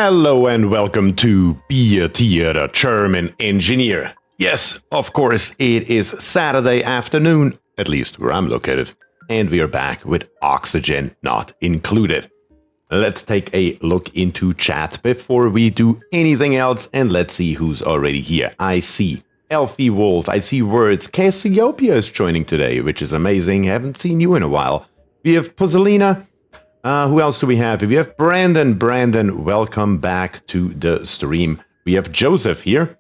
Hello and welcome to BierTier, the German engineer. Yes, of course, it is Saturday afternoon, at least where I'm located, and we are back with oxygen not included. Let's take a look into chat before we do anything else, and let's see who's already here. I see Elfie Wolf, I see Words, Cassiopeia is joining today, which is amazing, haven't seen you in a while. We have Puzzolina. Who else do we have? We have Brandon. Brandon, welcome back to the stream. We have Joseph here.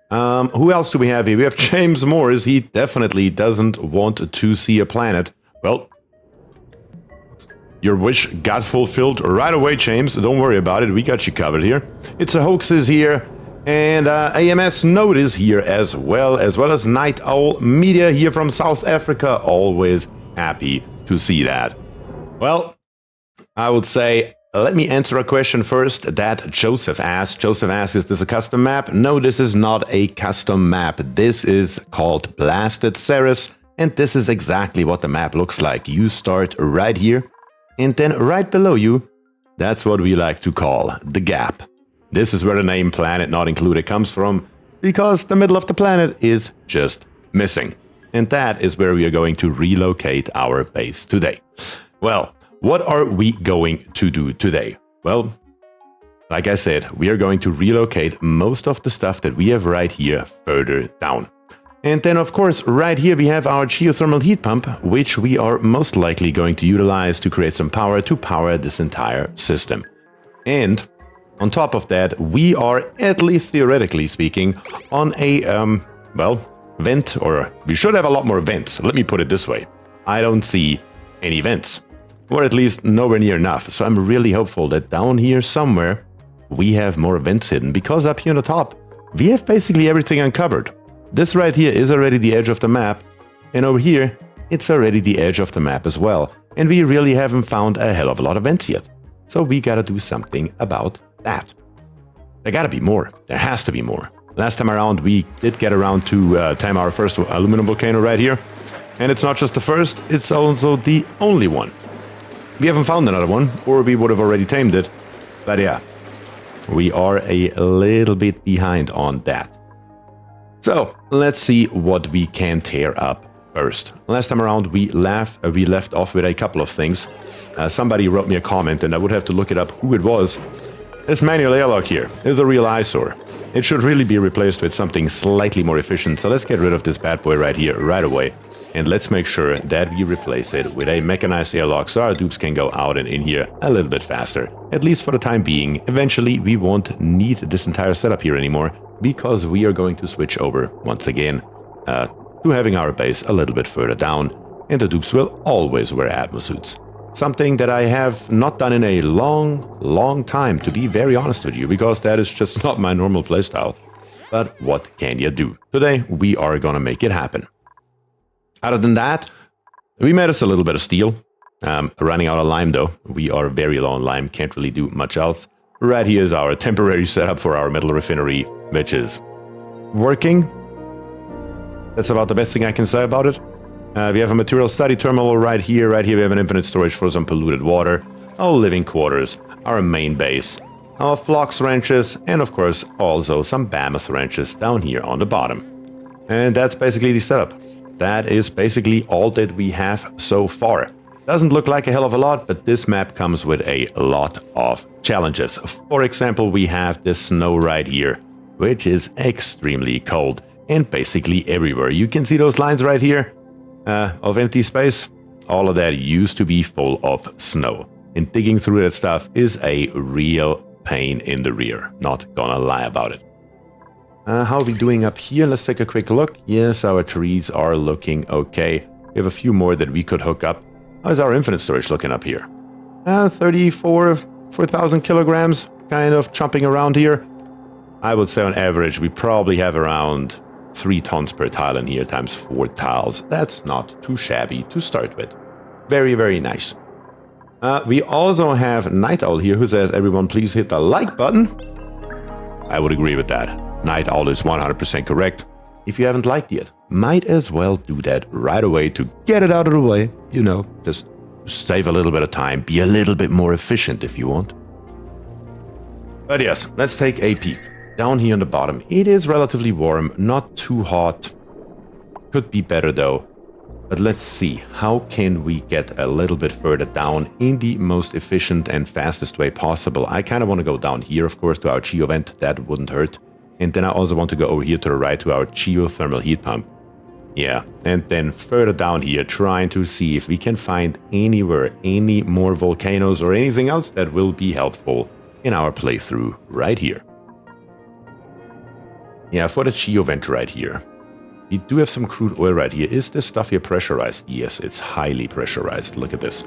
Who else do we have here? We have James Morris. He definitely doesn't want to see a planet. Well, your wish got fulfilled right away, James. Don't worry about it. We got you covered here. It's a Hoax is here. And AMS Note is here as well as Night Owl Media here from South Africa. Always happy to see that. Well, I would say, let me answer a question first that Joseph asked. Joseph asked, is this a custom map? No, this is not a custom map. This is called Blasted Ceres, and this is exactly what the map looks like. You start right here, and then right below you, that's what we like to call the gap. This is where the name Planet Not Included comes from, because the middle of the planet is just missing. And that is where we are going to relocate our base today. Well, what are we going to do today? Well, like I said, we are going to relocate most of the stuff that we have right here further down. And then, of course, right here we have our geothermal heat pump, which we are most likely going to utilize to create some power to power this entire system. And on top of that, we are, at least theoretically speaking, on a, vent, or we should have a lot more vents. Let me put it this way. I don't see any vents. Or at least nowhere near enough. So I'm really hopeful that down here somewhere we have more vents hidden, because up here on the top we have basically everything uncovered. This right here is already the edge of the map, and over here it's already the edge of the map as well. And we really haven't found a hell of a lot of vents yet. So we gotta do something about that. There gotta be more. There has to be more. Last time around we did get around to tame our first aluminum volcano right here. And it's not just the first, it's also the only one. We haven't found another one, or we would have already tamed it. But yeah, we are a little bit behind on that. So let's see what we can tear up first. Last time around we left off with a couple of things. Somebody wrote me a comment and I would have to look it up who it was. This manual airlock here is a real eyesore. It should really be replaced with something slightly more efficient. So let's get rid of this bad boy right here right away. And let's make sure that we replace it with a mechanized airlock so our dupes can go out and in here a little bit faster. At least for the time being. Eventually we won't need this entire setup here anymore, because we are going to switch over once again to having our base a little bit further down, and the dupes will always wear atmosuits. Something that I have not done in a long time, to be very honest with you, because that is just not my normal playstyle. But what can you do? Today we are gonna make it happen. Other than that, we made us a little bit of steel. Running out of lime though. We are very low on lime, can't really do much else. Right here is our temporary setup for our metal refinery, which is working. That's about the best thing I can say about it. We have a material study terminal right here. Right here we have an infinite storage for some polluted water. Our living quarters, our main base, our flocks ranches, and of course also some mammoth ranches down here on the bottom. And that's basically the setup. That is basically all that we have so far. Doesn't look like a hell of a lot, but this map comes with a lot of challenges. For example, we have this snow right here, which is extremely cold and basically everywhere. You can see those lines right here of empty space. All of that used to be full of snow. And digging through that stuff is a real pain in the rear. Not gonna lie about it. How are we doing up here? Let's take a quick look. Yes, our trees are looking okay. We have a few more that we could hook up. How is our infinite storage looking up here? 4,000 kilograms, kind of chomping around here. I would say on average we probably have around 3 tons per tile in here times 4 tiles. That's not too shabby to start with. Very, very nice. We also have Night Owl here who says, everyone please hit the like button. I would agree with that. Night Owl is 100% correct. If you haven't liked yet, might as well do that right away to get it out of the way. You know, just save a little bit of time, be a little bit more efficient if you want. But yes, let's take a peek. Down here on the bottom, it is relatively warm, not too hot. Could be better though. But let's see, how can we get a little bit further down in the most efficient and fastest way possible? I kind of want to go down here, of course, to our geo vent. That wouldn't hurt. And then I also want to go over here to the right to our geothermal heat pump. Yeah, and then further down here, trying to see if we can find anywhere any more volcanoes or anything else that will be helpful in our playthrough right here. Yeah, for the geo vent right here. We do have some crude oil right here. Is this stuff here pressurized? Yes, it's highly pressurized. Look at this.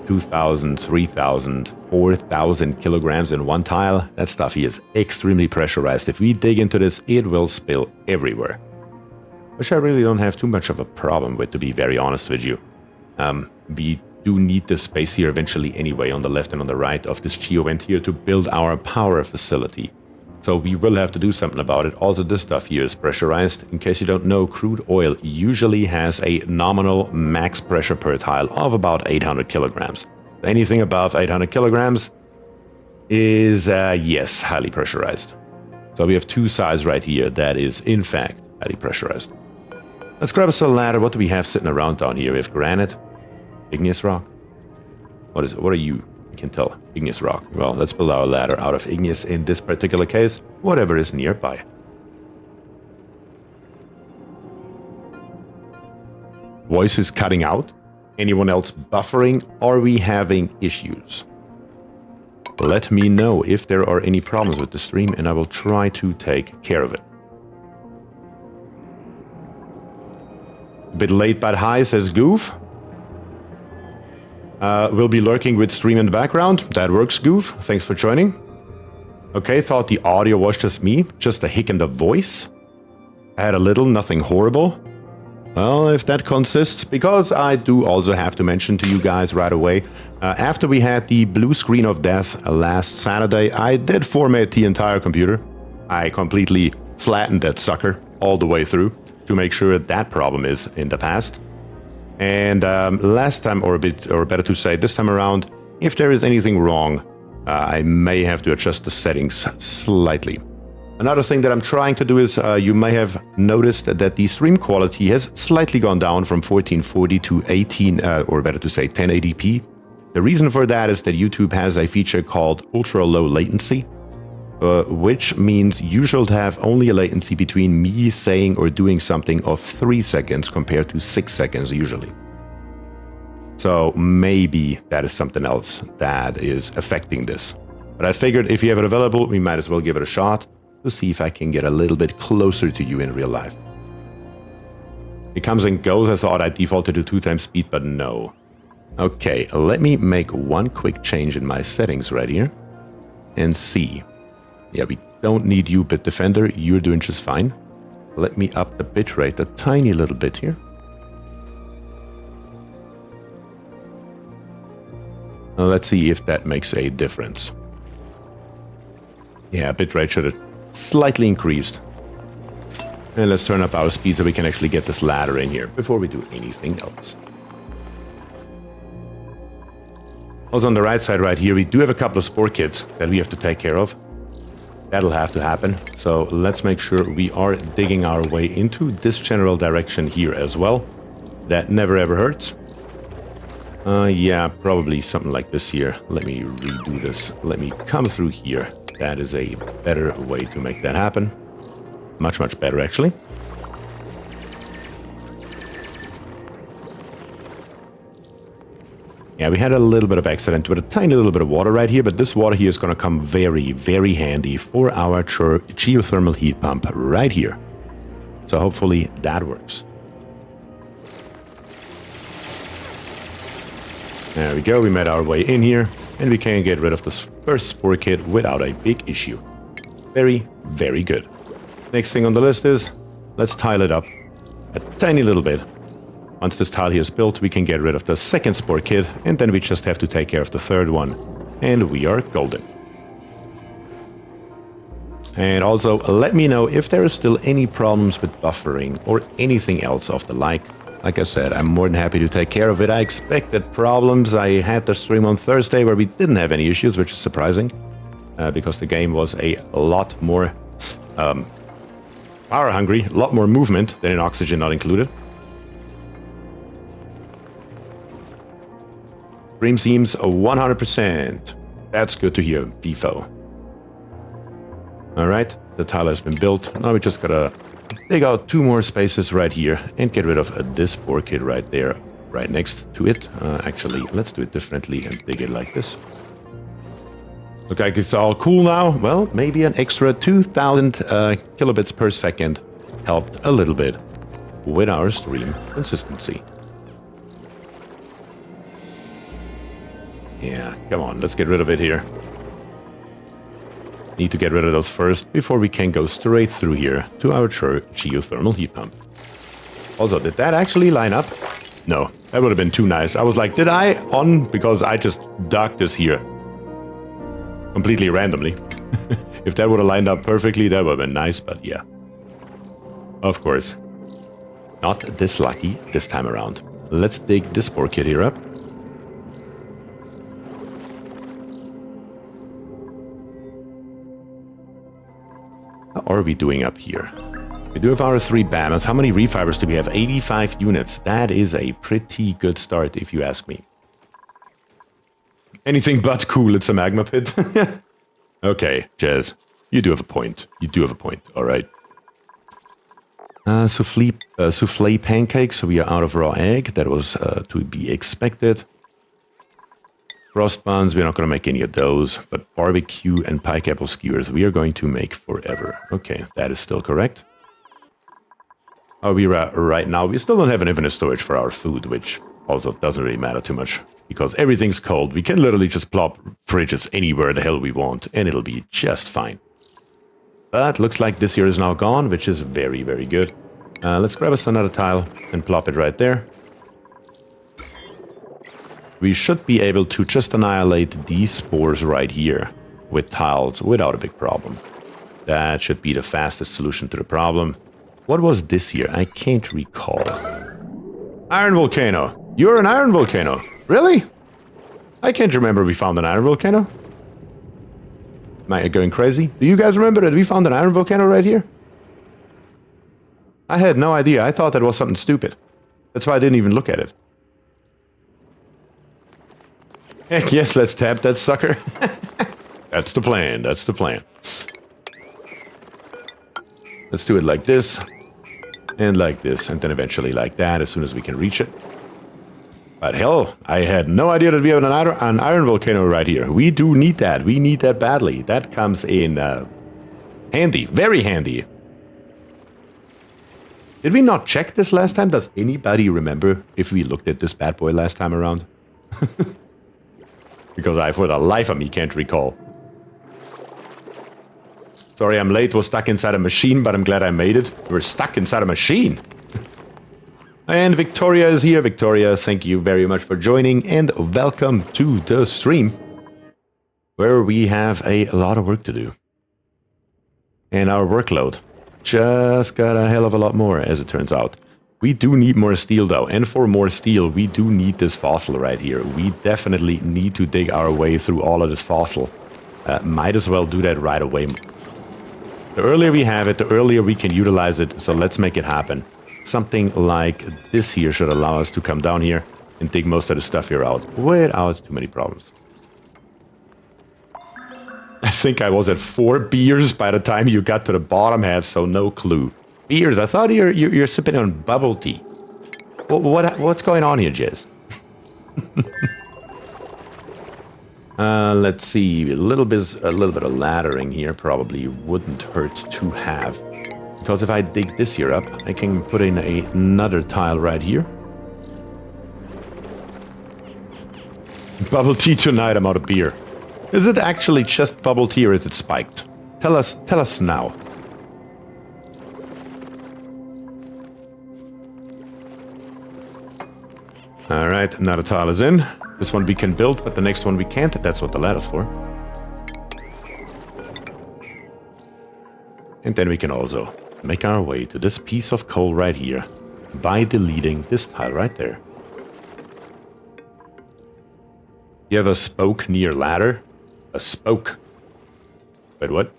2,000, 3,000, 4,000 kilograms in one tile. That stuff here is extremely pressurized. If we dig into this, it will spill everywhere. Which I really don't have too much of a problem with, to be very honest with you. We do need this space here eventually anyway, on the left and on the right of this geovent here to build our power facility. So we will have to do something about it. Also, this stuff here is pressurized. In case you don't know, crude oil usually has a nominal max pressure per tile of about 800 kilograms. Anything above 800 kilograms is, yes, highly pressurized. So we have two sides right here that is, in fact, highly pressurized. Let's grab us a ladder. What do we have sitting around down here? We have granite, igneous rock. What is it? What are you? I can tell. Igneous rock. Well, let's build our ladder out of igneous in this particular case. Whatever is nearby. Voice is cutting out. Anyone else buffering? Are we having issues? Let me know if there are any problems with the stream and I will try to take care of it. A bit late but high, says Goof. We'll be lurking with stream in the background. That works, Goof. Thanks for joining. Okay, thought the audio was just me. Just a hic in the voice. I had a little, nothing horrible. Well, if that consists, because I do also have to mention to you guys right away, after we had the blue screen of death last Saturday, I did format the entire computer. I completely flattened that sucker all the way through to make sure that problem is in the past. And last time, or better to say this time around, if there is anything wrong, I may have to adjust the settings slightly. Another thing that I'm trying to do is, you may have noticed that the stream quality has slightly gone down from 1440 to 18, or better to say 1080p. The reason for that is that YouTube has a feature called ultra low latency, which means you should have only a latency between me saying or doing something of 3 seconds compared to 6 seconds usually. So maybe that is something else that is affecting this. But I figured if you have it available, we might as well give it a shot to see if I can get a little bit closer to you in real life. It comes and goes. I thought I defaulted to 2 times speed, but no. Okay, let me make one quick change in my settings right here and see. Yeah, we don't need you, Bitdefender. You're doing just fine. Let me up the bitrate a tiny little bit here. Now let's see if that makes a difference. Yeah, bitrate should have slightly increased. And let's turn up our speed so we can actually get this ladder in here before we do anything else. Also on the right side right here, we do have a couple of spore kits that we have to take care of. That'll have to happen. So let's make sure we are digging our way into this general direction here as well. That never ever hurts. Yeah, probably something like this here. Let me redo this. Let me come through here. That is a better way to make that happen. Much, much better actually. Yeah, we had a little bit of accident with a tiny little bit of water right here, but this water here is going to come very, very handy for our geothermal heat pump right here. So hopefully that works. There we go, we made our way in here, and we can get rid of this first spore kit without a big issue. Very, very good. Next thing on the list is, let's tile it up a tiny little bit. Once this tile here is built, we can get rid of the second spore kit, and then we just have to take care of the third one, and we are golden. And also, let me know if there is still any problems with buffering or anything else of the like. Like I said, I'm more than happy to take care of it. I expected problems. I had the stream on Thursday where we didn't have any issues, which is surprising. because the game was a lot more power hungry, a lot more movement than in Oxygen Not Included. Stream seems 100%. That's good to hear, FIFO. Alright, the tile has been built. Now we just gotta dig out 2 more spaces right here and get rid of this poor kid right there, right next to it. Actually, let's do it differently and dig it like this. Look like it's all cool now. Well, maybe an extra 2000 kilobits per second helped a little bit with our stream consistency. Yeah, come on, let's get rid of it here. Need to get rid of those first before we can go straight through here to our geothermal heat pump. Also, did that actually line up? No, that would have been too nice. I was like, did I on? Because I just dug this here. Completely randomly. If that would have lined up perfectly, that would have been nice, but yeah. Of course. Not this lucky this time around. Let's dig this poor kid here up. How are we doing up here? We do have our 3 banners. How many refibers do we have? 85 units. That is a pretty good start, if you ask me. Anything but cool, it's a magma pit. Okay, Jez, you do have a point. You do have a point, alright. Souffle pancakes, so we are out of raw egg. That was to be expected. Frost buns, we're not going to make any of those. But barbecue and pike apple skewers, we are going to make forever. Okay, that is still correct. Are we right now? We still don't have an infinite storage for our food, which also doesn't really matter too much. Because everything's cold. We can literally just plop fridges anywhere the hell we want, and it'll be just fine. But looks like this here is now gone, which is very, very good. Let's grab us another tile and plop it right there. We should be able to just annihilate these spores right here with tiles without a big problem. That should be the fastest solution to the problem. What was this here? I can't recall. Iron volcano. You're an iron volcano. Really? I can't remember we found an iron volcano. Am I going crazy? Do you guys remember that we found an iron volcano right here? I had no idea. I thought that was something stupid. That's why I didn't even look at it. Heck yes, let's tap that sucker. That's the plan. That's the plan. Let's do it like this. And like this. And then eventually like that as soon as we can reach it. But hell, I had no idea that we have an iron volcano right here. We do need that. We need that badly. That comes in handy. Very handy. Did we not check this last time? Does anybody remember if we looked at this bad boy last time around? Because I, for the life of me, can't recall. Sorry I'm late. Was stuck inside a machine, but I'm glad I made it. We're stuck inside a machine. And Victoria is here. Victoria, thank you very much for joining and welcome to the stream where we have a lot of work to do. And our workload just got a hell of a lot more, as it turns out. We do need more steel though, and for more steel we do need this fossil right here. We definitely need to dig our way through all of this fossil. Might as well do that right away. The earlier we have it, the earlier we can utilize it, so let's make it happen. Something like this here should allow us to come down here and dig most of the stuff here out without too many problems. I think I was at 4 beers by the time you got to the bottom half, so no clue. Beers? I thought you're sipping on bubble tea. What's going on here, Jez? Let's see. A little bit of laddering here probably wouldn't hurt to have. Because if I dig this here up, I can put in another tile right here. Bubble tea tonight, I'm out of beer. Is it actually just bubble tea or is it spiked? Tell us now. Alright, another tile is in. This one we can build, but the next one we can't. That's what the ladder's for. And then we can also make our way to this piece of coal right here by deleting this tile right there. You have a spoke near ladder? A spoke. Wait, what?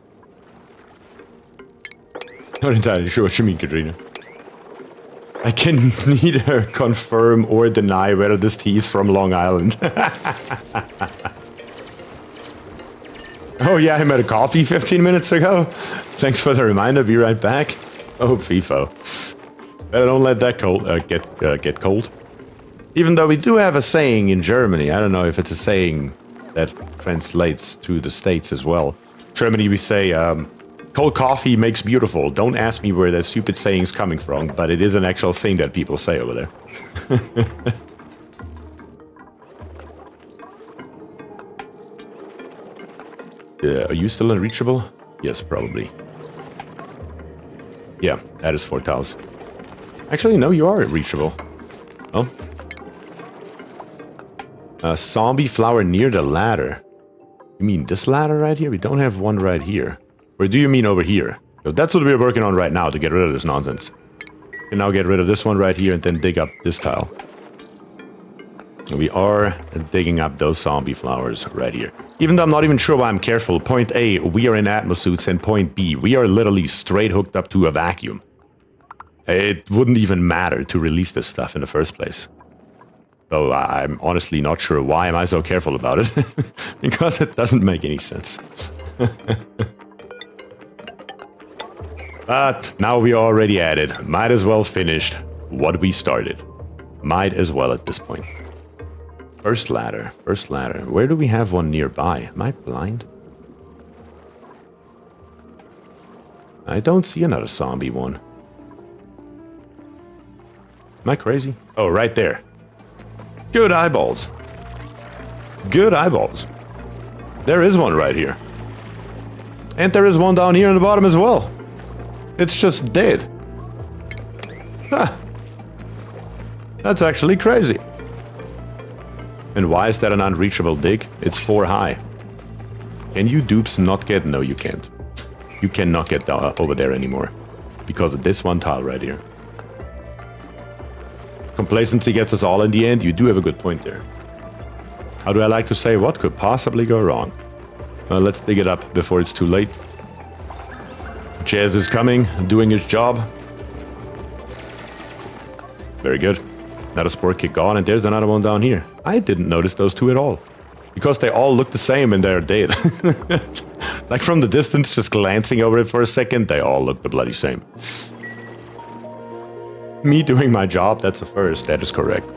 Not entirely sure what you mean, Katrina. I can neither confirm or deny whether this tea is from Long Island. Oh yeah, I made a coffee 15 minutes ago. Thanks for the reminder, be right back. Oh, FIFO. Better don't let that get cold. Even though we do have a saying in Germany, I don't know if it's a saying that translates to the States as well. Germany, we say, cold coffee makes beautiful. Don't ask me where that stupid saying's coming from, but it is an actual thing that people say over there. Are you still unreachable? Yes, probably. Yeah, that is 4 tiles. Actually, no, you are reachable. Oh. A zombie flower near the ladder. You mean this ladder right here? We don't have one right here. Or do you mean over here? So that's what we're working on right now to get rid of this nonsense. We can now get rid of this one right here and then dig up this tile. And we are digging up those zombie flowers right here. Even though I'm not even sure why I'm careful. Point A, we are in atmosuits, and point B, we are literally straight hooked up to a vacuum. It wouldn't even matter to release this stuff in the first place. So I'm honestly not sure why am I so careful about it. Because it doesn't make any sense. But now we are already at it. Might as well finish what we started. Might as well at this point. First ladder. First ladder. Where do we have one nearby? Am I blind? I don't see another zombie one. Am I crazy? Oh, right there. Good eyeballs. Good eyeballs. There is one right here. And there is one down here in the bottom as well. It's just dead. Huh. That's actually crazy. And why is that an unreachable dig? It's 4 high. Can you dupes not get... No, you can't. You cannot get down over there anymore. Because of this one tile right here. Complacency gets us all in the end. You do have a good point there. How do I like to say? What could possibly go wrong? Well, let's dig it up before it's too late. Jazz is coming, doing his job. Very good. Another spore kick on, and there's another one down here. I didn't notice those two at all. Because they all look the same and they're dead. Like from the distance, just glancing over it for a second, they all look the bloody same. Me doing my job, that's a first. That is correct.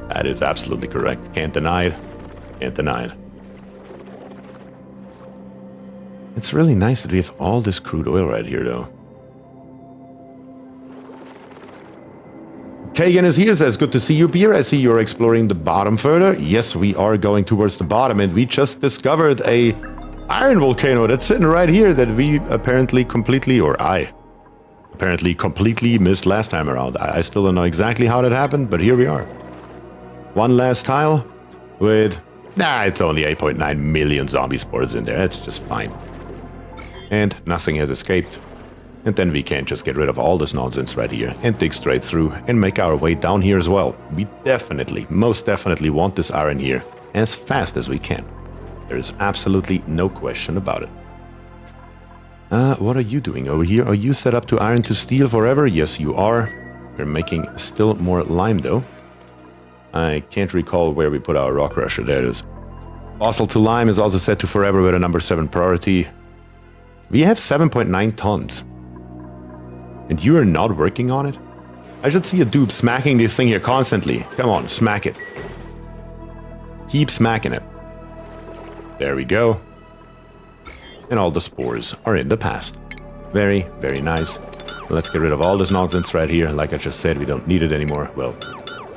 That is absolutely correct. Can't deny it. Can't deny it. It's really nice that we have all this crude oil right here, though. Kagan is here, says, good to see you, Bier. I see you're exploring the bottom further. Yes, we are going towards the bottom, and we just discovered a iron volcano that's sitting right here that we apparently completely, or I apparently completely missed last time around. I still don't know exactly how that happened, but here we are. One last tile with, it's only 8.9 million zombie spores in there. That's just fine. And nothing has escaped. And then we can just get rid of all this nonsense right here and dig straight through and make our way down here as well. We definitely, most definitely want this iron here as fast as we can. There is absolutely no question about it. What are you doing over here? Are you set up to iron to steel forever? Yes, you are. We're making still more lime though. I can't recall where we put our rock crusher. There it is. Fossil to lime is also set to forever with a number 7 priority. We have 7.9 tons. And you are not working on it? I should see a dude smacking this thing here constantly. Come on, smack it. Keep smacking it. There we go. And all the spores are in the past. Very, very nice. Let's get rid of all this nonsense right here. Like I just said, we don't need it anymore. Well,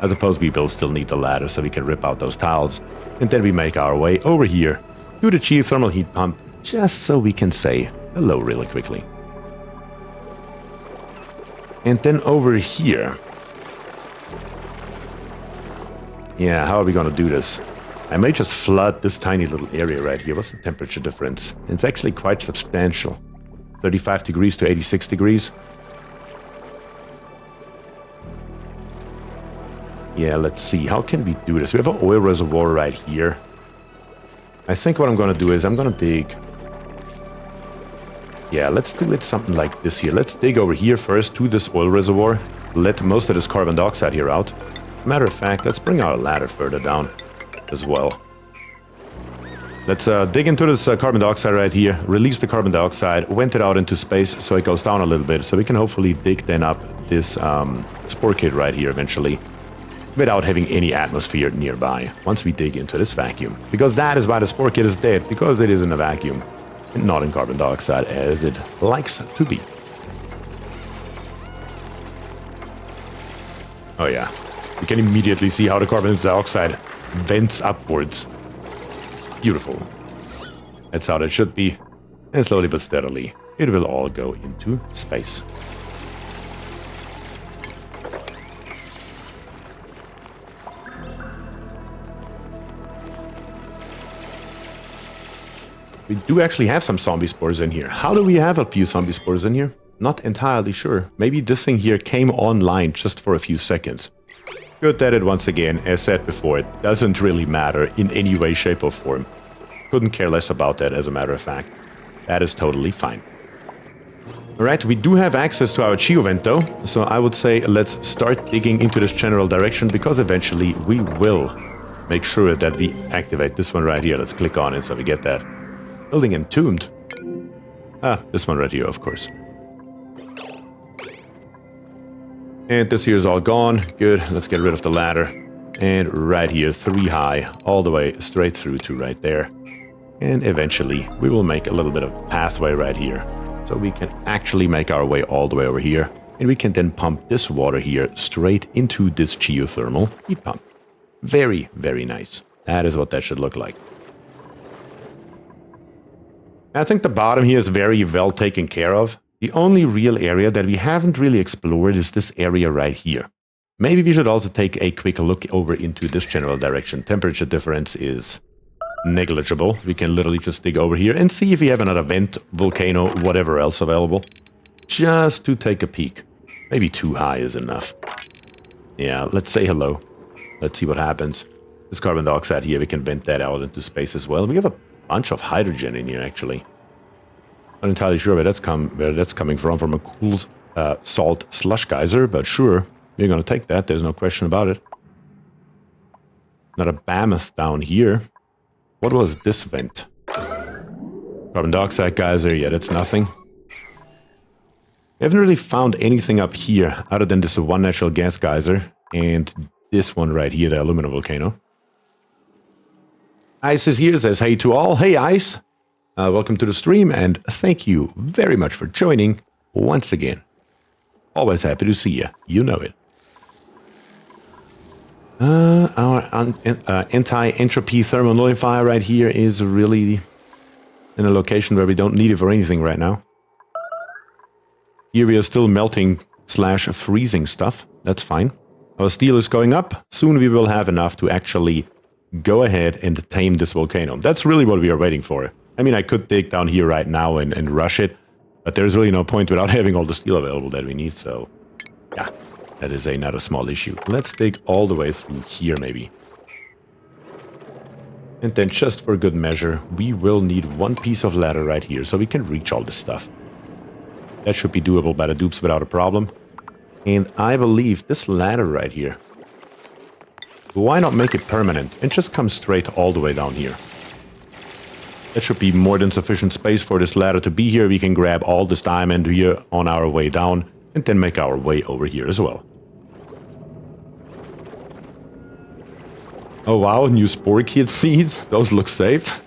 I suppose we will still need the ladder so we can rip out those tiles. And then we make our way over here to the geothermal heat pump, just so we can say hello really quickly. And then over here. Yeah, how are we gonna do this? I may just flood this tiny little area right here. What's the temperature difference? It's actually quite substantial. 35 degrees to 86 degrees. Yeah, let's see. How can we do this? We have an oil reservoir right here. I think what I'm gonna do is I'm gonna dig Yeah, let's do it something like this here. Let's dig over here first to this oil reservoir. Let most of this carbon dioxide here out. Matter of fact, let's bring our ladder further down as well. Let's dig into this carbon dioxide right here, release the carbon dioxide, vent it out into space so it goes down a little bit, so we can hopefully dig then up this spore kit right here eventually, without having any atmosphere nearby, once we dig into this vacuum. Because that is why the spore kit is dead, because it is in a vacuum, and not in carbon dioxide as it likes to be. Oh yeah, you can immediately see how the carbon dioxide vents upwards. Beautiful. That's how that should be. And slowly but steadily, it will all go into space. We do actually have some zombie spores in here. How do we have a few zombie spores in here? Not entirely sure. Maybe this thing here came online just for a few seconds. Good that it, once again, as said before, it doesn't really matter in any way, shape or form. Couldn't care less about that, as a matter of fact. That is totally fine. Alright, we do have access to our geovent though, so I would say let's start digging into this general direction, because eventually we will make sure that we activate this one right here. Let's click on it so we get that. Building entombed. Ah, this one right here, of course. And this here is all gone. Good, let's get rid of the ladder. And right here, 3 high, all the way straight through to right there. And eventually, we will make a little bit of pathway right here. So we can actually make our way all the way over here. And we can then pump this water here straight into this geothermal heat pump. Very, very nice. That is what that should look like. I think the bottom here is very well taken care of. The only real area that we haven't really explored is this area right here. Maybe we should also take a quick look over into this general direction. Temperature difference is negligible. We can literally just dig over here and see if we have another vent, volcano, whatever else available. Just to take a peek. Maybe 2 high is enough. Yeah, let's say hello. Let's see what happens. This carbon dioxide here, we can vent that out into space as well. We have a bunch of hydrogen in here, actually. Not entirely sure where that's coming from a cool salt slush geyser, but sure, we're gonna take that. There's no question about it. Another mammoth down here. What was this vent? Carbon dioxide geyser. Yeah, that's nothing. We haven't really found anything up here other than this one natural gas geyser and this one right here, the aluminum volcano. Ice is here, says hey to all. Hey Ice, welcome to the stream and thank you very much for joining once again. Always happy to see you, you know it. Our anti-entropy thermal nullifier right here is really in a location where we don't need it for anything right now. Here we are still melting / freezing stuff, that's fine. Our steel is going up, soon we will have enough to actually go ahead and tame this volcano. That's really what we are waiting for. I mean, I could dig down here right now and rush it, but there's really no point without having all the steel available that we need, so yeah, that is another small issue. Let's dig all the way through here maybe. And then just for good measure, we will need 1 piece of ladder right here so we can reach all this stuff. That should be doable by the dupes without a problem. And I believe this ladder right here, why not make it permanent and just come straight all the way down here? That should be more than sufficient space for this ladder to be here. We can grab all this diamond here on our way down and then make our way over here as well. Oh wow, new spore kit seeds. Those look safe.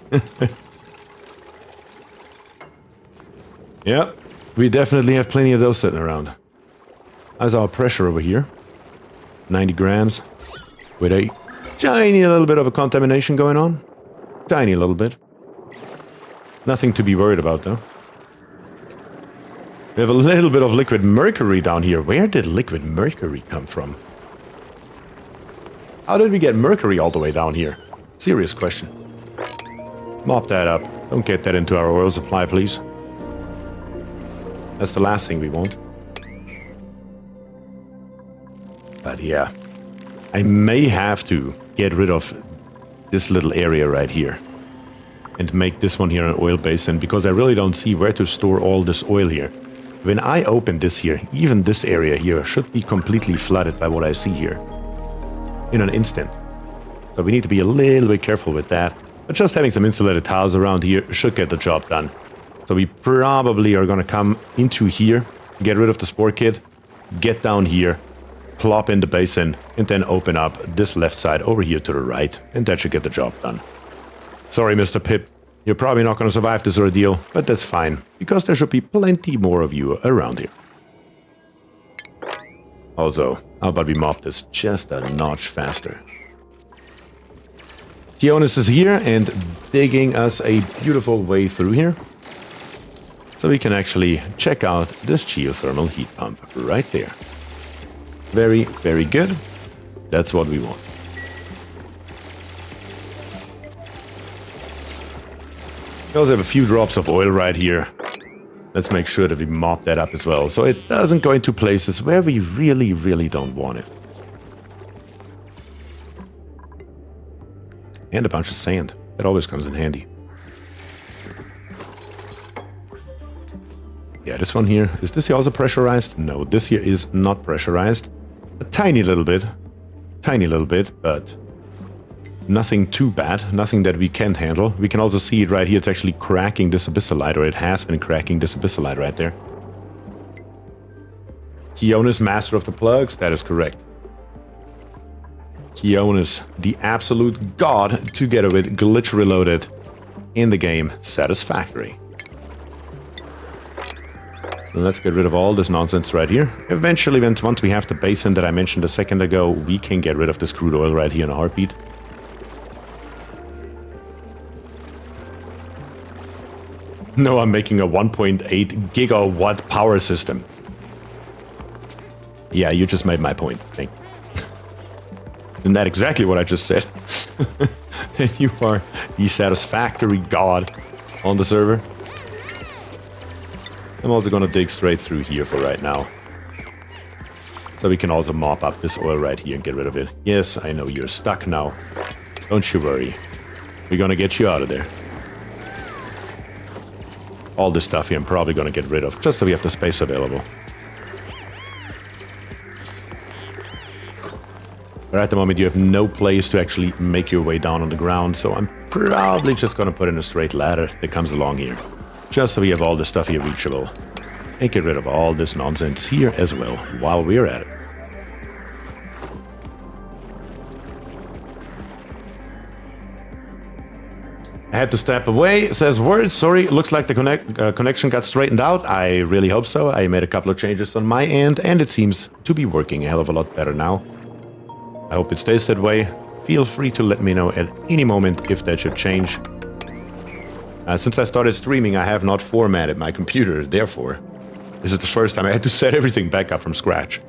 Yeah, we definitely have plenty of those sitting around. How's our pressure over here? 90 grams. With a tiny little bit of a contamination going on. Tiny little bit. Nothing to be worried about though. We have a little bit of liquid mercury down here. Where did liquid mercury come from? How did we get mercury all the way down here? Serious question. Mop that up. Don't get that into our oil supply, please. That's the last thing we want. But yeah, I may have to get rid of this little area right here. and make this one here an oil basin, because I really don't see where to store all this oil here. When I open this here, even this area here should be completely flooded by what I see here in an instant. So we need to be a little bit careful with that. But just having some insulated tiles around here should get the job done. So we probably are going to come into here, get rid of the spore kit, get down here, plop in the basin, and then open up this left side over here to the right, and that should get the job done. Sorry, Mr. Pip, you're probably not going to survive this ordeal, but that's fine, because there should be plenty more of you around here. Also, how about we mop this just a notch faster? Keonis is here and digging us a beautiful way through here. So we can actually check out this geothermal heat pump right there. Very, very good. That's what we want. We also have a few drops of oil right here. Let's make sure that we mop that up as well, so it doesn't go into places where we really, really don't want it. And a bunch of sand. That always comes in handy. Yeah, this one here. Is this here also pressurized? No, this here is not pressurized. A tiny little bit, but nothing too bad. Nothing that we can't handle. We can also see it right here. It's actually cracking this abyssalite, or it has been cracking this abyssalite right there. Keonis, master of the plugs. That is correct. Keonis, the absolute god together with Glitch Reloaded in the game. Satisfactory. Let's get rid of all this nonsense right here. Eventually, once we have the basin that I mentioned a second ago, we can get rid of this crude oil right here in a heartbeat. No, I'm making a 1.8 gigawatt power system. Yeah, you just made my point. Thank you. Isn't that exactly what I just said? Then you are the satisfactory god on the server. I'm also going to dig straight through here for right now. So we can also mop up this oil right here and get rid of it. Yes, I know you're stuck now. Don't you worry. We're going to get you out of there. All this stuff here I'm probably going to get rid of, just so we have the space available. But at the moment you have no place to actually make your way down on the ground, so I'm probably just going to put in a straight ladder that comes along here. Just so we have all this stuff here reachable. And get rid of all this nonsense here as well, while we're at it. I had to step away, says Word. Sorry, looks like the connection got straightened out. I really hope so. I made a couple of changes on my end, and it seems to be working a hell of a lot better now. I hope it stays that way. Feel free to let me know at any moment if that should change. Since I started streaming, I have not formatted my computer, therefore, this is the first time I had to set everything back up from scratch.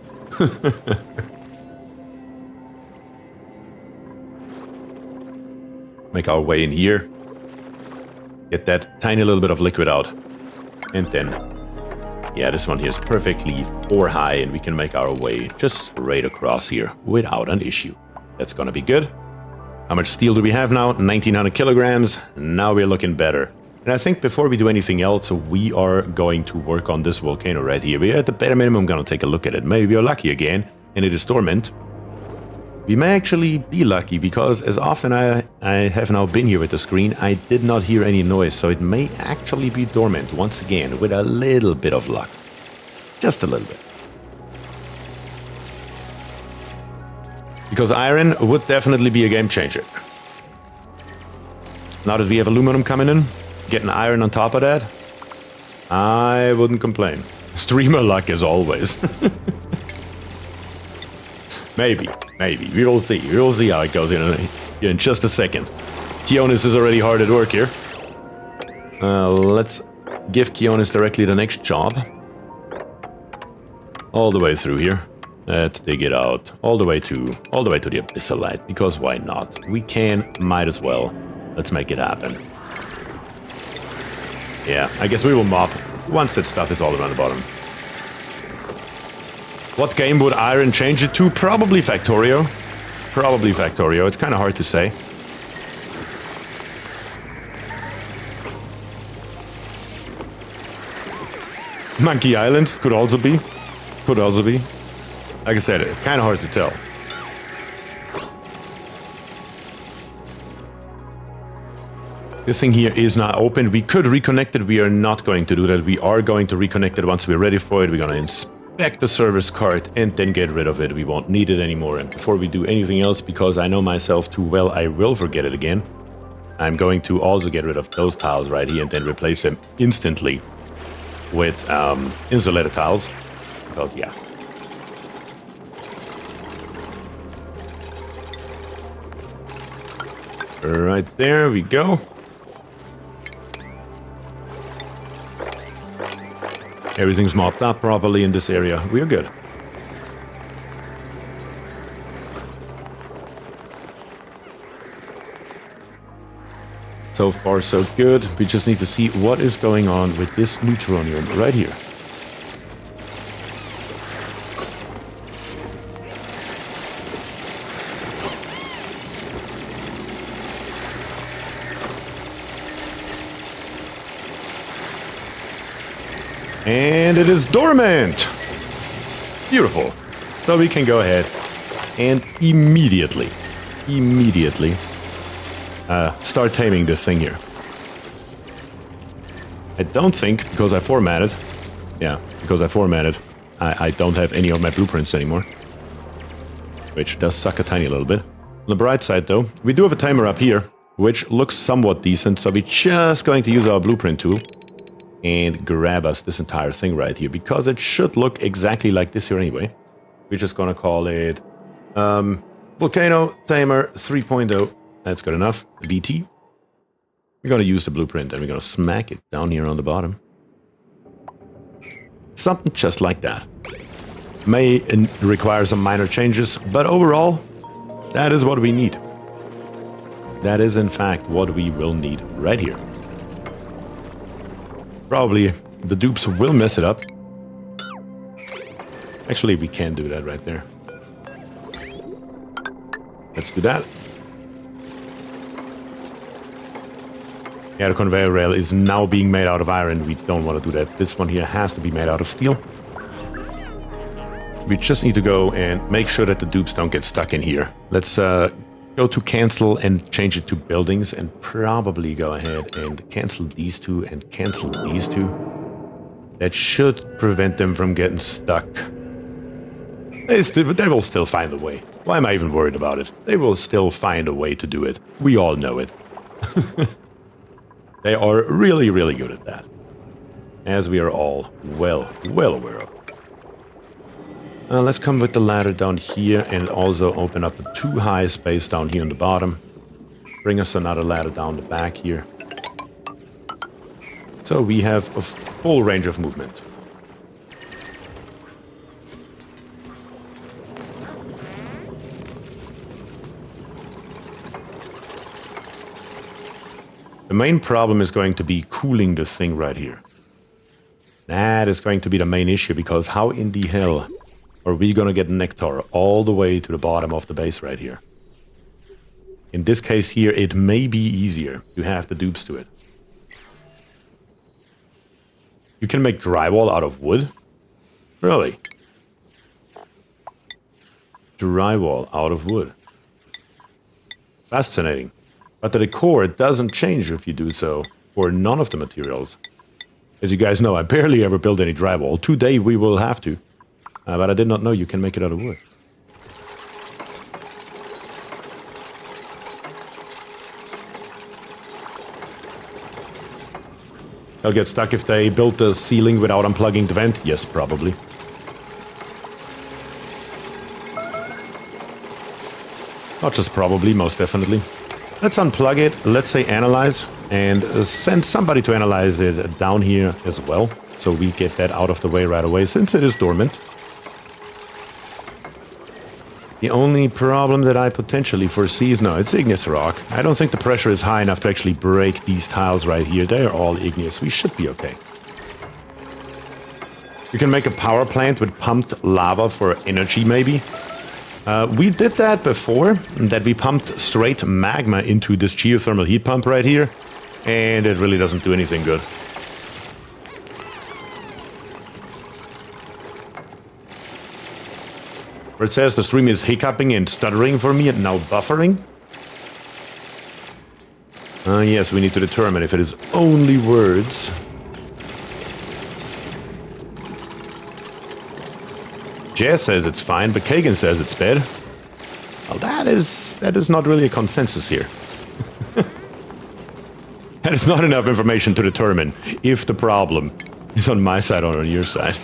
Make our way in here. Get that tiny little bit of liquid out. And then, yeah, this one here is perfectly 4 high, and we can make our way just straight across here without an issue. That's gonna be good. How much steel do we have now? 1900 kilograms. Now we're looking better. And I think before we do anything else, we are going to work on this volcano right here. We're at the bare minimum going to take a look at it. Maybe we're lucky again, and it is dormant. We may actually be lucky, because as often I have now been here with the screen, I did not hear any noise. So it may actually be dormant once again, with a little bit of luck. Just a little bit. Because iron would definitely be a game changer. Now that we have aluminum coming in, getting iron on top of that, I wouldn't complain. Streamer luck as always. Maybe. We will see. We will see how it goes in just a second. Keonis is already hard at work here. Let's give Keonis directly the next job. All the way through here. Let's dig it out. All the way to the abyssalite, because why not? We can, might as well. Let's make it happen. Yeah, I guess we will mop once that stuff is all around the bottom. What game would iron change it to? Probably Factorio. It's kind of hard to say. Monkey Island could also be. Could also be. Like I said, kind of hard to tell. This thing here is not open. We could reconnect it. We are not going to do that. We are going to reconnect it once we're ready for it. We're going to inspect the service card and then get rid of it. We won't need it anymore. And before we do anything else, because I know myself too well, I will forget it again. I'm going to also get rid of those tiles right here and then replace them instantly with insulated tiles. Because, yeah. Right there we go. Everything's mopped up properly in this area. We're good. So far, so good. We just need to see what is going on with this neutronium right here. And it is dormant! Beautiful. So we can go ahead and immediately start taming this thing here. I don't think, because I formatted, I don't have any of my blueprints anymore. Which does suck a tiny little bit. On the bright side though, we do have a tamer up here, which looks somewhat decent, so we're just going to use our blueprint tool and grab us this entire thing right here, because it should look exactly like this here anyway. We're just gonna call it Volcano Tamer 3.0. That's good enough. BT. We're gonna use the blueprint and we're gonna smack it down here on the bottom. Something just like that. May require some minor changes, but overall, that is what we need. That is in fact what we will need right here. Probably the dupes will mess it up. Actually, we can do that right there. Let's do that. Yeah, the conveyor rail is now being made out of iron. We don't want to do that. This one here has to be made out of steel. We just need to go and make sure that the dupes don't get stuck in here. Let's go to cancel and change it to buildings, and probably go ahead and cancel these two and cancel these two. That should prevent them from getting stuck. They will still find a way. Why am I even worried about it? They will still find a way to do it. We all know it. They are really, really good at that. As we are all well aware of. Let's come with the ladder down here and also open up a too high space down here on the bottom. Bring us another ladder down the back here. So we have a full range of movement. The main problem is going to be cooling this thing right here. That is going to be the main issue, because how in the hell are we gonna get nectar all the way to the bottom of the base right here? In this case here, it may be easier to have the dupes to it. You can make drywall out of wood? Really? Drywall out of wood. Fascinating. But the decor doesn't change if you do so for none of the materials. As you guys know, I barely ever build any drywall. Today we will have to. But I did not know you can make it out of wood. They'll get stuck if they build the ceiling without unplugging the vent? Yes, probably. Not just probably, most definitely. Let's unplug it, let's say analyze, and send somebody to analyze it down here as well. So we get that out of the way right away, since it is dormant. The only problem that I potentially foresee is, no, it's igneous rock. I don't think the pressure is high enough to actually break these tiles right here. They are all igneous. We should be okay. You can make a power plant with pumped lava for energy, maybe. We did that before, that we pumped straight magma into this geothermal heat pump right here, and it really doesn't do anything good. Where it says the stream is hiccuping and stuttering for me and now buffering. Yes, we need to determine if it is only words. Jazz says it's fine, but Kagan says it's bad. Well, that is not really a consensus here. That is not enough information to determine if the problem is on my side or on your side.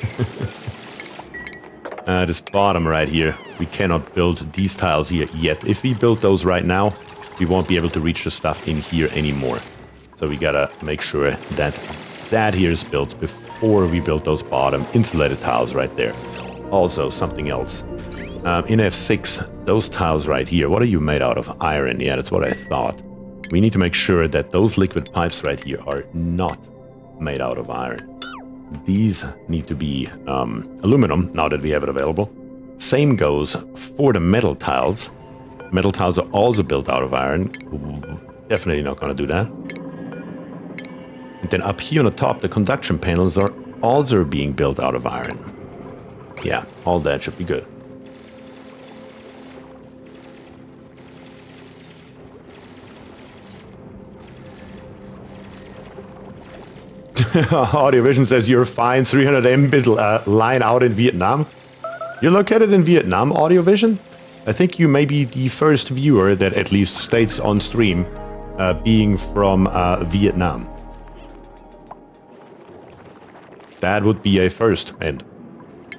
This bottom right here, we cannot build these tiles here yet. If we build those right now, we won't be able to reach the stuff in here anymore. So we gotta make sure that that here is built before we build those bottom insulated tiles right there. Also, something else. In F6, those tiles right here, what are you made out of? Iron. Yeah, that's what I thought. We need to make sure that those liquid pipes right here are not made out of iron. These need to be aluminum, now that we have it available. Same goes for the metal tiles. Metal tiles are also built out of iron. Definitely not going to do that. And then up here on the top, the conduction panels are also being built out of iron. Yeah, all that should be good. Audiovision says you're fine. 300 Mbit line out in Vietnam. You're located in Vietnam, Audiovision? I think you may be the first viewer that at least states on stream being from Vietnam. That would be a first. And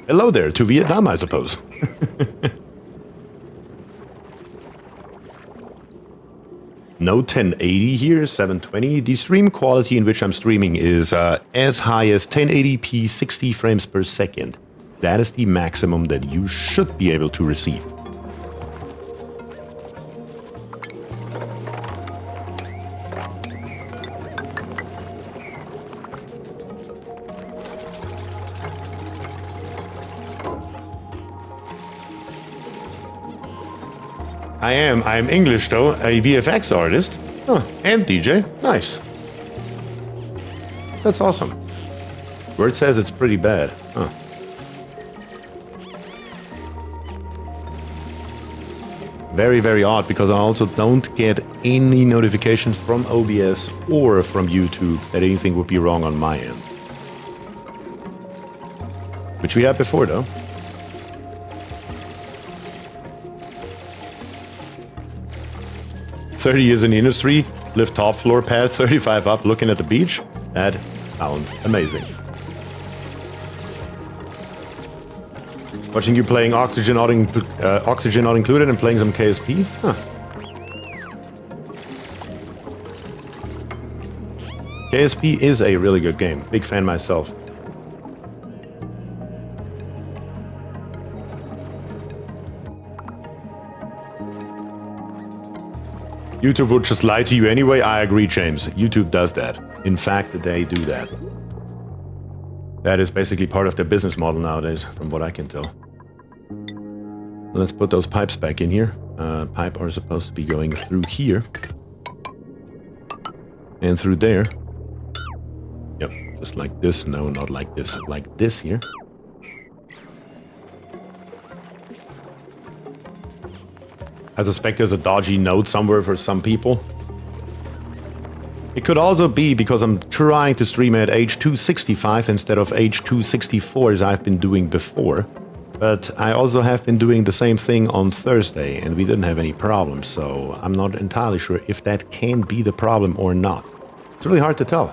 hello there to Vietnam, I suppose. No 1080 here, 720. The stream quality in which I'm streaming is as high as 1080p 60 frames per second. That is the maximum that you should be able to receive. I'm English though, a VFX artist. Oh, and DJ. Nice. That's awesome. Word says it's pretty bad. Huh. Very, very odd, because I also don't get any notifications from OBS or from YouTube that anything would be wrong on my end. Which we had before though. "30 years in the industry, live top floor pad, 35 up, looking at the beach." That sounds amazing. Watching you playing Oxygen not included and playing some KSP? Huh. KSP is a really good game. Big fan myself. YouTube would just lie to you anyway. I agree, James. YouTube does that. In fact, they do that. That is basically part of their business model nowadays, from what I can tell. Let's put those pipes back in here. Pipe are supposed to be going through here. And through there. Yep, just like this. No, not like this. Like this here. I suspect there's a dodgy node somewhere for some people. It could also be because I'm trying to stream at H265 instead of H264 as I've been doing before. But I also have been doing the same thing on Thursday and we didn't have any problems, so I'm not entirely sure if that can be the problem or not. It's really hard to tell.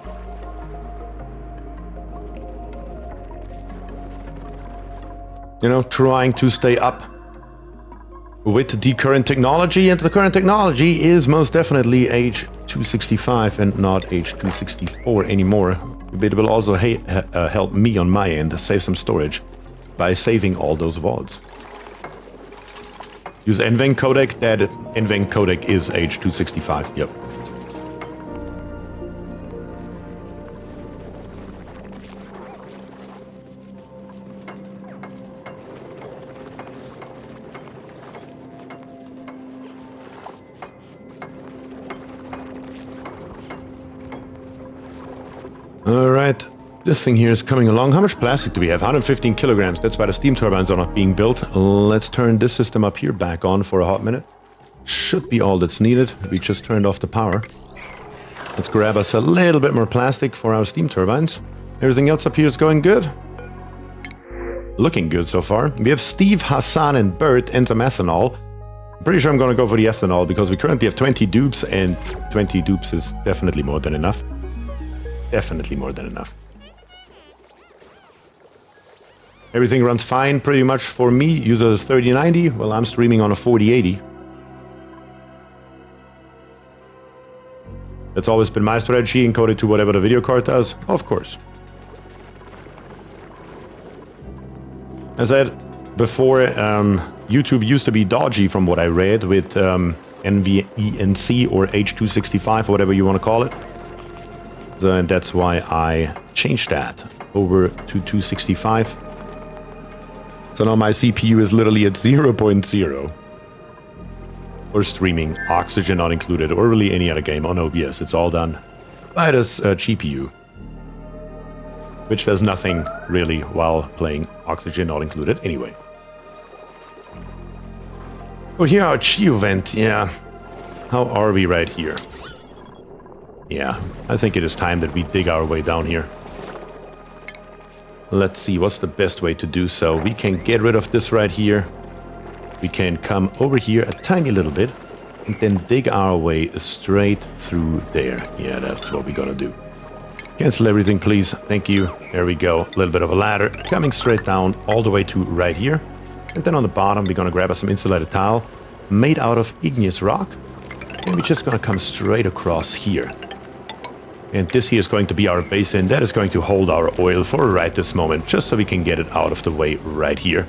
You know, trying to stay up with the current technology, and the current technology is most definitely H265 and not H264 anymore. It will also help me on my end save some storage by saving all those VODs. Use NVENC codec. That NVENC codec is H265. Yep. Alright, This thing here is coming along. How much plastic do we have? 115 kilograms. That's why the steam turbines are not being built. Let's turn this system up here back on for a hot minute. Should be all that's needed. We just turned off the power. Let's grab us a little bit more plastic for our steam turbines. Everything else up here is going good. Looking good so far. We have Steve, Hassan, and Bert and some ethanol. I'm pretty sure I'm going to go for the ethanol because we currently have 20 dupes, and 20 dupes is definitely more than enough. Definitely more than enough. Everything runs fine pretty much for me. User is 3090. Well, I'm streaming on a 4080. That's always been my strategy, encoded to whatever the video card does, of course. As I said before, YouTube used to be dodgy from what I read with NVENC or H265, whatever you want to call it. So, and that's why I changed that over to 265. So now my CPU is literally at 0.0. For streaming, Oxygen not included, or really any other game on OBS. It's all done by this GPU. Which does nothing really while playing Oxygen not included anyway. Oh, here our Geo vent, yeah. How are we right here? Yeah, I think it is time that we dig our way down here. Let's see, what's the best way to do so? We can get rid of this right here. We can come over here a tiny little bit and then dig our way straight through there. Yeah, that's what we're gonna do. Cancel everything, please. Thank you. There we go. A little bit of a ladder coming straight down all the way to right here. And then on the bottom, we're gonna grab us some insulated tile made out of igneous rock. And we're just gonna come straight across here. And this here is going to be our basin that is going to hold our oil for right this moment, just so we can get it out of the way right here.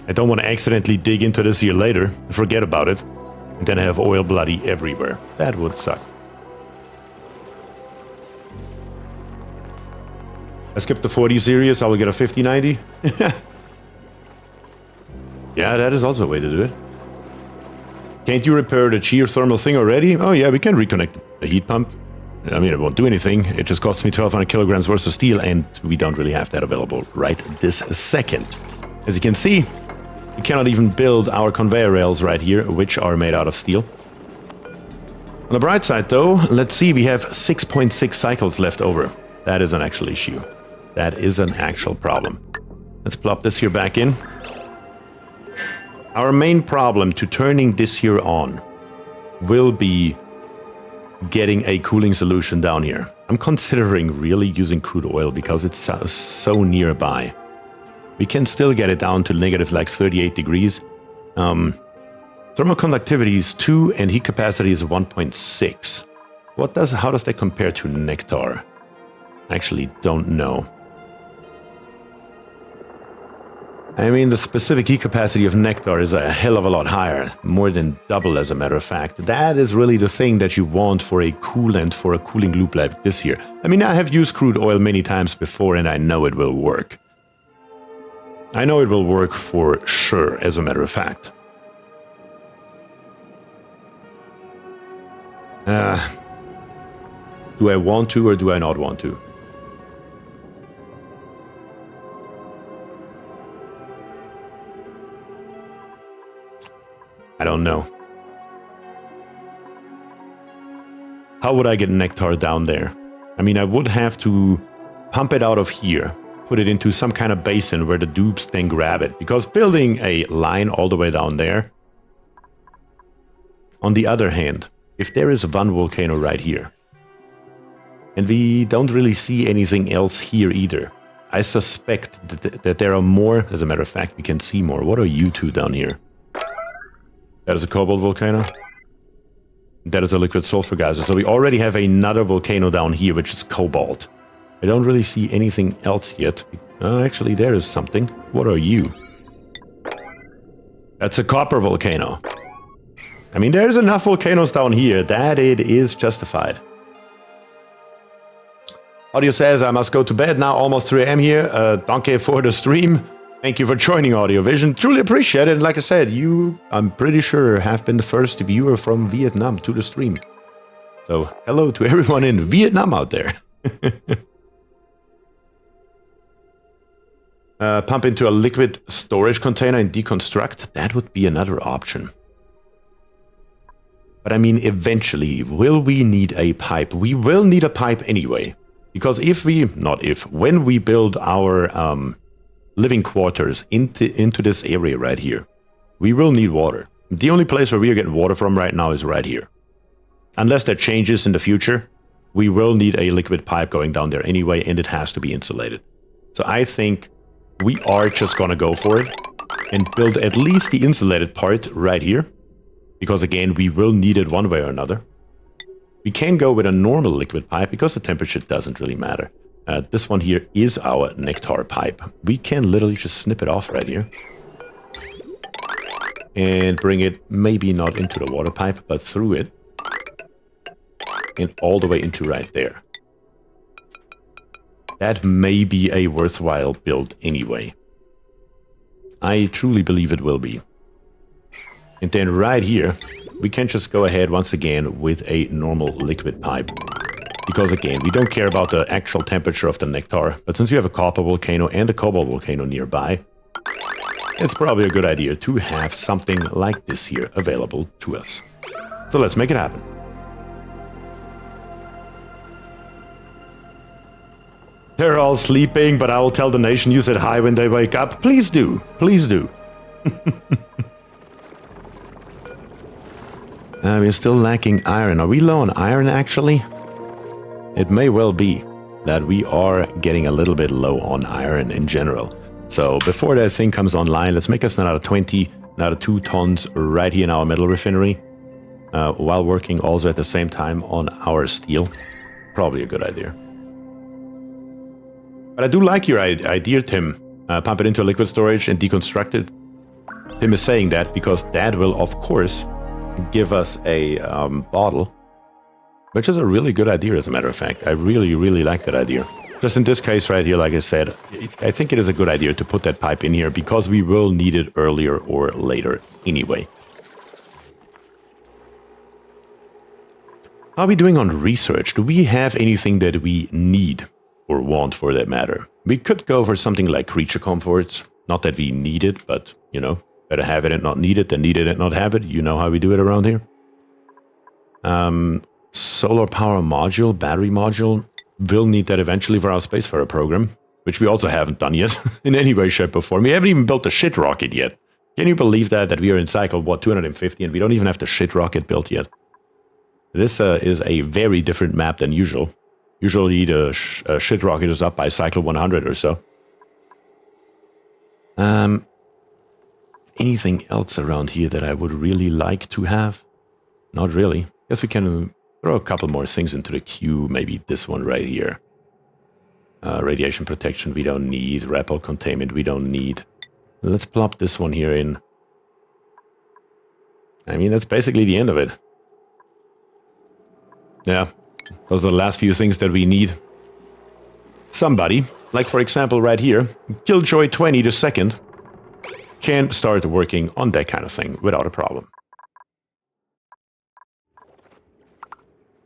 I don't want to accidentally dig into this here later, forget about it, and then I have oil bloody everywhere. That would suck. I skipped the 40 series, I will get a 5090. Yeah, that is also a way to do it. Can't you repair the geothermal thing already? Oh yeah, we can reconnect the heat pump. I mean, it won't do anything. It just costs me 1,200 kilograms worth of steel, and we don't really have that available right this second. As you can see, we cannot even build our conveyor rails right here, which are made out of steel. On the bright side, though, let's see, we have 6.6 cycles left over. That is an actual issue. That is an actual problem. Let's plop this here back in. Our main problem to turning this here on will be getting a cooling solution down here. I'm considering really using crude oil because it's so nearby. We can still get it down to negative like 38 degrees. Thermal conductivity is 2 and heat capacity is 1.6. How does that compare to nectar? I actually don't know. I mean, the specific heat capacity of nectar is a hell of a lot higher, more than double as a matter of fact. That is really the thing that you want for a coolant, for a cooling loop like this here. I mean, I have used crude oil many times before and I know it will work. I know it will work for sure, as a matter of fact. Do I want to or do I not want to? I don't know. How would I get nectar down there? I mean, I would have to pump it out of here, put it into some kind of basin where the dupes then grab it. Because building a line all the way down there... On the other hand, if there is one volcano right here, and we don't really see anything else here either, I suspect that there are more. As a matter of fact, we can see more. What are you two down here? That is a cobalt volcano. That is a liquid sulfur geyser. So we already have another volcano down here, which is cobalt. I don't really see anything else yet. Actually, there is something. What are you? That's a copper volcano. I mean, there's enough volcanoes down here that it is justified. Audio says I must go to bed now, almost 3 AM here. Danke for the stream. Thank you for joining Audio Vision. Truly appreciate it. And like I said, you, I'm pretty sure, have been the first viewer from Vietnam to the stream. So, hello to everyone in Vietnam out there. Pump into a liquid storage container and deconstruct. That would be another option. But I mean, eventually, will we need a pipe? We will need a pipe anyway. Because when we build our living quarters into this area right here, we will need water. The only place where we are getting water from right now is right here. Unless that changes in the future, we will need a liquid pipe going down there anyway, and it has to be insulated. So I think we are just gonna go for it and build at least the insulated part right here. Because again, we will need it one way or another. We can go with a normal liquid pipe because the temperature doesn't really matter. This one here is our nectar pipe. We can literally just snip it off right here. And bring it maybe not into the water pipe, but through it. And all the way into right there. That may be a worthwhile build anyway. I truly believe it will be. And then right here, we can just go ahead once again with a normal liquid pipe. Because again, we don't care about the actual temperature of the nectar, but since you have a copper volcano and a cobalt volcano nearby, it's probably a good idea to have something like this here available to us. So let's make it happen. They're all sleeping, but I will tell the nation you said hi when they wake up. Please do. Please do. We're still lacking iron. Are we low on iron, actually? It may well be that we are getting a little bit low on iron in general. So before that thing comes online, let's make us another 2 tons right here in our metal refinery. While working also at the same time on our steel. Probably a good idea. But I do like your idea, Tim. Pump it into liquid storage and deconstruct it. Tim is saying that because that will, of course, give us a bottle. Which is a really good idea, as a matter of fact. I really, really like that idea. Just in this case right here, like I said, I think it is a good idea to put that pipe in here because we will need it earlier or later anyway. How are we doing on research? Do we have anything that we need or want for that matter? We could go for something like creature comforts. Not that we need it, but, you know, better have it and not need it than need it and not have it. You know how we do it around here. Solar power module, battery module. We'll need that eventually for our Spacefarer program, which we also haven't done yet in any way, shape, or form. We haven't even built the shit rocket yet. Can you believe that we are in cycle, 250, and we don't even have the shit rocket built yet? This is a very different map than usual. Usually the shit rocket is up by cycle 100 or so. Anything else around here that I would really like to have? Not really. Guess we can throw a couple more things into the queue. Maybe this one right here. Radiation protection we don't need. Rappel containment we don't need. Let's plop this one here in. I mean, that's basically the end of it. Yeah, those are the last few things that we need. Somebody, like for example right here, Killjoy 20 the second, can start working on that kind of thing without a problem.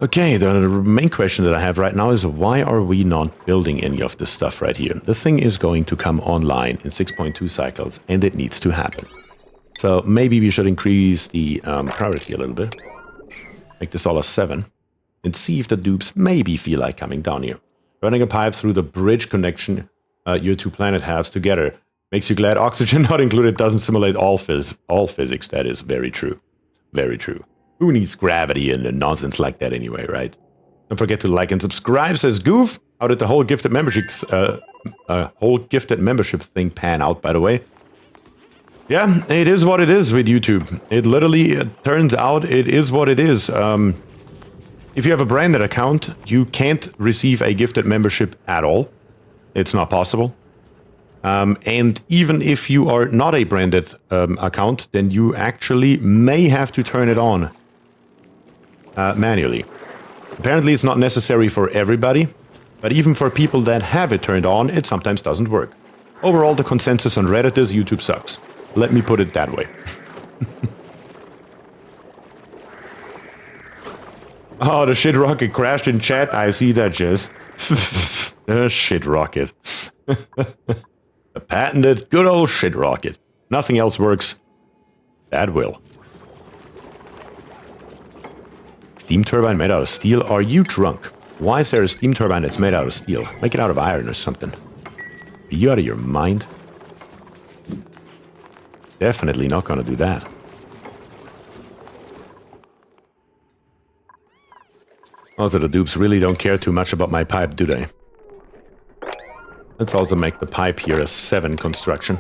Okay, the main question that I have right now is why are we not building any of this stuff right here? The thing is going to come online in 6.2 cycles and it needs to happen. So maybe we should increase the priority a little bit. Make this all a 7. And see if the dupes maybe feel like coming down here. Running a pipe through the bridge connection your two planet has together makes you glad oxygen not included doesn't simulate all physics. That is very true. Very true. Who needs gravity and nonsense like that anyway, right? Don't forget to like and subscribe, says Goof. How did the whole gifted membership thing pan out, by the way? Yeah, it is what it is with YouTube. It literally turns out it is what it is. If you have a branded account, you can't receive a gifted membership at all. It's not possible. And even if you are not a branded account, then you actually may have to turn it on manually. Apparently it's not necessary for everybody, but even for people that have it turned on, it sometimes doesn't work. Overall, the consensus on Reddit is YouTube sucks. Let me put it that way. Oh, the shit rocket crashed in chat. I see that, Jez. The shit rocket. A patented good old shit rocket. Nothing else works. That will. Steam turbine made out of steel? Are you drunk? Why is there a steam turbine that's made out of steel? Make it out of iron or something. Are you out of your mind? Definitely not gonna do that. Also, the dupes really don't care too much about my pipe, do they? Let's also make the pipe here a 7 construction.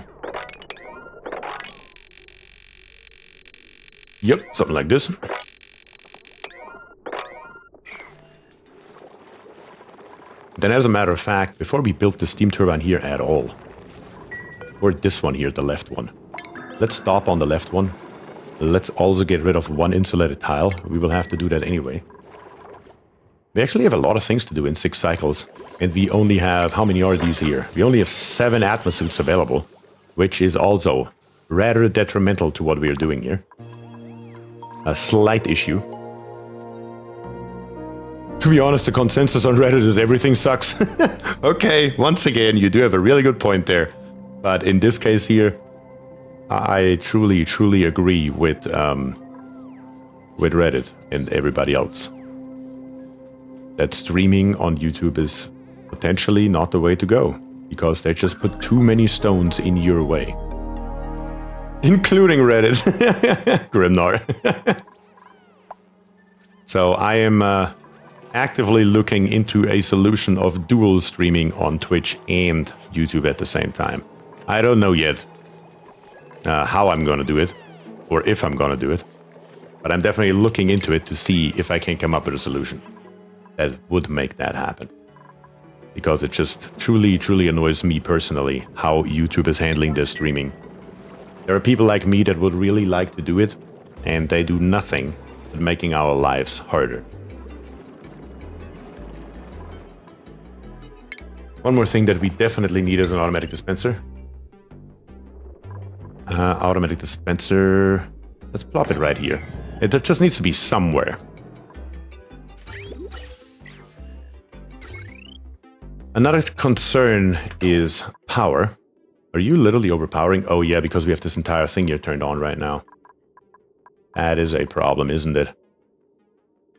Yep, something like this. Then, as a matter of fact, before we build the steam turbine here at all, or this one here, the left one, let's stop on the left one. Let's also get rid of one insulated tile. We will have to do that anyway. We actually have a lot of things to do in 6 cycles, and we only have, how many are these here? We only have 7 atmosuits available, which is also rather detrimental to what we are doing here. A slight issue. To be honest, the consensus on Reddit is everything sucks. Okay, once again, you do have a really good point there. But in this case here, I truly agree with Reddit and everybody else. That streaming on YouTube is potentially not the way to go, because they just put too many stones in your way. Including Reddit. Grimnar. So I am actively looking into a solution of dual streaming on Twitch and YouTube at the same time. I don't know yet how I'm gonna do it, or if I'm gonna do it, but I'm definitely looking into it to see if I can come up with a solution that would make that happen. Because it just truly annoys me personally how YouTube is handling their streaming. There are people like me that would really like to do it, and they do nothing but making our lives harder. One more thing that we definitely need is an automatic dispenser. Automatic dispenser. Let's plop it right here. It just needs to be somewhere. Another concern is power. Are you literally overpowering? Oh yeah, because we have this entire thing here turned on right now. That is a problem, isn't it?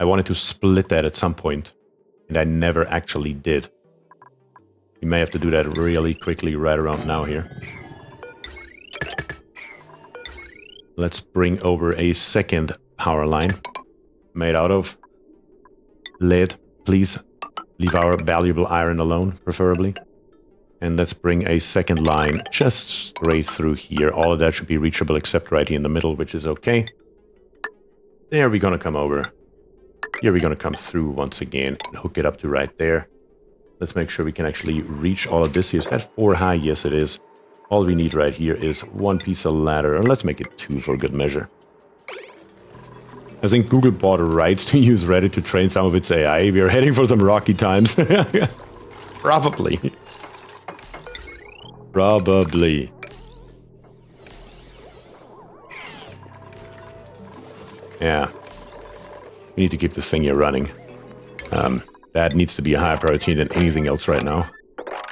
I wanted to split that at some point, and I never actually did. We may have to do that really quickly right around now here. Let's bring over a second power line made out of lead. Please leave our valuable iron alone, preferably. And let's bring a second line just straight through here. All of that should be reachable except right here in the middle, which is okay. There we're gonna come over. Here we're gonna come through once again and hook it up to right there. Let's make sure we can actually reach all of this here. Is that 4 high? Yes, it is. All we need right here is 1 piece of ladder, and let's make it 2 for good measure. I think Google bought rights to use Reddit to train some of its AI. We are heading for some rocky times. Probably. Probably. Yeah. We need to keep this thing here running. That needs to be a higher priority than anything else right now.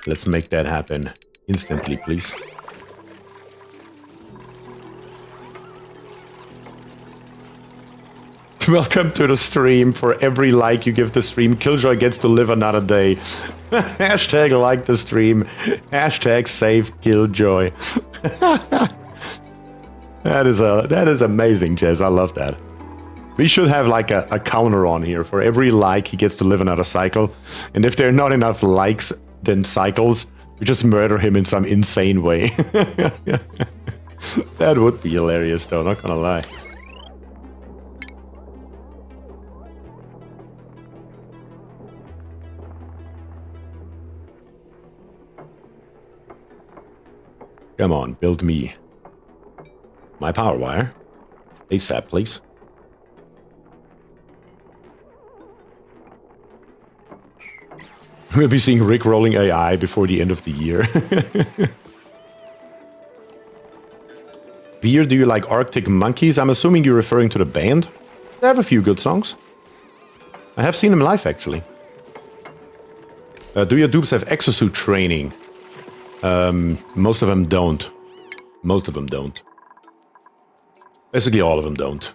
Let's make that happen instantly, please. Welcome to the stream. For every like you give the stream, Killjoy gets to live another day. Hashtag like the stream. Hashtag save Killjoy. That is amazing, Jez. I love that. We should have like a counter on here. For every like, he gets to live another cycle. And if there are not enough likes, then cycles, we just murder him in some insane way. That would be hilarious, though, not gonna lie. Come on, build me my power wire. ASAP, please. We'll be seeing Rick rolling AI before the end of the year. Beer, do you like Arctic Monkeys? I'm assuming you're referring to the band. They have a few good songs. I have seen them live, actually. Do your dupes have exosuit training? Most of them don't. Most of them don't. Basically all of them don't.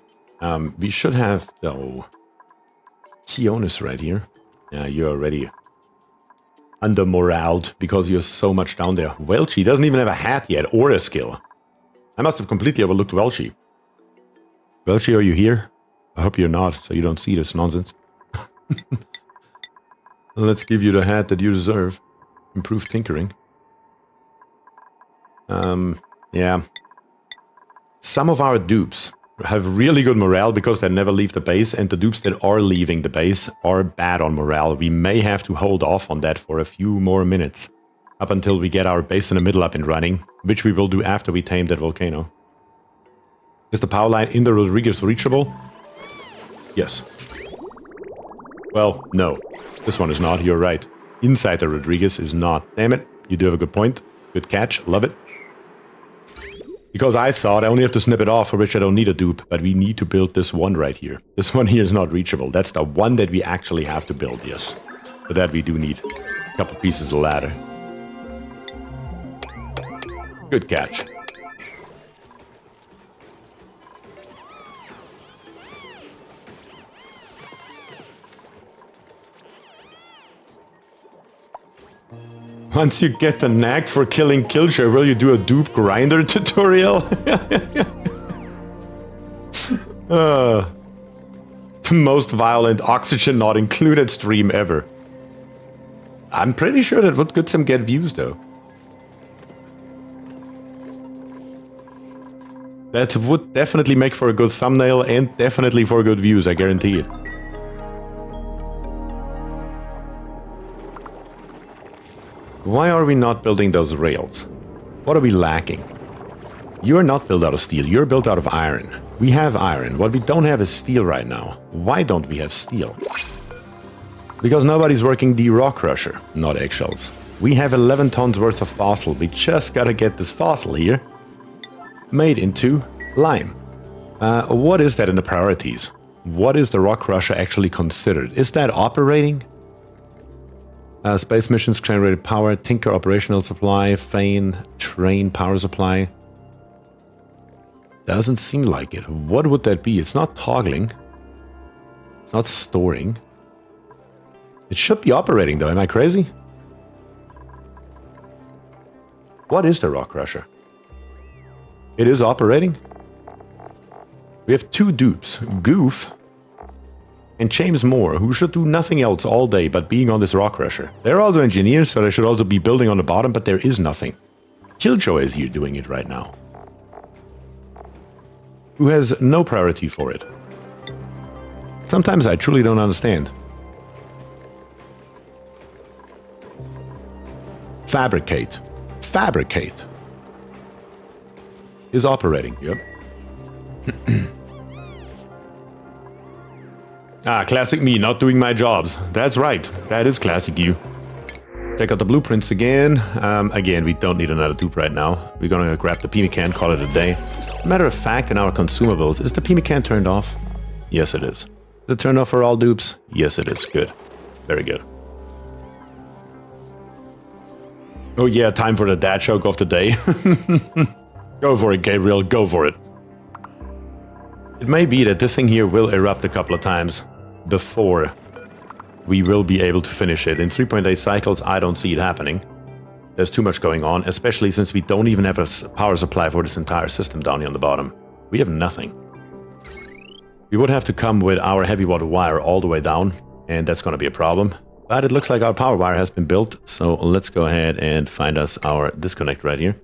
We should have, though, Keonis right here. Yeah, you're already under-moraled because you're so much down there. Welchie doesn't even have a hat yet or a skill. I must have completely overlooked Welchie. Welchie, are you here? I hope you're not, so you don't see this nonsense. Let's give you the hat that you deserve. Improved tinkering. Yeah. Some of our dupes have really good morale because they never leave the base, and the dupes that are leaving the base are bad on morale. We may have to hold off on that for a few more minutes, up until we get our base in the middle up and running, which we will do after we tame that volcano. Is the power line in the Rodriguez reachable? Yes. Well, no. This one is not, you're right. Inside the Rodriguez is not. Damn it, you do have a good point. Good catch, love it. Because I thought I only have to snip it off, for which I don't need a dupe, but we need to build this one right here. This one here is not reachable. That's the one that we actually have to build, yes. For that we do need a couple pieces of ladder. Good catch. Once you get the knack for killing Killshare, will you do a dupe grinder tutorial? The most violent oxygen not included stream ever. I'm pretty sure that would get some views though. That would definitely make for a good thumbnail and definitely for good views, I guarantee it. Why are we not building those rails? What are we lacking? You're not built out of steel, you're built out of iron. We have iron, what we don't have is steel right now. Why don't we have steel? Because nobody's working the rock crusher, not eggshells. We have 11 tons worth of fossil, we just gotta get this fossil here made into lime. What is that in the priorities? What is the rock crusher actually considered? Is that operating? Space missions, generated power, Tinker operational supply, Fane, train power supply. Doesn't seem like it. What would that be? It's not toggling. It's not storing. It should be operating though, am I crazy? What is the rock crusher? It is operating. We have two dupes, Goof and James Moore, who should do nothing else all day but being on this rock crusher. They're also engineers, so they should also be building on the bottom, but there is nothing. Killjoy is here doing it right now, who has no priority for it. Sometimes I truly don't understand. Fabricate. Fabricate is operating, yep. Classic me, not doing my jobs. That's right, that is classic you. Check out the blueprints again. Again, we don't need another dupe right now. We're gonna grab the PMcan, call it a day. Matter of fact, in our consumables, is the PMcan turned off? Yes, it is. Is it turned off for all dupes? Yes, it is. Good. Very good. Oh yeah, time for the dad joke of the day. Go for it, Gabriel, go for it. It may be that this thing here will erupt a couple of times before we will be able to finish it. In 3.8 cycles, I don't see it happening. There's too much going on, especially since we don't even have a power supply for this entire system down here on the bottom. We have nothing. We would have to come with our heavy water wire all the way down, and that's going to be a problem. But it looks like our power wire has been built, so let's go ahead and find us our disconnect right here.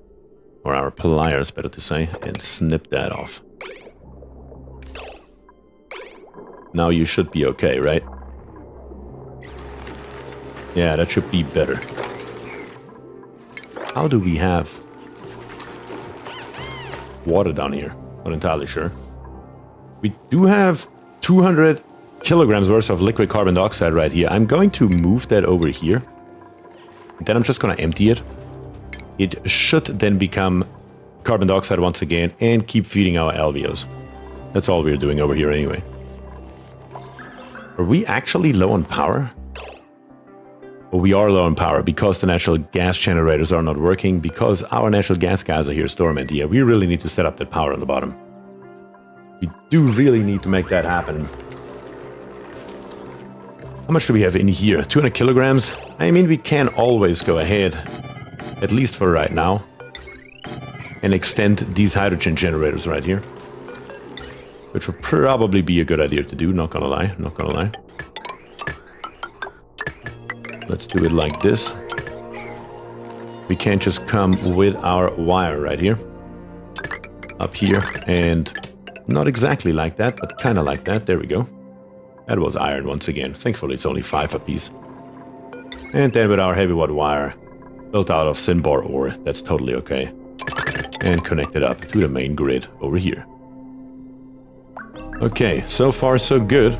Or our pliers, better to say, and snip that off. Now you should be okay, right? Yeah, that should be better. How do we have water down here? Not entirely sure. We do have 200 kilograms worth of liquid carbon dioxide right here. I'm going to move that over here. Then I'm just going to empty it. It should then become carbon dioxide once again and keep feeding our alveos. That's all we're doing over here anyway. Are we actually low on power? we are low on power because the natural gas generators are not working, because our natural gas guys are here storming. Yeah, we really need to set up that power on the bottom. We do really need to make that happen. How much do we have in here? 200 kilograms? I mean, we can always go ahead, at least for right now, and extend these hydrogen generators right here. Which would probably be a good idea to do, not gonna lie, not gonna lie. Let's do it like this. We can't just come with our wire right here. Up here, and not exactly like that, but kind of like that. There we go. That was iron once again. Thankfully, it's only 5 apiece. And then with our heavy watt wire, built out of Cinbar ore, that's totally okay. And connect it up to the main grid over here. Okay, so far so good.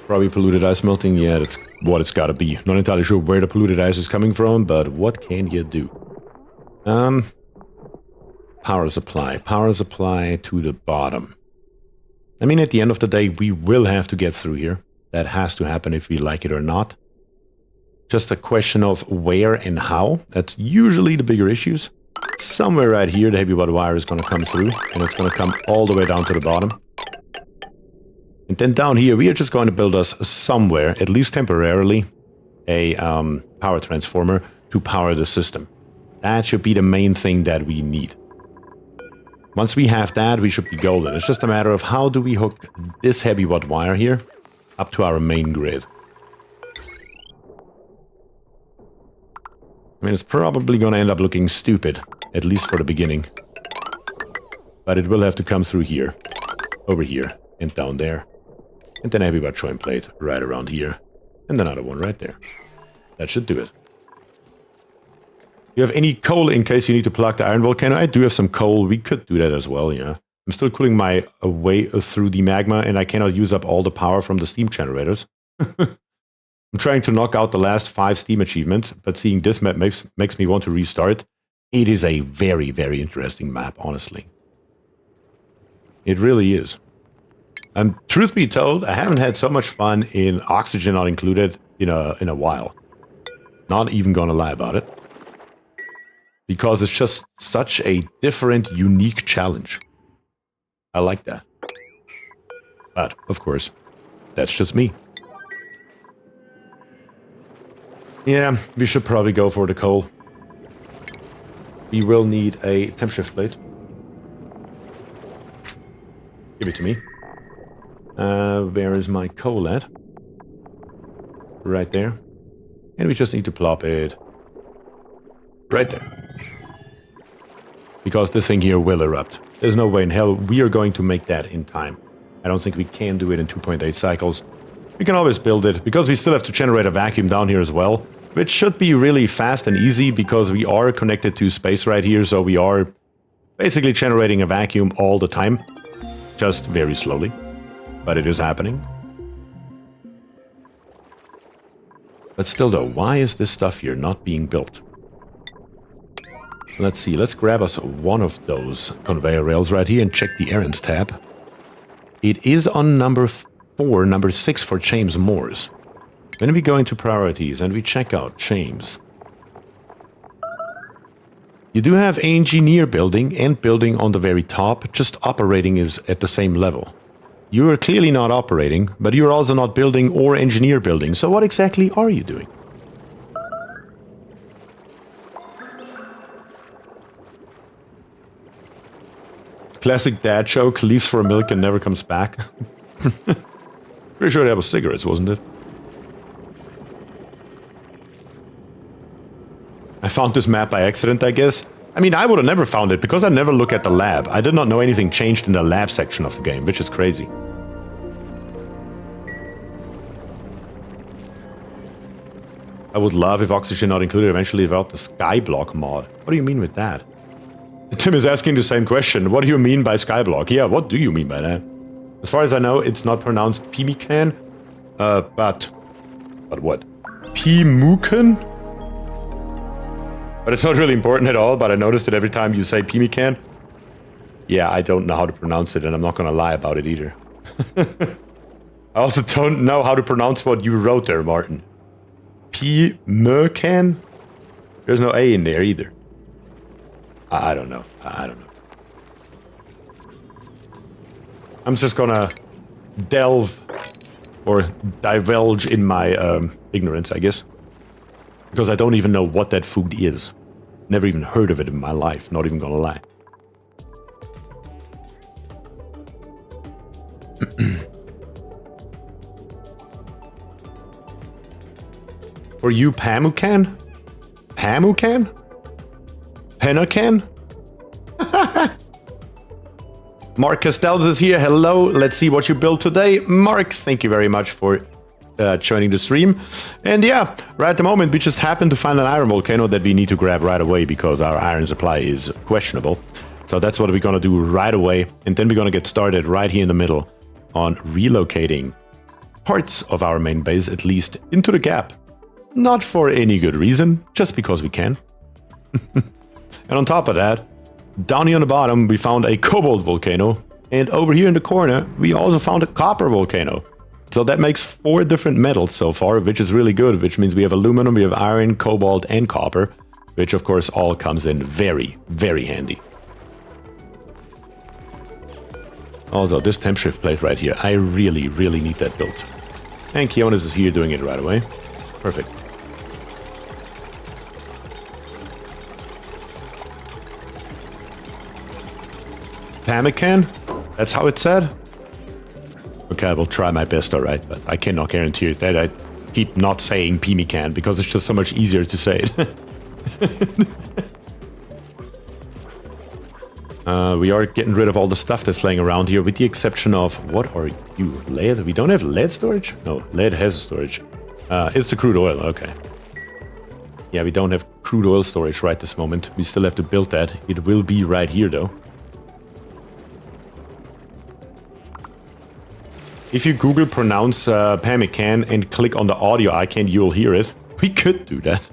Probably polluted ice melting. Yeah, that's what it's gotta be. Not entirely sure where the polluted ice is coming from, but what can you do? Power supply. Power supply to the bottom. I mean, at the end of the day, we will have to get through here. That has to happen if we like it or not. Just a question of where and how. That's usually the bigger issues. Somewhere right here, the heavy watt wire is going to come through, and it's going to come all the way down to the bottom. And then down here, we are just going to build us somewhere, at least temporarily, a power transformer to power the system. That should be the main thing that we need. Once we have that, we should be golden. It's just a matter of how do we hook this heavy watt wire here up to our main grid. I mean, it's probably going to end up looking stupid, at least for the beginning. But it will have to come through here, over here, and down there. And then a heavy watt joint plate right around here. And another one right there. That should do it. Do you have any coal in case you need to plug the iron volcano? I do have some coal. We could do that as well, yeah. I'm still cooling my way through the magma, and I cannot use up all the power from the steam generators. I'm trying to knock out the last 5 steam achievements, but seeing this map makes me want to restart. It is a very, very interesting map, honestly. It really is. And truth be told, I haven't had so much fun in Oxygen Not Included in a while. Not even gonna lie about it. Because it's just such a different, unique challenge. I like that. But, of course, that's just me. Yeah, we should probably go for the coal. We will need a temp shift plate. Give it to me. Where is my coal at? Right there. And we just need to plop it right there. Because this thing here will erupt. There's no way in hell we are going to make that in time. I don't think we can do it in 2.8 cycles. We can always build it, because we still have to generate a vacuum down here as well, which should be really fast and easy, because we are connected to space right here, so we are basically generating a vacuum all the time. Just very slowly. But it is happening. But still though, why is this stuff here not being built? Let's see, let's grab us one of those conveyor rails right here and check the errands tab. It is on number 4, number 6 for James Moore's. When we go into priorities and we check out James, you do have engineer building and building on the very top, just operating is at the same level. You are clearly not operating, but you're also not building or engineer building, so what exactly are you doing? Classic dad joke, leaves for milk and never comes back. Pretty sure that was cigarettes, wasn't it? I found this map by accident, I guess. I mean, I would have never found it because I never look at the lab. I did not know anything changed in the lab section of the game, which is crazy. I would love if Oxygen Not Included eventually developed the Skyblock mod. What do you mean with that? Tim is asking the same question. What do you mean by Skyblock? Yeah, what do you mean by that? As far as I know, it's not pronounced Pimican. But what? Pimukan? But it's not really important at all, but I noticed that every time you say Pimican. Yeah, I don't know how to pronounce it, and I'm not gonna lie about it either. I also don't know how to pronounce what you wrote there, Martin. P-mercan? There's no A in there either. I don't know. I don't know. I'm just gonna delve or divulge in my ignorance, I guess. Because I don't even know what that food is. Never even heard of it in my life, not even gonna lie. For you, Pamucan? Pamucan? Penacan? Mark Castells is here. Hello. Let's see what you built today. Mark, thank you very much for joining the stream. And yeah, right at the moment, we just happened to find an iron volcano that we need to grab right away because our iron supply is questionable. So that's what we're going to do right away. And then we're going to get started right here in the middle on relocating parts of our main base, at least into the gap. Not for any good reason, just because we can. And on top of that, down here on the bottom, we found a cobalt volcano. And over here in the corner, we also found a copper volcano. So that makes 4 different metals so far, which is really good, which means we have aluminum, we have iron, cobalt, and copper, which of course all comes in very, very handy. Also, this temp shift plate right here, I really, really need that built. And Kionis is here doing it right away. Perfect. Pamican? That's how it's said? Okay, I will try my best, alright, but I cannot guarantee it that I keep not saying Pimican because it's just so much easier to say it. We are getting rid of all the stuff that's laying around here, with the exception of, what are you, lead? We don't have lead storage? No, lead has storage. It's the crude oil, okay. Yeah, we don't have crude oil storage right this moment. We still have to build that. It will be right here, though. If you Google pronounce Pamican and click on the audio icon, you'll hear it. We could do that.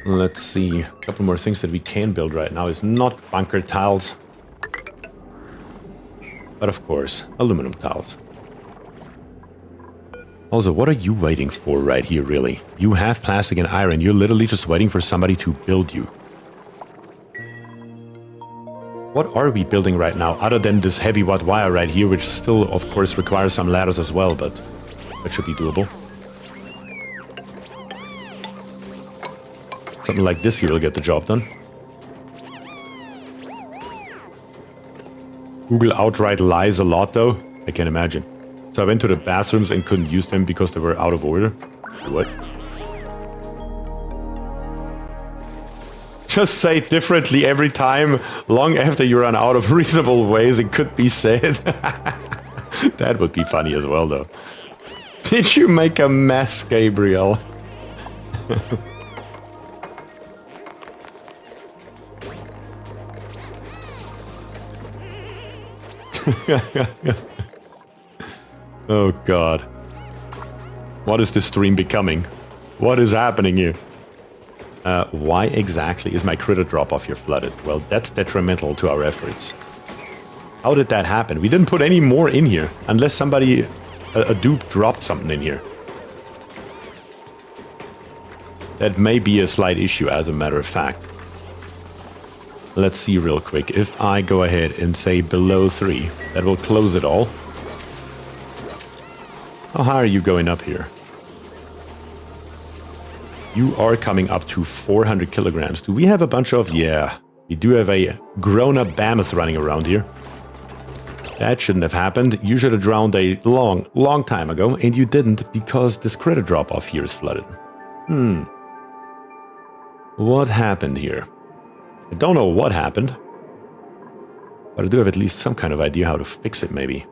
Let's see. A couple more things that we can build right now is not bunker tiles. But of course, aluminum tiles. Also, what are you waiting for right here, really? You have plastic and iron. You're literally just waiting for somebody to build you. What are we building right now, other than this heavy watt wire right here, which still, of course, requires some ladders as well, but that should be doable. Something like this here will get the job done. Google outright lies a lot, though. I can imagine. So I went to the bathrooms and couldn't use them because they were out of order. What? Just say it differently every time, long after you run out of reasonable ways it could be said. That would be funny as well, though. Did you make a mess, Gabriel? Oh god. What is this stream becoming? What is happening here? Why exactly is my critter drop-off here flooded? Well, that's detrimental to our efforts. How did that happen? We didn't put any more in here, unless somebody, a dupe dropped something in here. That may be a slight issue, as a matter of fact. Let's see real quick. If I go ahead and say below 3, that will close it all. How high are you going up here? You are coming up to 400 kilograms. Do we have a bunch of... Yeah, we do have a grown-up mammoth running around here. That shouldn't have happened. You should have drowned a long time ago, and you didn't because this critter drop-off here is flooded. What happened here? I don't know what happened, but I do have at least some kind of idea how to fix it, maybe.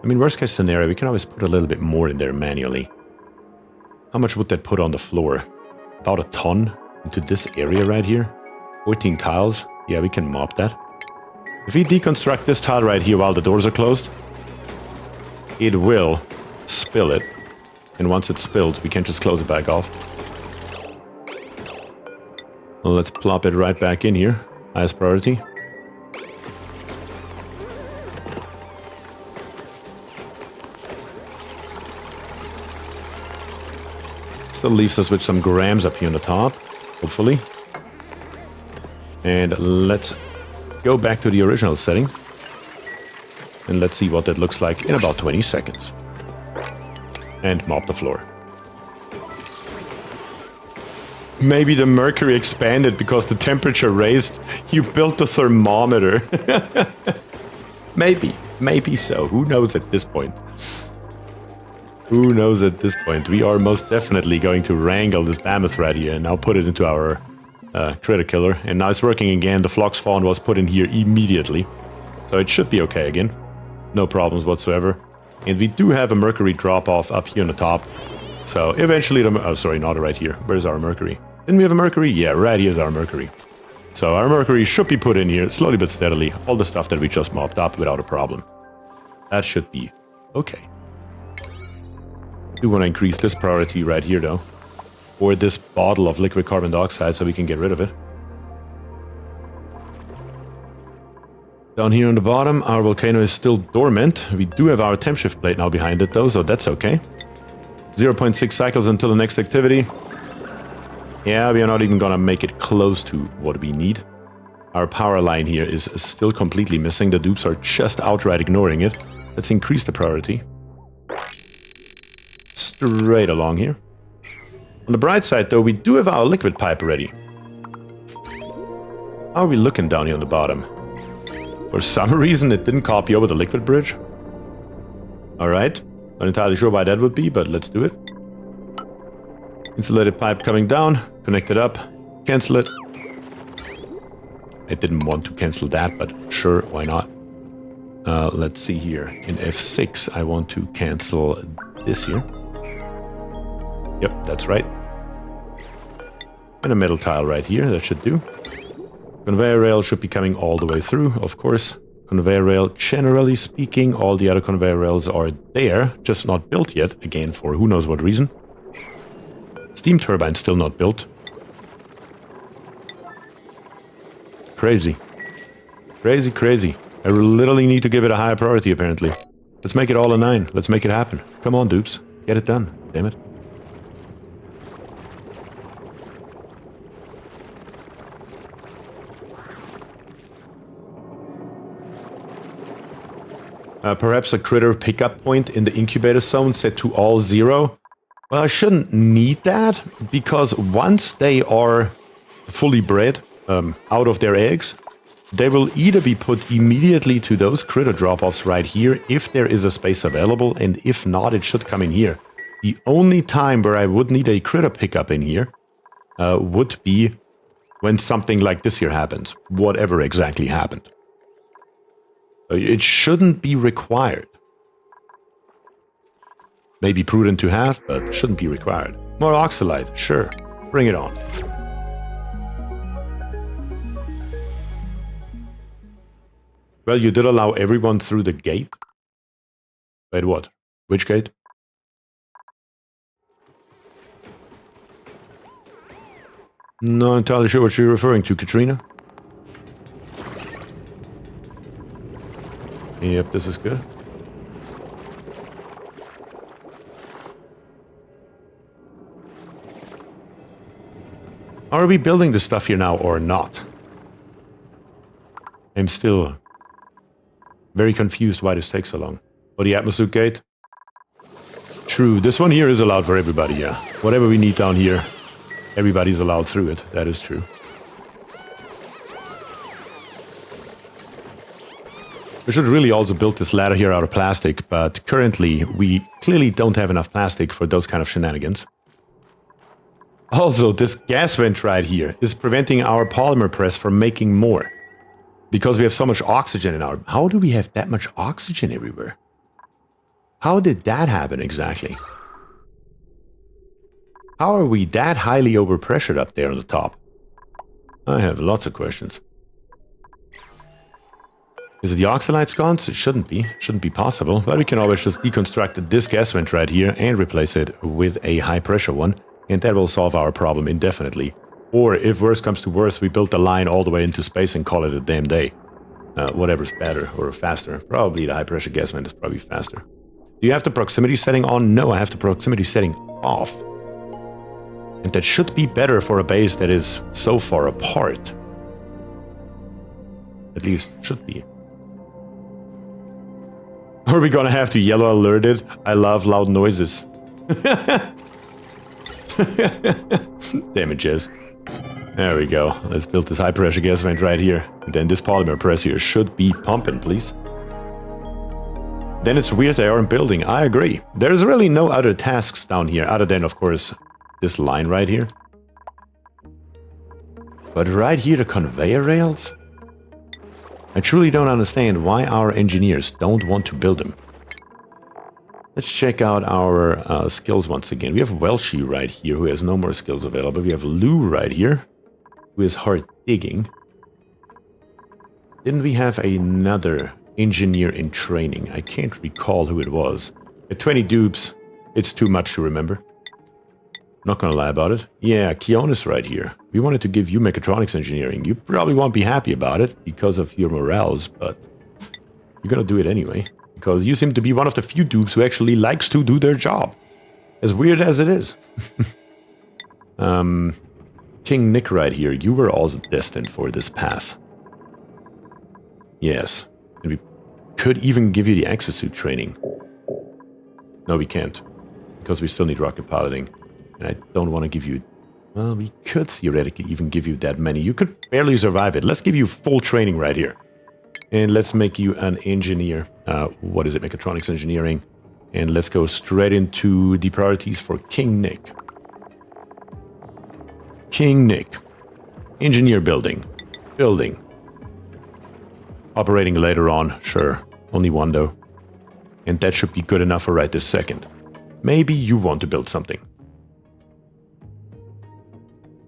I mean, worst case scenario, we can always put a little bit more in there manually. How much would that put on the floor? About a ton into this area right here. 14 tiles. Yeah, we can mop that. If we deconstruct this tile right here while the doors are closed, it will spill it. And once it's spilled, we can just close it back off. Let's plop it right back in here. Highest priority. Still leaves us with some grams up here on the top, hopefully. And let's go back to the original setting. And let's see what that looks like in about 20 seconds. And mop the floor. Maybe the mercury expanded because the temperature raised. You built the thermometer. Maybe so. Who knows at this point? Who knows at this point? We are most definitely going to wrangle this mammoth right here and now put it into our critter killer. And now it's working again. The flock spawn was put in here immediately. So it should be okay again. No problems whatsoever. And we do have a mercury drop-off up here on the top. So eventually oh, sorry, not right here. Where's our mercury? Didn't we have a mercury? Yeah, right here's our mercury. So our mercury should be put in here slowly but steadily. All the stuff that we just mopped up without a problem. That should be okay. I do want to increase this priority right here though. Or this bottle of liquid carbon dioxide so we can get rid of it. Down here on the bottom, our volcano is still dormant. We do have our temp shift plate now behind it though, so that's okay. 0.6 cycles until the next activity. Yeah, we are not even gonna make it close to what we need. Our power line here is still completely missing. The dupes are just outright ignoring it. Let's increase the priority. Straight along here. On the bright side though, we do have our liquid pipe ready. How are we looking down here on the bottom? For some reason it didn't copy over the liquid bridge. Alright. Not entirely sure why that would be, but let's do it. Insulated pipe coming down. Connect it up. Cancel it. I didn't want to cancel that, but sure, why not? Let's see here. In F6, I want to cancel this here. Yep, that's right. And a metal tile right here. That should do. Conveyor rail should be coming all the way through, of course. Conveyor rail, generally speaking, all the other conveyor rails are there, just not built yet, again, for who knows what reason. Steam turbine still not built. Crazy. Crazy, crazy. I literally need to give it a higher priority, apparently. Let's make it all a 9. Let's make it happen. Come on, dupes. Get it done. Damn it. Perhaps a critter pickup point in the incubator zone set to all 0. Well, I shouldn't need that, because once they are fully bred out of their eggs, they will either be put immediately to those critter drop-offs right here, if there is a space available, and if not, it should come in here. The only time where I would need a critter pickup in here would be when something like this here happens, whatever exactly happened. It shouldn't be required. Maybe prudent to have, but shouldn't be required. More oxalite, sure. Bring it on. Well, you did allow everyone through the gate. Wait, what? Which gate? Not entirely sure what you're referring to, Katrina. Yep, this is good. Are we building the stuff here now or not? I'm still very confused why this takes so long. Oh, the atmosphere gate? True, this one here is allowed for everybody, yeah. Whatever we need down here, everybody's allowed through it. That is true. We should really also build this ladder here out of plastic, but currently we clearly don't have enough plastic for those kind of shenanigans. Also, this gas vent right here is preventing our polymer press from making more. Because we have so much oxygen in our... How do we have that much oxygen everywhere? How did that happen exactly? How are we that highly overpressured up there on the top? I have lots of questions. Is it the oxalite sconce? It shouldn't be. It shouldn't be possible. But we can always just deconstruct this gas vent right here and replace it with a high pressure one. And that will solve our problem indefinitely. Or if worse comes to worse, we build the line all the way into space and call it a damn day. Whatever's better or faster. Probably the high pressure gas vent is probably faster. Do you have the proximity setting on? No, I have the proximity setting off. And that should be better for a base that is so far apart. At least should be. Are we gonna have to yellow alert it? I love loud noises. Damn it, Jez. There we go. Let's build this high pressure gas vent right here. And then this polymer press here should be pumping, please. Then it's weird they aren't building. I agree. There's really no other tasks down here other than, of course, this line right here. But right here, the conveyor rails? I truly don't understand why our engineers don't want to build them. Let's check out our skills once again. We have Welshie right here, who has no more skills available. We have Lou right here, who is hard digging. Didn't we have another engineer in training? I can't recall who it was. At 20 dupes, it's too much to remember. Not gonna lie about it. Yeah, Keonis right here. We wanted to give you mechatronics engineering. You probably won't be happy about it because of your morals, but you're gonna do it anyway. Because you seem to be one of the few dupes who actually likes to do their job. As weird as it is. King Nick right here. You were also destined for this path. Yes. And we could even give you the exosuit training. No, we can't. Because we still need rocket piloting. And I don't want to give you... Well, we could theoretically even give you that many. You could barely survive it. Let's give you full training right here. And let's make you an engineer. What is it? Mechatronics engineering. And let's go straight into the priorities for King Nick. King Nick. Engineer building. Building. Operating later on. Sure. Only one though. And that should be good enough for right this second. Maybe you want to build something.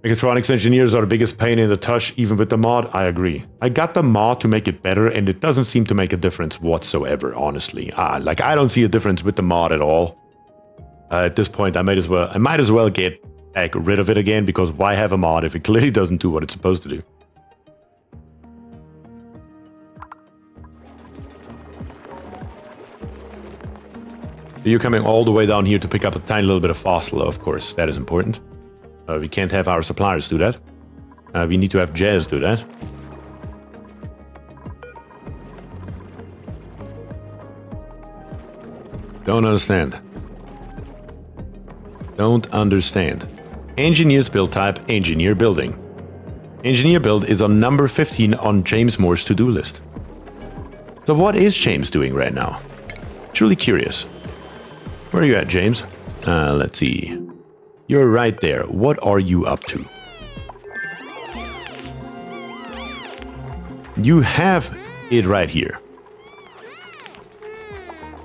Mechatronics engineers are the biggest pain in the tush, even with the mod. I agree. I got the mod to make it better, and it doesn't seem to make a difference whatsoever, honestly. Like, I don't see a difference with the mod at all. At this point, I might as well get back rid of it again, because why have a mod if it clearly doesn't do what it's supposed to do? You're coming all the way down here to pick up a tiny little bit of fossil, of course. That is important. We can't have our suppliers do that. We need to have Jazz do that. Don't understand. Don't understand. Engineer's build type, engineer building. Engineer build is on number 15 on James Moore's to-do list. So what is James doing right now? Truly curious. Where are you at, James? Let's see. You're right there. What are you up to? You have it right here.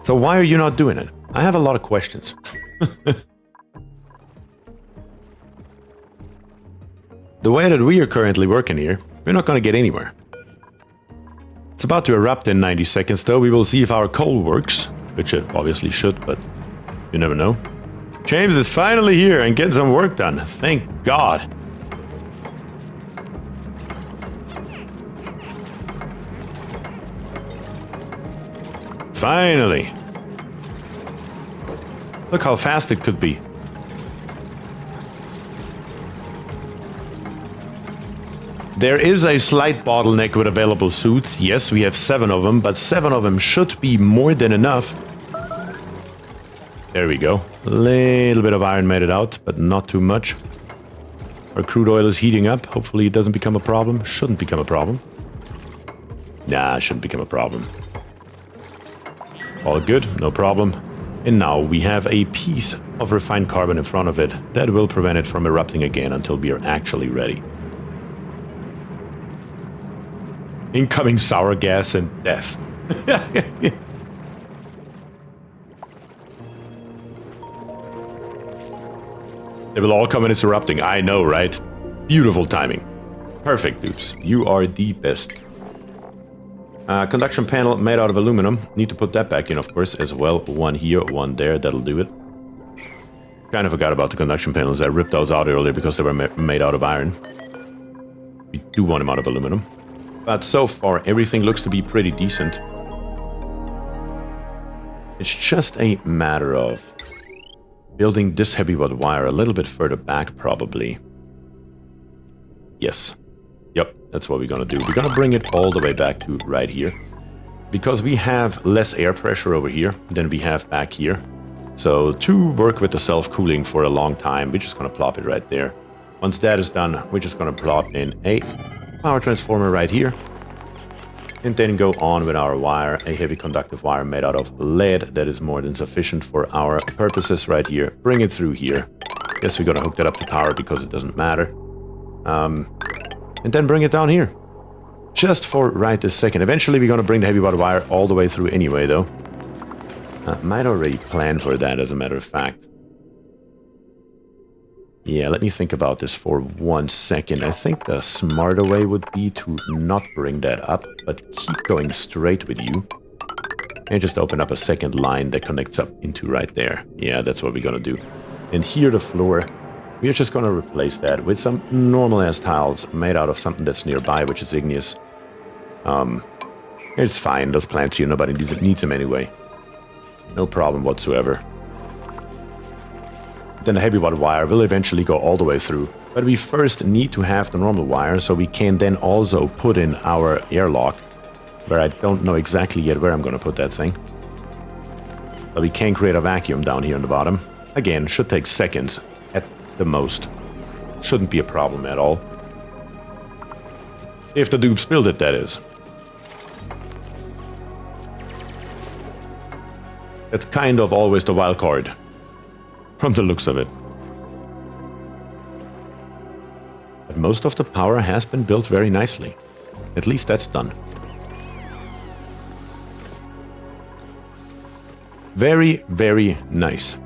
So why are you not doing it? I have a lot of questions. The way that we are currently working here, we're not going to get anywhere. It's about to erupt in 90 seconds though. We will see if our coal works, which it obviously should, but you never know. James is finally here and getting some work done. Thank God. Finally. Look how fast it could be. There is a slight bottleneck with available suits. Yes, we have 7 of them, but 7 of them should be more than enough. There we go. A little bit of iron made it out, but not too much. Our crude oil is heating up. Hopefully it doesn't become a problem. Shouldn't become a problem. Nah, shouldn't become a problem. All good, no problem. And now we have a piece of refined carbon in front of it that will prevent it from erupting again until we are actually ready. Incoming sour gas and death. They will all come and it's erupting. I know, right? Beautiful timing. Perfect, dupes. You are the best. Conduction panel made out of aluminum. Need to put that back in, of course, as well. One here, one there. That'll do it. Kind of forgot about the conduction panels. I ripped those out earlier because they were made out of iron. We do want them out of aluminum. But so far, everything looks to be pretty decent. It's just a matter of building this heavy rod wire a little bit further back, probably. Yes. Yep, that's what we're gonna do. We're gonna bring it all the way back to right here. Because we have less air pressure over here than we have back here. So to work with the self-cooling for a long time, we're just gonna plop it right there. Once that is done, we're just gonna plop in a power transformer right here. And then go on with our wire, a heavy conductive wire made out of lead that is more than sufficient for our purposes right here. Bring it through here. Guess we're gonna hook that up to power because it doesn't matter. And then bring it down here. Just for right this second. Eventually we're gonna bring the heavy rod wire all the way through anyway, though. Might already plan for that, as a matter of fact. Yeah, let me think about this for 1 second. I think the smarter way would be to not bring that up, but keep going straight with you. And just open up a second line that connects up into right there. Yeah, that's what we're gonna do. And here the floor, we're just gonna replace that with some normal-ass tiles made out of something that's nearby, which is igneous. It's fine, those plants here, nobody needs them anyway. No problem whatsoever. Then the heavy rod wire will eventually go all the way through. But we first need to have the normal wire, so we can then also put in our airlock, where I don't know exactly yet where I'm gonna put that thing. But we can create a vacuum down here on the bottom. Again, should take seconds at the most. Shouldn't be a problem at all. If the dupes build it, that is. That's kind of always the wild card, from the looks of it. But most of the power has been built very nicely. At least that's done. Very, very nice.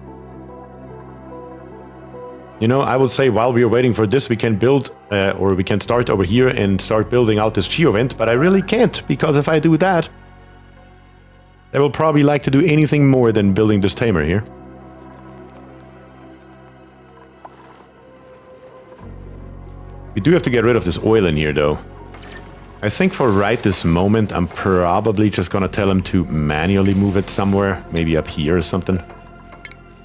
You know, I would say while we are waiting for this, we can build, or we can start over here and start building out this geovent, but I really can't, because if I do that, they will probably like to do anything more than building this tamer here. We do have to get rid of this oil in here, though. I think for right this moment, I'm probably just gonna tell him to manually move it somewhere, maybe up here or something.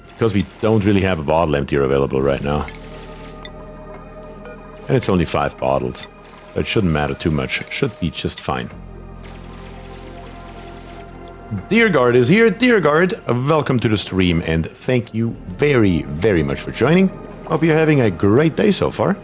Because we don't really have a bottle emptier available right now. And it's only 5 bottles. So it shouldn't matter too much. It should be just fine. Dear Guard is here. Dear Guard, welcome to the stream and thank you very, very much for joining. Hope you're having a great day so far.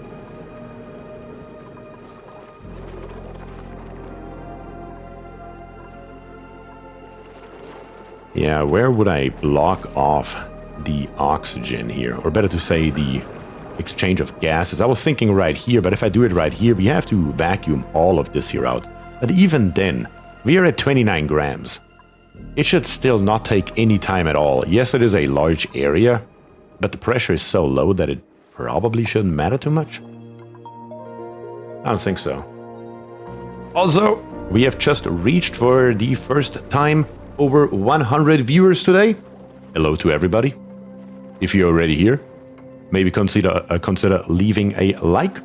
Yeah, where would I block off the oxygen here? Or better to say, the exchange of gases. I was thinking right here, but if I do it right here, we have to vacuum all of this here out. But even then, we are at 29 grams. It should still not take any time at all. Yes, it is a large area, but the pressure is so low that it probably shouldn't matter too much. I don't think so. Also, we have just reached for the first time over 100 viewers today. Hello to everybody. If you're already here, maybe consider leaving a like.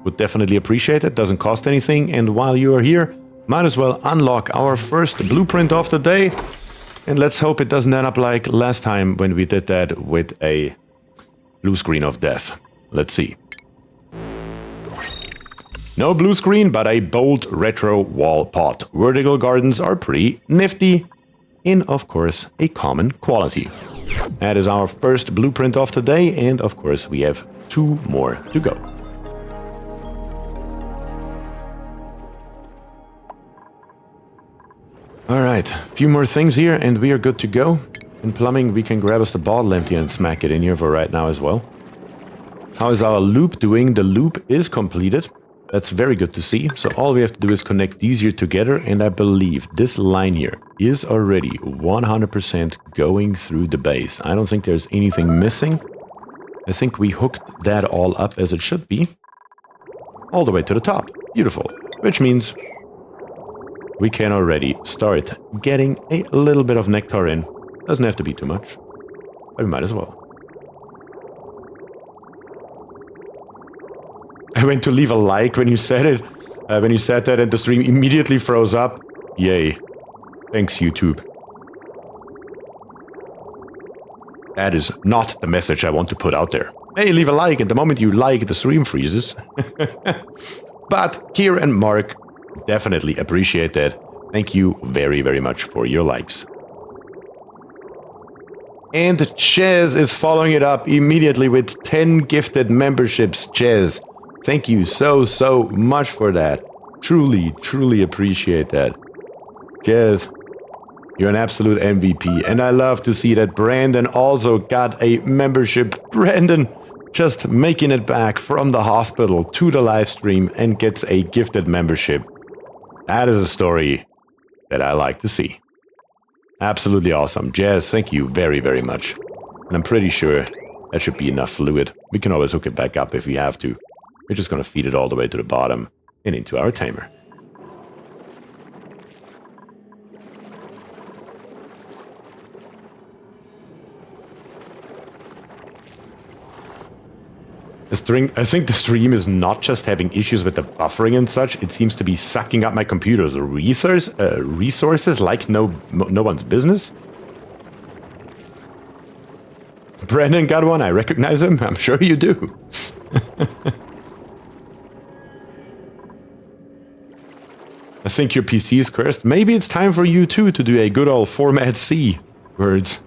Would definitely appreciate it. Doesn't cost anything. And while you are here, might as well unlock our first blueprint of the day. And let's hope it doesn't end up like last time when we did that with a blue screen of death. Let's see. No blue screen, but a bold retro wall pot. Vertical gardens are pretty nifty. In, of course, a common quality. That is our first blueprint of today, and of course we have 2 more to go. Alright, a few more things here and we are good to go. In plumbing we can grab us the bottle empty and smack it in here for right now as well. How is our loop doing? The loop is completed. That's very good to see. So all we have to do is connect these here together, and I believe this line here is already 100% going through the base. I don't think there's anything missing. I think we hooked that all up as it should be. All the way to the top. Beautiful. Which means we can already start getting a little bit of nectar in. Doesn't have to be too much, but we might as well. I went to leave a like when you said it. When you said that, and the stream immediately froze up. Yay. Thanks, YouTube. That is not the message I want to put out there. Hey, leave a like, and the moment you like, the stream freezes. But Kier and Mark, definitely appreciate that. Thank you very, very much for your likes. And Chaz is following it up immediately with 10 gifted memberships. Chaz, thank you so much for that. Truly, truly appreciate that. Chaz, you're an absolute MVP. And I love to see that Brandon also got a membership. Brandon just making it back from the hospital to the live stream and gets a gifted membership. That is a story that I like to see. Absolutely awesome. Jazz, thank you very, very much. And I'm pretty sure that should be enough fluid. We can always hook it back up if we have to. We're just going to feed it all the way to the bottom and into our tamer. I think the stream is not just having issues with the buffering and such. It seems to be sucking up my computer's resources like no one's business. Brandon got one. I recognize him. I'm sure you do. I think your PC is cursed. Maybe it's time for you too to do a good old Format C words.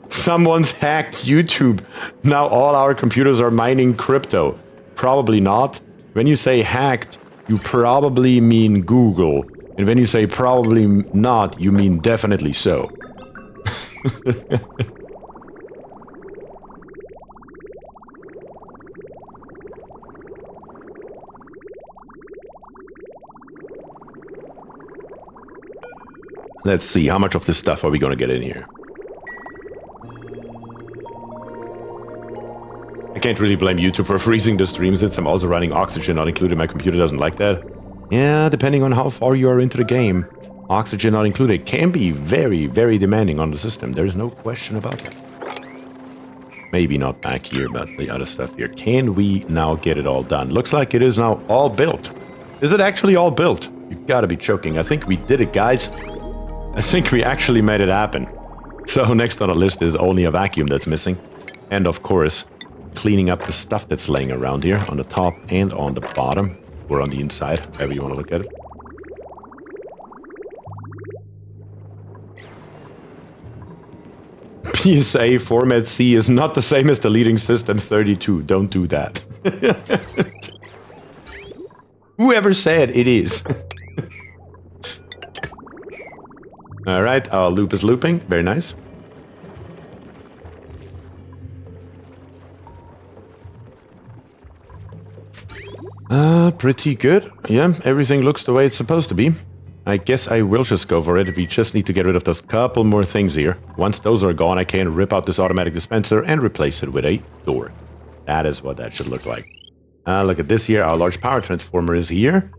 Someone's hacked YouTube. Now all our computers are mining crypto. Probably not. When you say hacked, you probably mean Google. And when you say probably not, you mean definitely so. Let's see, how much of this stuff are we going to get in here? I can't really blame YouTube for freezing the stream since I'm also running Oxygen not included. My computer doesn't like that. Yeah, depending on how far you are into the game, Oxygen not included can be very, very demanding on the system. There's no question about that. Maybe not back here, but the other stuff here. Can we now get it all done? Looks like it is now all built. Is it actually all built? You've got to be joking. I think we did it, guys. I think we actually made it happen. So next on the list is only a vacuum that's missing. And of course, cleaning up the stuff that's laying around here on the top and on the bottom, or on the inside, however you want to look at it. PSA Format C is not the same as the leading system 32. Don't do that. Whoever said it is. Alright, our loop is looping. Very nice. Pretty good. Yeah, everything looks the way it's supposed to be. I guess I will just go for it. We just need to get rid of those couple more things here. Once those are gone, I can rip out this automatic dispenser and replace it with a door. That is what that should look like. Look at this here. Our large power transformer is here.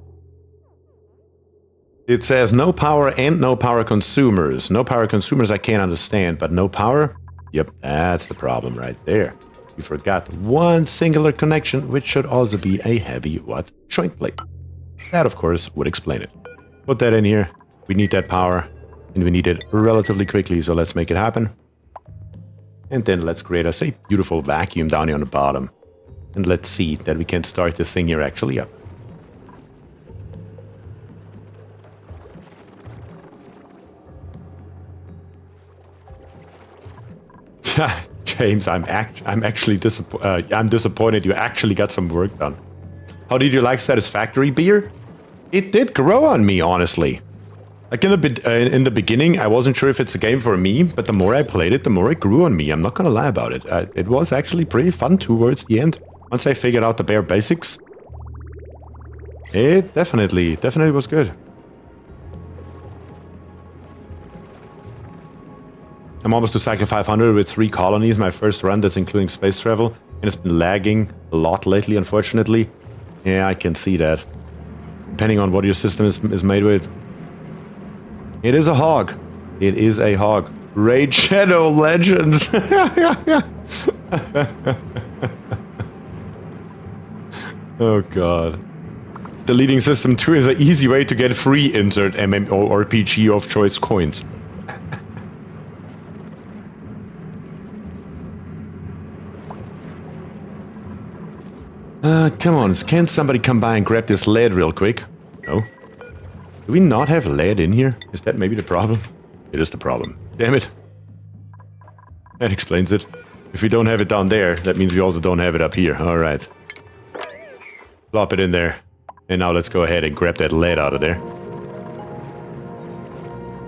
It says no power and no power consumers. No power consumers I can't understand, but no power? Yep, that's the problem right there. We forgot one singular connection, which should also be a heavy watt joint plate. That, of course, would explain it. Put that in here. We need that power, and we need it relatively quickly, so let's make it happen. And then let's create us a beautiful vacuum down here on the bottom. And let's see that we can start this thing here actually up. James, I'm actually disappointed you actually got some work done. How did you like Satisfactory Beer? It did grow on me, honestly. Like in the beginning, I wasn't sure if it's a game for me, but the more I played it, the more it grew on me. I'm not gonna lie about it. It was actually pretty fun towards the end. Once I figured out the bare basics, it definitely was good. I'm almost to cycle 500 with 3 colonies, my first run that's including space travel, and it's been lagging a lot lately, unfortunately. Yeah, I can see that. Depending on what your system is made with. It is a hog. It is a hog. Raid Shadow Legends. Oh god. Deleting system 2 is an easy way to get free insert MMORPG of choice coins. Come on, can somebody come by and grab this lead real quick? No. Do we not have lead in here? Is that maybe the problem? It is the problem. Damn it. That explains it. If we don't have it down there, that means we also don't have it up here. Alright. Plop it in there. And now let's go ahead and grab that lead out of there.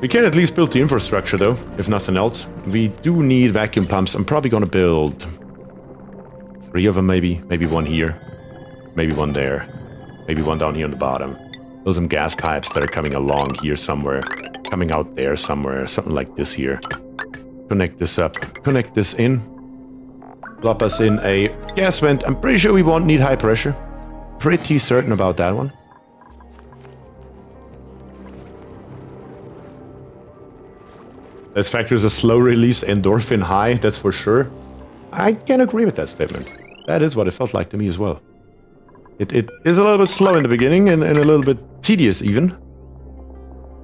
We can at least build the infrastructure though, if nothing else. We do need vacuum pumps. I'm probably gonna build 3 of them maybe. Maybe one here. Maybe one there. Maybe one down here on the bottom. Those some gas pipes that are coming along here somewhere. Coming out there somewhere. Something like this here. Connect this up. Connect this in. Plop us in a gas vent. I'm pretty sure we won't need high pressure. Pretty certain about that one. This factors a slow release endorphin high, that's for sure. I can agree with that statement. That is what it felt like to me as well. It is a little bit slow in the beginning and a little bit tedious even.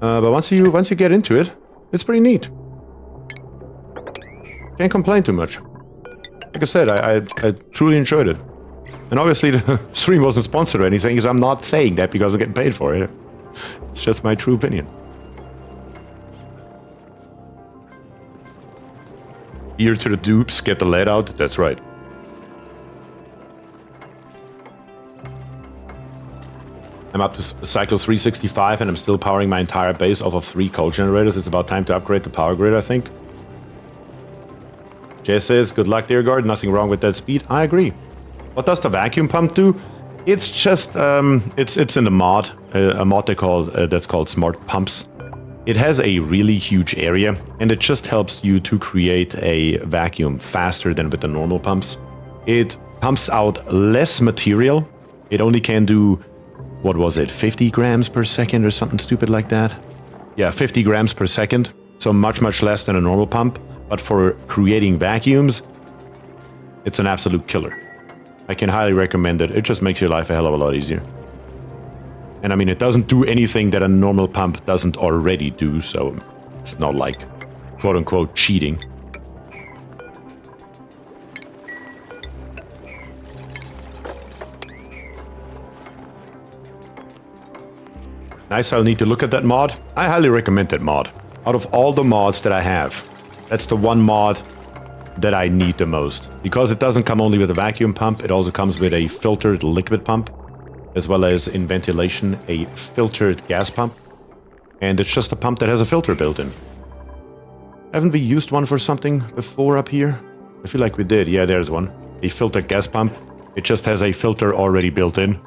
But once you get into it, it's pretty neat. Can't complain too much. Like I said, I truly enjoyed it. And obviously the stream wasn't sponsored or anything, because I'm not saying that because I'm getting paid for it. It's just my true opinion. Ear to the dupes, get the lead out, that's right. I'm up to cycle 365 and I'm still powering my entire base off of 3 coal generators. It's about time to upgrade the power grid, I think. Jay says, good luck dear guard, nothing wrong with that speed. I agree. What does the vacuum pump do? It's just, it's in the mod, a mod that's called Smart Pumps. It has a really huge area and it just helps you to create a vacuum faster than with the normal pumps. It pumps out less material. It only can do, what was it, 50 grams per second or something stupid like that? Yeah, 50 grams per second. So much, much less than a normal pump. But for creating vacuums, it's an absolute killer. I can highly recommend it. It just makes your life a hell of a lot easier. And I mean, it doesn't do anything that a normal pump doesn't already do, so it's not like quote-unquote cheating. Nice, I'll need to look at that mod. I highly recommend that mod. Out of all the mods that I have, that's the one mod that I need the most. Because it doesn't come only with a vacuum pump, it also comes with a filtered liquid pump, as well as in ventilation, a filtered gas pump. And it's just a pump that has a filter built in. Haven't we used one for something before up here? I feel like we did. Yeah, there's one. A filtered gas pump. It just has a filter already built in.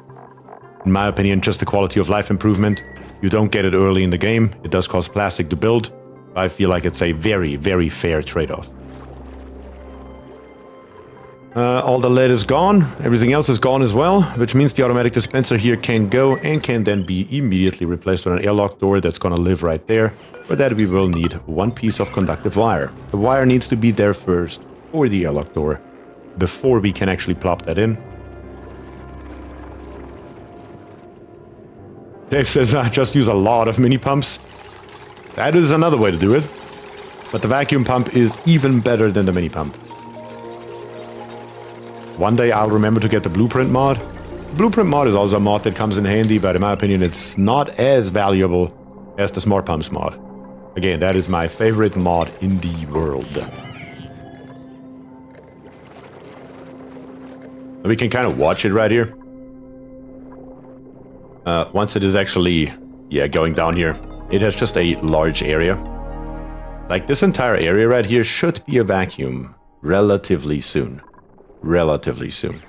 In my opinion, just a quality of life improvement. You don't get it early in the game. It does cost plastic to build. I feel like it's a very, very fair trade-off. All the lead is gone. Everything else is gone as well, which means the automatic dispenser here can go and can then be immediately replaced with an airlock door that's going to live right there. For that we will need one piece of conductive wire. The wire needs to be there first for the airlock door before we can actually plop that in. Dave says, I just use a lot of mini pumps. That is another way to do it. But the vacuum pump is even better than the mini pump. One day I'll remember to get the blueprint mod. The blueprint mod is also a mod that comes in handy, but in my opinion it's not as valuable as the smart pumps mod. Again, that is my favorite mod in the world. We can kind of watch it right here. Once it is actually, going down here, it has just a large area. Like this entire area right here should be a vacuum relatively soon. Relatively soon.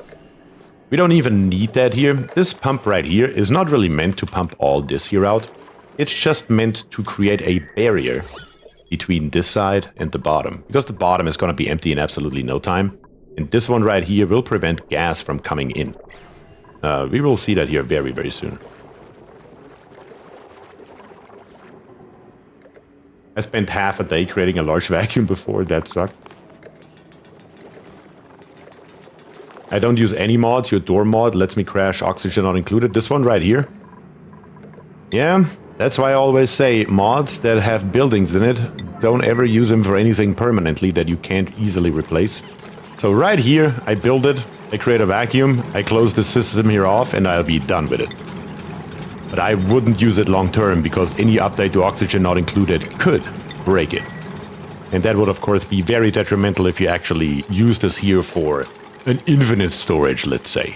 We don't even need that here. This pump right here is not really meant to pump all this here out. It's just meant to create a barrier between this side and the bottom. Because the bottom is going to be empty in absolutely no time. And this one right here will prevent gas from coming in. We will see that here very, very soon. I spent half a day creating a large vacuum before. That sucked. I don't use any mods. Your door mod lets me crash oxygen not included. This one right here. Yeah, that's why I always say mods that have buildings in it, don't ever use them for anything permanently that you can't easily replace. So right here, I build it, I create a vacuum, I close the system here off, and I'll be done with it. But I wouldn't use it long term, because any update to oxygen not included could break it. And that would of course be very detrimental if you actually use this here for an infinite storage, let's say.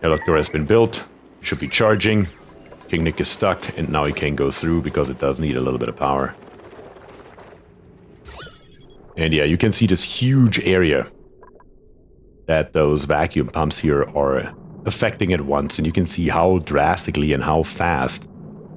Airlock door has been built, should be charging. King Nick is stuck, and now he can't go through because it does need a little bit of power. And yeah, you can see this huge area that those vacuum pumps here are affecting at once, and you can see how drastically and how fast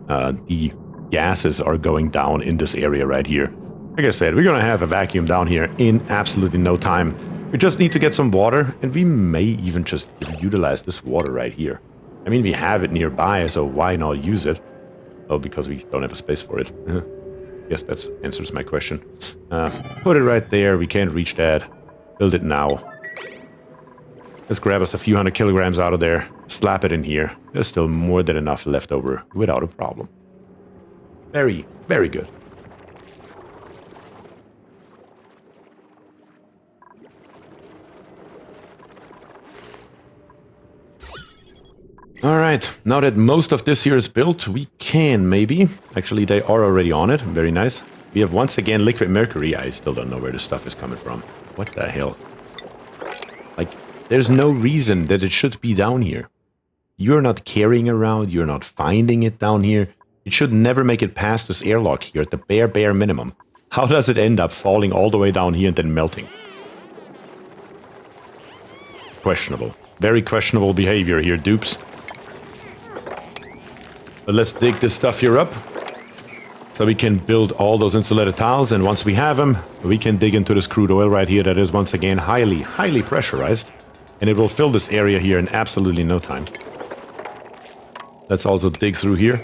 the gases are going down in this area right here. Like I said, we're gonna have a vacuum down here in absolutely no time. We just need to get some water, and we may even just utilize this water right here. I mean, we have it nearby, so why not use it? Oh, because we don't have a space for it. Yes, that answers my question. Put it right there. We can't reach that. Build it now. Let's grab us a few hundred kilograms out of there. Slap it in here. There's still more than enough left over without a problem. Very, very good. Alright, now that most of this here is built, we can maybe. Actually, they are already on it. Very nice. We have once again liquid mercury. I still don't know where this stuff is coming from. What the hell? Like, there's no reason that it should be down here. You're not carrying around, you're not finding it down here. It should never make it past this airlock here at the bare minimum. How does it end up falling all the way down here and then melting? Questionable. Very questionable behavior here, dupes. But let's dig this stuff here up, so we can build all those insulated tiles, and once we have them, we can dig into this crude oil right here that is once again highly pressurized, and it will fill this area here in absolutely no time. Let's also dig through here.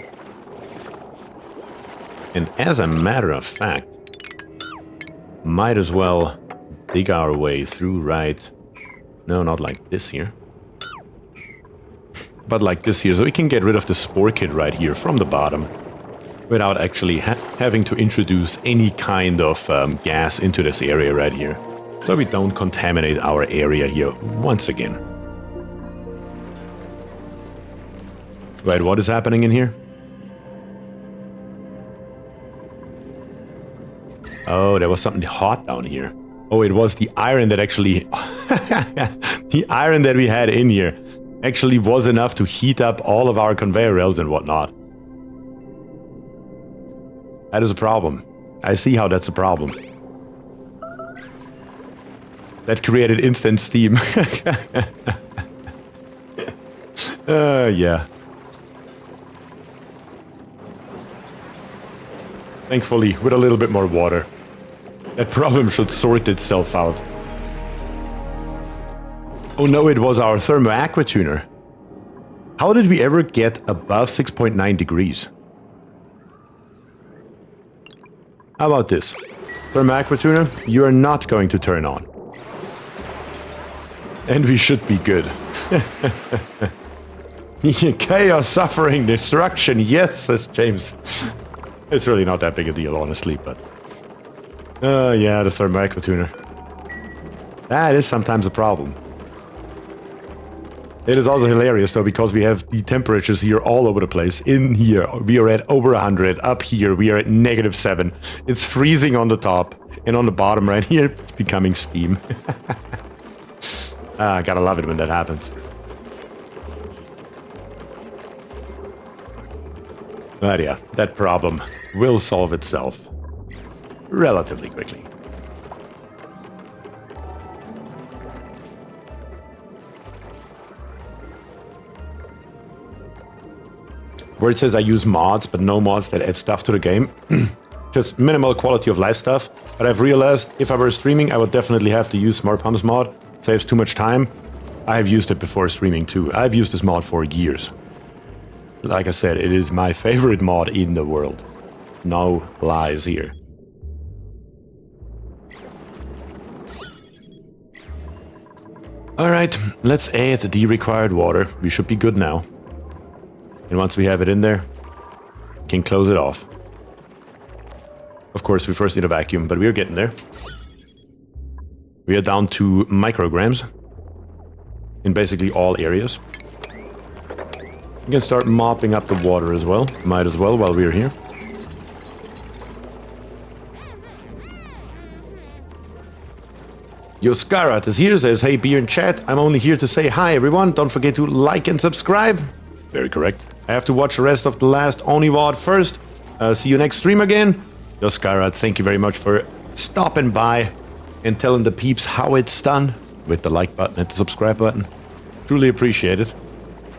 And as a matter of fact, might as well dig our way through right... No, not like this here. But like this here, so we can get rid of the spore kit right here from the bottom without actually having to introduce any kind of gas into this area right here. So we don't contaminate our area here once again. Right, what is happening in here? Oh, there was something hot down here. Oh, it was the iron that actually... the iron that we had in here actually was enough to heat up all of our conveyor rails and whatnot. That is a problem. I see how that's a problem. That created instant steam. Yeah. Thankfully, with a little bit more water, that problem should sort itself out. Oh no, it was our thermo aqua tuner. How did we ever get above 6.9 degrees? How about this? Thermo aqua tuner, you are not going to turn on. And we should be good. Chaos, suffering, destruction, yes, says James. It's really not that big a deal, honestly, but... yeah, the thermo aqua tuner. That is sometimes a problem. It is also hilarious, though, because we have the temperatures here all over the place. In here, we are at over 100. Up here, we are at -7. It's freezing on the top. And on the bottom right here, it's becoming steam. Gotta love it when that happens. But yeah, that problem will solve itself relatively quickly. Where it says I use mods, but no mods that add stuff to the game. Just minimal quality of life stuff. But I've realized if I were streaming, I would definitely have to use Smart Pumps mod. It saves too much time. I have used it before streaming too. I've used this mod for years. Like I said, it is my favorite mod in the world. No lies here. Alright, let's add the required water. We should be good now. And once we have it in there, we can close it off. Of course, we first need a vacuum, but we're getting there. We are down to micrograms in basically all areas. We can start mopping up the water as well. Might as well while we're here. Yo, Skyrat is here, says, hey, beer in chat. I'm only here to say hi, everyone. Don't forget to like and subscribe. Very correct. I have to watch the rest of the last OniVOD first. See you next stream again. Yo, Skyrat, thank you very much for stopping by and telling the peeps how it's done with the like button and the subscribe button. Truly appreciate it.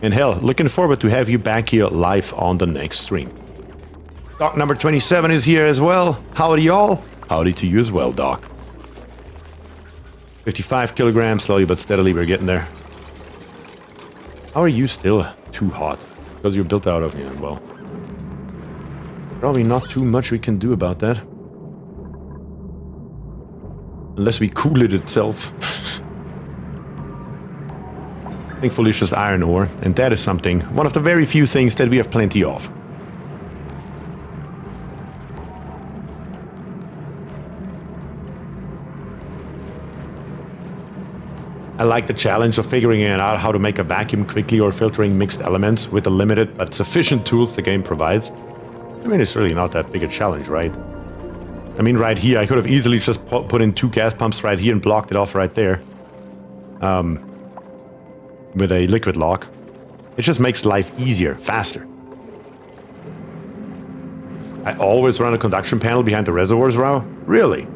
And hell, looking forward to have you back here live on the next stream. Doc number 27 is here as well. Howdy, y'all. Howdy to you as well, Doc. 55 kilograms, slowly but steadily, we're getting there. How are you still too hot? Because you're built out of, yeah, well. Probably not too much we can do about that. Unless we cool it itself. Thankfully it's just iron ore, and that is something, one of the very few things that we have plenty of. I like the challenge of figuring out how to make a vacuum quickly or filtering mixed elements with the limited but sufficient tools the game provides. I mean, it's really not that big a challenge, right? I mean, right here, I could have easily just put in 2 gas pumps right here and blocked it off right there. With a liquid lock. It just makes life easier, faster. I always run a conduction panel behind the reservoirs, Rao? Really?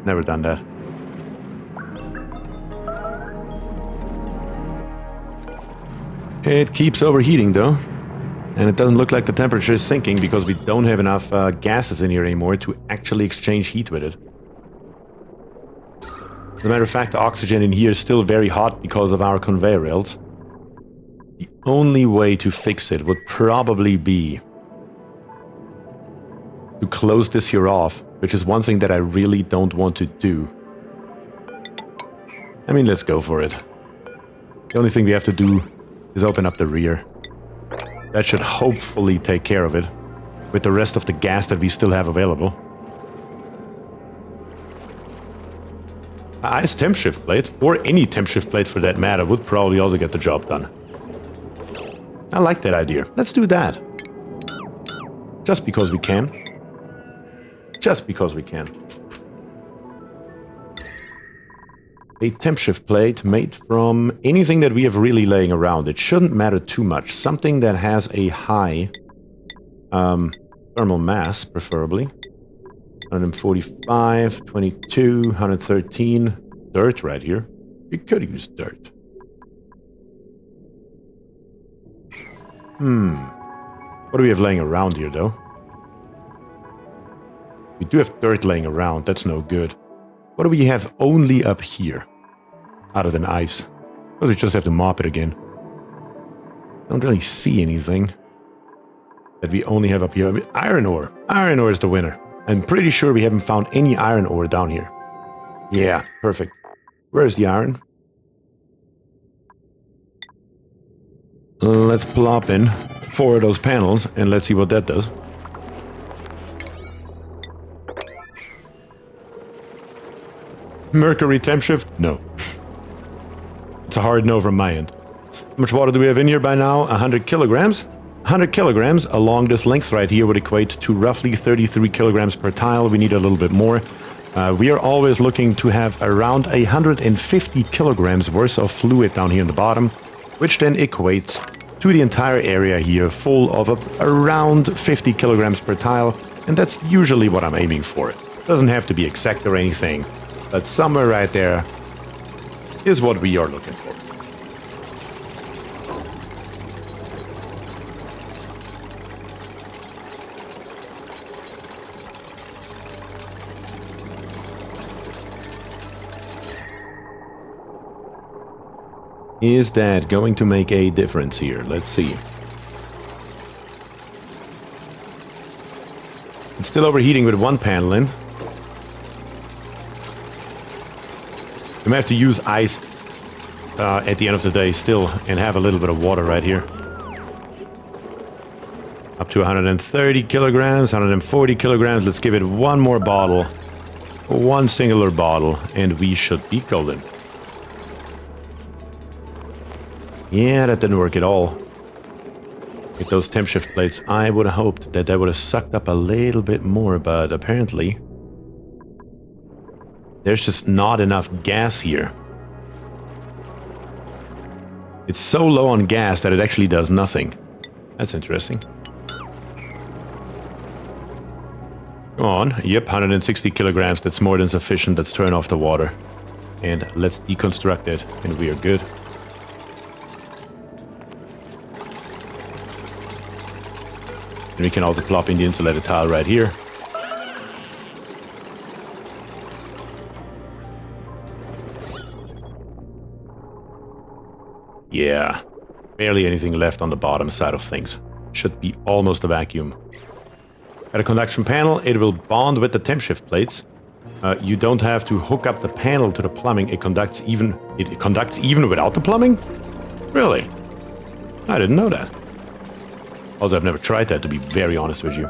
Never done that. It keeps overheating though, and it doesn't look like the temperature is sinking because we don't have enough gases in here anymore to actually exchange heat with it. As a matter of fact, the oxygen in here is still very hot because of our conveyor rails. The only way to fix it would probably be to close this here off, which is one thing that I really don't want to do. I mean, let's go for it. The only thing we have to do is open up the rear. That should hopefully take care of it with the rest of the gas that we still have available. Ice temp shift plate, or any temp shift plate for that matter, would probably also get the job done. I like that idea. Let's do that. Just because we can. Just because we can. A temp shift plate made from anything that we have really laying around. It shouldn't matter too much. Something that has a high thermal mass, preferably. 145, 22, 113. Dirt right here. We could use dirt. What do we have laying around here, though? We do have dirt laying around. That's no good. What do we have only up here? Other than ice. Well, we just have to mop it again. I don't really see anything that we only have up here. I mean, iron ore. Iron ore is the winner. I'm pretty sure we haven't found any iron ore down here. Yeah, perfect. Where's the iron? Let's plop in 4 of those panels and let's see what that does. Mercury temp shift? No. It's a hard no from my end. How much water do we have in here by now? 100 kilograms. 100 kilograms along this length right here would equate to roughly 33 kilograms per tile. We need a little bit more. We are always looking to have around 150 kilograms worth of fluid down here in the bottom, which then equates to the entire area here full of around 50 kilograms per tile, and that's usually what I'm aiming for. It doesn't have to be exact or anything, but somewhere right there is what we are looking for. Is that going to make a difference here? Let's see. It's still overheating with one panel in. We might have to use ice at the end of the day still and have a little bit of water right here. Up to 130 kilograms, 140 kilograms. Let's give it one more bottle. One singular bottle, and we should be golden. Yeah, that didn't work at all. With those temp shift plates, I would have hoped that would have sucked up a little bit more, but apparently there's just not enough gas here. It's so low on gas that it actually does nothing. That's interesting. Come on. Yep, 160 kilograms. That's more than sufficient. Let's turn off the water. And let's deconstruct it. And we are good. And we can also plop in the insulated tile right here. Yeah, barely anything left on the bottom side of things. Should be almost a vacuum. At a conduction panel, it will bond with the temp shift plates. You don't have to hook up the panel to the plumbing. It conducts even without the plumbing? Really? I didn't know that. Also, I've never tried that, to be very honest with you.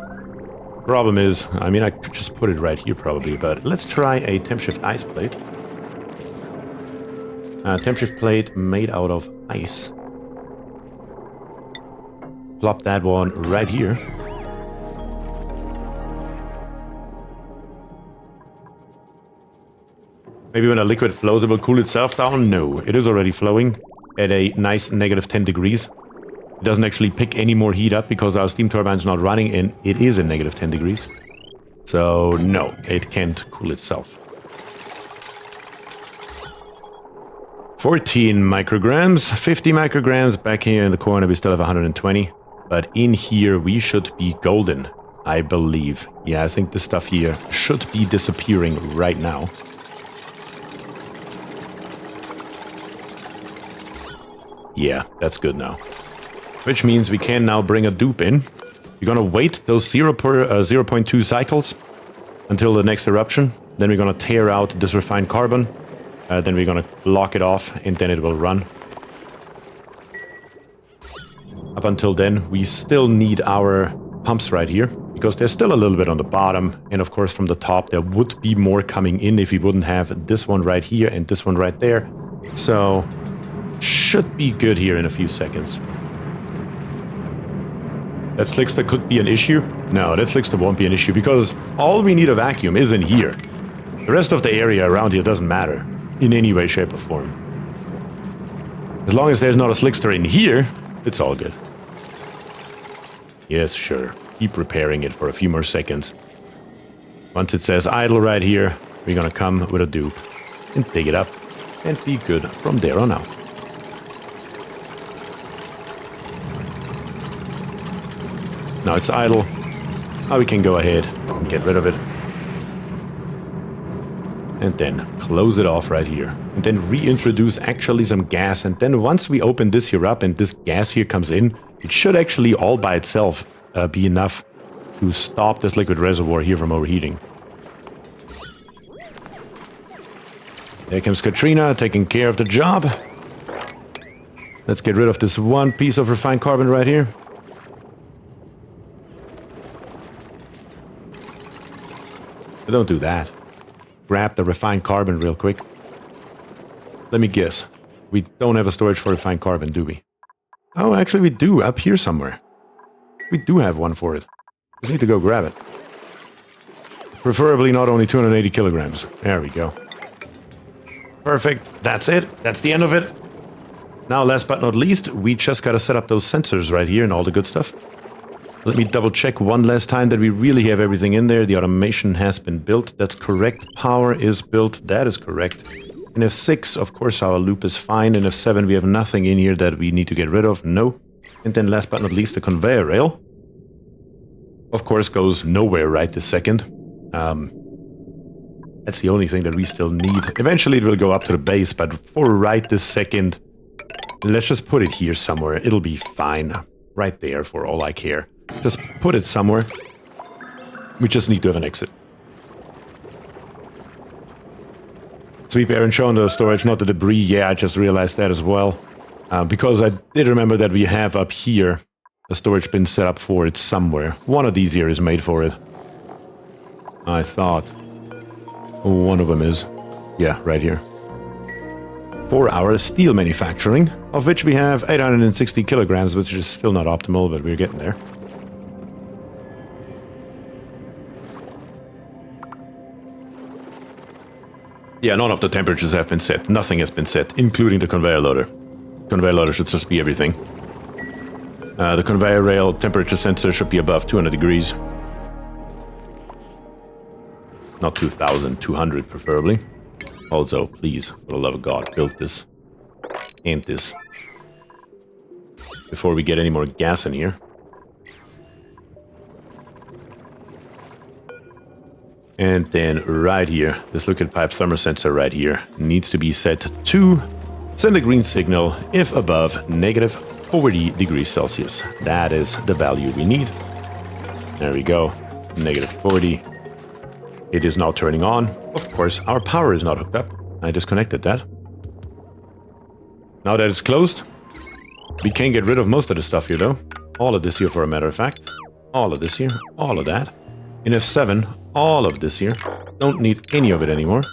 Problem is, I mean, I could just put it right here probably, but let's try a temp shift ice plate. Temp shift plate made out of ice. Plop that one right here. Maybe when a liquid flows it will cool itself down? No, it is already flowing at a nice negative 10 degrees. It doesn't actually pick any more heat up because our steam turbine's not running and it is at negative 10 degrees. So no, it can't cool itself. 14 micrograms, 50 micrograms. Back here in the corner we still have 120. But in here we should be golden, I believe. Yeah, I think this stuff here should be disappearing right now. Yeah, that's good now. Which means we can now bring a dupe in. We're gonna wait those 0.2 cycles until the next eruption. Then we're gonna tear out this refined carbon. Then we're gonna lock it off and then it will run. Up until then, we still need our pumps right here because there's still a little bit on the bottom. And of course, from the top, there would be more coming in if we wouldn't have this one right here and this one right there. So, should be good here in a few seconds. That slickster could be an issue. No, that slickster won't be an issue because all we need a vacuum is in here. The rest of the area around here doesn't matter in any way, shape, or form. As long as there's not a slickster in here, it's all good. Yes, sure. Keep repairing it for a few more seconds. Once it says idle right here, we're gonna come with a dupe and dig it up and be good from there on out. Now it's idle. Now we can go ahead and get rid of it. And then close it off right here. And then reintroduce actually some gas. And then once we open this here up and this gas here comes in, it should actually all by itself be enough to stop this liquid reservoir here from overheating. There comes Katrina taking care of the job. Let's get rid of this one piece of refined carbon right here. Don't do that. Grab the refined carbon real quick. Let me guess. We don't have a storage for refined carbon, do we? Oh, actually we do, up here somewhere. We do have one for it. Just need to go grab it. Preferably not only 280 kilograms. There we go. Perfect. That's it. That's the end of it. Now, last but not least, we just gotta set up those sensors right here and all the good stuff. Let me double check one last time that we really have everything in there. The automation has been built. That's correct. Power is built. That is correct. In F6, of course, our loop is fine. In F7, we have nothing in here that we need to get rid of. No. And then last but not least, the conveyor rail. Of course, goes nowhere right this second. That's the only thing that we still need. Eventually, it will go up to the base, but for right this second, let's just put it here somewhere. It'll be fine. Right there for all I care. Just put it somewhere. We just need to have an exit. Sweep air and show on the storage, not the debris. Yeah, I just realized that as well. Because I did remember that we have up here a storage bin set up for it somewhere. One of these here is made for it. I thought. One of them is. Yeah, right here. For our steel manufacturing, of which we have 860 kilograms, which is still not optimal, but we're getting there. Yeah, none of the temperatures have been set. Nothing has been set, including the conveyor loader. Conveyor loader should just be everything. The conveyor rail temperature sensor should be above 200 degrees. Not 2,200 preferably. Also, please, for the love of God, build this and this before we get any more gas in here. And then right here, this liquid pipe thermosensor right here needs to be set to send a green signal if above negative 40 degrees Celsius. That is the value we need. There we go, negative 40. It is now turning on. Of course, our power is not hooked up. I disconnected that. Now that it's closed, we can get rid of most of the stuff here though. All of this here, for a matter of fact. All of this here, all of that. In F7, all of this here. Don't need any of it anymore.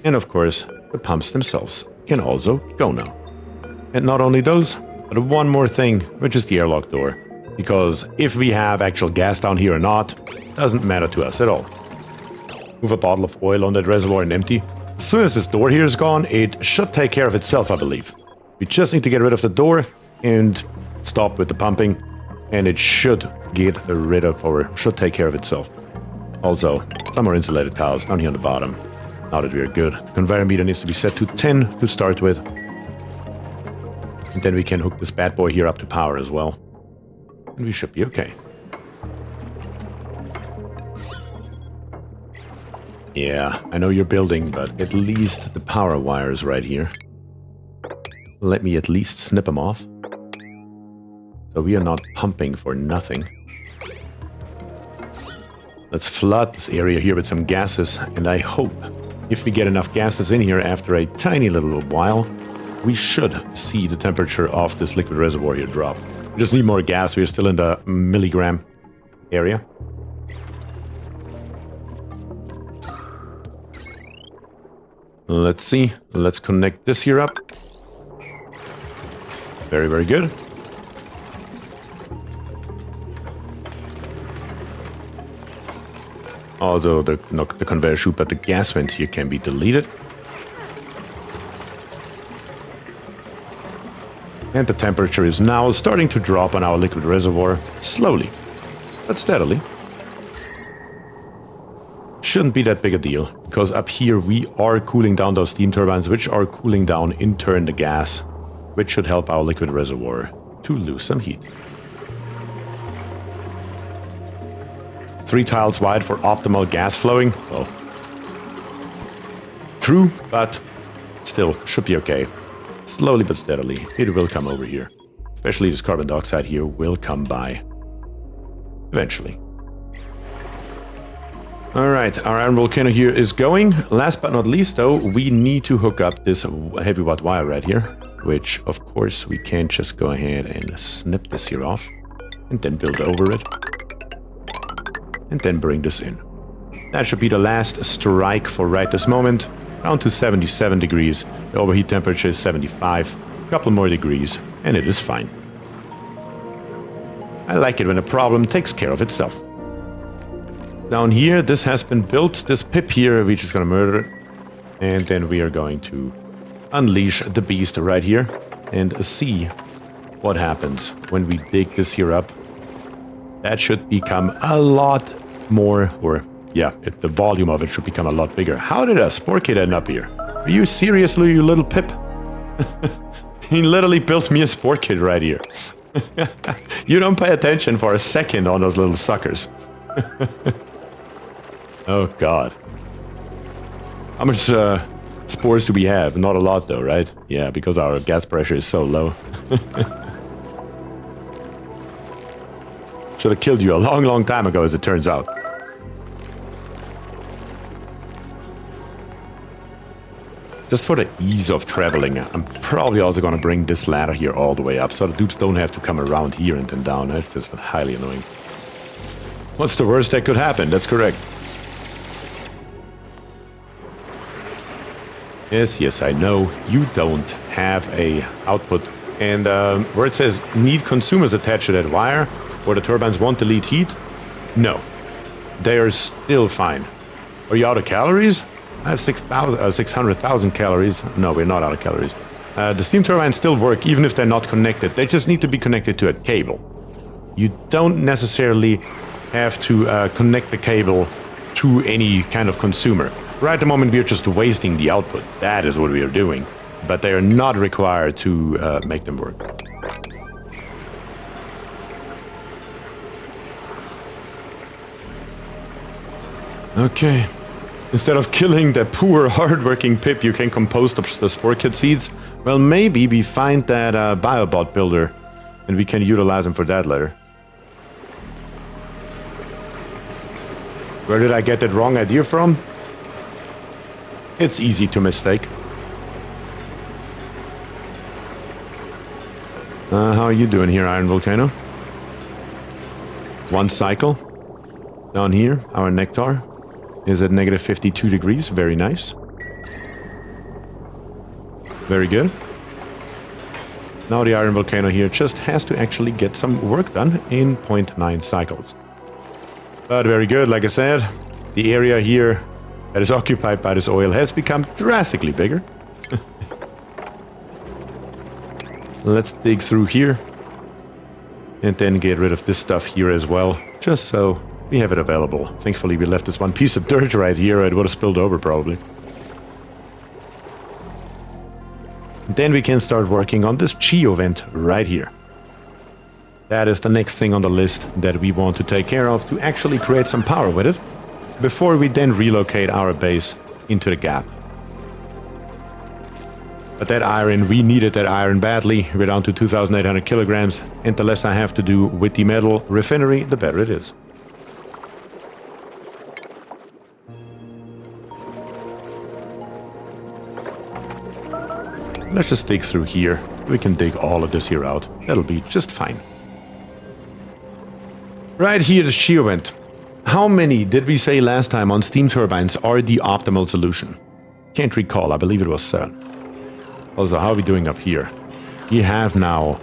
And of course, the pumps themselves can also go now. And not only those, but one more thing, which is the airlock door. Because if we have actual gas down here or not, doesn't matter to us at all. Move a bottle of oil on that reservoir and empty. As soon as this door here is gone, it should take care of itself, I believe. We just need to get rid of the door and stop with the pumping, and it should get rid of, or should take care of itself. Also, some more insulated towels down here on the bottom. Now that we are good. The conveyor meter needs to be set to 10 to start with. And then we can hook this bad boy here up to power as well. And we should be okay. Yeah, I know you're building, but at least the power wires right here. Let me at least snip them off. So we are not pumping for nothing. Let's flood this area here with some gases, and I hope if we get enough gases in here after a tiny little while, we should see the temperature of this liquid reservoir here drop. We just need more gas. We're still in the milligram area. Let's see. Let's connect this here up. Very, very good. Also, the conveyor chute, but the gas vent here can be deleted. And the temperature is now starting to drop on our liquid reservoir, slowly, but steadily. Shouldn't be that big a deal, because up here we are cooling down those steam turbines, which are cooling down in turn the gas, which should help our liquid reservoir to lose some heat. 3 tiles wide for optimal gas flowing. Well, true, but still should be okay. Slowly but steadily, it will come over here. Especially this carbon dioxide here will come by eventually. Alright, our iron volcano here is going. Last but not least though, we need to hook up this heavy watt wire right here, which of course we can just go ahead and snip this here off and then build over it. And then bring this in. That should be the last strike for right this moment. Down to 77 degrees. The overheat temperature is 75. A couple more degrees, and it is fine. I like it when a problem takes care of itself. Down here, this has been built. This pip here, we're just gonna murder it. And then we are going to unleash the beast right here and see what happens when we dig this here up. That should become a lot more, or yeah, the volume of it should become a lot bigger. How did a spore kit end up here? Are you seriously, you little pip? He literally built me a spore kit right here. You don't pay attention for a second on those little suckers. Oh god. How much spores do we have? Not a lot though, right? Yeah, because our gas pressure is so low. Should have killed you a long, long time ago, as it turns out. Just for the ease of traveling, I'm probably also going to bring this ladder here all the way up, so the dupes don't have to come around here and then down. That's just highly annoying. What's the worst that could happen? That's correct. Yes, I know. You don't have a output. And where it says need consumers attached to that wire, where the turbines won't delete heat, no. They are still fine. Are you out of calories? I have 600,000 calories. No, we're not out of calories. The steam turbines still work even if they're not connected. They just need to be connected to a cable. You don't necessarily have to connect the cable to any kind of consumer. Right at the moment, we're just wasting the output. That is what we are doing. But they are not required to make them work. Okay. Instead of killing the poor, hard-working pip, you can compost the spore kit seeds. Well, maybe we find that biobot builder, and we can utilize him for that later. Where did I get that wrong idea from? It's easy to mistake. How are you doing here, Iron Volcano? One cycle. Down here, our nectar is at negative 52 degrees. Very nice. Very good. Now the Iron Volcano here just has to actually get some work done in 0.9 cycles. But very good, like I said, the area here that is occupied by this oil has become drastically bigger. Let's dig through here and then get rid of this stuff here as well, just so we have it available. Thankfully, we left this one piece of dirt right here. It would have spilled over probably. Then we can start working on this Geo vent right here. That is the next thing on the list that we want to take care of to actually create some power with it before we then relocate our base into the gap. But that iron, we needed that iron badly. We're down to 2,800 kilograms, and the less I have to do with the metal refinery, the better it is. Let's just dig through here. We can dig all of this here out. That'll be just fine. Right here, the Geo vent. How many did we say last time on steam turbines are the optimal solution? Can't recall. I believe it was 7. Also, how are we doing up here? We have now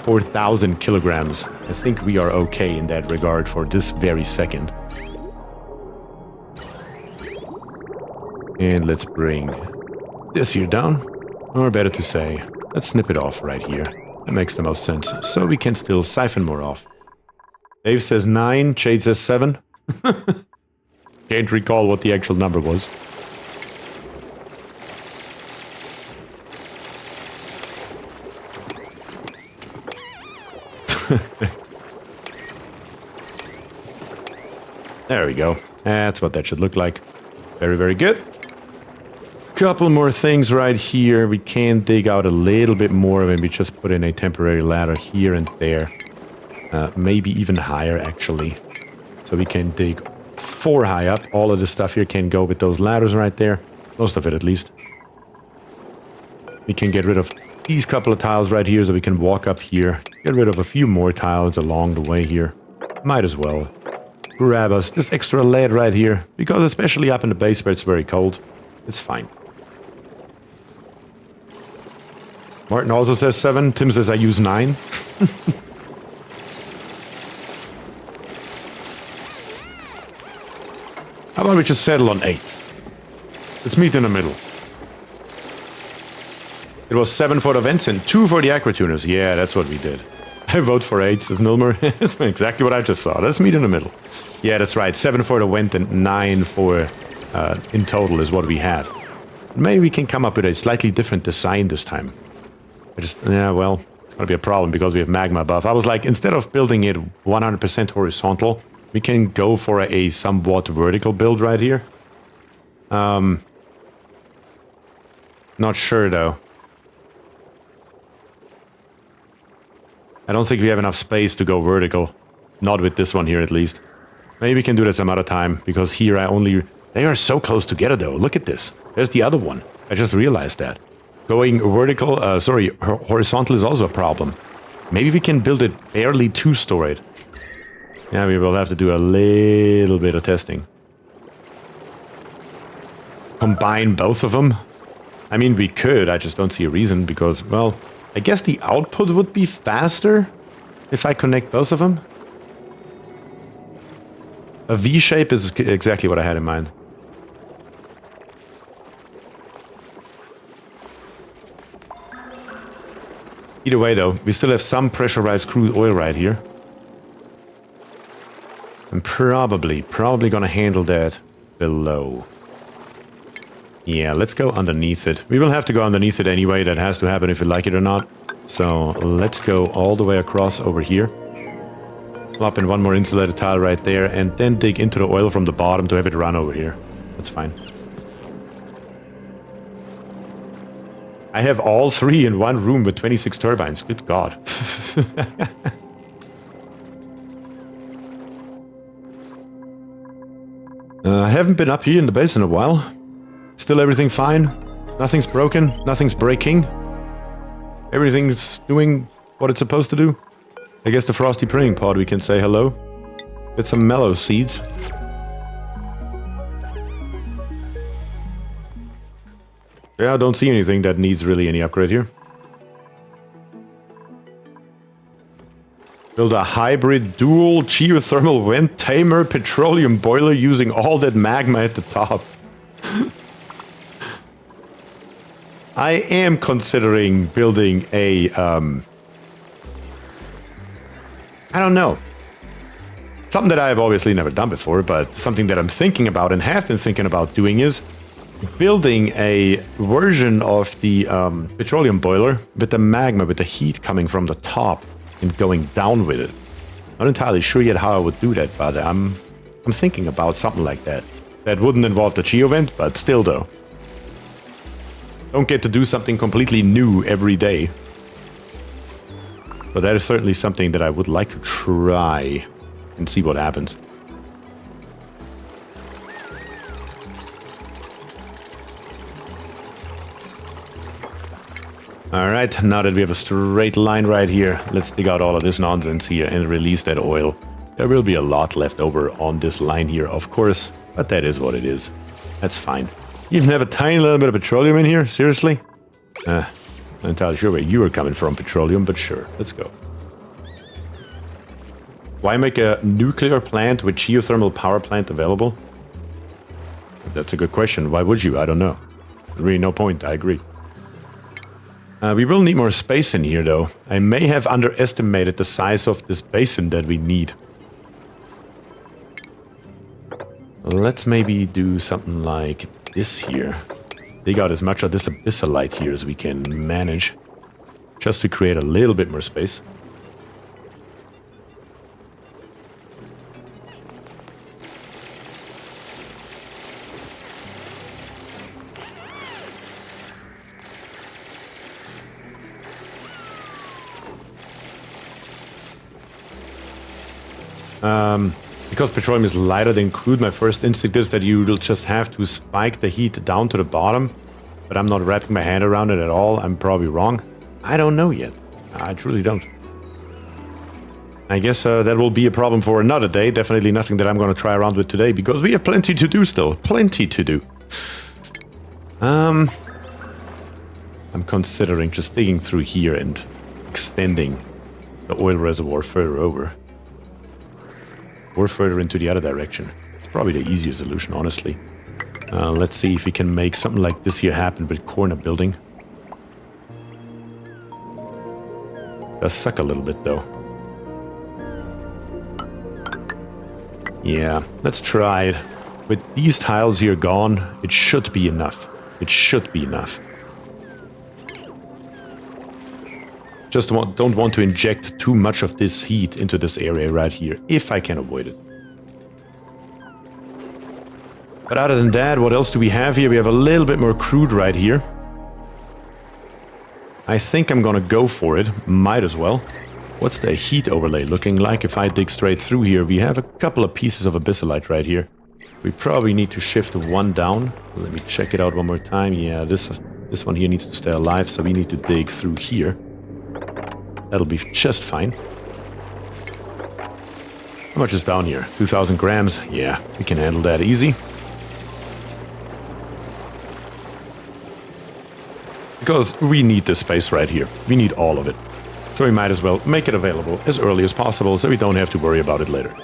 4,000 kilograms. I think we are okay in that regard for this very second. And let's bring this here down. Or better to say, let's snip it off right here. That makes the most sense. So we can still siphon more off. Dave says 9, Jade says 7. Can't recall what the actual number was. There we go. That's what that should look like. Very, very good. Couple more things right here. We can dig out a little bit more when we just put in a temporary ladder here and there. Maybe even higher, actually. So we can dig 4 high up. All of the stuff here can go with those ladders right there. Most of it, at least. We can get rid of these couple of tiles right here so we can walk up here. Get rid of a few more tiles along the way here. Might as well grab us this extra lead right here. Because especially up in the base where it's very cold, it's fine. Martin also says 7. Tim says I use 9. How about we just settle on 8? Let's meet in the middle. It was 7 for the vents and 2 for the aquatuners. Yeah, that's what we did. I vote for 8, says Nilmer. That's exactly what I just saw. Let's meet in the middle. Yeah, that's right. 7 for the vent and 9 for in total is what we had. Maybe we can come up with a slightly different design this time. Well, it's gonna be a problem because we have magma above. I was like, instead of building it 100% horizontal, we can go for a somewhat vertical build right here. Not sure though. I don't think we have enough space to go vertical. Not with this one here at least. Maybe we can do that some other time because here they are so close together though. Look at this. There's the other one. I just realized that. Going vertical, horizontal is also a problem. Maybe we can build it barely to store it. Yeah, we will have to do a little bit of testing. Combine both of them? I mean, we could, I just don't see a reason because, well, I guess the output would be faster if I connect both of them. A V shape is exactly what I had in mind. Either way though, we still have some pressurized crude oil right here. I'm probably gonna handle that below. Yeah, let's go underneath it. We will have to go underneath it anyway. That has to happen if we like it or not. So let's go all the way across over here. Plop in one more insulated tile right there and then dig into the oil from the bottom to have it run over here. That's fine. I have all three in one room with 26 turbines. Good God. I haven't been up here in the base in a while. Still everything fine. Nothing's broken. Nothing's breaking. Everything's doing what it's supposed to do. I guess the frosty pruning pod we can say hello. Get some mellow seeds. Yeah, I don't see anything that needs really any upgrade here. Build a hybrid dual geothermal vent tamer petroleum boiler using all that magma at the top. I am considering building a, I don't know. Something that I have obviously never done before, but something that I'm thinking about and have been thinking about doing is building a version of the petroleum boiler with the magma, with the heat coming from the top and going down with it. Not entirely sure yet how I would do that, but I'm thinking about something like that. That wouldn't involve the geovent, but still though. Don't get to do something completely new every day. But that is certainly something that I would like to try and see what happens. Alright, now that we have a straight line right here, let's dig out all of this nonsense here and release that oil. There will be a lot left over on this line here, of course, but that is what it is. That's fine. You even have a tiny little bit of petroleum in here? Seriously? Not entirely sure where you were coming from, petroleum, but sure, let's go. Why make a nuclear plant with geothermal power plant available? That's a good question. Why would you? I don't know. Really no point, I agree. We will need more space in here, though. I may have underestimated the size of this basin that we need. Let's maybe do something like this here. Dig out as much of this abyssalite here as we can manage. Just to create a little bit more space. Because petroleum is lighter than crude, my first instinct is that you will just have to spike the heat down to the bottom. But I'm not wrapping my hand around it at all. I'm probably wrong. I don't know yet. I truly don't. I guess that will be a problem for another day. Definitely nothing that I'm going to try around with today, because we have plenty to do still. Plenty to do. I'm considering just digging through here and extending the oil reservoir further over. Or further into the other direction. It's probably the easier solution, honestly. Let's see if we can make something like this here happen with corner building. Does suck a little bit, though. Yeah, let's try it. With these tiles here gone, it should be enough. It should be enough. Just don't want to inject too much of this heat into this area right here, if I can avoid it. But other than that, what else do we have here? We have a little bit more crude right here. I think I'm gonna go for it. Might as well. What's the heat overlay looking like? If I dig straight through here, we have a couple of pieces of abyssalite right here. We probably need to shift one down. Let me check it out one more time. Yeah, this one here needs to stay alive, so we need to dig through here. That'll be just fine. How much is down here? 2,000 grams? Yeah, we can handle that easy. Because we need this space right here. We need all of it. So we might as well make it available as early as possible so we don't have to worry about it later.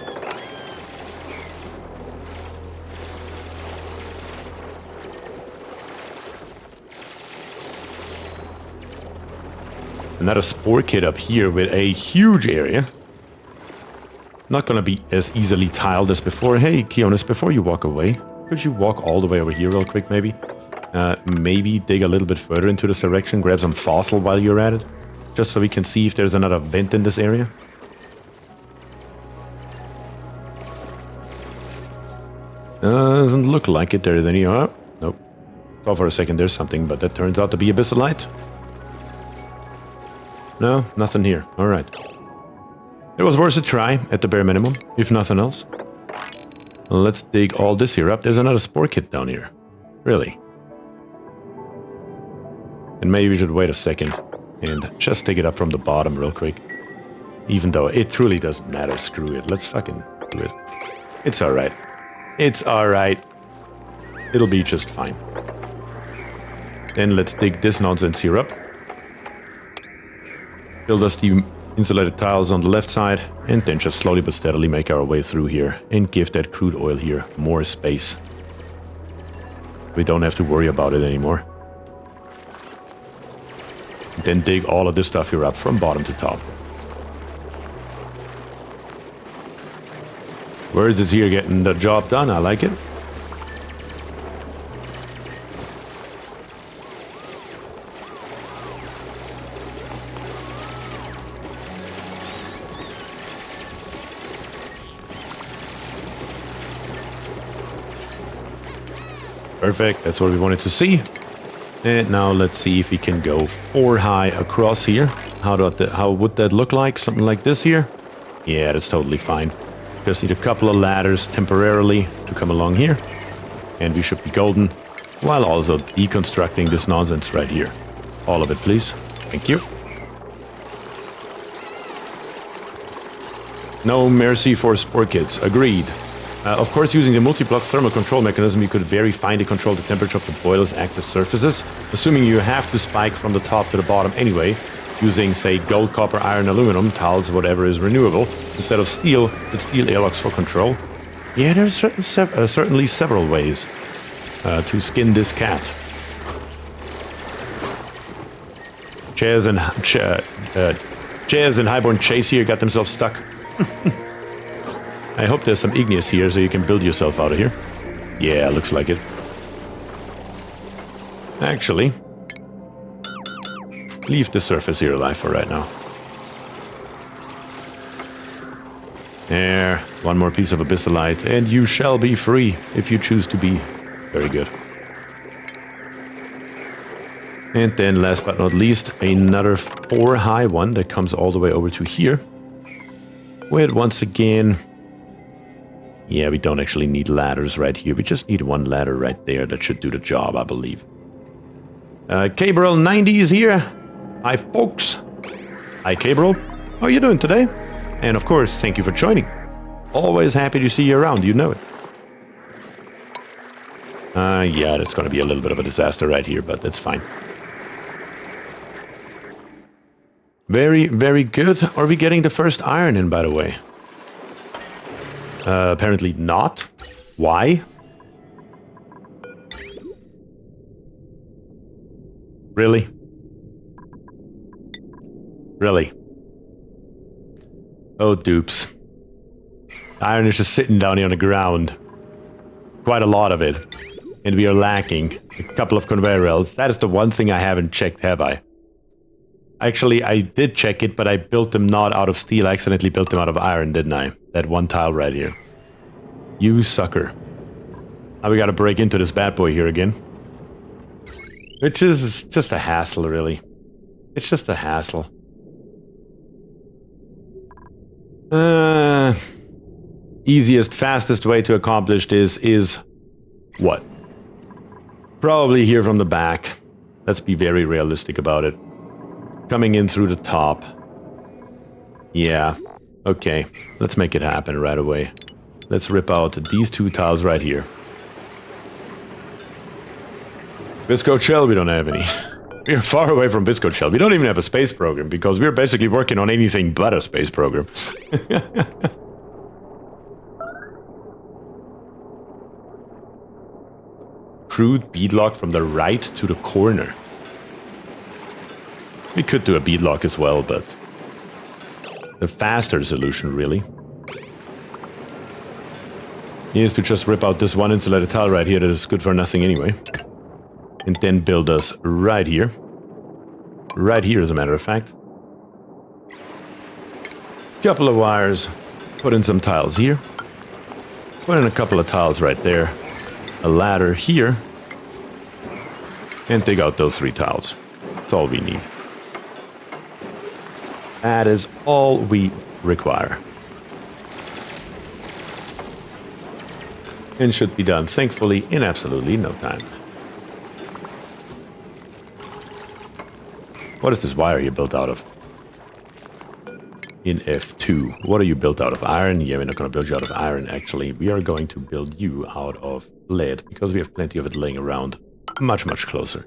Another spore kit up here with a huge area. Not gonna be as easily tiled as before. Hey, Keonis, before you walk away, could you walk all the way over here real quick, maybe? Maybe dig a little bit further into this direction, grab some fossil while you're at it, just so we can see if there's another vent in this area. Doesn't look like it. There is any... nope. Thought for a second there's something, but that turns out to be abyssalite. No, nothing here. Alright. It was worth a try, at the bare minimum, if nothing else. Let's dig all this here up. There's another spore kit down here. Really? And maybe we should wait a second and just dig it up from the bottom real quick. Even though it truly doesn't matter. Screw it. Let's fucking do it. It's alright. It's alright. It'll be just fine. Then let's dig this nonsense here up. Build us the insulated tiles on the left side, and then just slowly but steadily make our way through here and give that crude oil here more space. We don't have to worry about it anymore. Then dig all of this stuff here up from bottom to top. Words is here getting the job done. I like it. Perfect, that's what we wanted to see. And now let's see if we can go 4 high across here. How would that look like? Something like this here? Yeah, that's totally fine. Just need a couple of ladders temporarily to come along here. And we should be golden, while also deconstructing this nonsense right here. All of it, please. Thank you. No mercy for spore kits. Agreed. Of course, using the multi-block thermal control mechanism, you could very finely control the temperature of the boiler's active surfaces, assuming you have to spike from the top to the bottom anyway, using, say, gold, copper, iron, aluminum, tiles, whatever is renewable, instead of steel, with steel airlocks for control. Yeah, there's certainly several ways to skin this cat. Jazz and Highborn Chase here got themselves stuck. I hope there's some igneous here so you can build yourself out of here. Yeah, looks like it. Actually, leave the surface here alive for right now. There, one more piece of abyssalite, and you shall be free if you choose to be. Very good. And then, last but not least, another 4 high one that comes all the way over to here. With, once again... Yeah, we don't actually need ladders right here. We just need one ladder right there. That should do the job, I believe. Cabrel 90s here. Hi, folks. Hi, Cabrel. How are you doing today? And of course, thank you for joining. Always happy to see you around, you know it. Yeah, that's going to be a little bit of a disaster right here, but that's fine. Very, very good. Are we getting the first iron in, by the way? Apparently not. Why? Really? Really? Oh, dupes. Iron is just sitting down here on the ground. Quite a lot of it. And we are lacking a couple of conveyor belts. That is the one thing I haven't checked, have I? Actually, I did check it, but I built them not out of steel. I accidentally built them out of iron, didn't I? That one tile right here. You sucker. Now we gotta break into this bad boy here again. Which is just a hassle, really. It's just a hassle. easiest, fastest way to accomplish this is what? Probably here from the back. Let's be very realistic about it. Coming in through the top. Yeah. Okay. Let's make it happen right away. Let's rip out these 2 tiles right here. Viscose shell, we don't have any. We're far away from Viscose shell. We don't even have a space program because we're basically working on anything but a space program. Crude beadlock from the right to the corner. We could do a beadlock as well, but the faster solution, really, is to just rip out this one insulated tile right here that is good for nothing anyway. And then build us right here. Right here, as a matter of fact. Couple of wires. Put in some tiles here. Put in a couple of tiles right there. A ladder here. And dig out those 3 tiles. That's all we need. That is all we require. And should be done, thankfully, in absolutely no time. What is this wire here built out of? In F2. What are you built out of? Iron? Yeah, we're not going to build you out of iron, actually. We are going to build you out of lead, because we have plenty of it laying around. Much, much closer.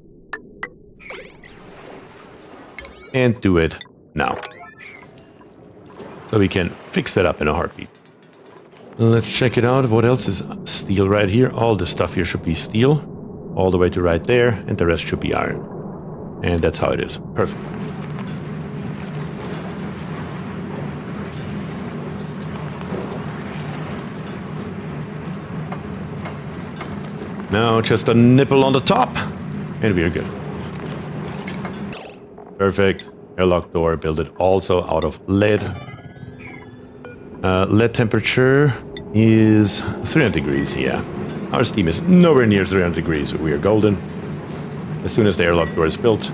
And do it now. So we can fix that up in a heartbeat. Let's check it out. What else is steel right here? All this stuff here should be steel. All the way to right there, and the rest should be iron. And that's how it is. Perfect. Now just a nipple on the top, and we're good. Perfect. Airlock door, build it also out of lead. Lead temperature is 300 degrees, yeah. Our steam is nowhere near 300 degrees. We are golden. As soon as the airlock door is built,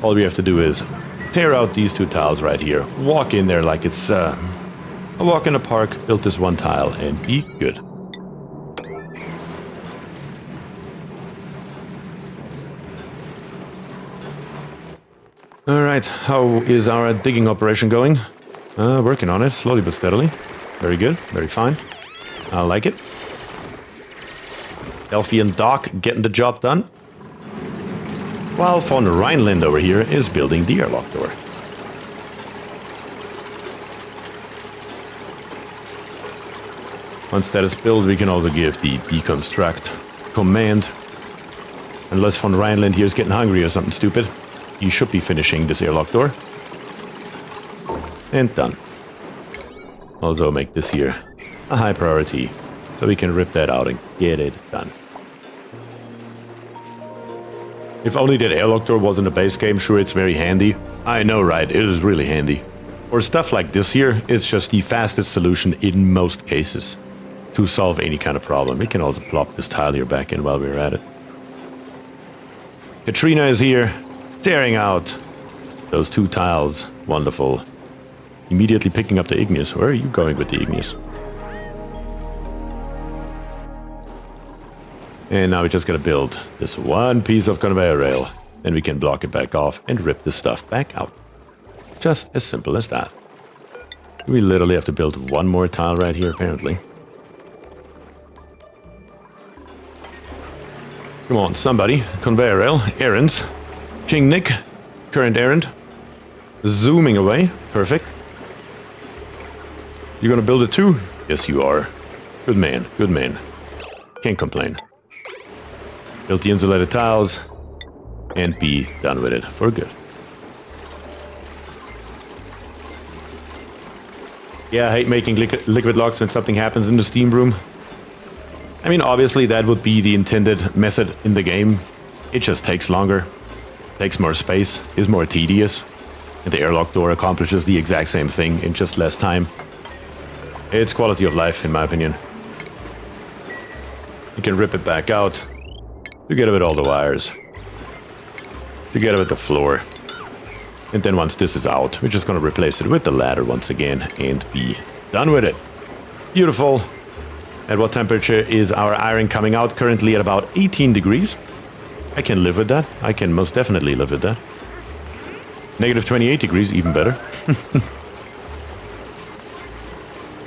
all we have to do is tear out these 2 tiles right here, walk in there like it's a walk in a park, build this 1 tile, and be good. Alright, how is our digging operation going? Working on it, slowly but steadily. Very good, very fine. I like it. Delphi and Doc getting the job done. While von Rheinland over here is building the airlock door. Once that is built, we can also give the deconstruct command. Unless von Rheinland here is getting hungry or something stupid. You should be finishing this airlock door. And done. Also make this here a high priority, so we can rip that out and get it done. If only that airlock door was in the base game, sure, it's very handy. I know, right? It is really handy. For stuff like this here, it's just the fastest solution in most cases to solve any kind of problem. We can also plop this tile here back in while we're at it. Katrina is here, tearing out those 2 tiles. Wonderful. Immediately picking up the igneous. Where are you going with the igneous? And now we just gotta build this 1 piece of conveyor rail. Then we can block it back off and rip this stuff back out. Just as simple as that. We literally have to build 1 more tile right here, apparently. Come on, somebody. Conveyor rail. Errands. King Nick. Current errand. Zooming away. Perfect. You gonna build it too? Yes, you are. Good man. Good man. Can't complain. Build the insulated tiles. And be done with it for good. Yeah, I hate making liquid locks when something happens in the steam room. I mean, obviously that would be the intended method in the game. It just takes longer. Takes more space. Is more tedious. And the airlock door accomplishes the exact same thing in just less time. It's quality of life, in my opinion. You can rip it back out. Together with all the wires. Together with the floor. And then once this is out, we're just going to replace it with the ladder once again and be done with it. Beautiful. At what temperature is our iron coming out? Currently at about 18 degrees. I can live with that. I can most definitely live with that. Negative 28 degrees, even better.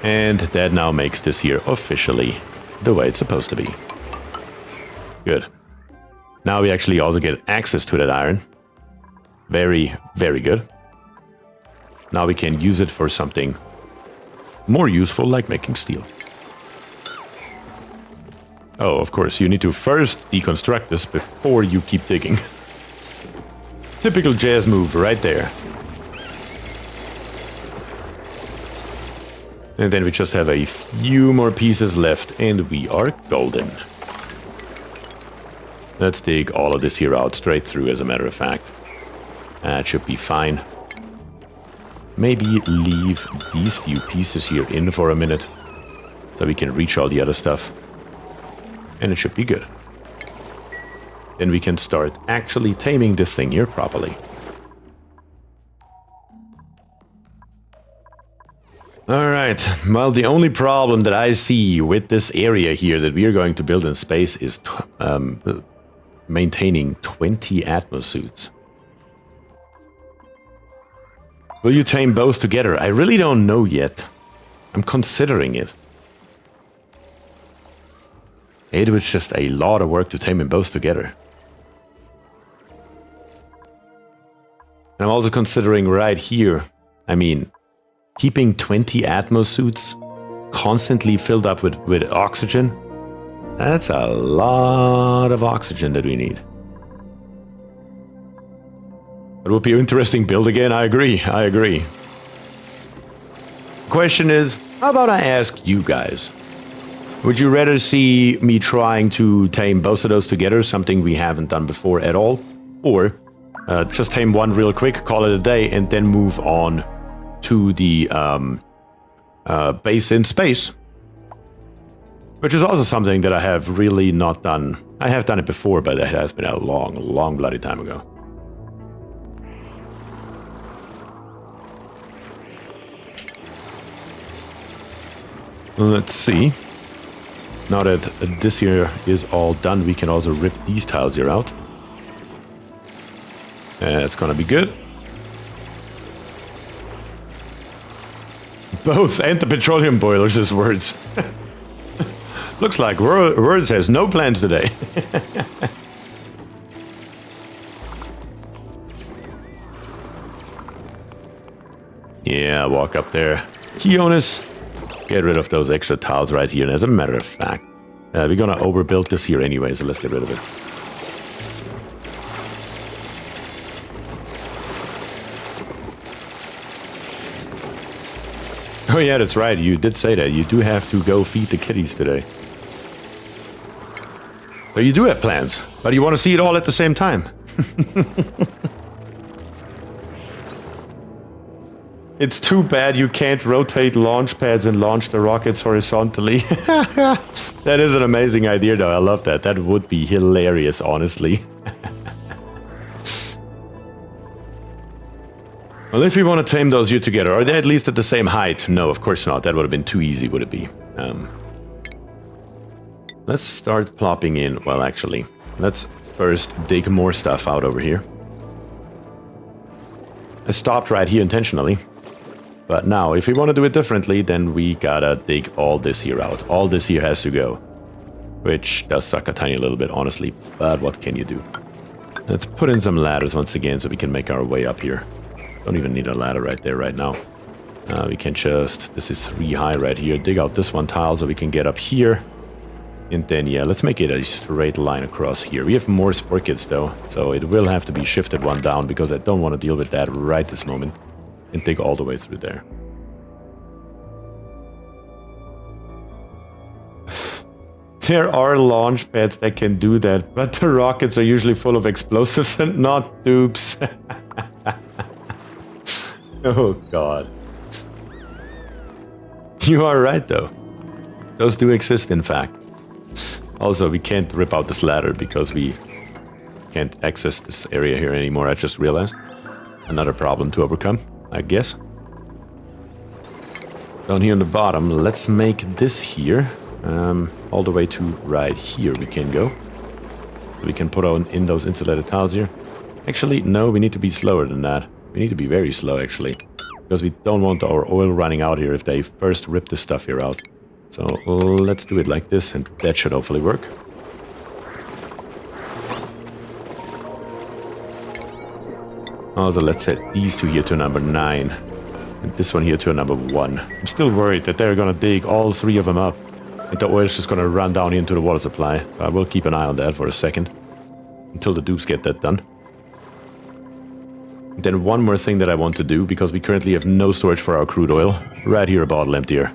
And that now makes this here officially the way it's supposed to be. Good. Now we actually also get access to that iron. Very, very good. Now we can use it for something more useful, like making steel. Oh, of course, you need to first deconstruct this before you keep digging. Typical jazz move right there. And then we just have a few more pieces left and we are golden. Let's dig all of this here out straight through, as a matter of fact. That should be fine. Maybe leave these few pieces here in for a minute so we can reach all the other stuff. And it should be good. Then we can start actually taming this thing here properly. Alright, well, the only problem that I see with this area here that we are going to build in space is maintaining 20 atmosuits. Will you tame both together? I really don't know yet. I'm considering it. It was just a lot of work to tame them both together. I'm also considering right here, I mean, keeping 20 atmosuits constantly filled up with oxygen. That's a lot of oxygen that we need. It would be an interesting build again, I agree, I agree. Question is, how about I ask you guys? Would you rather see me trying to tame both of those together, something we haven't done before at all? Or just tame one real quick, call it a day, and then move on to the base in space? Which is also something that I have really not done. I have done it before, but it has been a long, long bloody time ago. Let's see. Now that this here is all done, we can also rip these tiles here out. It's gonna be good. Both and the petroleum boilers as words. Looks like Words has no plans today. Yeah, walk up there. Keonis. Get rid of those extra tiles right here. And as a matter of fact, we're gonna overbuild this here anyway, so let's get rid of it. Oh yeah, that's right. You did say that. You do have to go feed the kitties today. So you do have plans, but you want to see it all at the same time. It's too bad you can't rotate launch pads and launch the rockets horizontally. That is an amazing idea, though. I love that. That would be hilarious, honestly. Well, if we want to tame those here together, are they at least at the same height? No, of course not. That would have been too easy, would it be? Let's start plopping in. Well, actually, let's first dig more stuff out over here. I stopped right here intentionally. But now, if we want to do it differently, then we gotta dig all this here out. All this here has to go. Which does suck a tiny little bit, honestly. But what can you do? Let's put in some ladders once again so we can make our way up here. Don't even need a ladder right there right now. We can just... This is 3 high right here. Dig out this one tile so we can get up here. And then, yeah, let's make it a straight line across here. We have more spore kits, though. So it will have to be shifted one down because I don't want to deal with that right this moment. And dig all the way through there. There are launch pads that can do that, but the rockets are usually full of explosives and not dupes. Oh god. You are right, though. Those do exist, in fact. Also, we can't rip out this ladder because we can't access this area here anymore, I just realized. Another problem to overcome, I guess. Down here on the bottom, let's make this here. All the way to right here we can go. So we can put in those insulated tiles here. Actually, no, we need to be slower than that. We need to be very slow, actually. Because we don't want our oil running out here if they first rip this stuff here out. So let's do it like this, and that should hopefully work. Also, let's set these two here to number 9. And this one here to a number 1. I'm still worried that they're gonna dig all 3 of them up. And the oil's just gonna run down into the water supply. So I will keep an eye on that for a second. Until the dupes get that done. Then one more thing that I want to do, because we currently have no storage for our crude oil. Right here, a bottle emptier.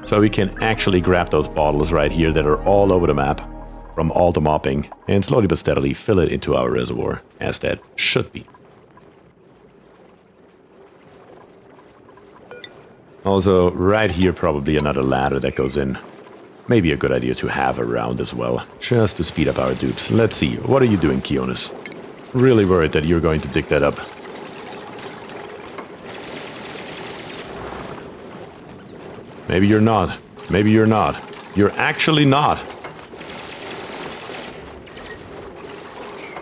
So we can actually grab those bottles right here that are all over the map from all the mopping and slowly but steadily fill it into our reservoir, as that should be. Also, right here, probably another ladder that goes in. Maybe a good idea to have around as well, just to speed up our dupes. Let's see, what are you doing, Kionis? Really worried that you're going to dig that up. Maybe you're not. Maybe you're not. You're actually not.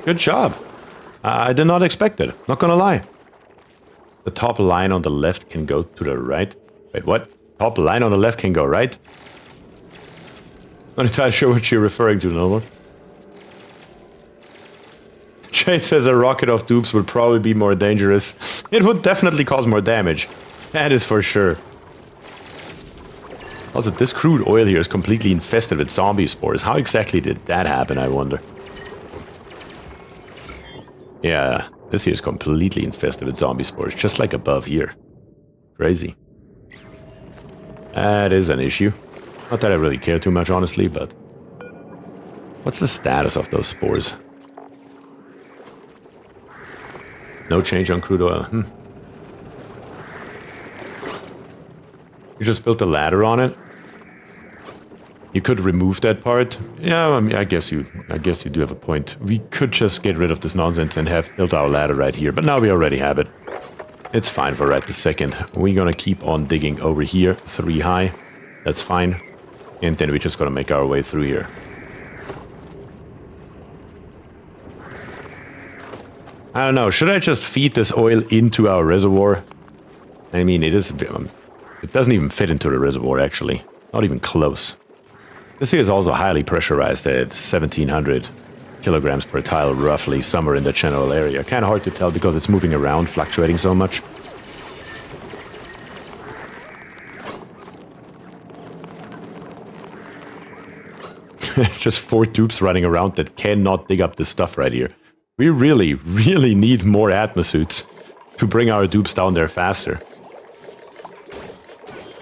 Good job. I did not expect it. Not gonna lie. The top line on the left can go to the right. Wait, what? Top line on the left can go right? Not entirely sure what you're referring to, Noble. Jade says a rocket of dupes would probably be more dangerous. It would definitely cause more damage. That is for sure. Also, this crude oil here is completely infested with zombie spores. How exactly did that happen, I wonder? Yeah, this here is completely infested with zombie spores, just like above here. Crazy. That is an issue. Not that I really care too much, honestly, but... What's the status of those spores? No change on crude oil. You just built a ladder on it. You could remove that part. Yeah, I mean, I guess you do have a point. We could just get rid of this nonsense and have built our ladder right here, but now we already have it. It's fine for right this second. We're gonna keep on digging over here, 3 high. That's fine. And then we're just gonna make our way through here. I don't know, should I just feed this oil into our reservoir? I mean, it doesn't even fit into the reservoir, actually. Not even close. This here is also highly pressurized at 1700 kilograms per tile, roughly, somewhere in the general area. Kind of hard to tell because it's moving around, fluctuating so much. Just 4 tubes running around that cannot dig up this stuff right here. We really, really need more atmosuits to bring our dupes down there faster.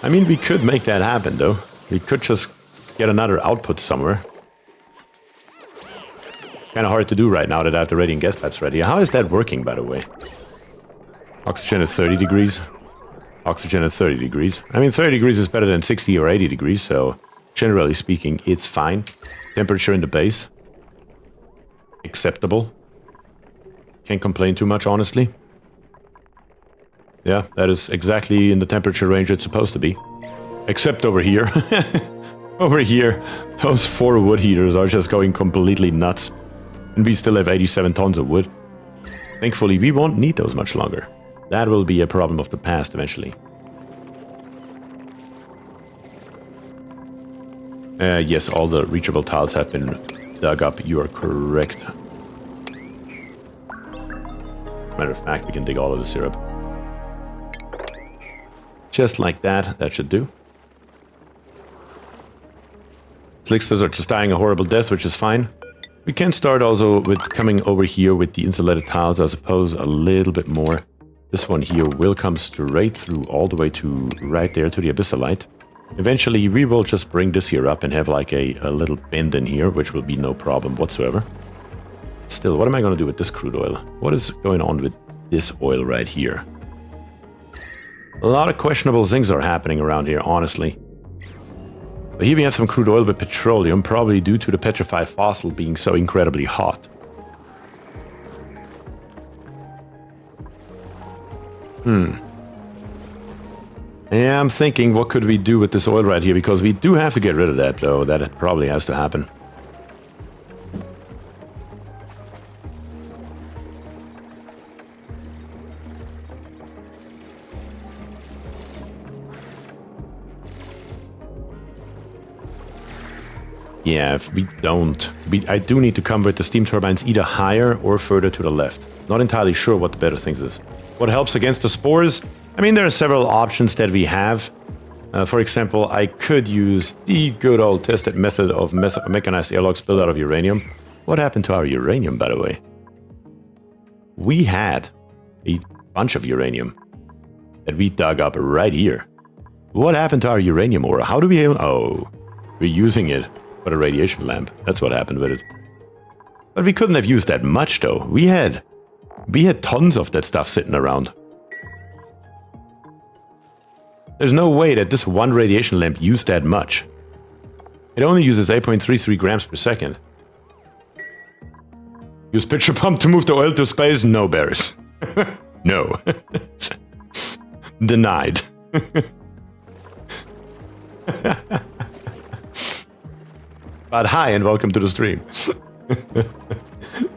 I mean, we could make that happen, though. We could just get another output somewhere. Kind of hard to do right now that I have the radiant gas pipes ready. How is that working, by the way? Oxygen is 30 degrees. Oxygen is 30 degrees. I mean, 30 degrees is better than 60 or 80 degrees, so generally speaking, it's fine. Temperature in the base. Acceptable. Can't complain too much, honestly. Yeah, that is exactly in the temperature range it's supposed to be. Except over here. Over here, those 4 wood heaters are just going completely nuts. And we still have 87 tons of wood. Thankfully, we won't need those much longer. That will be a problem of the past eventually. Yes, all the reachable tiles have been dug up. You are correct. Matter of fact, we can dig all of the syrup. Just like that, that should do. Slicksters are just dying a horrible death, which is fine. We can start also with coming over here with the insulated tiles, I suppose, a little bit more. This one here will come straight through all the way to right there to the abyssalite. Eventually, we will just bring this here up and have like a little bend in here, which will be no problem whatsoever. Still, what am I going to do with this crude oil? What is going on with this oil right here? A lot of questionable things are happening around here, honestly. But here we have some crude oil with petroleum, probably due to the petrified fossil being so incredibly hot. Yeah, I'm thinking, what could we do with this oil right here? Because we do have to get rid of that, though. That probably has to happen. Yeah, if we don't... I do need to convert the steam turbines either higher or further to the left. Not entirely sure what the better thing is. What helps against the spores? I mean, there are several options that we have. For example, I could use the good old tested method of mechanized airlocks built out of uranium. What happened to our uranium, by the way? We had a bunch of uranium that we dug up right here. What happened to our uranium ore? How do we... Oh, we're using it for a radiation lamp. That's what happened with it. But we couldn't have used that much, though. We had tons of that stuff sitting around. There's no way that this one radiation lamp used that much. It only uses 8.33 grams per second. Use pitcher pump to move the oil to space? No, Barris. No. Denied. But hi and welcome to the stream.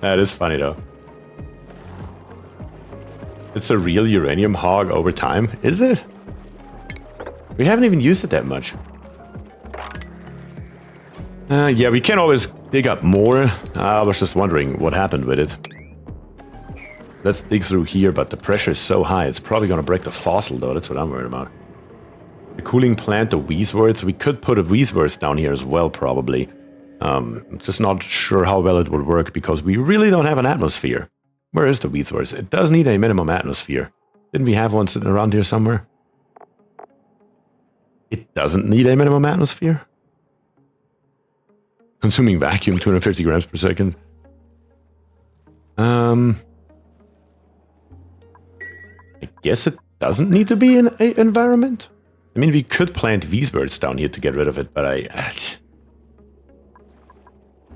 That is funny though. It's a real uranium hog over time, is it? We haven't even used it that much. Yeah, we can always dig up more. I was just wondering what happened with it. Let's dig through here, but the pressure is so high, it's probably going to break the fossil, though. That's what I'm worried about. The cooling plant, the Weesworth. We could put a Weesworth down here as well, probably. I'm just not sure how well it would work, because we really don't have an atmosphere. Where is the Weesworth? It does need a minimum atmosphere. Didn't we have one sitting around here somewhere? It doesn't need a minimum atmosphere? Consuming vacuum, 250 grams per second. I guess it doesn't need to be in an environment. I mean, we could plant Weesworths down here to get rid of it, but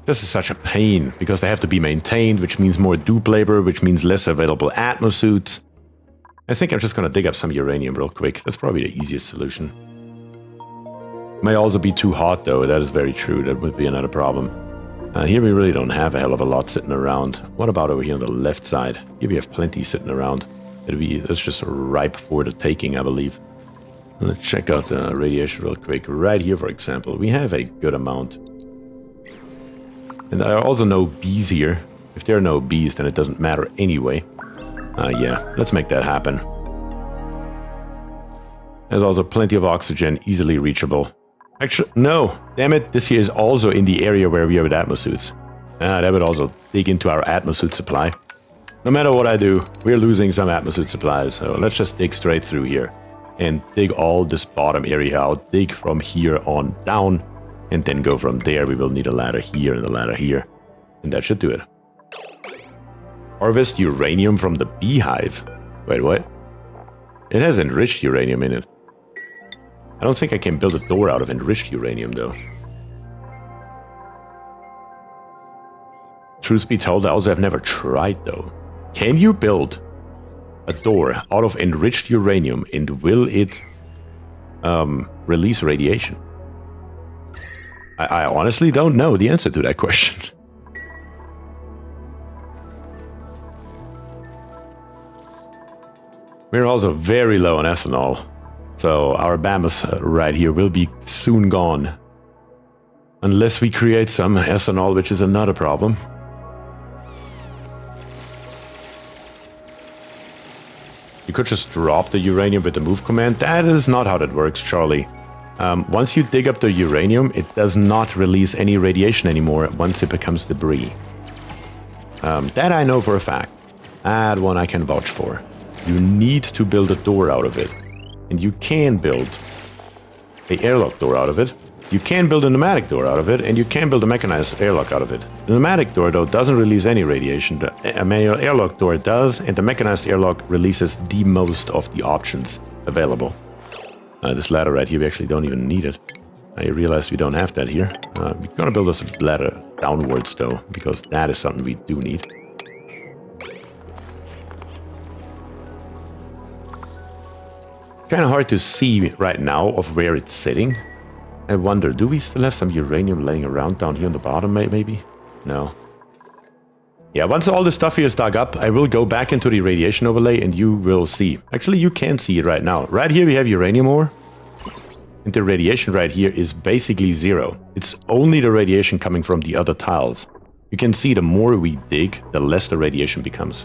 this is such a pain, because they have to be maintained, which means more dupe labor, which means less available atmosuits. I think I'm just going to dig up some uranium real quick. That's probably the easiest solution. May also be too hot, though. That is very true. That would be another problem. Here we really don't have a hell of a lot sitting around. What about over here on the left side? Here we have plenty sitting around. That's just ripe for the taking, I believe. Let's check out the radiation real quick. Right here, for example, we have a good amount. And there are also no bees here. If there are no bees, then it doesn't matter anyway. Yeah, let's make that happen. There's also plenty of oxygen, easily reachable. Actually, no, damn it, this here is also in the area where we have atmosuits. That would also dig into our atmosuit supply. No matter what I do, we're losing some atmosuit supplies, so let's just dig straight through here. And dig all this bottom area out, dig from here on down, and then go from there. We will need a ladder here and a ladder here, and that should do it. Harvest uranium from the beehive. Wait, what? It has enriched uranium in it. I don't think I can build a door out of enriched uranium, though. Truth be told, I also have never tried, though. Can you build a door out of enriched uranium, and will it release radiation? I honestly don't know the answer to that question. We're also very low on ethanol. So our Bamas right here will be soon gone. Unless we create some ethanol, which is another problem. You could just drop the uranium with the move command. That is not how that works, Charlie. Once you dig up the uranium, it does not release any radiation anymore once it becomes debris. That I know for a fact. That one I can vouch for. You need to build a door out of it. And you can build an airlock door out of it. You can build a pneumatic door out of it, and you can build a mechanized airlock out of it. The pneumatic door, though, doesn't release any radiation. The manual airlock door does, and the mechanized airlock releases the most of the options available. This ladder right here, we actually don't even need it. I realized we don't have that here. We're gonna build us a ladder downwards, though, because that is something we do need. Kind of hard to see right now of where it's sitting. I wonder, do we still have some uranium laying around down here on the bottom, maybe? No. Yeah, once all this stuff here is dug up, I will go back into the radiation overlay and you will see. Actually, you can see it right now. Right here we have uranium ore. And the radiation right here is basically 0. It's only the radiation coming from the other tiles. You can see the more we dig, the less the radiation becomes.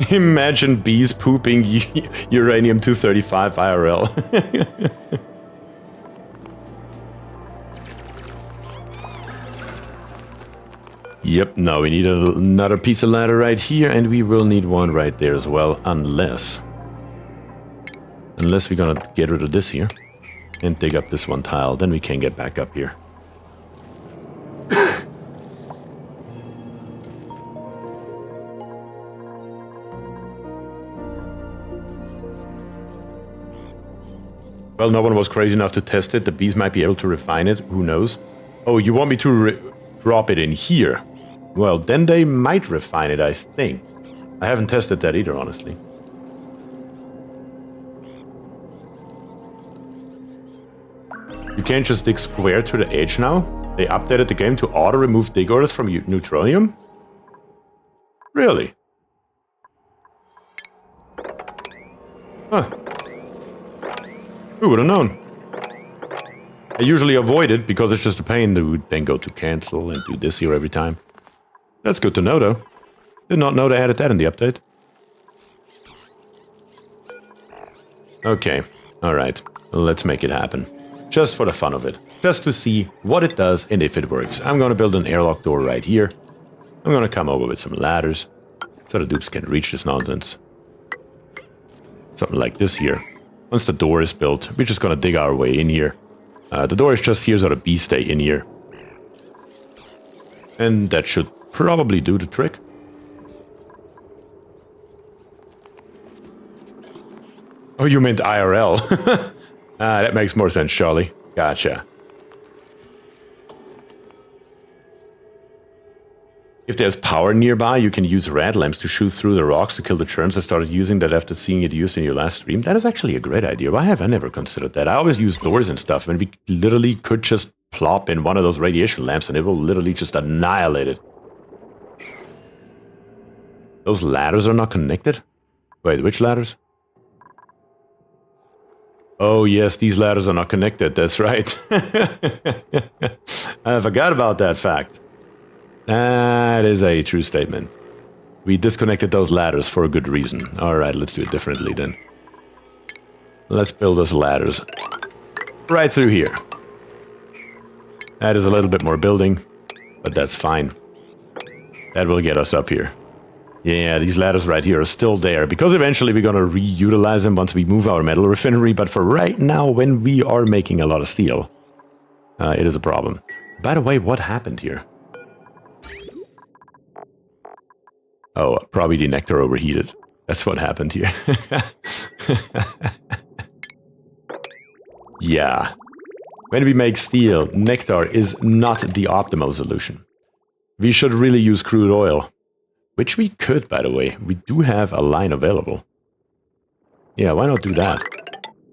Imagine bees pooping uranium-235 IRL. Yep, now we need another piece of ladder right here, and we will need one right there as well, unless we're gonna get rid of this here and dig up this one tile, then we can get back up here. Well, no one was crazy enough to test it. The bees might be able to refine it. Who knows? Oh, you want me to drop it in here? Well, then they might refine it, I think. I haven't tested that either, honestly. You can't just dig square to the edge now? They updated the game to auto-remove dig orders from neutronium? Really? Huh. Who would have known? I usually avoid it because it's just a pain to then go to cancel and do this here every time. That's good to know though. Did not know they added that in the update. Okay, alright. Let's make it happen. Just for the fun of it. Just to see what it does and if it works. I'm gonna build an airlock door right here. I'm gonna come over with some ladders so the dupes can reach this nonsense. Something like this here. Once the door is built, we're just gonna dig our way in here. The door is just here so the bees stay in here. And that should probably do the trick. Oh, you meant IRL. That makes more sense, Charlie. Gotcha. If there's power nearby, you can use red lamps to shoot through the rocks to kill the germs. I started using that after seeing it used in your last stream. That is actually a great idea. Why have I never considered that? I always use doors and stuff, and we literally could just plop in one of those radiation lamps and it will literally just annihilate it. Those ladders are not connected? Wait, which ladders? Oh yes, these ladders are not connected, that's right. I forgot about that fact. That is a true statement. We disconnected those ladders for a good reason. Alright, let's do it differently then. Let's build those ladders right through here. That is a little bit more building, but that's fine. That will get us up here. Yeah, these ladders right here are still there, because eventually we're gonna reutilize them once we move our metal refinery, but for right now, when we are making a lot of steel, it is a problem. By the way, what happened here? Oh, probably the nectar overheated. That's what happened here. Yeah. When we make steel, nectar is not the optimal solution. We should really use crude oil. Which we could, by the way. We do have a line available. Yeah, why not do that?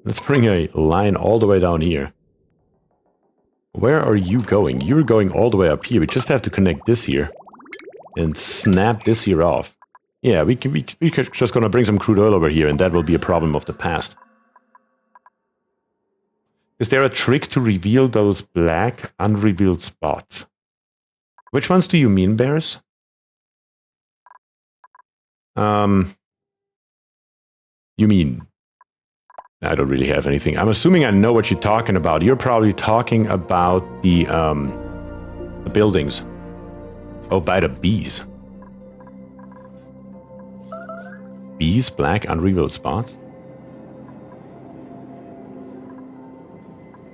Let's bring a line all the way down here. Where are you going? You're going all the way up here. We just have to connect this here. And snap this here off. Yeah, we're just gonna bring some crude oil over here, and that will be a problem of the past. Is there a trick to reveal those black, unrevealed spots? Which ones do you mean, Bears? You mean... I don't really have anything. I'm assuming I know what you're talking about. You're probably talking about the buildings. Oh, by the bees. Bees, black, unrevealed spots?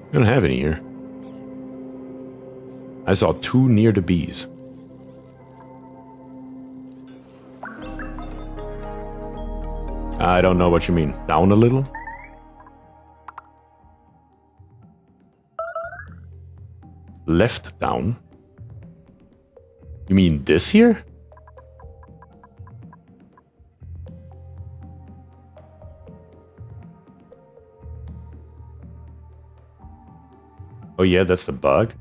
I don't have any here. I saw 2 near the bees. I don't know what you mean. Down a little? left down. You mean this here? Oh yeah, that's the bug.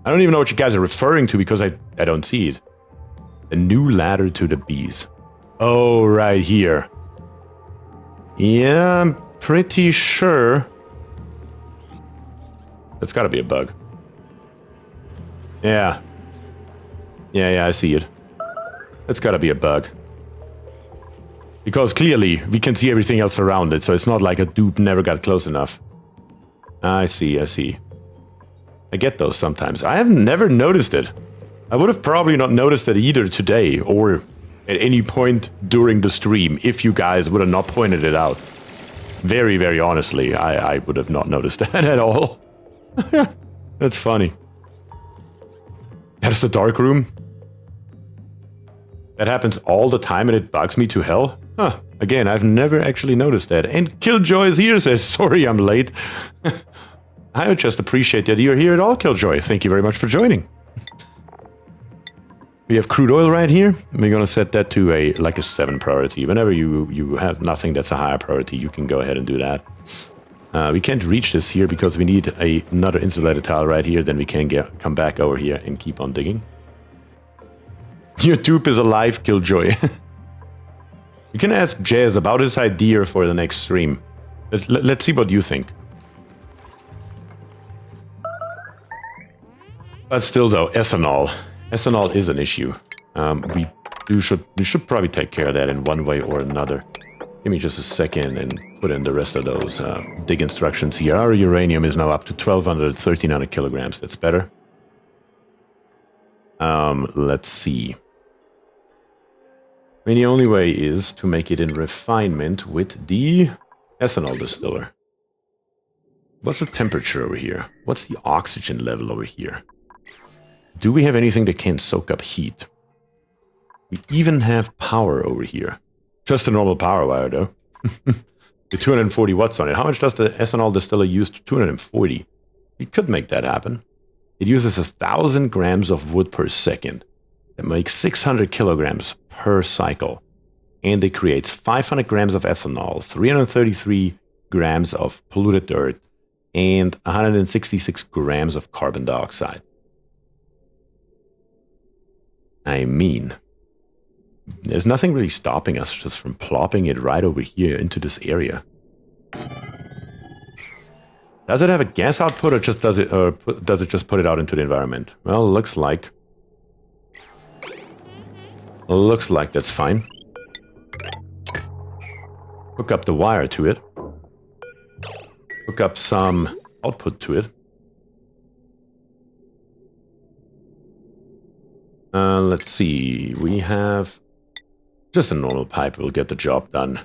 I don't even know what you guys are referring to because I don't see it. A new ladder to the bees. Oh, right here. Yeah, I'm pretty sure. That's gotta be a bug. Yeah. Yeah, I see it. That's gotta be a bug. Because clearly, we can see everything else around it, so it's not like a dupe never got close enough. I see. I get those sometimes. I have never noticed it. I would have probably not noticed it either today, or at any point during the stream, if you guys would have not pointed it out. Very, very honestly, I would have not noticed that at all. That's funny. That's the dark room. That happens all the time and it bugs me to hell. Huh. Again, I've never actually noticed that. And Killjoy is here, says, sorry I'm late. I would just appreciate that you're here at all, Killjoy. Thank you very much for joining. We have crude oil right here. We're gonna set that to a 7 priority. Whenever you have nothing that's a higher priority, you can go ahead and do that. We can't reach this here because we need another insulated tile right here. Then we can come back over here and keep on digging. Your dupe is alive, Killjoy. You can ask Jazz about his idea for the next stream. Let's see what you think. But still though, ethanol. Ethanol is an issue. We should probably take care of that in one way or another. Give me just a second and put in the rest of those dig instructions here. Our uranium is now up to 1,200, 1,300 kilograms. That's better. Let's see. I mean, the only way is to make it in refinement with the ethanol distiller. What's the temperature over here? What's the oxygen level over here? Do we have anything that can soak up heat? We even have power over here. Just a normal power wire, though. The 240 watts on it. How much does the ethanol distiller use? 240. We could make that happen. It uses 1,000 grams of wood per second. That makes 600 kilograms per cycle. And it creates 500 grams of ethanol, 333 grams of polluted dirt, and 166 grams of carbon dioxide. I mean, there's nothing really stopping us just from plopping it right over here into this area. Does it have a gas output, or just does it just put it out into the environment? Well, looks like that's fine. Hook up the wire to it. Hook up some output to it. Let's see. We have just a normal pipe. We'll get the job done.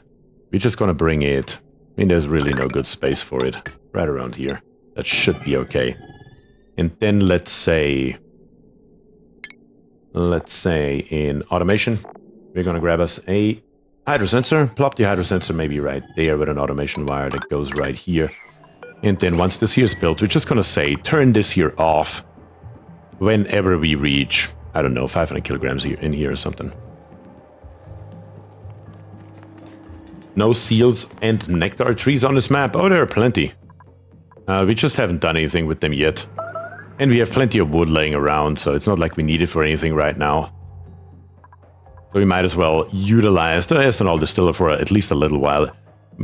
We're just gonna bring it. I mean, there's really no good space for it. Right around here. That should be okay. And then let's say in automation, we're gonna grab us a hydrosensor. Plop the hydrosensor maybe right there with an automation wire that goes right here. And then once this here is built, we're just gonna say, turn this here off whenever we reach, I don't know, 500 kilograms in here or something. No seals and nectar trees on this map. Oh, there are plenty. We just haven't done anything with them yet. And we have plenty of wood laying around, so it's not like we need it for anything right now. So we might as well utilize the ethanol distiller for at least a little while.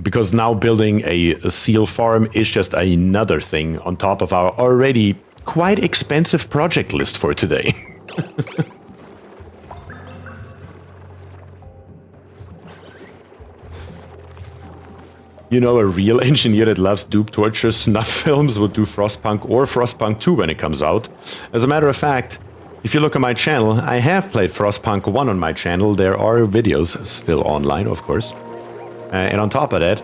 Because now building a seal farm is just another thing on top of our already quite expensive project list for today. You know, a real engineer that loves dupe torture snuff films would do Frostpunk or Frostpunk 2 when it comes out. As a matter of fact, if you look at my channel, I have played Frostpunk 1 on my channel. There are videos still online, of course. And on top of that,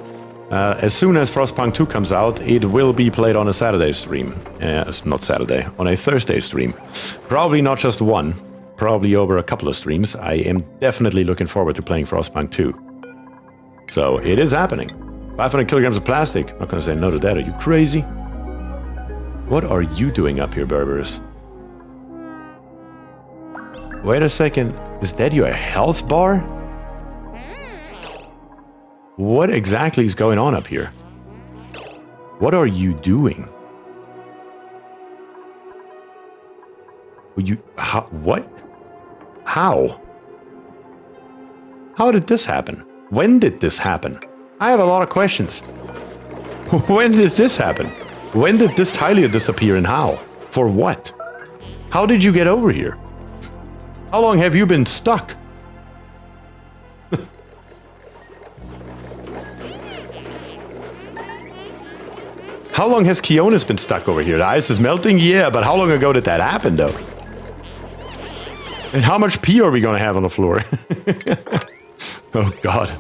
as soon as Frostpunk 2 comes out, it will be played on a Saturday stream. Not Saturday, on a Thursday stream. Probably not just one, probably over a couple of streams. I am definitely looking forward to playing Frostpunk 2. So it is happening. 500 kilograms of plastic. I'm not going to say no to that. Are you crazy? What are you doing up here, Berbers? Wait a second. Is that your health bar? What exactly is going on up here? What are you doing? What? How? How did this happen? When did this happen? I have a lot of questions. When did this happen? When did this Tylia disappear and how? For what? How did you get over here? How long have you been stuck? How long has Kionis been stuck over here? The ice is melting? Yeah, but how long ago did that happen, though? And how much pee are we gonna have on the floor? Oh, God.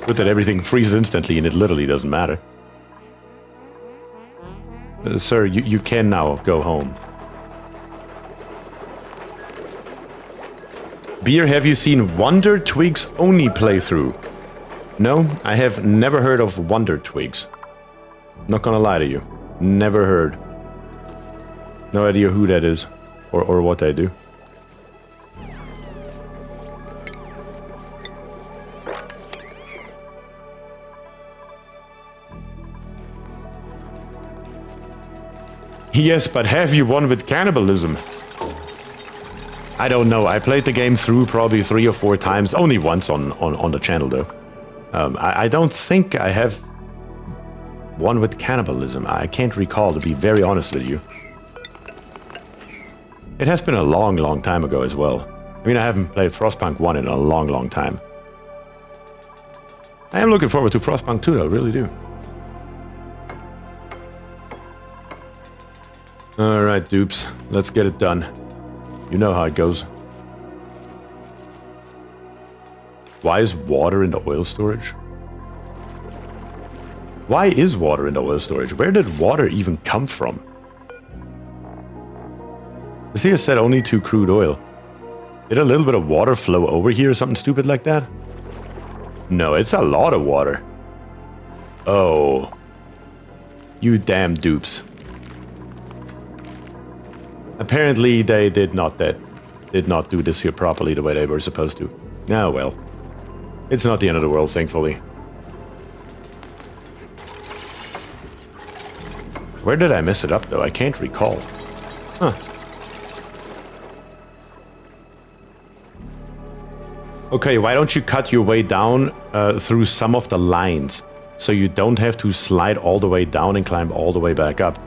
Good that everything freezes instantly and it literally doesn't matter. Sir, you can now go home. Beer, have you seen Wonder Twigs only playthrough? No, I have never heard of Wonder Twigs. Not gonna lie to you. Never heard. No idea who that is or what they do. Yes, but have you won with cannibalism? I don't know. I played the game through probably 3 or 4 times. Only once on the channel, though. I don't think I have won with cannibalism. I can't recall, to be very honest with you. It has been a long, long time ago as well. I mean, I haven't played Frostpunk 1 in a long, long time. I am looking forward to Frostpunk 2, though. I really do. Alright, dupes. Let's get it done. You know how it goes. Why is water in the oil storage? Why is water in the oil storage? Where did water even come from? This here said only to crude oil. Did a little bit of water flow over here or something stupid like that? No, it's a lot of water. Oh. You damn dupes. Apparently they did not do this here properly the way they were supposed to. Oh well. It's not the end of the world, thankfully. Where did I mess it up though? I can't recall. Huh. Okay, why don't you cut your way down through some of the lines so you don't have to slide all the way down and climb all the way back up?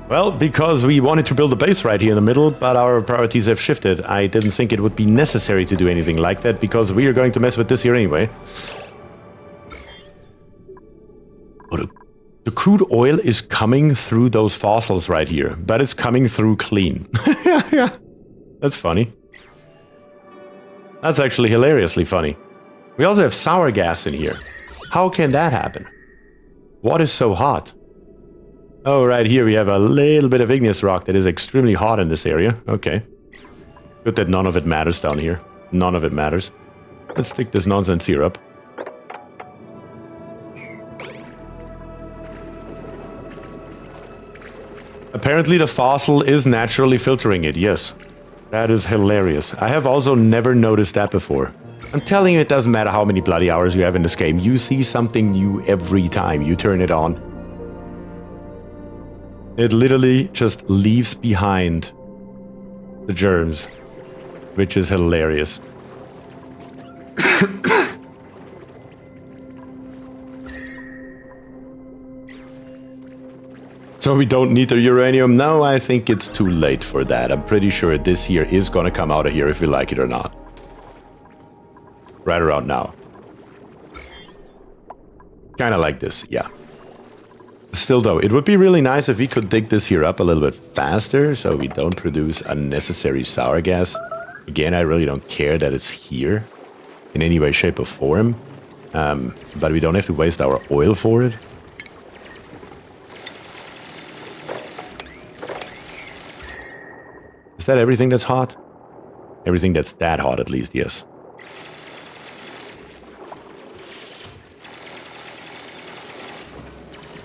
Well, because we wanted to build a base right here in the middle, but our priorities have shifted. I didn't think it would be necessary to do anything like that, because we are going to mess with this here anyway. Oh, the crude oil is coming through those fossils right here, but it's coming through clean. Yeah, that's funny. That's actually hilariously funny. We also have sour gas in here. How can that happen? What is so hot? Oh, right here we have a little bit of igneous rock that is extremely hot in this area. Okay. Good that none of it matters down here. None of it matters. Let's stick this nonsense here up. Apparently the fossil is naturally filtering it, yes. That is hilarious. I have also never noticed that before. I'm telling you, it doesn't matter how many bloody hours you have in this game. You see something new every time you turn it on. It literally just leaves behind the germs, which is hilarious. So we don't need the uranium? No, I think it's too late for that. I'm pretty sure this here is gonna come out of here if we like it or not. Right around now. Kinda like this, yeah. Still though, it would be really nice if we could dig this here up a little bit faster so we don't produce unnecessary sour gas. Again, I really don't care that it's here in any way, shape or form. But we don't have to waste our oil for it. Is that everything that's hot? Everything that's that hot at least, yes.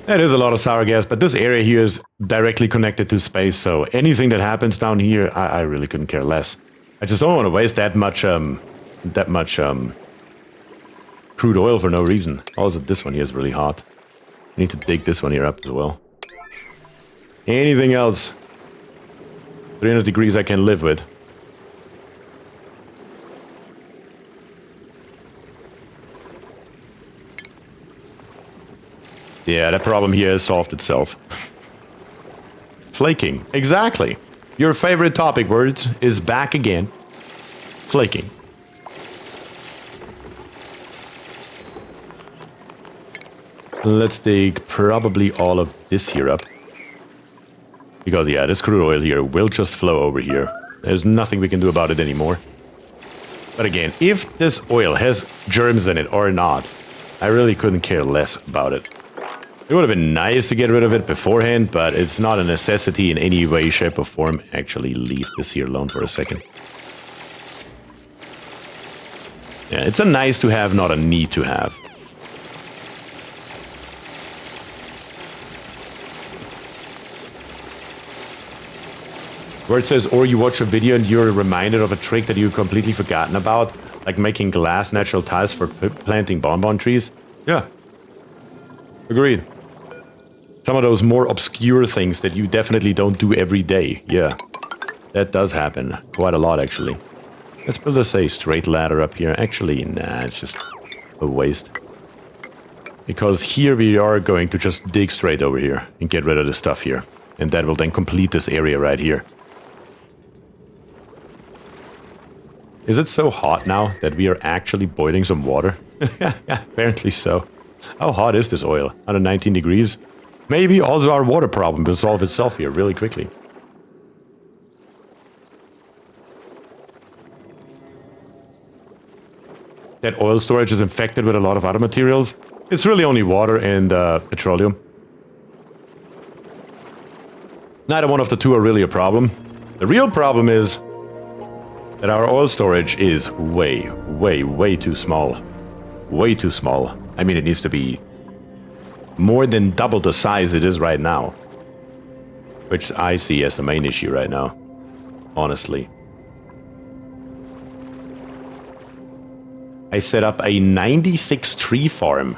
That is a lot of sour gas, but this area here is directly connected to space, so anything that happens down here, I really couldn't care less. I just don't want to waste that much crude oil for no reason. Also, this one here is really hot. I need to dig this one here up as well. Anything else? 300 degrees I can live with. Yeah, that problem here has solved itself. Flaking. Exactly. Your favorite topic, words, is back again. Flaking. Let's dig probably all of this here up. Because, yeah, this crude oil here will just flow over here. There's nothing we can do about it anymore. But again, if this oil has germs in it or not, I really couldn't care less about it. It would have been nice to get rid of it beforehand, but it's not a necessity in any way, shape, or form. Actually, leave this here alone for a second. Yeah, it's a nice to have, not a need to have. Where it says, or you watch a video and you're reminded of a trick that you've completely forgotten about, like making glass natural tiles for planting bonbon trees. Yeah. Agreed. Some of those more obscure things that you definitely don't do every day. Yeah. That does happen. Quite a lot, actually. Let's build us a straight ladder up here. Actually, nah, it's just a waste. Because here we are going to just dig straight over here and get rid of the stuff here. And that will then complete this area right here. Is it so hot now that we are actually boiling some water? Yeah, apparently so. How hot is this oil? 119 degrees? Maybe also our water problem will solve itself here really quickly. That oil storage is infected with a lot of other materials. It's really only water and petroleum. Neither one of the two are really a problem. The real problem is that our oil storage is way, way too small. Way too small. I mean, it needs to be more than double the size it is right now. Which I see as the main issue right now. Honestly. I set up a 96 tree farm.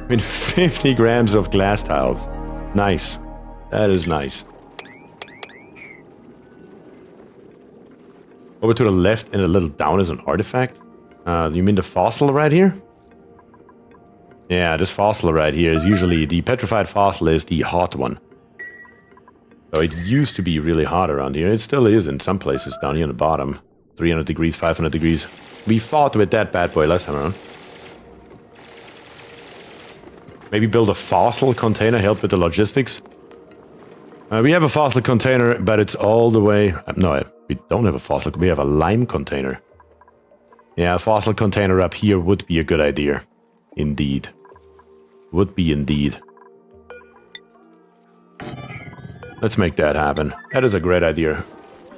With 50 grams of glass tiles. Nice. That is nice. Over to the left and a little down is an artifact. You mean the fossil right here? Yeah, this fossil right here is usually the petrified fossil is the hot one. So it used to be really hot around here. It still is in some places down here on the bottom. 300 degrees, 500 degrees. We fought with that bad boy last time around. Maybe build a fossil container, help with the logistics. We have a fossil container, but it's all the way... no, we don't have a fossil. We have a lime container. Yeah, a fossil container up here would be a good idea. Indeed. Would be indeed. Let's make that happen. That is a great idea.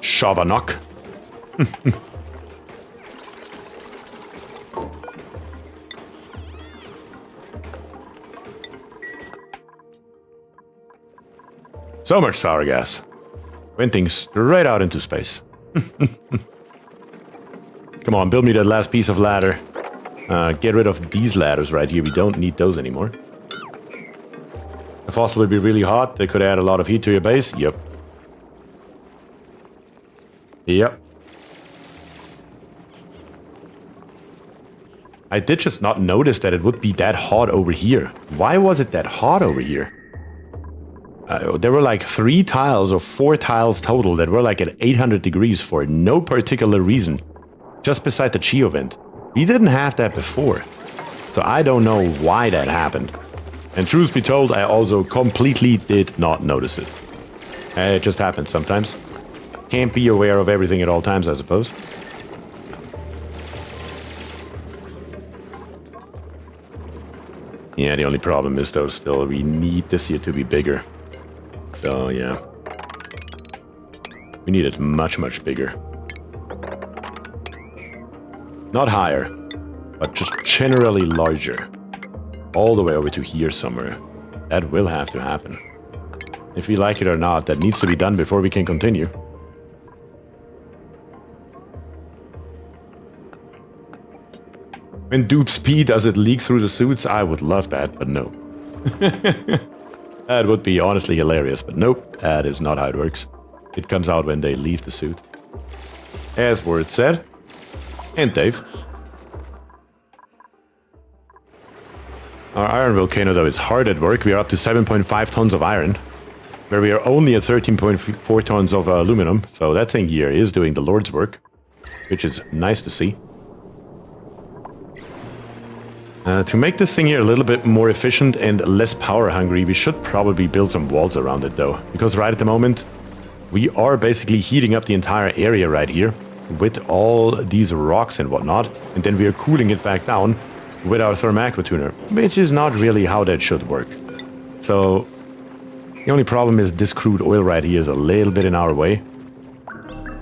Shabanok. So much sour gas. Venting straight out into space. Come on, build me that last piece of ladder. Get rid of these ladders right here. We don't need those anymore. The fossil would be really hot. They could add a lot of heat to your base. Yep. Yep. I did just not notice that it would be that hot over here. Why was it that hot over here? There were like 3 tiles or 4 tiles total that were like at 800 degrees for no particular reason. Just beside the Geo vent. We didn't have that before. So I don't know why that happened. And truth be told, I also completely did not notice it. It just happens sometimes. Can't be aware of everything at all times, I suppose. Yeah, the only problem is though still we need this here to be bigger. So yeah. We need it much, much bigger. Not higher, but just generally larger. all the way over to here somewhere. That will have to happen. If we like it or not, that needs to be done before we can continue. When dupes pee, does it leak through the suits? I would love that, but no. That would be honestly hilarious, but nope, that is not how it works. It comes out when they leave the suit. As Word said. And Dave. Our iron volcano, though, is hard at work. We are up to 7.5 tons of iron, where we are only at 13.4 tons of aluminum. So that thing here is doing the Lord's work, which is nice to see. To make this thing here a little bit more efficient and less power hungry, we should probably build some walls around it, though. Because right at the moment, we are basically heating up the entire area right here with all these rocks and whatnot. And then we are cooling it back down with our thermaquatuner, which is not really how that should work. So the only problem is this crude oil right here is a little bit in our way.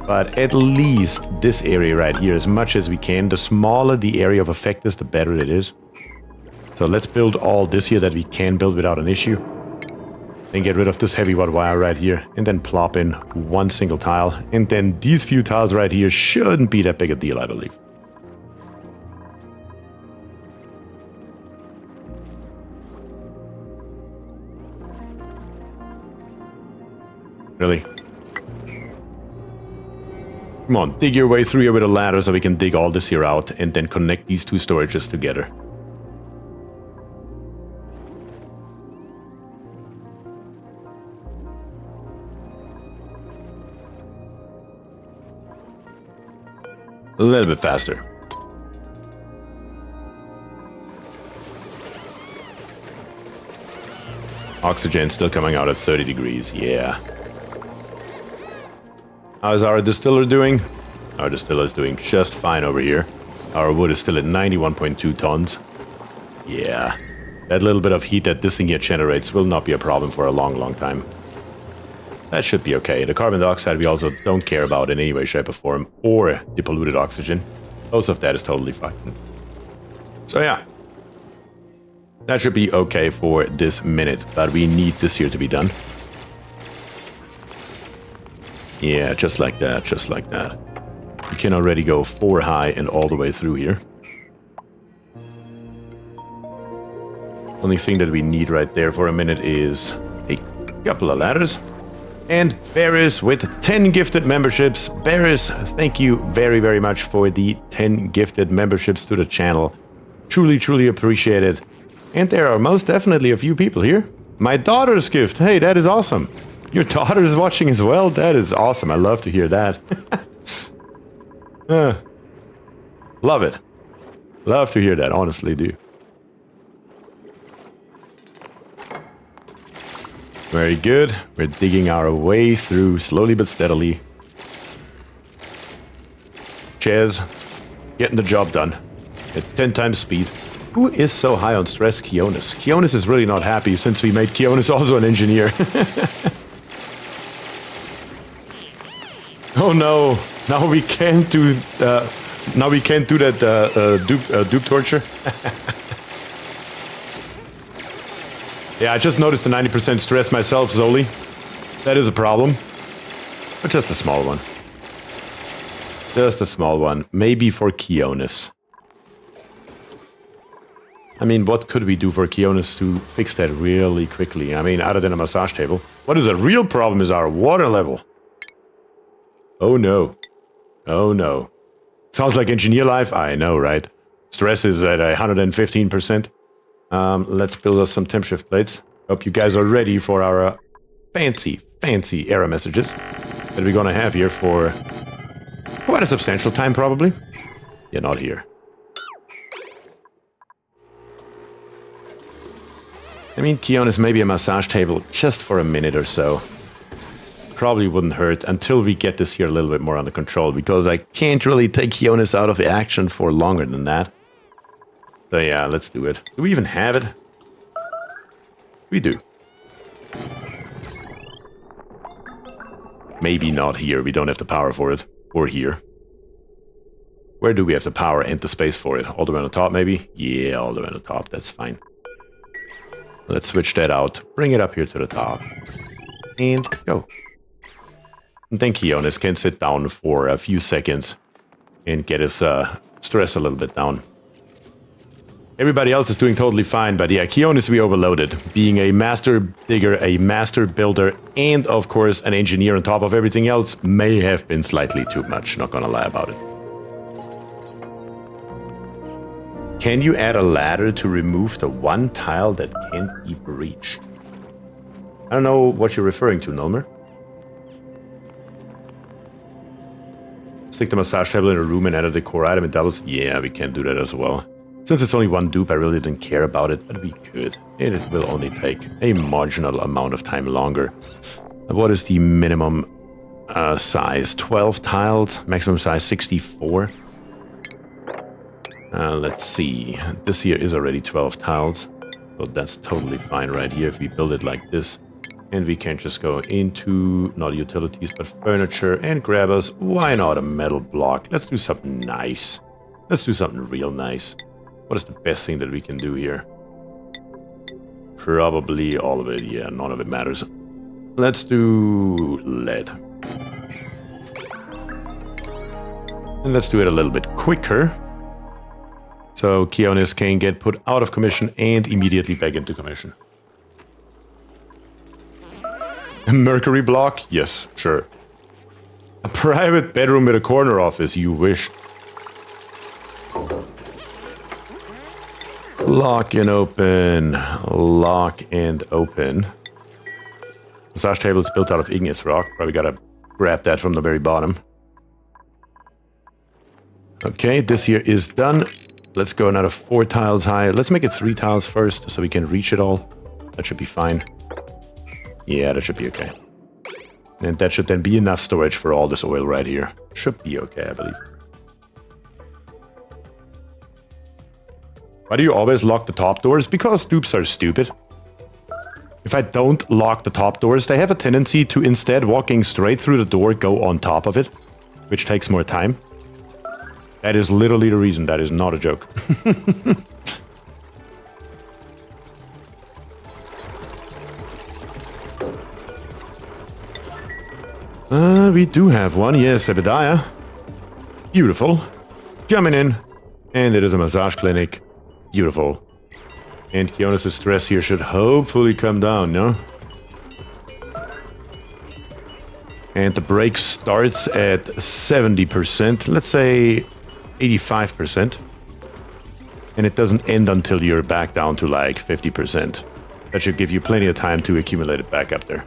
But at least this area right here, as much as we can, the smaller the area of effect is, the better it is. So let's build all this here that we can build without an issue. Then get rid of this heavy watt wire right here, and then plop in one single tile. And then these few tiles right here shouldn't be that big a deal, I believe. Really? Come on, dig your way through here with a ladder so we can dig all this here out and then connect these two storages together. A little bit faster. Oxygen still coming out at 30 degrees, yeah. How's our distiller doing? Our distiller is doing just fine over here. Our wood is still at 91.2 tons. Yeah. That little bit of heat that this thing here generates will not be a problem for a long, long time. That should be okay. The carbon dioxide we also don't care about in any way, shape, or form. Or the polluted oxygen. Most of that is totally fine. So yeah. That should be okay for this minute. But we need this here to be done. Yeah, just like that, just like that. We can already go 4 high and all the way through here. Only thing that we need right there for a minute is a couple of ladders. And Barris with 10 gifted memberships. Barris, thank you very, very much for the 10 gifted memberships to the channel. Truly, truly appreciate it. And there are most definitely a few people here. My daughter's gift. Hey, that is awesome. Your daughter is watching as well? That is awesome. I love to hear that. Love it. Love to hear that, honestly do. Very good. We're digging our way through slowly but steadily. Chaz, getting the job done at 10 times speed. Who is so high on stress? Kionis. Kionis is really not happy since we made Kionis also an engineer. Oh no! Now we can't do. Now we can't do that dupe torture. Yeah, I just noticed the 90% stress myself, Zoli. That is a problem. But just a small one. Just a small one. Maybe for Kionis. I mean, what could we do for Kionis to fix that really quickly? I mean, other than a massage table. What is a real problem is our water level. Oh no. Oh no. Sounds like engineer life? I know, right? Stress is at 115%. Let's build us some temp shift plates. Hope you guys are ready for our fancy error messages that we're gonna have here for quite a substantial time, probably. Yeah, not here. I mean, Kionis, maybe a massage table just for a minute or so. Probably wouldn't hurt until we get this here a little bit more under control, because I can't really take Kionis out of action for longer than that. So yeah, let's do it. Do we even have it? We do. Maybe not here. We don't have the power for it. Or here. Where do we have the power and the space for it? All the way on the top, maybe? Yeah, all the way on the top. That's fine. Let's switch that out. Bring it up here to the top. And go. And then Keonis can sit down for a few seconds and get his stress a little bit down. Everybody else is doing totally fine, but yeah, Keonis we overloaded. Being a master digger, a master builder, and of course an engineer on top of everything else may have been slightly too much, not gonna lie about it. Can you add a ladder to remove the one tile that can't be breached? I don't know what you're referring to, Nolmer. Stick the massage table in a room and add a decor item in doubles? Yeah, we can do that as well. Since it's only one dupe, I really didn't care about it, but we could. And it will only take a marginal amount of time longer. What is the minimum size? 12 tiles, maximum size 64. Let's see. This here is already 12 tiles, so that's totally fine right here if we build it like this. And we can just go into, not utilities, but furniture and grab us, why not a metal block? Let's do something nice. Let's do something real nice. What is the best thing that we can do here? Probably all of it. Yeah, none of it matters. Let's do lead. And let's do it a little bit quicker. So Keonis can get put out of commission and immediately back into commission. A mercury block? Yes, sure. A private bedroom with a corner office, you wish. Lock and open. Lock and open. Massage table is built out of igneous rock. Probably gotta grab that from the very bottom. Okay, this here is done. Let's go another 4 tiles high. Let's make it 3 tiles first so we can reach it all. That should be fine. Yeah, that should be okay. And that should then be enough storage for all this oil right here. Should be okay, I believe. Why do you always lock the top doors? Because dupes are stupid. If I don't lock the top doors, they have a tendency to, instead walking straight through the door, go on top of it, which takes more time. That is literally the reason. That is not a joke. We do have one. Yes, Ebediah. Beautiful. Coming in. And it is a massage clinic. Beautiful. And Keonis' stress here should hopefully come down, no? And the break starts at 70%. Let's say 85%. And it doesn't end until you're back down to like 50%. That should give you plenty of time to accumulate it back up there.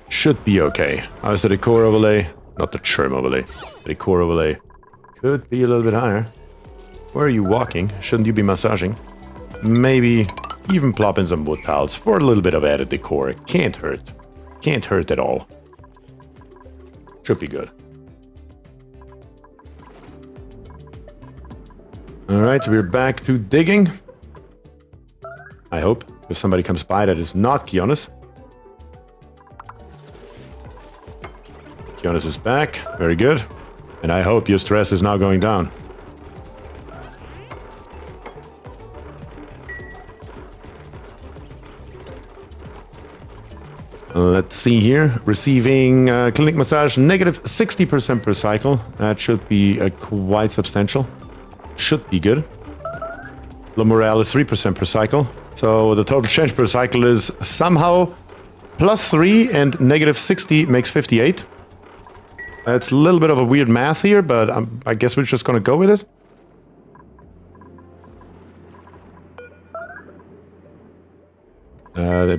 Should be okay. How's the decor overlay? Not the churn overlay. The decor overlay could be a little bit higher. Where are you walking? Shouldn't you be massaging? Maybe even plop in some wood tiles for a little bit of added decor. It can't hurt. Can't hurt at all. Should be good. Alright, we're back to digging. I hope. If somebody comes by that is not Keonis. Keonis is back. Very good. And I hope your stress is now going down. Let's see here. Receiving clinic massage negative 60% per cycle. That should be quite substantial. Should be good. Low morale is 3% per cycle. So the total change per cycle is somehow +3 and negative 60 makes 58. That's a little bit of a weird math here, but I guess we're just going to go with it.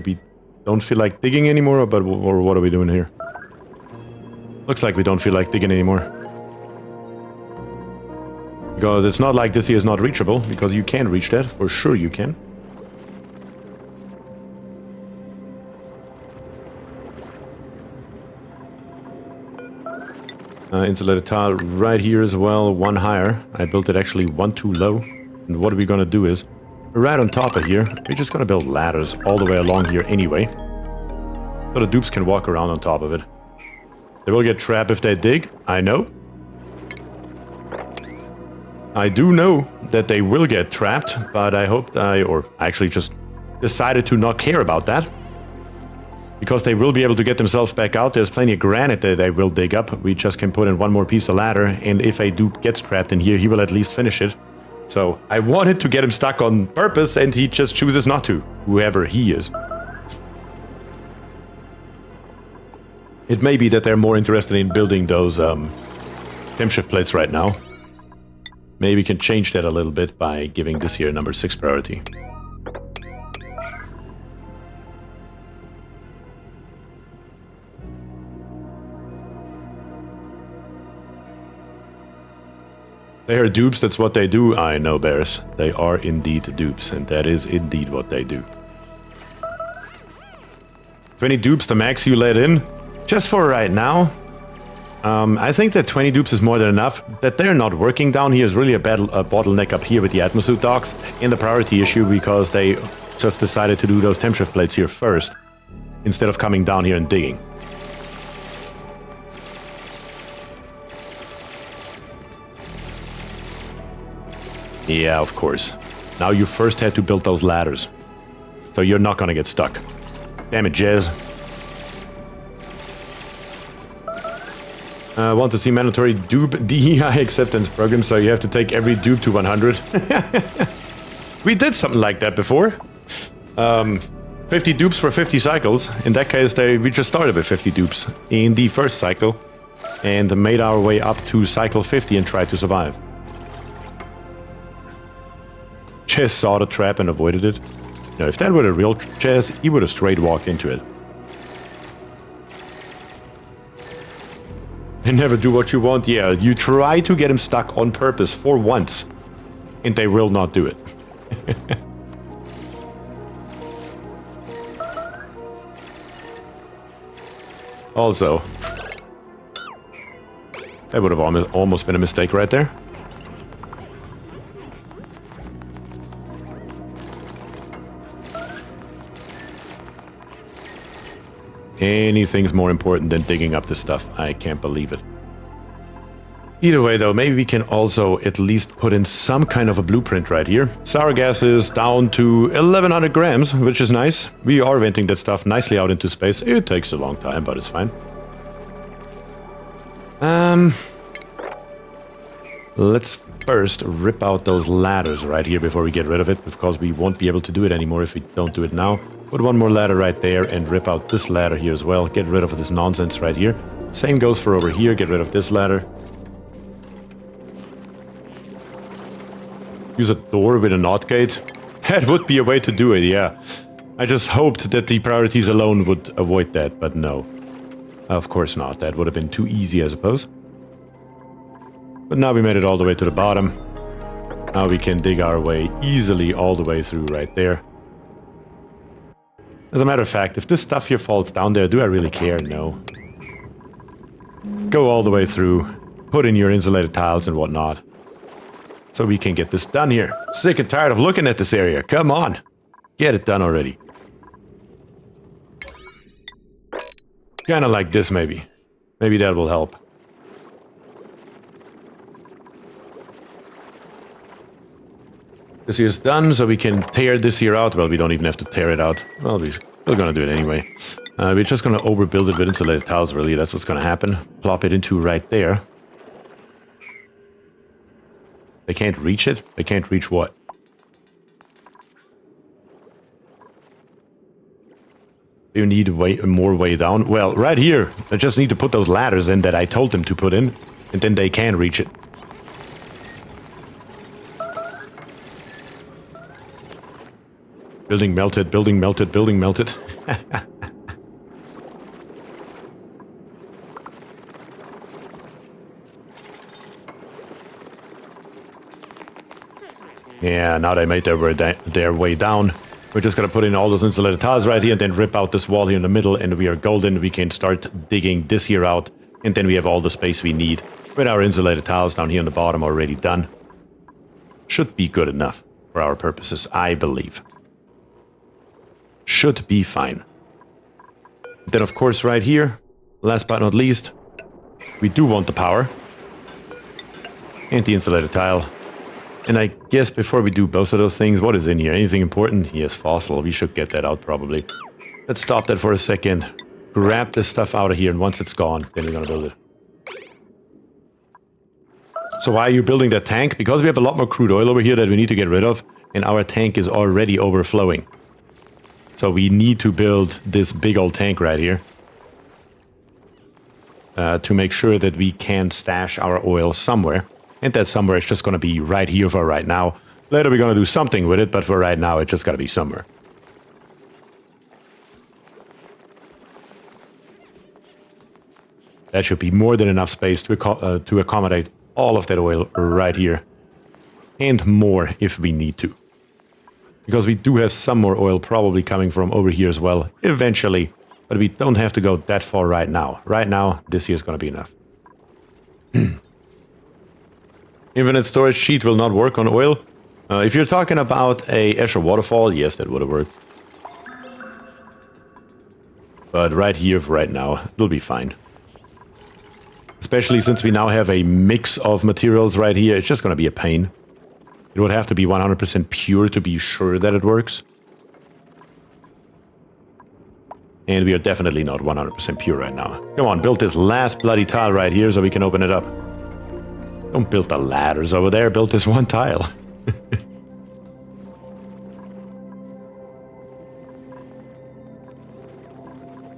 We don't feel like digging anymore, but or what are we doing here? Looks like we don't feel like digging anymore. Because it's not like this here is not reachable, because you can reach that. For sure you can. Insulated tile right here as well, 1 higher. I built it actually 1 too low. And what we're gonna do is, right on top of here, we're just gonna build ladders all the way along here anyway. So the dupes can walk around on top of it. They will get trapped if they dig, I know. I do know that they will get trapped, but I hope or actually just decided to not care about that. Because they will be able to get themselves back out. There's plenty of granite that they will dig up. We just can put in one more piece of ladder, and if a dupe gets trapped in here, he will at least finish it. So I wanted to get him stuck on purpose, and he just chooses not to, whoever he is. It may be that they're more interested in building those temp shift plates right now. Maybe we can change that a little bit by giving this here number 6 priority. They are dupes, that's what they do. I know, bears. They are indeed dupes, and that is indeed what they do. 20 dupes, the max you let in. Just for right now. I think that 20 dupes is more than enough. That they're not working down here is really a bottleneck up here with the atmosuit docks. And the priority issue because they just decided to do those temp shift plates here first. Instead of coming down here and digging. Yeah, of course. Now you first had to build those ladders. So you're not gonna get stuck. Damn it, Jez. Want to see mandatory dupe DEI acceptance program, so you have to take every dupe to 100. We did something like that before. 50 dupes for 50 cycles. In that case, we just started with 50 dupes in the first cycle. And made our way up to cycle 50 and tried to survive. Chess saw the trap and avoided it. You know, if that were a real Chess, he would have straight walked into it. And never do what you want. Yeah, you try to get him stuck on purpose for once. And they will not do it. Also, that would have almost been a mistake right there. Anything's more important than digging up this stuff. I can't believe it. Either way, though, maybe we can also at least put in some kind of a blueprint right here. Sour gas is down to 1100 grams, which is nice. We are venting that stuff nicely out into space. It takes a long time, but it's fine. Let's first rip out those ladders right here before we get rid of it, because we won't be able to do it anymore if we don't do it now. Put one more ladder right there and rip out this ladder here as well. Get rid of this nonsense right here. Same goes for over here. Get rid of this ladder. Use a door with a NOT gate. That would be a way to do it, yeah. I just hoped that the priorities alone would avoid that, but no. Of course not. That would have been too easy, I suppose. But now we made it all the way to the bottom. Now we can dig our way easily all the way through right there. As a matter of fact, if this stuff here falls down there, do I really care? No. Go all the way through, put in your insulated tiles and whatnot. So we can get this done here. Sick and tired of looking at this area. Come on. Get it done already. Kinda like this, maybe. Maybe that will help. This here is done, so we can tear this here out. Well, we don't even have to tear it out. Well, we're still gonna do it anyway. We're just gonna overbuild it with insulated tiles, really. That's what's gonna happen. Plop it into right there. They can't reach it? They can't reach what? You need more way down? Well, right here. I just need to put those ladders in that I told them to put in. And then they can reach it. Building melted, building melted, building melted. Yeah, now they made their way down. We're just gonna put in all those insulated tiles right here and then rip out this wall here in the middle and we are golden. We can start digging this here out and then we have all the space we need with our insulated tiles down here on the bottom already done. Should be good enough for our purposes, I believe. Should be fine. Then of course right here, last but not least, we do want the power. And the insulated tile. And I guess before we do both of those things, what is in here? Anything important? Yes, fossil. We should get that out probably. Let's stop that for a second. Grab this stuff out of here, and once it's gone, then we're gonna build it. So why are you building that tank? Because we have a lot more crude oil over here that we need to get rid of, and our tank is already overflowing. So we need to build this big old tank right here. To make sure that we can stash our oil somewhere. And that somewhere is just going to be right here for right now. Later we're going to do something with it, but for right now it's just got to be somewhere. That should be more than enough space to accommodate all of that oil right here. And more if we need to. Because we do have some more oil probably coming from over here as well, eventually. But we don't have to go that far right now. Right now, this here is going to be enough. Infinite storage sheet will not work on oil. If you're talking about a Escher waterfall, yes, that would have worked. But right here, right now, it'll be fine. Especially since we now have a mix of materials right here, it's just going to be a pain. It would have to be 100% pure to be sure that it works. And we are definitely not 100% pure right now. Come on, build this last bloody tile right here so we can open it up. Don't build the ladders over there, build this one tile.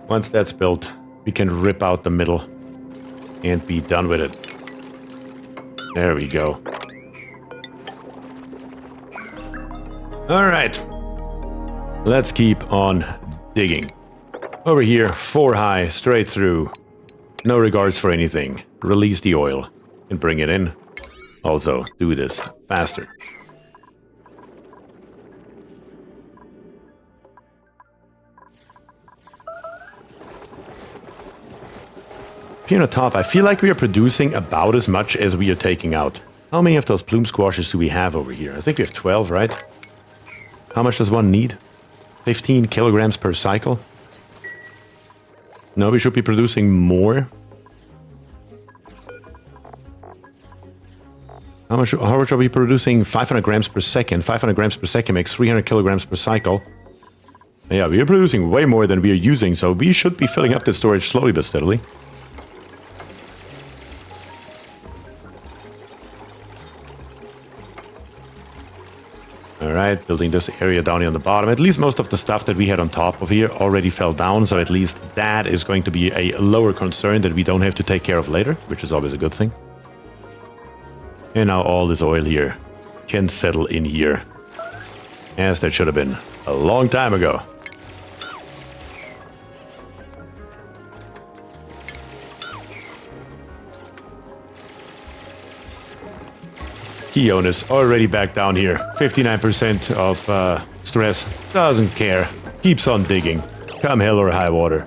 Once that's built, we can rip out the middle and be done with it. There we go. Alright. Let's keep on digging. Over here, 4 high, straight through. No regards for anything. Release the oil and bring it in. Also, do this faster. Here on the top, I feel like we are producing about as much as we are taking out. How many of those plume squashes do we have over here? I think we have 12, right? How much does one need? 15 kilograms per cycle? No, we should be producing more. How much are we producing? 500 grams per second. 500 grams per second makes 300 kilograms per cycle. Yeah, we are producing way more than we are using, so we should be filling up the storage slowly but steadily. Alright, building this area down here on the bottom. At least most of the stuff that we had on top of here already fell down, so at least that is going to be a lower concern that we don't have to take care of later, which is always a good thing. And now all this oil here can settle in here, as that should have been a long time ago. Keon is already back down here. 59% of stress. Doesn't care. Keeps on digging. Come hell or high water.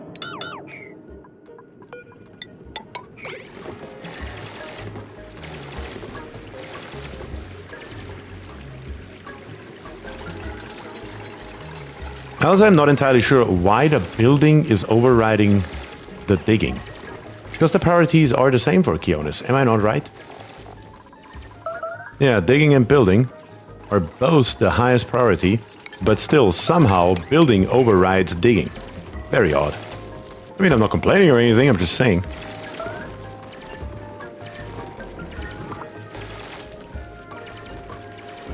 Also, I'm not entirely sure why the building is overriding the digging. Because the priorities are the same for Keonis. Am I not right? Yeah, digging and building are both the highest priority, but still somehow building overrides digging. Very odd. I mean, I'm not complaining or anything, I'm just saying.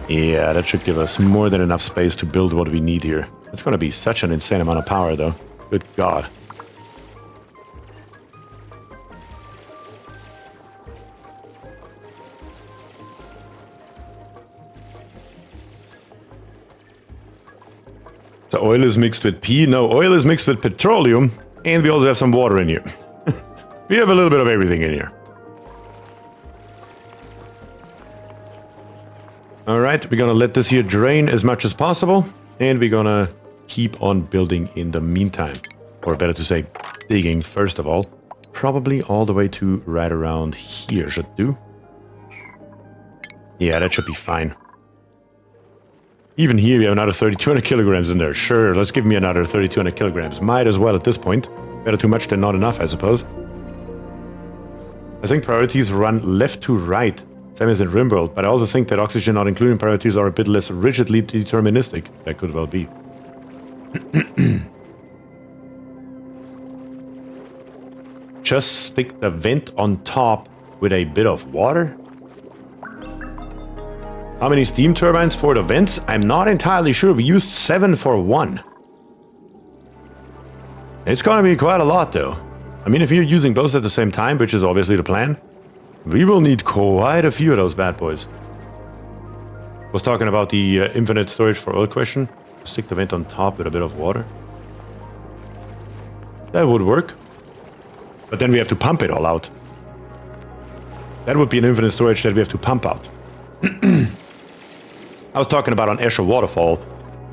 Yeah, that should give us more than enough space to build what we need here. It's going to be such an insane amount of power, though. Good God. So oil is mixed with pee? No, oil is mixed with petroleum, and we also have some water in here. We have a little bit of everything in here. Alright, we're gonna let this here drain as much as possible, and we're gonna keep on building in the meantime. Or better to say, digging first of all. Probably all the way to right around here should do. Yeah, that should be fine. Even here we have another 3,200 kilograms in there. Sure, let's give me another 3,200 kilograms. Might as well at this point. Better too much than not enough, I suppose. I think priorities run left to right. Same as in RimWorld, but I also think that oxygen not including priorities are a bit less rigidly deterministic. That could well be. Just stick the vent on top with a bit of water. How many steam turbines for the vents? I'm not entirely sure. We used 7 for 1. It's gonna be quite a lot though. I mean, if you're using both at the same time, which is obviously the plan, we will need quite a few of those bad boys. Was talking about the infinite storage for oil question. Stick the vent on top with a bit of water. That would work. But then we have to pump it all out. That would be an infinite storage that we have to pump out. I was talking about on Escher Waterfall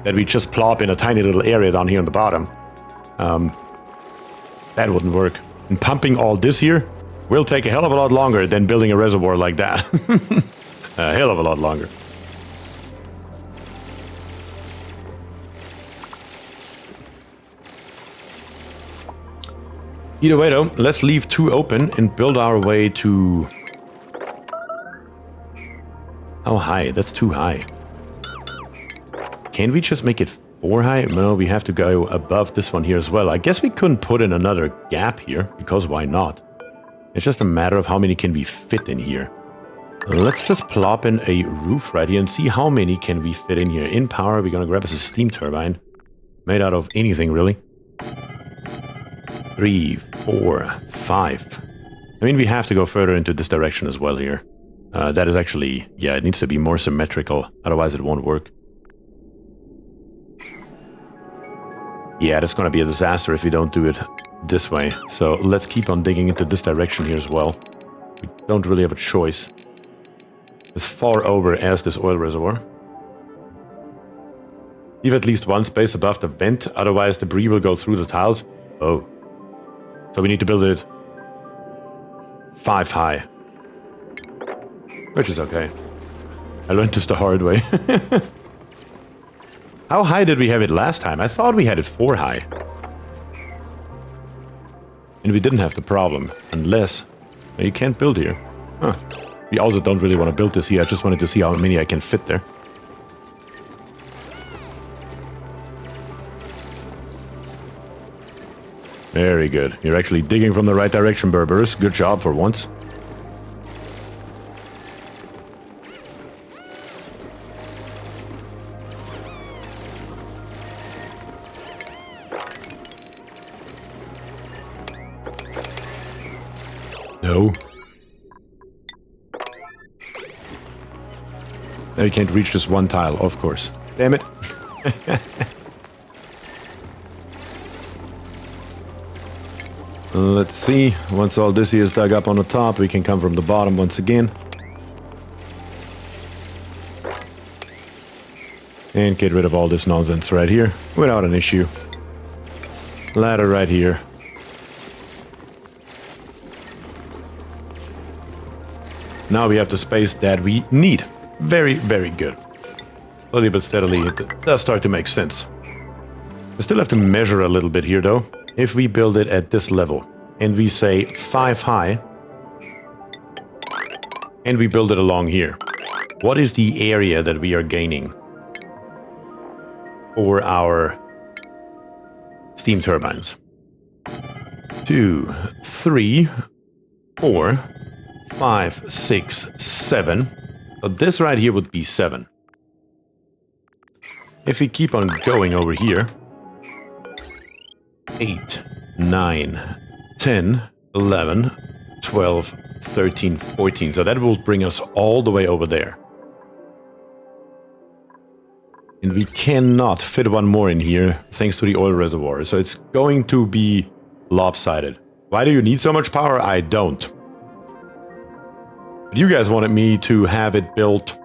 that we just plop in a tiny little area down here on the bottom. That wouldn't work. And pumping all this here will take a hell of a lot longer than building a reservoir like that. A hell of a lot longer. Either way though, let's leave 2 open and build our way to... How high? That's too high. Can we just make it 4 high? No, we have to go above this one here as well. I guess we couldn't put in another gap here, because why not? It's just a matter of how many can we fit in here. Let's just plop in a roof right here and see how many can we fit in here. In power, we're gonna grab us a steam turbine. Made out of anything, really. 3, 4, 5. I mean, we have to go further into this direction as well here. That is actually... Yeah, it needs to be more symmetrical, otherwise it won't work. Yeah, that's gonna be a disaster if we don't do it this way. So let's keep on digging into this direction here as well. We don't really have a choice. As far over as this oil reservoir. Leave at least one space above the vent, otherwise debris will go through the tiles. Oh. So we need to build it 5 high. Which is okay. I learned this the hard way. How high did we have it last time? I thought we had it 4 high. And we didn't have the problem. Unless... You can't build here. Huh. We also don't really want to build this here. I just wanted to see how many I can fit there. Very good. You're actually digging from the right direction, Berberus. Good job for once. No. Now you can't reach this one tile, of course. Damn it. Let's see. Once all this here is dug up on the top, we can come from the bottom once again. And get rid of all this nonsense right here without an issue. Ladder right here. Now we have the space that we need. Very, very good. Slowly but steadily, it does start to make sense. We still have to measure a little bit here, though. If we build it at this level, and we say 5 high, and we build it along here, what is the area that we are gaining for our steam turbines? 2, 3, 4, 5, 6, 7. So this right here would be 7. If we keep on going over here, 8, 9, 10, 11, 12, 13, 14. So that will bring us all the way over there. And we cannot fit one more in here thanks to the oil reservoir. So it's going to be lopsided. Why do you need so much power? I don't. But you guys wanted me to have it built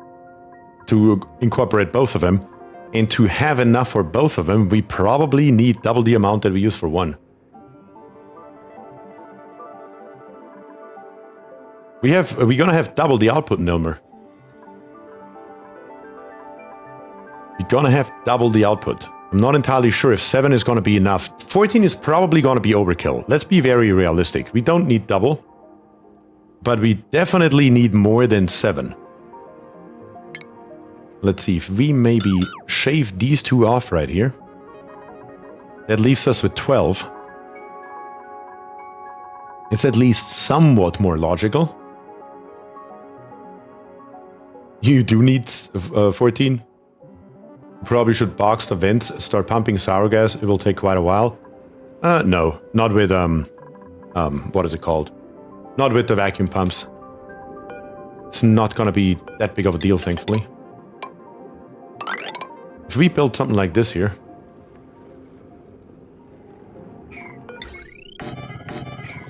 to incorporate both of them. And to have enough for both of them, we probably need double the amount that we use for one. We're gonna have double the output, Nilmer. We're gonna have double the output. I'm not entirely sure if 7 is gonna be enough. 14 is probably gonna be overkill. Let's be very realistic. We don't need double. But we definitely need more than 7. Let's see if we maybe shave these 2 off right here. That leaves us with 12. It's at least somewhat more logical. You do need 14. Probably should box the vents, start pumping sour gas. It will take quite a while. No, not with, what is it called? Not with the vacuum pumps. It's not gonna be that big of a deal, thankfully. If we build something like this here...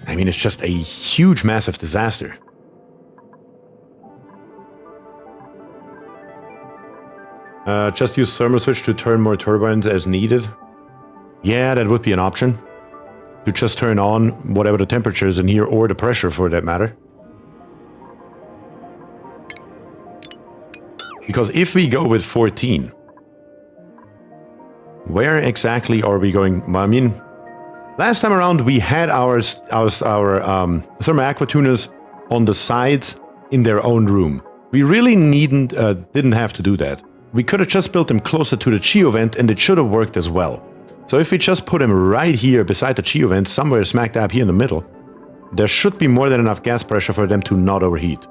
I mean, it's just a huge, massive disaster. Just use thermal switch to turn more turbines as needed. Yeah, that would be an option. To just turn on whatever the temperature is in here, or the pressure for that matter. Because if we go with 14, where exactly are we going? I mean, last time around we had our thermal aqua tuners on the sides in their own room. We really didn't have to do that. We could have just built them closer to the Geo vent and it should have worked as well. So if we just put them right here beside the Geo vent, somewhere smack dab here in the middle, there should be more than enough gas pressure for them to not overheat.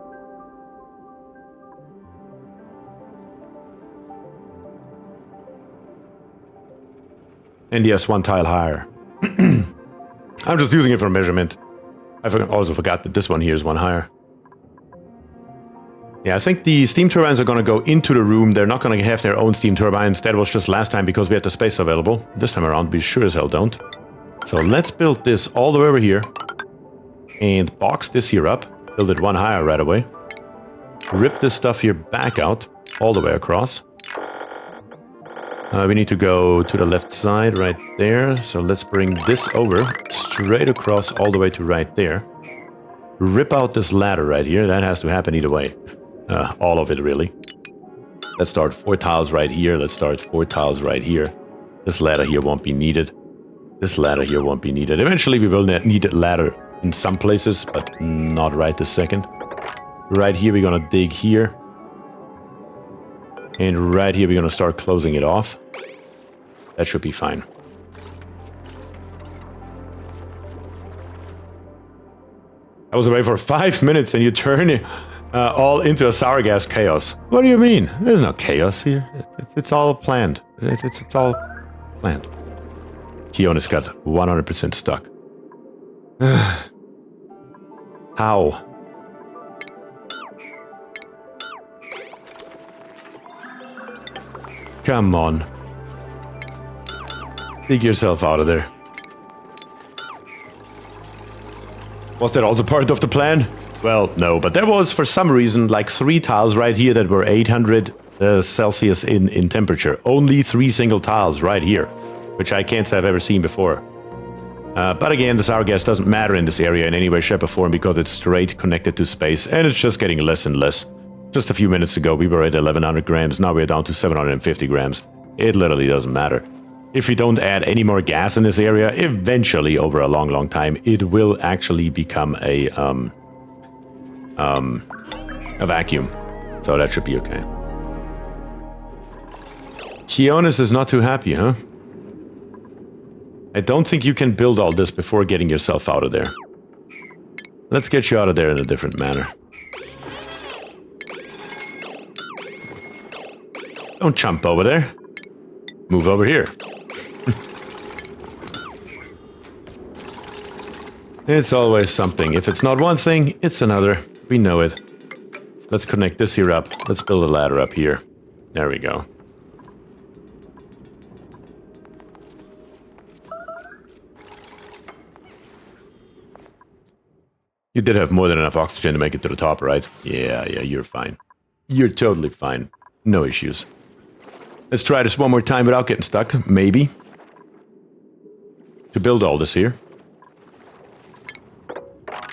And yes, 1 tile higher. I'm just using it for measurement. I also forgot that this one here is 1 higher. Yeah, I think the steam turbines are going to go into the room. They're not going to have their own steam turbines. That was just last time because we had the space available. This time around, we sure as hell don't. So let's build this all the way over here. And box this here up. Build it 1 higher right away. Rip this stuff here back out. All the way across. We need to go to the left side right there. So let's bring this over. Straight across all the way to right there. Rip out this ladder right here. That has to happen either way. All of it, really. Let's start 4 tiles right here. Let's start 4 tiles right here. This ladder here won't be needed. This ladder here won't be needed. Eventually, we will need a ladder in some places, but not right this second. Right here, we're going to dig here. And right here, we're going to start closing it off. That should be fine. I was away for 5 minutes and you turn it all into a sour gas chaos. What do you mean? There's no chaos here. It's all planned. It's all planned. Keon has got 100% stuck. How? Come on. Dig yourself out of there. Was that also part of the plan? Well, no, but there was, for some reason, like 3 tiles right here that were 800 Celsius in temperature. Only 3 single tiles right here, which I can't say I've ever seen before. But again, the sour gas doesn't matter in this area in any way, shape, or form because it's straight connected to space, and it's just getting less and less. Just a few minutes ago, we were at 1100 grams, now we're down to 750 grams. It literally doesn't matter. If we don't add any more gas in this area, eventually, over a long, long time, it will actually become a vacuum. So that should be okay. Keonis is not too happy, huh? I don't think you can build all this before getting yourself out of there. Let's get you out of there in a different manner. Don't jump over there. Move over here. It's always something. If it's not one thing, it's another. We know it. Let's connect this here up. Let's build a ladder up here. There we go. You did have more than enough oxygen to make it to the top, right? Yeah, you're fine. You're totally fine. No issues. Let's try this one more time without getting stuck, maybe. To build all this here.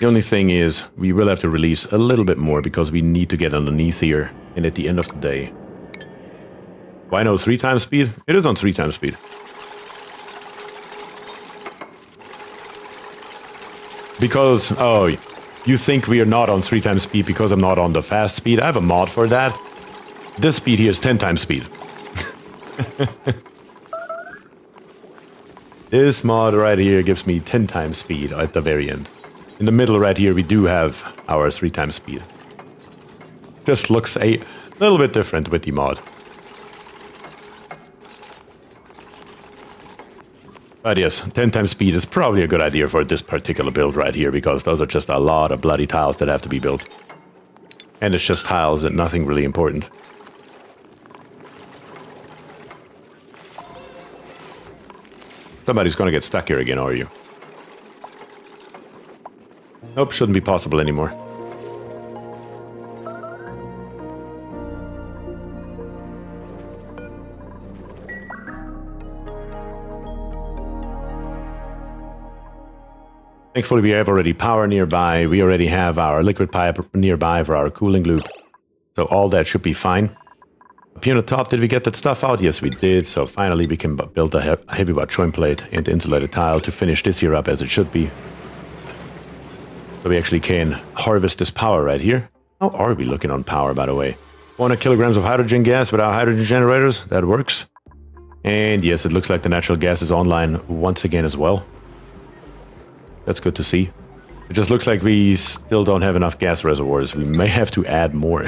The only thing is, we will have to release a little bit more because we need to get underneath here. And at the end of the day... Why no 3 times speed? It is on 3 times speed. Because, oh, you think we are not on 3 times speed because I'm not on the fast speed. I have a mod for that. This speed here is 10 times speed. This mod right here gives me 10 times speed at the very end. In the middle right here, we do have our 3 times speed. Just looks a little bit different with the mod. But yes, 10 times speed is probably a good idea for this particular build right here, because those are just a lot of bloody tiles that have to be built. And it's just tiles and nothing really important. Somebody's gonna get stuck here again, are you? Nope, shouldn't be possible anymore. Thankfully, we have already power nearby. We already have our liquid pipe nearby for our cooling loop. So all that should be fine. Up here on the top, did we get that stuff out? Yes, we did. So finally, we can build a heavy bar joint plate and the insulated tile to finish this here up as it should be. So we actually can harvest this power right here. How are we looking on power, by the way? 400 kilograms of hydrogen gas with our hydrogen generators. That works. And yes, it looks like the natural gas is online once again as well. That's good to see. It just looks like we still don't have enough gas reservoirs. We may have to add more.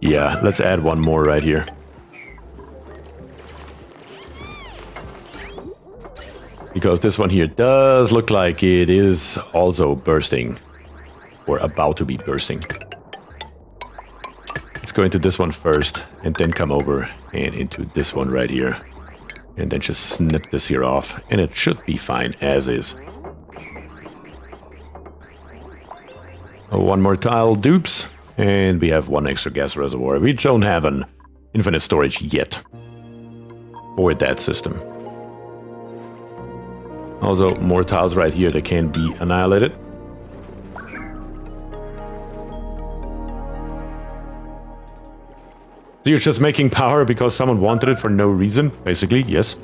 Yeah, let's add one more right here. Because this one here does look like it is also bursting. Or about to be bursting. Let's go into this one first, and then come over and into this one right here. And then just snip this here off, and it should be fine as is. Oh, one more tile dupes, and we have one extra gas reservoir. We don't have an infinite storage yet for that system. Also, more tiles right here that can be annihilated. So you're just making power because someone wanted it for no reason, basically, yes.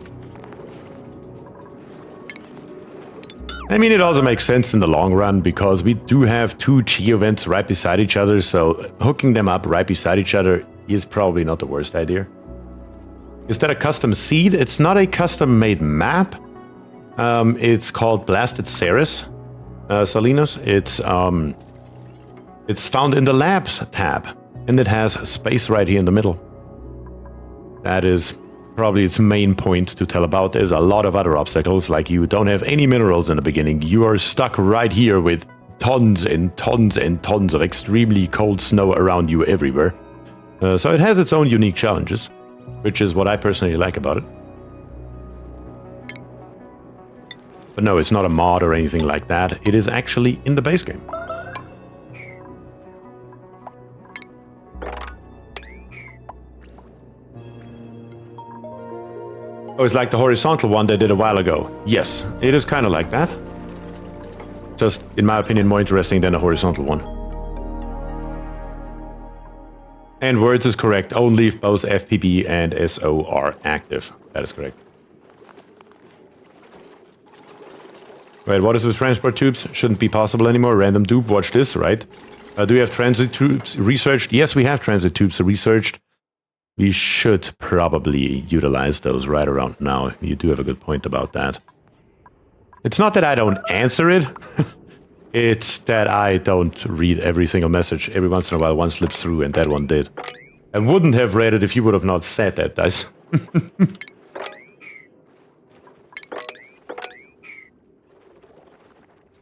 I mean, it also makes sense in the long run because we do have 2 geo vents right beside each other, so hooking them up right beside each other is probably not the worst idea. Is that a custom seed? It's not a custom-made map. It's called Blasted Ceres, Salinos. It's found in the Labs tab. And it has space right here in the middle. That is probably its main point to tell about. There's a lot of other obstacles, like you don't have any minerals in the beginning. You are stuck right here with tons and tons and tons of extremely cold snow around you everywhere. So it has its own unique challenges, which is what I personally like about it. But no, it's not a mod or anything like that. It is actually in the base game. Oh, it's like the horizontal one they did a while ago. Yes, it is kind of like that. Just, in my opinion, more interesting than the horizontal one. And words is correct. Only if both FPB and SO are active. That is correct. Wait, what is with transport tubes? Shouldn't be possible anymore. Random dupe, watch this, right? Do we have transit tubes researched? Yes, we have transit tubes researched. We should probably utilize those right around now. You do have a good point about that. It's not that I don't answer it. It's that I don't read every single message. Every once in a while one slips through, and that one did. I wouldn't have read it if you would have not said that, guys.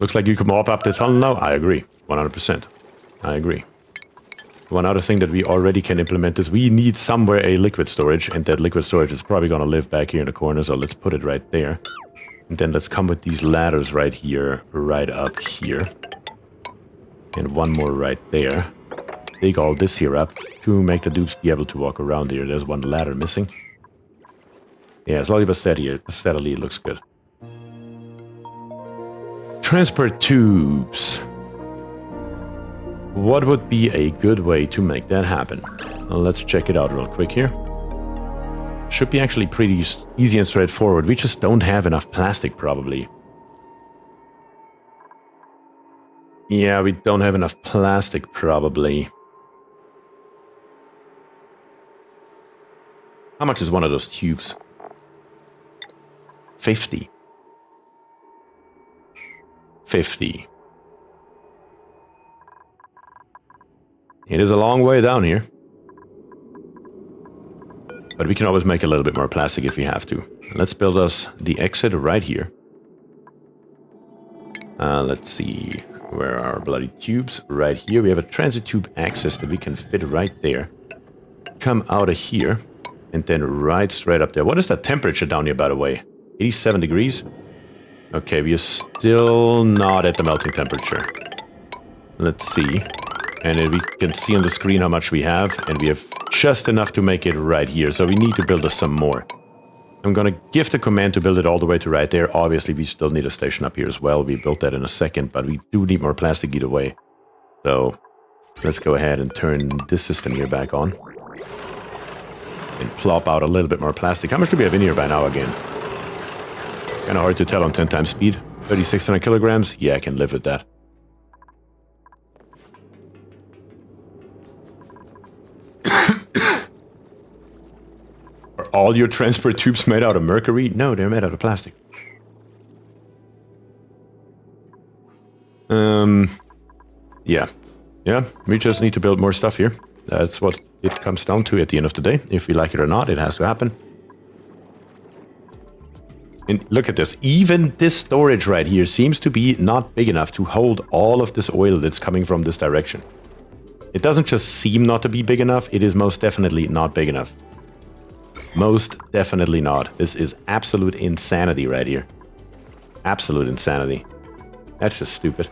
Looks like you can mop up the tunnel now. I agree. 100%. I agree. One other thing that we already can implement is we need somewhere a liquid storage, and that liquid storage is probably going to live back here in the corner, so let's put it right there. And then let's come with these ladders right here, right up here. And one more right there. Dig all this here up to make the dupes be able to walk around here. There's one ladder missing. Yeah, slowly but steadily it looks good. Transport tubes. What would be a good way to make that happen? Well, let's check it out real quick here. Should be actually pretty easy and straightforward. We just don't have enough plastic, probably. Yeah, we don't have enough plastic, probably. How much is one of those tubes? 50. 50. It is a long way down here. But we can always make a little bit more plastic if we have to. Let's build us the exit right here. Let's see. Where are our bloody tubes? Right here. We have a transit tube access that we can fit right there. Come out of here. And then right straight up there. What is that temperature down here, by the way? 87 degrees? Okay, we are still not at the melting temperature. Let's see. And then we can see on the screen how much we have. And we have just enough to make it right here. So we need to build us some more. I'm going to give the command to build it all the way to right there. Obviously, we still need a station up here as well. We built that in a second, but we do need more plastic either way. So let's go ahead and turn this system here back on. And plop out a little bit more plastic. How much do we have in here by now again? Kind of hard to tell on 10 times speed. 3,600 kilograms? Yeah, I can live with that. Are all your transport tubes made out of mercury? No, they're made out of plastic. Yeah. Yeah, we just need to build more stuff here. That's what it comes down to at the end of the day. If we like it or not, it has to happen. And look at this. Even this storage right here seems to be not big enough to hold all of this oil that's coming from this direction. It doesn't just seem not to be big enough. It is most definitely not big enough. Most definitely not. This is absolute insanity right here. Absolute insanity. That's just stupid.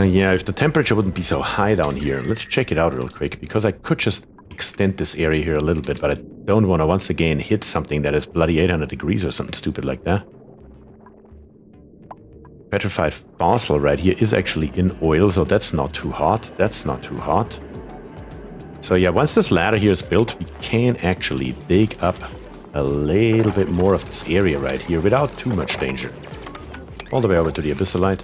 Yeah, if the temperature wouldn't be so high down here. Let's check it out real quick, because I could just extend this area here a little bit, but I don't want to once again hit something that is bloody 800 degrees or something stupid like that. Petrified fossil right here is actually in oil, so that's not too hot. That's not too hot. So yeah, once this ladder here is built, we can actually dig up a little bit more of this area right here without too much danger. All the way over to the abyssalite.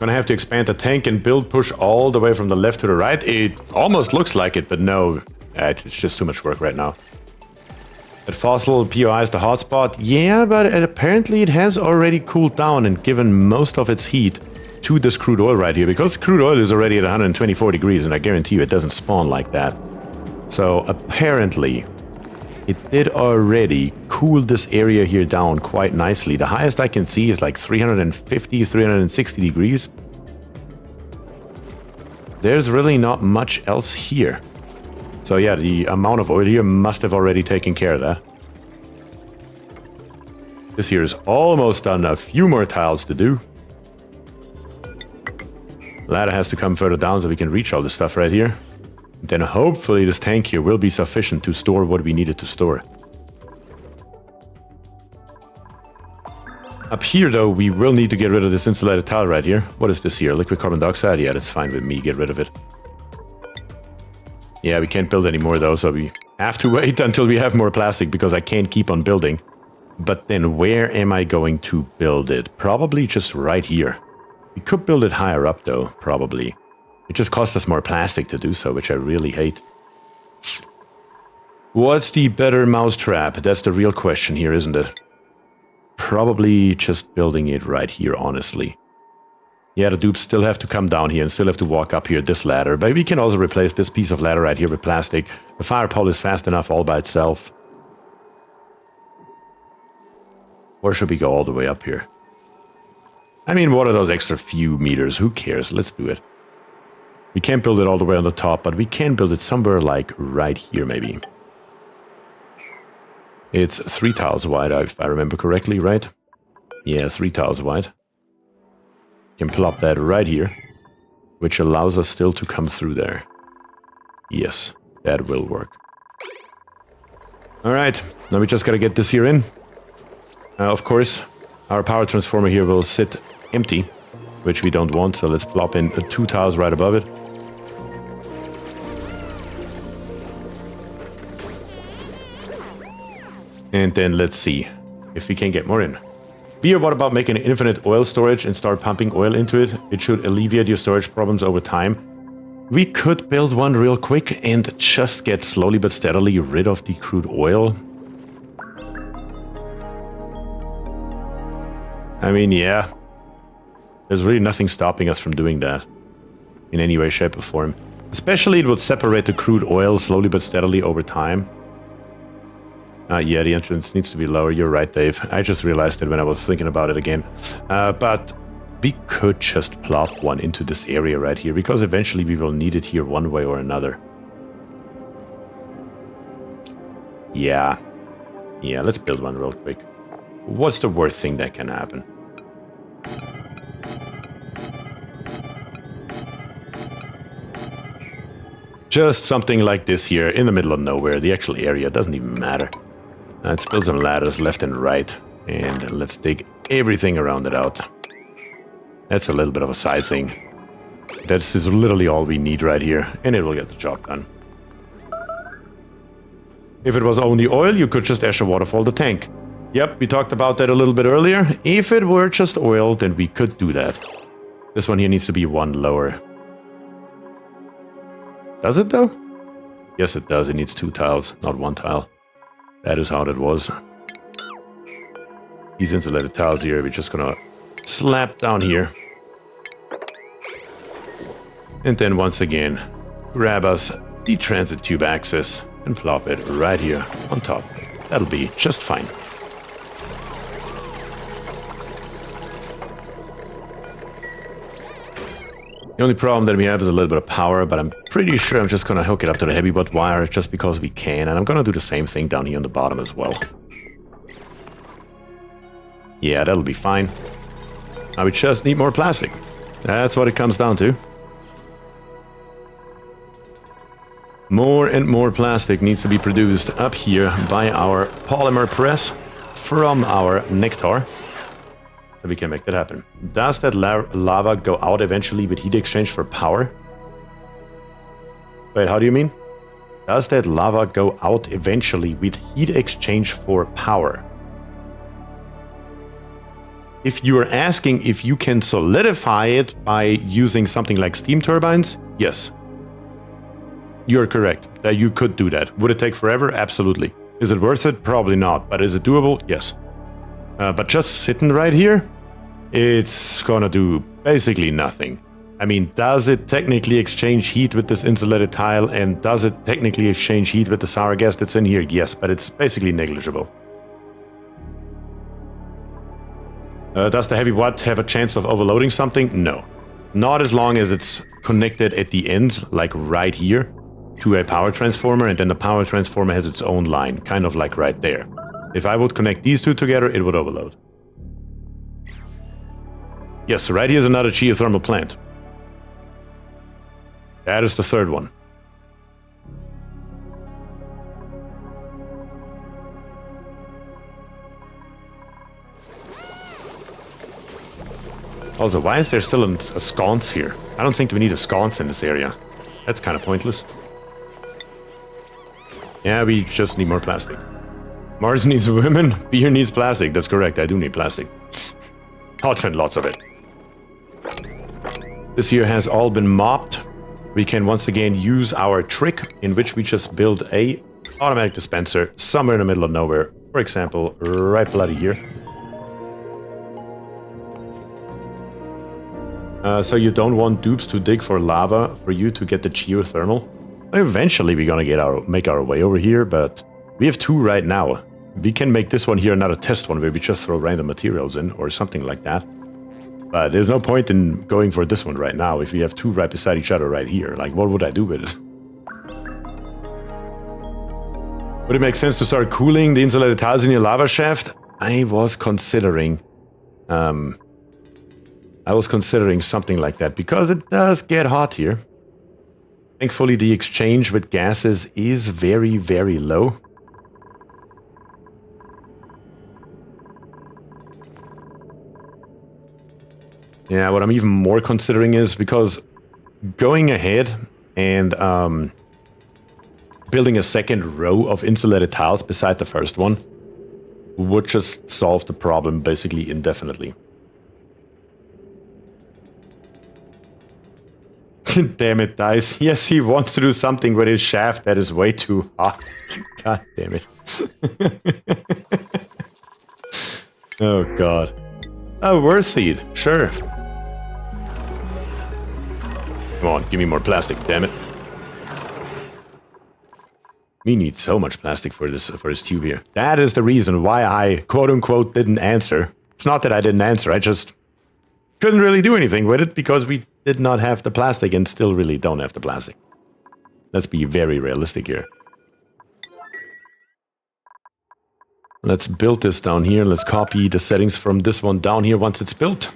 Gonna have to expand the tank and build push all the way from the left to the right. It almost looks like it, but no. It's just too much work right now. That fossil POI is the hotspot. Yeah, but apparently it has already cooled down and given most of its heat to this crude oil right here. Because crude oil is already at 124 degrees, and I guarantee you it doesn't spawn like that. So apparently it did already cool this area here down quite nicely. The highest I can see is like 350, 360 degrees. There's really not much else here. So yeah, the amount of oil here must have already taken care of that. This here is almost done. A few more tiles to do. Ladder has to come further down so we can reach all this stuff right here. Then hopefully this tank here will be sufficient to store what we needed to store. Up here though, we will need to get rid of this insulated tile right here. What is this here? Liquid carbon dioxide? Yeah, that's fine with me. Get rid of it. Yeah, we can't build anymore though, so we have to wait until we have more plastic because I can't keep on building. But then where am I going to build it? Probably just right here. We could build it higher up though, probably. It just costs us more plastic to do so, which I really hate. What's the better mousetrap? That's the real question here, isn't it? Probably just building it right here, honestly. Yeah, the dupes still have to come down here and still have to walk up here this ladder. But we can also replace this piece of ladder right here with plastic. The fire pole is fast enough all by itself. Or should we go all the way up here? I mean, what are those extra few meters? Who cares? Let's do it. We can't build it all the way on the top, but we can build it somewhere like right here, maybe. It's 3 tiles wide, if I remember correctly, right? Yeah, 3 tiles wide. Can plop that right here, which allows us still to come through there. Yes, that will work. All right, now we just gotta get this here in. Of course, Our power transformer here will sit empty, which we don't want, so let's plop in 2 tiles right above it. And then let's see if we can get more in. Bier, what about making an infinite oil storage and start pumping oil into it? It should alleviate your storage problems over time. We could build one real quick and just get slowly but steadily rid of the crude oil. I mean, yeah. There's really nothing stopping us from doing that in any way, shape, or form. Especially it would separate the crude oil slowly but steadily over time. Yeah, the entrance needs to be lower. You're right, Dave. I just realized it when I was thinking about it again. But we could just plop one into this area right here, because eventually we will need it here one way or another. Yeah. Yeah, let's build one real quick. What's the worst thing that can happen? Just something like this here in the middle of nowhere. The actual area doesn't even matter. Let's build some ladders left and right, and let's dig everything around it out. That's a little bit of a side thing. This is literally all we need right here, and it will get the job done. If it was only oil, you could just Escher waterfall the tank. Yep, we talked about that a little bit earlier. If it were just oil, then we could do that. This one here needs to be one lower. Does it though? Yes, it does. It needs 2 tiles, not 1 tile. That is how that was. These insulated tiles here, we're just gonna slap down here. And then once again, grab us the transit tube access and plop it right here on top. That'll be just fine. The only problem that we have is a little bit of power, but I'm pretty sure I'm just going to hook it up to the heavy butt wire just because we can, and I'm going to do the same thing down here on the bottom as well. Yeah, that'll be fine. Now we just need more plastic. That's what it comes down to. More and more plastic needs to be produced up here by our polymer press from our nectar. So we can make that happen. Does that lava go out eventually with heat exchange for power? Wait, how do you mean? Does that lava go out eventually with heat exchange for power? If you are asking if you can solidify it by using something like steam turbines, yes. You're correct that you could do that. Would it take forever? Absolutely. Is it worth it? Probably not. But is it doable? Yes. But just sitting right here, it's gonna do basically nothing. I mean, does it technically exchange heat with this insulated tile, and does it technically exchange heat with the sour gas that's in here? Yes, but it's basically negligible. Does the heavy watt have a chance of overloading something? No. Not as long as it's connected at the end, like right here, to a power transformer, and then the power transformer has its own line, kind of like right there. If I would connect these two together, it would overload. Yes, right here's another geothermal plant. That is the third one. Also, why is there still a sconce here? I don't think we need a sconce in this area. That's kind of pointless. Yeah, we just need more plastic. Mars needs women, Bier needs plastic. That's correct, I do need plastic. Lots and lots of it. This here has all been mopped. We can once again use our trick in which we just build a automatic dispenser somewhere in the middle of nowhere. For example, right bloody here. So you don't want dupes to dig for lava for you to get the geothermal? Eventually we're gonna make our way over here, but we have 2 right now. We can make this one here another test one where we just throw random materials in or something like that. But there's no point in going for this one right now if we have 2 right beside each other right here. Like, what would I do with it? Would it make sense to start cooling the insulated tiles in your lava shaft? I was considering something like that because it does get hot here. Thankfully, the exchange with gases is very, very low. Yeah, what I'm even more considering is because going ahead and building a second row of insulated tiles beside the first one would just solve the problem basically indefinitely. Damn it, Dice. Yes, he wants to do something with his shaft that is way too hot. God damn it. Oh, God. Oh, worth seed. Sure. Come on, give me more plastic, damn it. We need so much plastic for this tube here. That is the reason why I, quote-unquote, didn't answer. It's not that I didn't answer, I just couldn't really do anything with it because we did not have the plastic and still really don't have the plastic. Let's be very realistic here. Let's build this down here. Let's copy the settings from this one down here once it's built.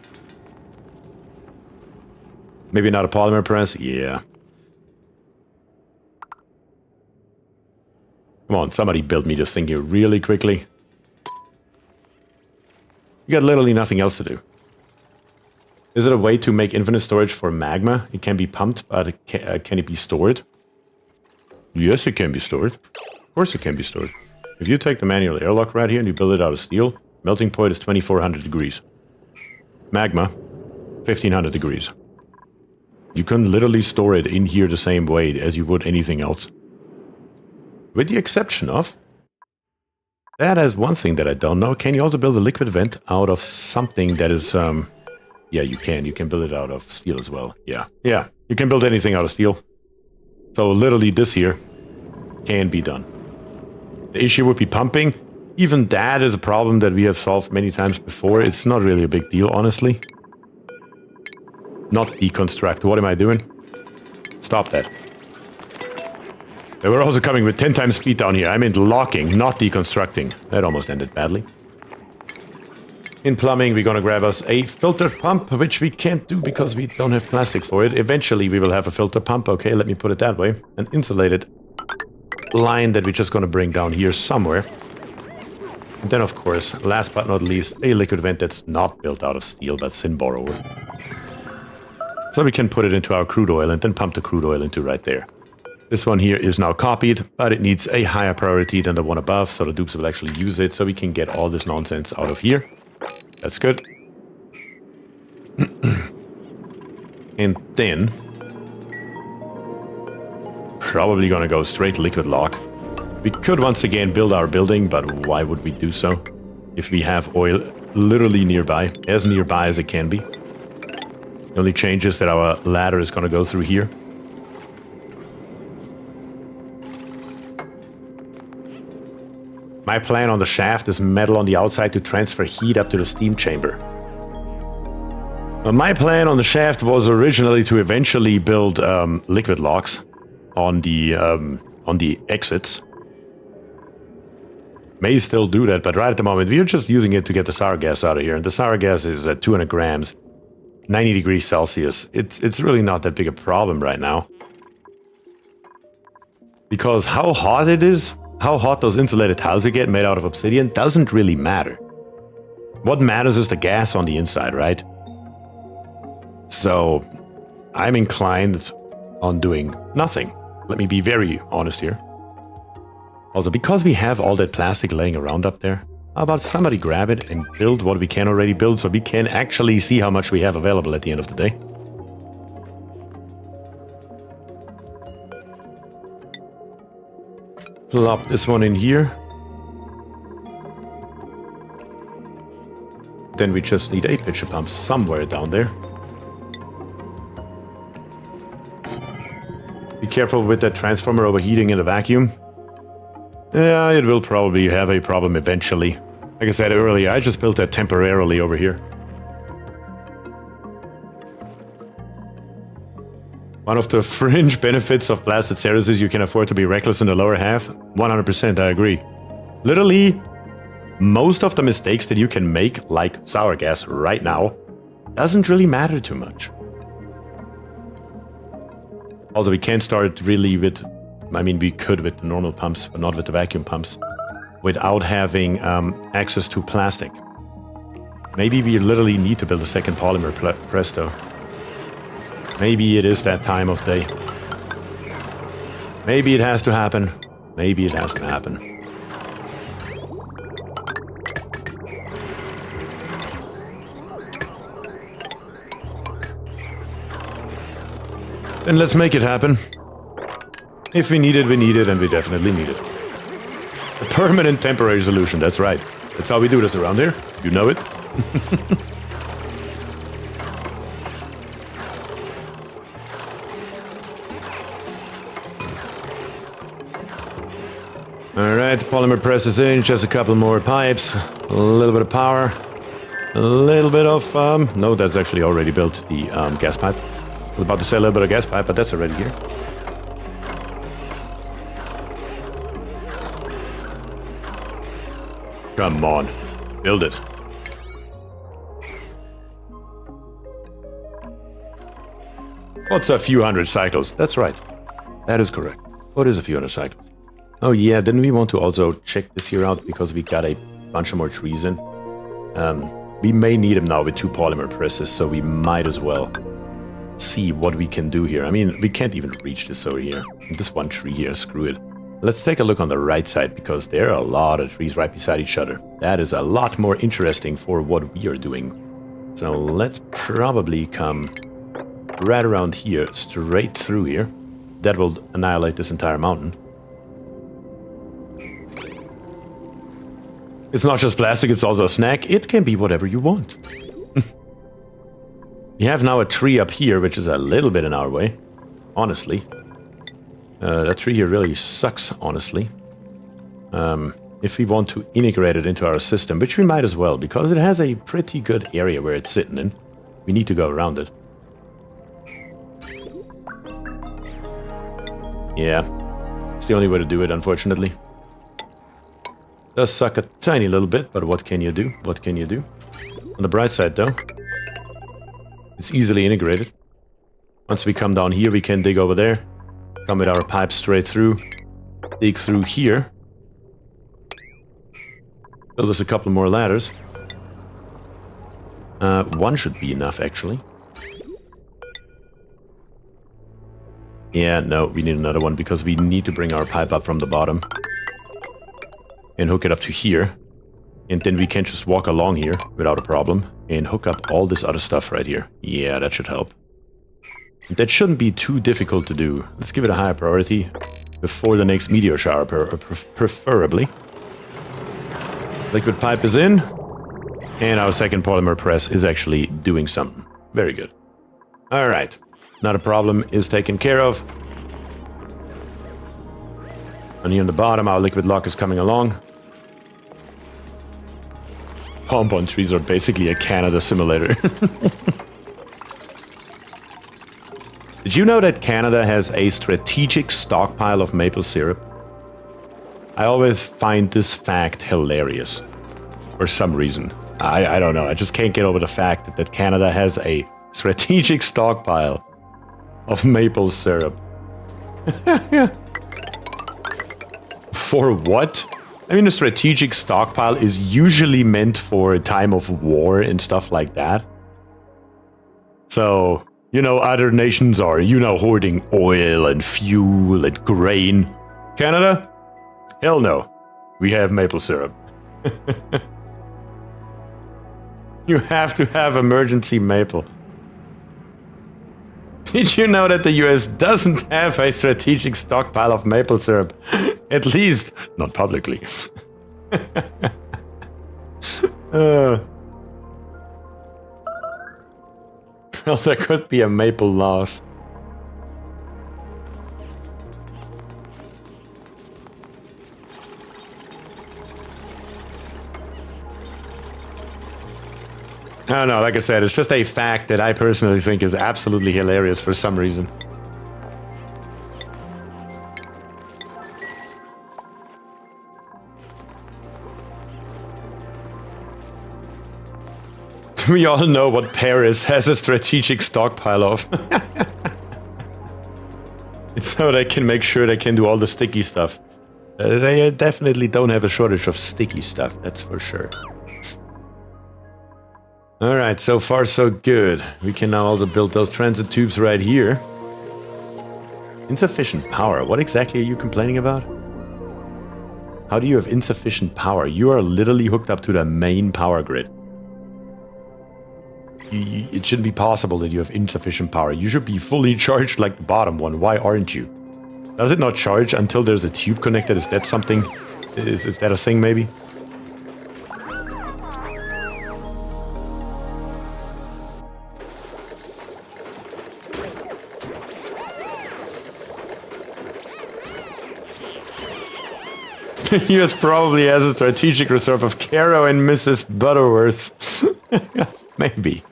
Maybe not a polymer press? Yeah. Come on, somebody build me this thing here really quickly. You got literally nothing else to do. Is it a way to make infinite storage for magma? It can be pumped, but can it be stored? Yes, it can be stored. Of course it can be stored. If you take the manual airlock right here and you build it out of steel, melting point is 2400 degrees. Magma, 1500 degrees. You can literally store it in here the same way as you would anything else. With the exception of... That is one thing that I don't know. Can you also build a liquid vent out of something that is... Yeah, you can. You can build it out of steel as well. Yeah. Yeah, you can build anything out of steel. So literally this here can be done. The issue would be pumping. Even that is a problem that we have solved many times before. It's not really a big deal, honestly. Not deconstruct. What am I doing? Stop that. They were also coming with 10 times speed down here. I meant locking, not deconstructing. That almost ended badly. In plumbing, we're gonna grab us a filter pump, which we can't do because we don't have plastic for it. Eventually, we will have a filter pump. Okay, let me put it that way. An insulated line that we're just gonna bring down here somewhere. And then, of course, last but not least, a liquid vent that's not built out of steel, but sin borrower. So we can put it into our crude oil and then pump the crude oil into right there. This one here is now copied, but it needs a higher priority than the one above, so the dupes will actually use it, so we can get all this nonsense out of here. That's good. And then... probably gonna go straight liquid lock. We could once again build our building, but why would we do so? If we have oil literally nearby as it can be. The only change is that our ladder is gonna go through here. My plan on the shaft is metal on the outside to transfer heat up to the steam chamber. Now, my plan on the shaft was originally to eventually build liquid locks on the exits. May still do that, but right at the moment we're just using it to get the sour gas out of here. And the sour gas is at 200 grams, 90 degrees Celsius. It's really not that big a problem right now. Because how hot it is, how hot those insulated tiles you get made out of obsidian doesn't really matter. What matters is the gas on the inside, right? So, I'm inclined on doing nothing. Let me be very honest here. Also, because we have all that plastic laying around up there, how about somebody grab it and build what we can already build so we can actually see how much we have available at the end of the day? Plop this one in here. Then we just need a pitcher pump somewhere down there. Be careful with that transformer overheating in the vacuum. Yeah, it will probably have a problem eventually. Like I said earlier, I just built that temporarily over here. One of the fringe benefits of blasted terraces is you can afford to be reckless in the lower half. 100%, I agree. Literally, most of the mistakes that you can make, like sour gas right now, doesn't really matter too much. Also, we can't start really with... I mean, we could with the normal pumps, but not with the vacuum pumps, without having access to plastic. Maybe we literally need to build a second polymer press though. Maybe it is that time of day. Maybe it has to happen. Maybe it has to happen. Then let's make it happen. If we need it, we need it, and we definitely need it. A permanent temporary solution, that's right. That's how we do this around here. You know it. Alright, polymer press is in, just a couple more pipes, a little bit of power, a little bit of, no, that's actually already built, the gas pipe. I was about to say a little bit of gas pipe, but that's already here. Come on, build it. What's a few hundred cycles? That's right. That is correct. What is a few hundred cycles? Oh yeah, didn't we want to also check this here out because we got a bunch of more trees in? We may need them now with 2 polymer presses, so we might as well see what we can do here. I mean, we can't even reach this over here. This one tree here, screw it. Let's take a look on the right side because there are a lot of trees right beside each other. That is a lot more interesting for what we are doing. So let's probably come right around here, straight through here. That will annihilate this entire mountain. It's not just plastic, it's also a snack. It can be whatever you want. We have now a tree up here, which is a little bit in our way, honestly. That tree here really sucks, honestly. If we want to integrate it into our system, which we might as well, because it has a pretty good area where it's sitting in. We need to go around it. Yeah, it's the only way to do it, unfortunately. Does suck a tiny little bit, but what can you do? What can you do? On the bright side, though, it's easily integrated. Once we come down here, we can dig over there. Come with our pipe straight through. Dig through here. Build us a couple more ladders. One should be enough, actually. Yeah, no, we need another one because we need to bring our pipe up from the bottom. And hook it up to here. And then we can just walk along here without a problem. And hook up all this other stuff right here. Yeah, that should help. That shouldn't be too difficult to do. Let's give it a higher priority before the next meteor shower, preferably. Liquid pipe is in. And our second polymer press is actually doing something. Very good. Alright. Not a problem is taken care of. And here on the bottom, our liquid lock is coming along. Pom-pom trees are basically a Canada simulator. Did you know that Canada has a strategic stockpile of maple syrup? I always find this fact hilarious. For some reason. I don't know. I just can't get over the fact that Canada has a strategic stockpile of maple syrup. For what? I mean, a strategic stockpile is usually meant for a time of war and stuff like that. So, you know, other nations are, you know, hoarding oil and fuel and grain. Canada? Hell no. We have maple syrup. You have to have emergency maple. Did you know that the US doesn't have a strategic stockpile of maple syrup? At least, not publicly. Well, there could be a maple loss. I don't know, like I said, it's just a fact that I personally think is absolutely hilarious for some reason. We all know what Paris has a strategic stockpile of. It's so they can make sure they can do all the sticky stuff. They definitely don't have a shortage of sticky stuff, that's for sure. Alright, so far so good. We can now also build those transit tubes right here. Insufficient power. What exactly are you complaining about? How do you have insufficient power? You are literally hooked up to the main power grid. It shouldn't be possible that you have insufficient power. You should be fully charged like the bottom one. Why aren't you? Does it not charge until there's a tube connected? Is that something? Is that a thing maybe? US probably has a strategic reserve of Caro and Mrs. Butterworth. Maybe.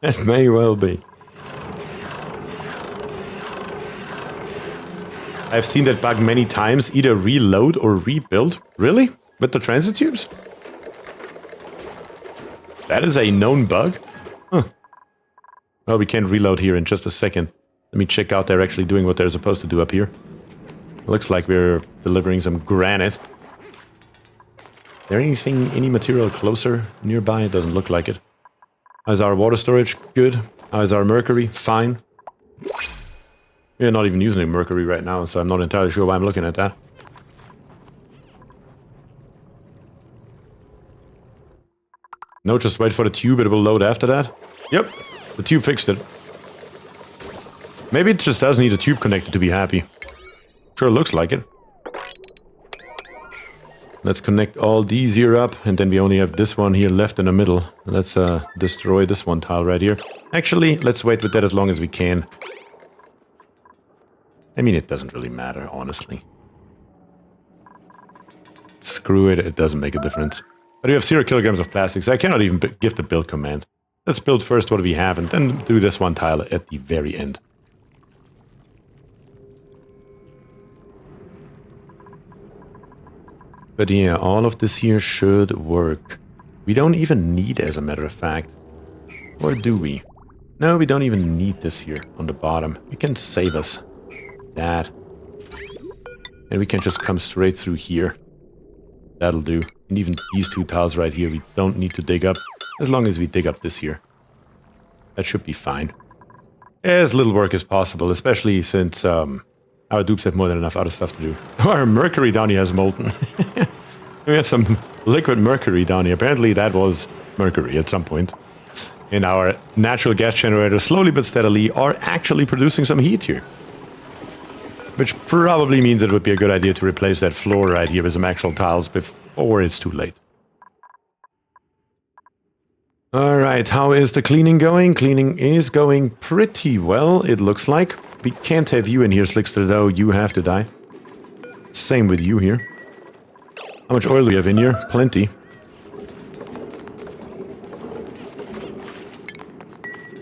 That may well be. I've seen that bug many times, either reload or rebuild. Really? With the transit tubes? That is a known bug? Huh. Well, we can reload here in just a second. Let me check out they're actually doing what they're supposed to do up here. Looks like we're delivering some granite. Is there any material closer nearby? It doesn't look like it. How's our water storage? Good. How's our mercury? Fine. We're not even using mercury right now, so I'm not entirely sure why I'm looking at that. No, just wait for the tube, it will load after that. Yep, the tube fixed it. Maybe it just does need a tube connected to be happy. Sure looks like it. Let's connect all these here up, and then we only have this one here left in the middle. Let's destroy this one tile right here. Actually, let's wait with that as long as we can. I mean, it doesn't really matter, honestly. Screw it, it doesn't make a difference. But we have 0 kilograms of plastic, so I cannot even give the build command. Let's build first what we have, and then do this one tile at the very end. But yeah, all of this here should work. We don't even need, as a matter of fact. Or do we? No, we don't even need this here on the bottom. We can save us that. And we can just come straight through here. That'll do. And even these two tiles right here, we don't need to dig up. As long as we dig up this here. That should be fine. As little work as possible, especially since our dupes have more than enough other stuff to do. Our mercury down here has molten. We have some liquid mercury down here. Apparently that was mercury at some point. And our natural gas generators, slowly but steadily, are actually producing some heat here. Which probably means it would be a good idea to replace that floor right here with some actual tiles before it's too late. Alright, how is the cleaning going? Cleaning is going pretty well, it looks like. We can't have you in here, Slickster, though. You have to die. Same with you here. How much oil do we have in here? Plenty.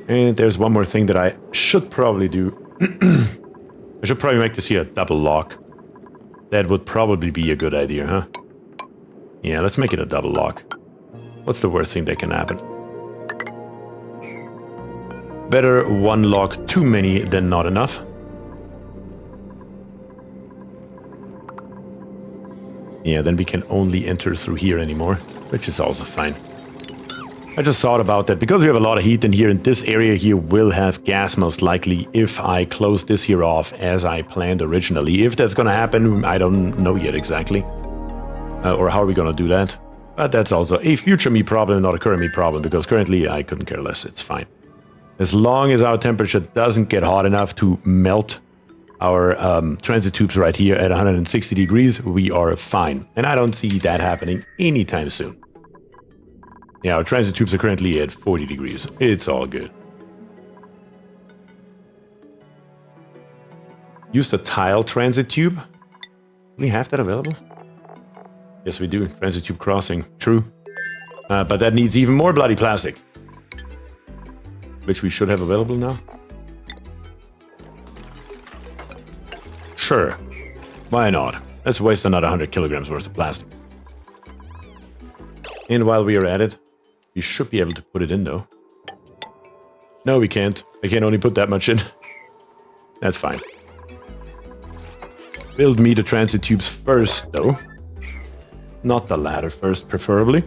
And there's one more thing that I should probably do. I should probably make this here a double lock. That would probably be a good idea, huh? Yeah, let's make it a double lock. What's the worst thing that can happen? Better one lock too many than not enough. Yeah, then we can only enter through here anymore, which is also fine. I just thought about that. Because we have a lot of heat in here, and this area here will have gas most likely if I close this here off as I planned originally. If that's gonna happen, I don't know yet exactly. Or how are we gonna do that? But that's also a future me problem, not a current me problem, because currently I couldn't care less, it's fine. As long as our temperature doesn't get hot enough to melt our transit tubes right here at 160 degrees, we are fine. And I don't see that happening anytime soon. Yeah, our transit tubes are currently at 40 degrees. It's all good. Use the tile transit tube. Do we have that available? Yes, we do. Transit tube crossing. True. But that needs even more bloody plastic. Which we should have available now. Sure. Why not? Let's waste another 100 kilograms worth of plastic. And while we are at it, we should be able to put it in, though. No, we can't. I can only put that much in. That's fine. Build me the transit tubes first, though. Not the ladder first, preferably.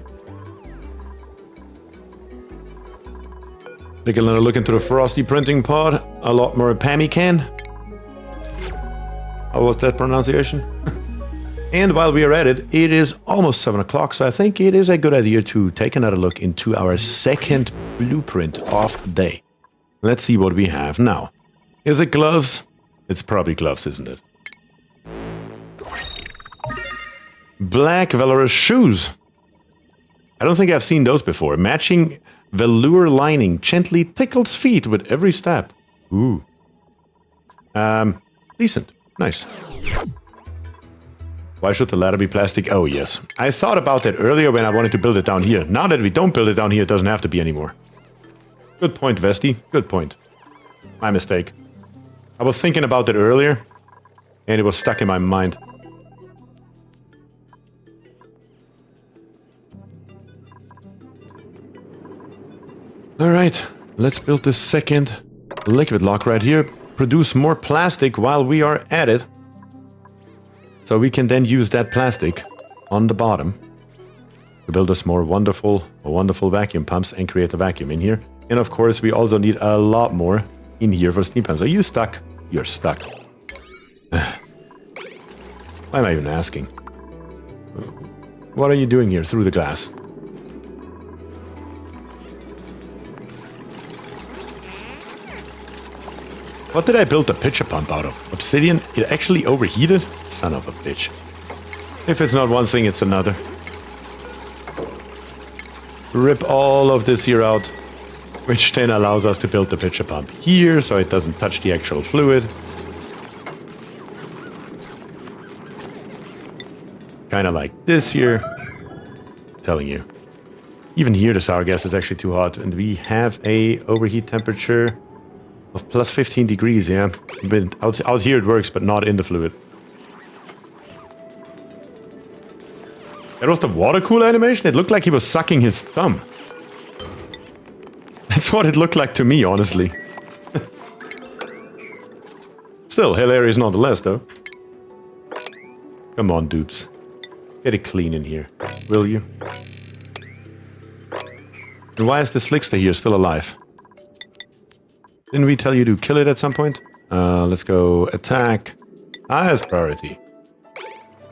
Take another look into the frosty printing pod. A lot more Pammy can. How was that pronunciation? And while we are at it, it is almost 7 o'clock, so I think it is a good idea to take another look into our second blueprint of the day. Let's see what we have now. Is it gloves? It's probably gloves, isn't it? Black velour shoes. I don't think I've seen those before. Matching velour lining gently tickles feet with every step. Ooh. Decent. Nice. Why should the ladder be plastic? Oh, yes. I thought about that earlier when I wanted to build it down here. Now that we don't build it down here, it doesn't have to be anymore. Good point, Vesti. Good point. My mistake. I was thinking about that earlier, and it was stuck in my mind. Alright, let's build this second liquid lock right here. Produce more plastic while we are at it. So we can then use that plastic on the bottom to build us more wonderful vacuum pumps and create a vacuum in here. And of course, we also need a lot more in here for steam pumps. Are you stuck? You're stuck. Why am I even asking? What are you doing here through the glass? What did I build the pitcher pump out of? Obsidian? It actually overheated? Son of a bitch. If it's not one thing, it's another. Rip all of this here out, which then allows us to build the pitcher pump here, so it doesn't touch the actual fluid. Kind of like this here. Telling you. Even here the sour gas is actually too hot, and we have a overheat temperature of plus 15 degrees, yeah. But out here it works, but not in the fluid. That was the water cooler animation? It looked like he was sucking his thumb. That's what it looked like to me, honestly. Still, hilarious nonetheless, though. Come on, dupes. Get it clean in here, will you? And why is the slickster here still alive? Didn't we tell you to kill it at some point? Let's go attack. As priority.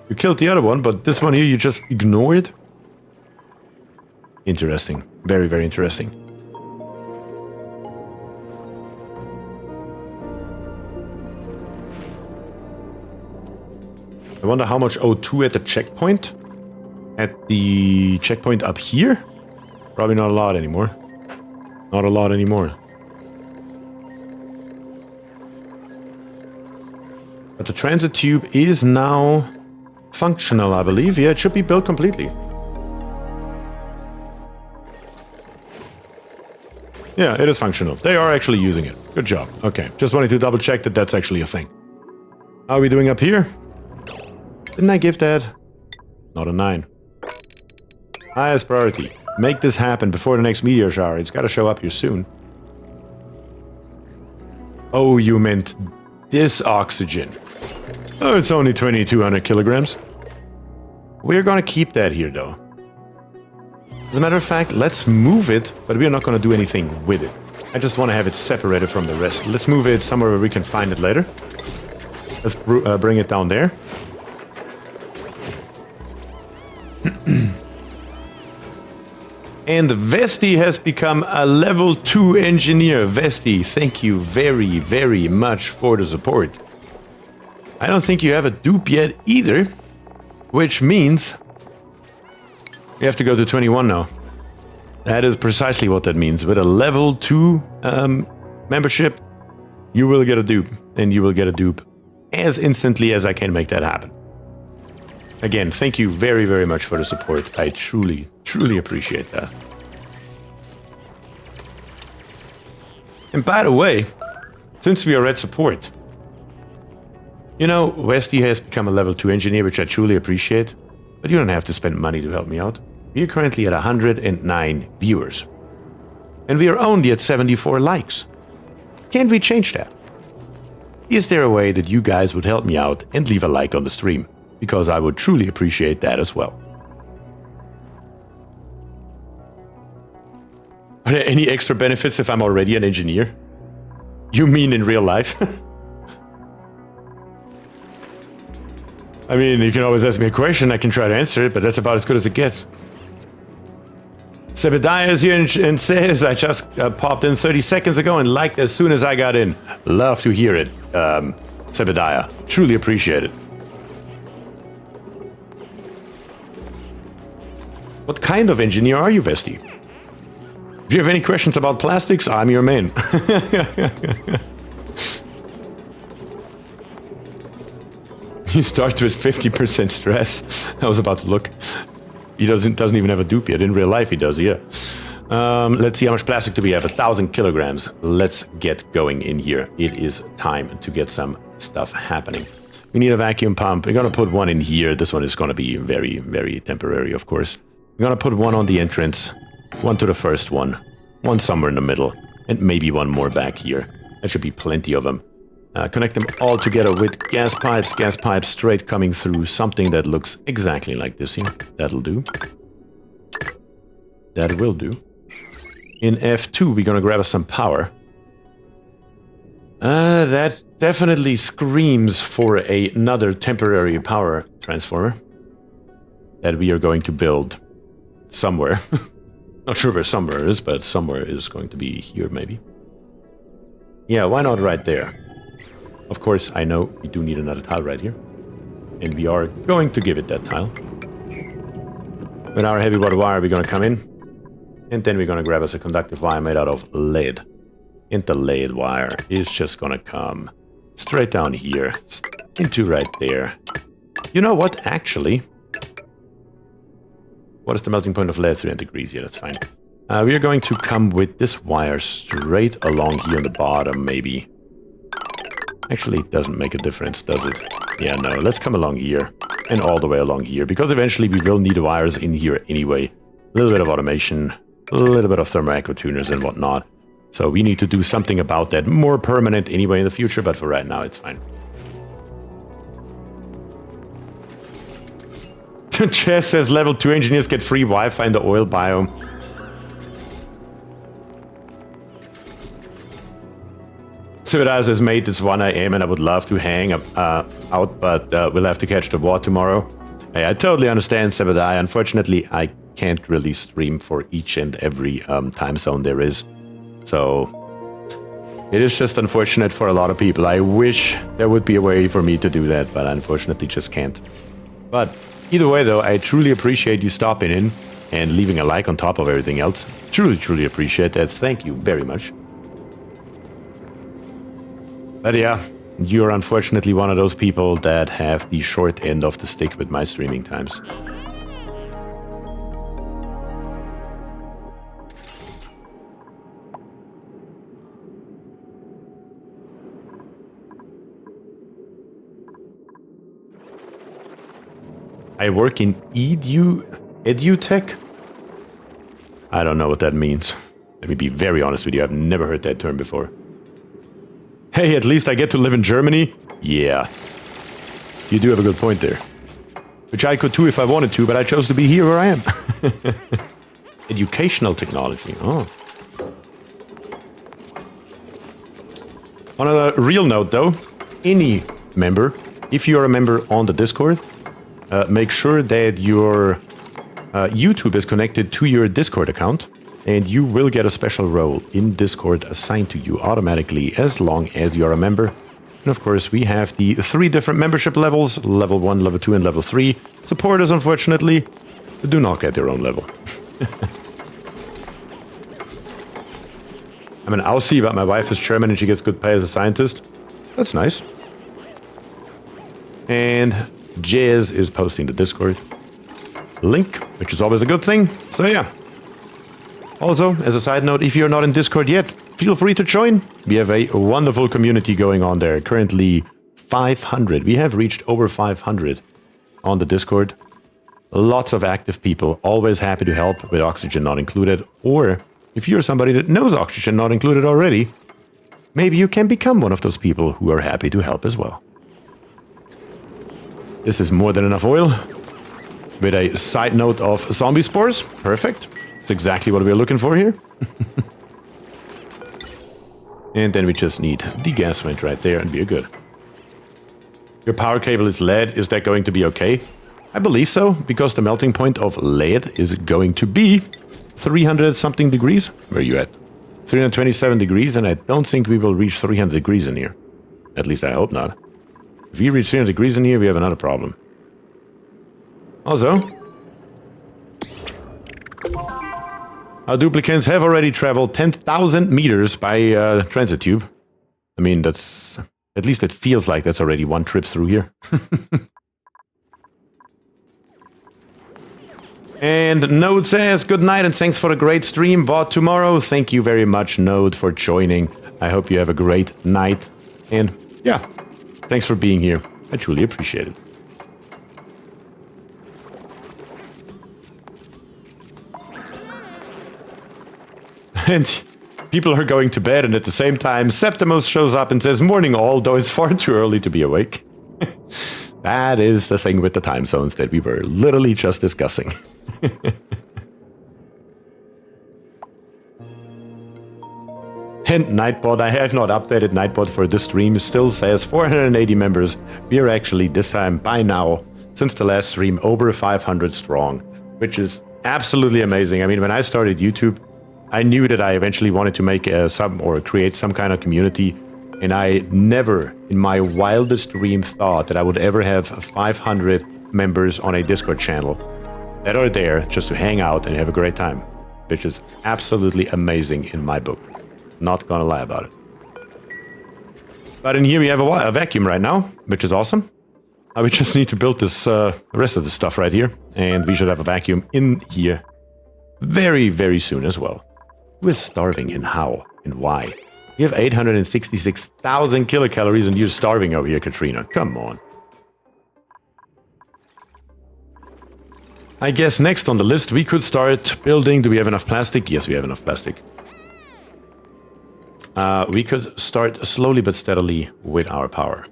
You killed the other one, but this one here you just ignored? Interesting. Very, very interesting. I wonder how much O2 at the checkpoint? At the checkpoint up here? Probably not a lot anymore. Not a lot anymore. But the transit tube is now functional, I believe. Yeah, it should be built completely. Yeah, it is functional. They are actually using it. Good job. Okay, just wanted to double check that that's actually a thing. How are we doing up here? Didn't I give that? Not a 9. Highest priority. Make this happen before the next meteor shower. It's got to show up here soon. Oh, you meant this oxygen. Oh, it's only 2,200 kilograms. We're gonna keep that here, though. As a matter of fact, let's move it, but we're not gonna do anything with it. I just want to have it separated from the rest. Let's move it somewhere where we can find it later. Let's bring it down there. And Vesti has become a level 2 engineer. Vesti, thank you very, very much for the support. I don't think you have a dupe yet either, which means we have to go to 21 now. That is precisely what that means. With a level 2 membership, you will get a dupe, and you will get a dupe as instantly as I can make that happen. Again, thank you very, very much for the support. I truly, truly appreciate that. And by the way, since we are at support, you know, Westy has become a level 2 engineer, which I truly appreciate, but you don't have to spend money to help me out. We are currently at 109 viewers. And we are only at 74 likes. Can't we change that? Is there a way that you guys would help me out and leave a like on the stream? Because I would truly appreciate that as well. Are there any extra benefits if I'm already an engineer? You mean in real life? I mean, you can always ask me a question, I can try to answer it, but that's about as good as it gets. Sebediah is here and says, I just popped in 30 seconds ago and liked as soon as I got in. Love to hear it, Sebediah. Truly appreciate it. What kind of engineer are you, Vesti? If you have any questions about plastics, I'm your man. You start with 50% stress. I was about to look. He doesn't even have a dupe yet. In real life, he does, yeah. Let's see how much plastic do we have. 1,000 kilograms. Let's get going in here. It is time to get some stuff happening. We need a vacuum pump. We're going to put one in here. This one is going to be very, very temporary, of course. We're going to put one on the entrance, one to the first one somewhere in the middle, and maybe one more back here. That should be plenty of them. Connect them all together with gas pipes straight coming through, something that looks exactly like this here. That'll do. That will do. In F2, we're gonna grab us some power. That definitely screams for another temporary power transformer that we are going to build somewhere. Not sure where somewhere is, but somewhere is going to be here, maybe. Yeah, why not right there? Of course, I know we do need another tile right here. And we are going to give it that tile. With our heavy water wire, we're going to come in. And then we're going to grab us a conductive wire made out of lead. And the lead wire is just going to come straight down here. Into right there. You know what, actually? What is the melting point of lead? 300 degrees. Yeah, that's fine. We are going to come with this wire straight along here on the bottom, maybe. Actually, it doesn't make a difference, does it? Yeah, no, let's come along here and all the way along here, because eventually we will need the wires in here anyway. A little bit of automation, a little bit of thermal echo tuners and whatnot. So we need to do something about that, more permanent anyway in the future, but for right now, it's fine. Chess says level 2 engineers get free Wi-Fi in the oil biome. Civilized has made this 1 AM and I would love to hang out, but we'll have to catch the war tomorrow. Hey, I totally understand, Sebediah. Unfortunately, I can't really stream for each and every time zone there is. So, it is just unfortunate for a lot of people. I wish there would be a way for me to do that, but I unfortunately just can't. But either way, though, I truly appreciate you stopping in and leaving a like on top of everything else. Truly, truly appreciate that. Thank you very much. But yeah, you're unfortunately one of those people that have the short end of the stick with my streaming times. I work in edutech? I don't know what that means. Let me be very honest with you, I've never heard that term before. Hey, at least I get to live in Germany? Yeah. You do have a good point there. Which I could too if I wanted to, but I chose to be here where I am. Educational technology. Oh. On a real note though, any member, if you're a member on the Discord, make sure that your YouTube is connected to your Discord account. And you will get a special role in Discord assigned to you automatically as long as you're a member. And of course, we have the 3 different membership levels, level 1, level 2, and level 3. Supporters, unfortunately, do not get their own level. I mean, I'll see, but my wife is German and she gets good pay as a scientist. That's nice. And Jez is posting the Discord link, which is always a good thing. So yeah. Also, as a side note, if you're not in Discord yet, feel free to join. We have a wonderful community going on there. Currently 500. We have reached over 500 on the Discord. Lots of active people, always happy to help with oxygen not included. Or if you're somebody that knows oxygen not included already, maybe you can become one of those people who are happy to help as well. This is more than enough oil. With a side note of zombie spores. Perfect. It's exactly what we're looking for here. And then we just need the gas vent right there and we're good. Your power cable is lead. Is that going to be okay? I believe so, because the melting point of lead is going to be 300 something degrees. Where are you at? 327 degrees, and I don't think we will reach 300 degrees in here. At least I hope not. If we reach 300 degrees in here, we have another problem. Also, our duplicants have already traveled 10,000 meters by transit tube. I mean, that's... At least it feels like that's already one trip through here. And Node says, good night and thanks for a great stream. VOD tomorrow. Thank you very much, Node, for joining. I hope you have a great night. And yeah, thanks for being here. I truly appreciate it. And people are going to bed, and at the same time, Septimus shows up and says, morning all, though it's far too early to be awake. That is the thing with the time zones that we were literally just discussing. And Nightbot, I have not updated Nightbot for this stream, still says 480 members. We are actually, this time, by now, since the last stream, over 500 strong, which is absolutely amazing. I mean, when I started YouTube, I knew that I eventually wanted to make create some kind of community, and I never, in my wildest dream, thought that I would ever have 500 members on a Discord channel that are there just to hang out and have a great time, which is absolutely amazing in my book. Not gonna lie about it. But in here we have a vacuum right now, which is awesome. We just need to build this the rest of the stuff right here, and we should have a vacuum in here very, very soon as well. We're starving, and how and why? You have 866,000 kilocalories and you're starving over here, Katrina. Come on. I guess next on the list we could start building. Do we have enough plastic? Yes, we have enough plastic. We could start slowly but steadily with our power.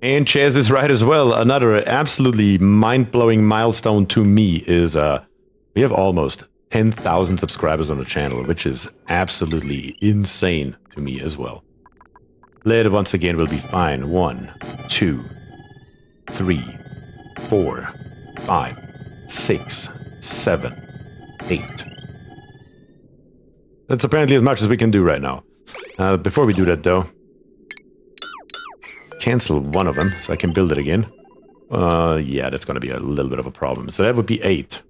And Chaz is right as well. Another absolutely mind-blowing milestone to me is we have almost 10,000 subscribers on the channel, which is absolutely insane to me as well. Later, once again, will be fine. 1, 2, 3, 4, 5, 6, 7, 8. That's apparently as much as we can do right now. Before we do that, though, cancel one of them so I can build it again. Yeah, that's going to be a little bit of a problem. So that would be 8.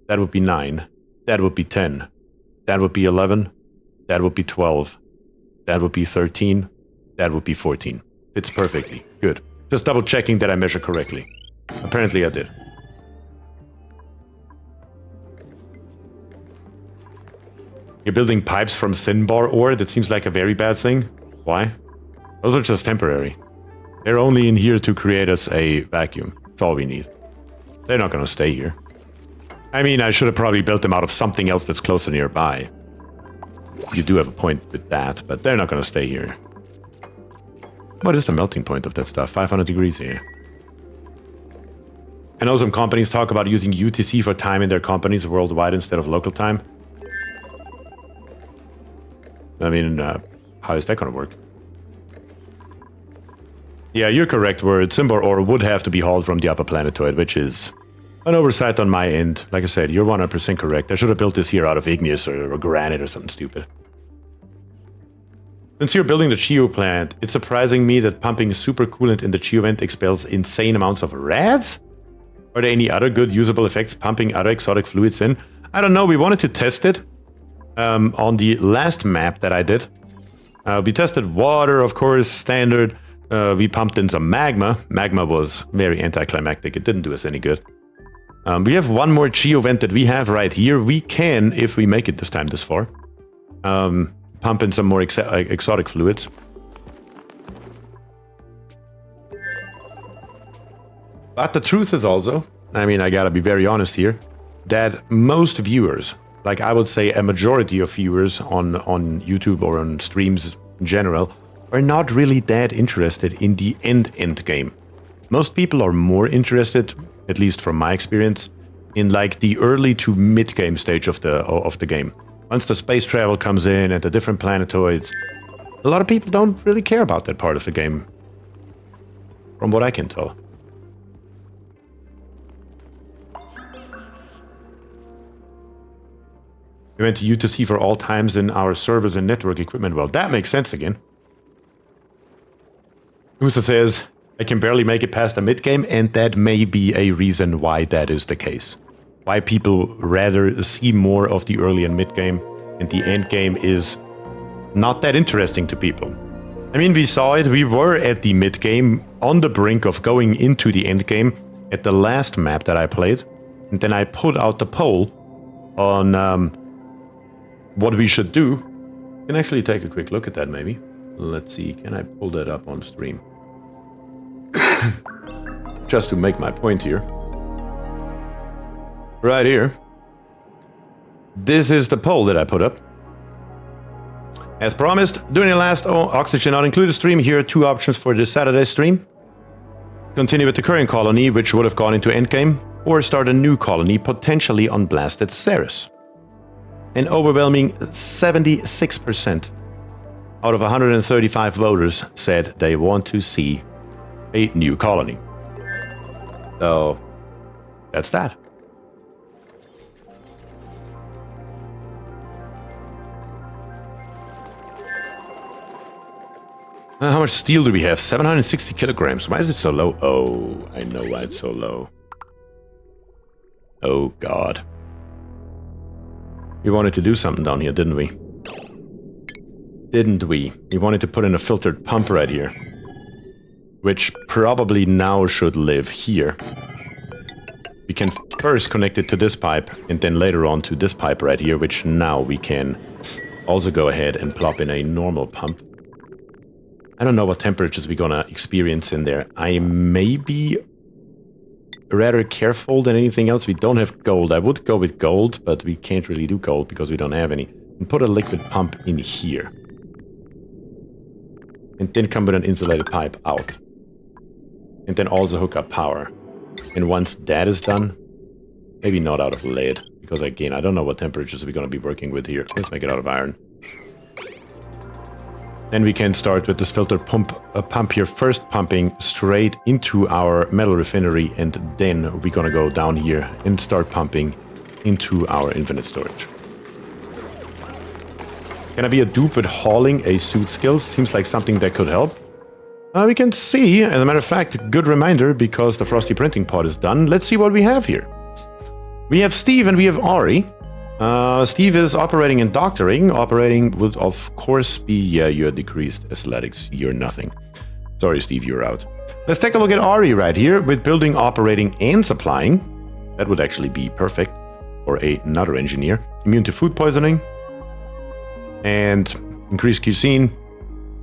That would be 9. That would be 10. That would be 11. That would be 12. That would be 13. That would be 14. Fits perfectly. Good. Just double checking that I measure correctly. Apparently I did. You're building pipes from Sinbar ore? That seems like a very bad thing. Why? Those are just temporary. They're only in here to create us a vacuum. That's all we need. They're not going to stay here. I mean, I should have probably built them out of something else that's closer nearby. You do have a point with that, but they're not going to stay here. What is the melting point of that stuff? 500 degrees here. I know some companies talk about using UTC for time in their companies worldwide instead of local time. I mean, how is that going to work? Yeah, you're correct, word. Simbar ore would have to be hauled from the upper planetoid, which is an oversight on my end. Like I said, you're 100% correct. I should have built this here out of igneous or granite or something stupid. Since you're building the Geo plant, it's surprising me that pumping supercoolant in the Geo vent expels insane amounts of rads? Are there any other good usable effects pumping other exotic fluids in? I don't know, we wanted to test it on the last map that I did. We tested water, of course, standard. We pumped in some magma. Magma was very anticlimactic. It didn't do us any good. We have one more Geo vent that we have right here. We can, if we make it this time this far, pump in some more exotic fluids. But the truth is also, I mean, I gotta be very honest here, that most viewers, like I would say a majority of viewers on YouTube or on streams in general, are not really that interested in the end game. Most people are more interested, at least from my experience, in like the early to mid-game stage of the game. Once the space travel comes in and the different planetoids, a lot of people don't really care about that part of the game, from what I can tell. We went to UTC for all times in our servers and network equipment. Well, that makes sense again. Usa says, I can barely make it past the mid-game, and that may be a reason why that is the case. Why people rather see more of the early and mid-game, and the end game is not that interesting to people. I mean, we saw it. We were at the mid-game, on the brink of going into the end game at the last map that I played. And then I put out the poll on what we should do. I can actually take a quick look at that, maybe. Let's see, can I pull that up on stream? Just to make my point here. Right here. This is the poll that I put up. As promised, during the last Oxygen Not Included stream, here are 2 options for this Saturday stream. Continue with the current colony, which would have gone into endgame, or start a new colony, potentially on Blasted Ceres. An overwhelming 76% out of 135 voters said they want to see a new colony. So, that's that. How much steel do we have? 760 kilograms. Why is it so low? Oh, I know why it's so low. Oh, God. We wanted to do something down here, didn't we? Didn't we? We wanted to put in a filtered pump right here. Which probably now should live here. We can first connect it to this pipe, and then later on to this pipe right here, which now we can also go ahead and plop in a normal pump. I don't know what temperatures we're gonna experience in there. I may be rather careful than anything else. We don't have gold. I would go with gold, but we can't really do gold because we don't have any. And put a liquid pump in here. And then come with an insulated pipe out. And then also hook up power. And once that is done, maybe not out of lead, because again, I don't know what temperatures we're gonna be working with here. Let's make it out of iron. Then we can start with this filtered pump here, first pumping straight into our metal refinery, and then we're gonna go down here and start pumping into our infinite storage. Can I be a dupe with hauling a suit skills? Seems like something that could help. We can see, as a matter of fact, good reminder, because the Frosty printing pod is done. Let's see what we have here. We have Steve and we have Ari. Steve is operating and doctoring. Operating would, of course, be, yeah, you're decreased athletics. You're nothing. Sorry, Steve, you're out. Let's take a look at Ari right here with building, operating, and supplying. That would actually be perfect for another engineer. Immune to food poisoning. And increased cuisine.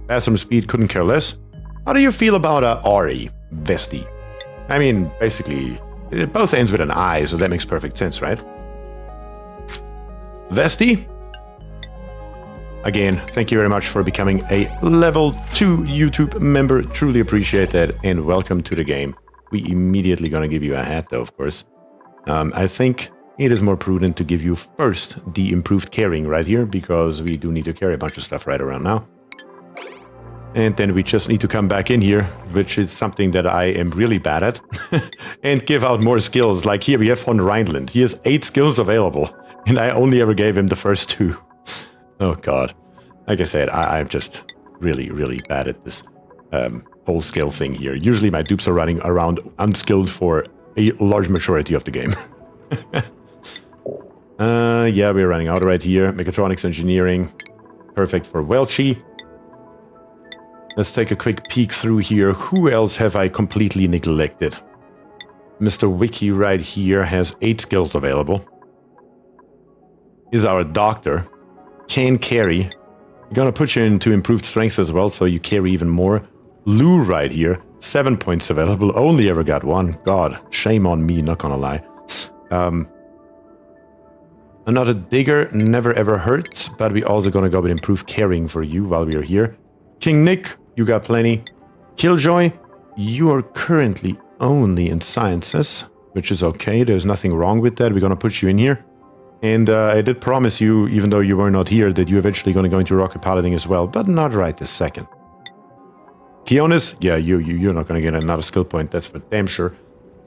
Bathroom speed, couldn't care less. How do you feel about Ari, Vesti? I mean, basically, it both ends with an I, so that makes perfect sense, right? Vesti? Again, thank you very much for becoming a level 2 YouTube member. Truly appreciate that, and welcome to the game. We immediately gonna give you a hat, though, of course. I think it is more prudent to give you first the improved carrying right here, because we do need to carry a bunch of stuff right around now. And then we just need to come back in here, which is something that I am really bad at, and give out more skills. Like here we have von Reinland. He has 8 skills available, and I only ever gave him the first 2. Oh god. Like I said, I'm just really, really bad at this whole skill thing here. Usually my dupes are running around unskilled for a large majority of the game. Yeah, we're running out right here. Mechatronics engineering. Perfect for Welchie. Let's take a quick peek through here. Who else have I completely neglected? Mr. Wiki right here has 8 skills available. Is our doctor. Can carry. We're gonna put you into improved strength as well, so you carry even more. Lou right here, 7 points available. Only ever got 1. God, shame on me, not gonna lie. Another digger never ever hurts, but we also gonna go with improved carrying for you while we are here. King Nick, you got plenty. Killjoy, you are currently only in sciences. which is okay. There's nothing wrong with that. We're going to put you in here. And I did promise you, even though you were not here, that you're eventually going to go into rocket piloting as well, but not right this second. Keonis, yeah, you're not going to get another skill point. That's for damn sure.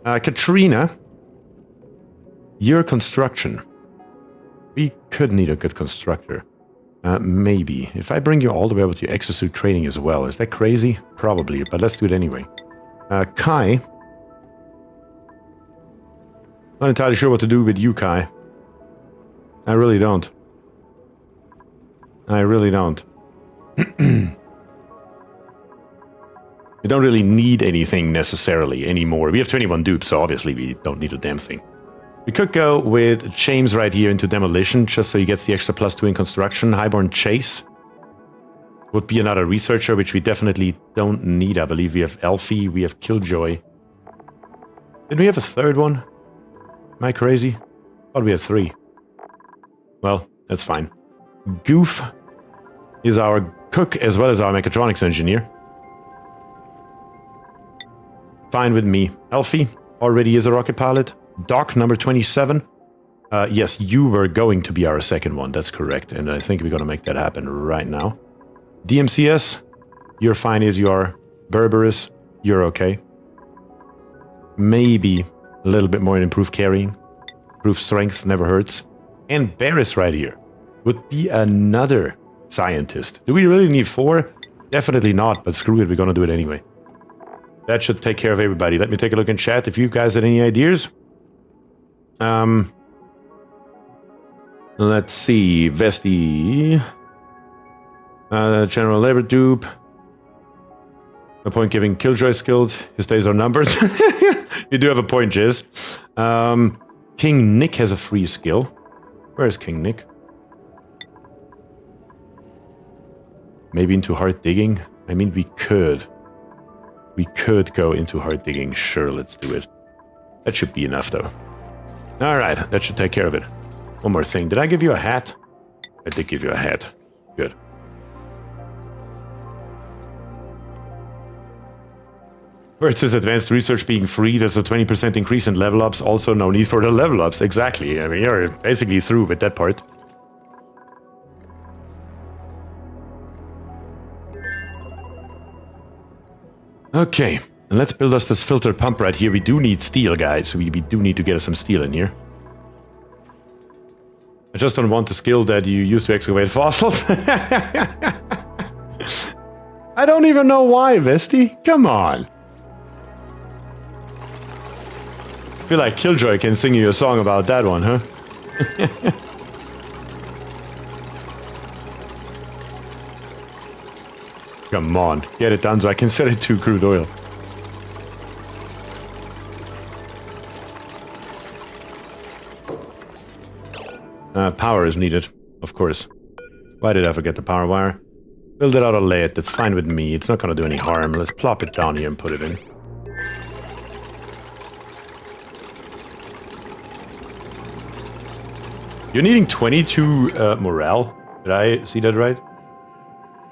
Katrina, your construction. We could need a good constructor. Maybe. If I bring you all the way over to exosuit training as well, is that crazy? Probably, but let's do it anyway. Kai. Not entirely sure what to do with you, Kai. I really don't. I really don't. We don't really need anything necessarily anymore. We have 21 dupes, so obviously we don't need a damn thing. We could go with James right here into demolition, just so he gets the extra +2 in construction. Highborn Chase would be another researcher, which we definitely don't need. I believe we have Elfie, we have Killjoy. Did we have a third one? Am I crazy? Thought we had 3. Well, that's fine. Goof is our cook as well as our mechatronics engineer. Fine with me. Elfie already is a rocket pilot. Doc, number 27. Yes, you were going to be our second one. That's correct. And I think we're going to make that happen right now. DMCS, you're fine as you are. Berberus, you're okay. Maybe a little bit more in improved carrying. Improved strength, never hurts. And Barris right here would be another scientist. Do we really need 4? Definitely not, but screw it, we're going to do it anyway. That should take care of everybody. Let me take a look in chat if you guys had any ideas. Let's see. Vesti. General labor dupe. No point giving Killjoy skills. His days are numbered. You do have a point, Jizz. King Nick has a free skill. Where is King Nick? Maybe into hard digging? I mean, we could. We could go into hard digging. Sure, let's do it. That should be enough, though. Alright, that should take care of it. One more thing. Did I give you a hat? I did give you a hat. Good. Where it says advanced research being free, there's a 20% increase in level ups. Also, no need for the level ups. Exactly. I mean, you're basically through with that part. Okay. And let's build us this filter pump right here. We do need steel, guys. We do need to get us some steel in here. I just don't want the skill that you use to excavate fossils. I don't even know why, Vesti. Come on. I feel like Killjoy can sing you a song about that one, huh? Come on, get it done so I can set it to crude oil. Power is needed, of course. Why did I forget the power wire? Build it out or lay it, that's fine with me. It's not going to do any harm. Let's plop it down here and put it in. You're needing 22 morale. Did I see that right?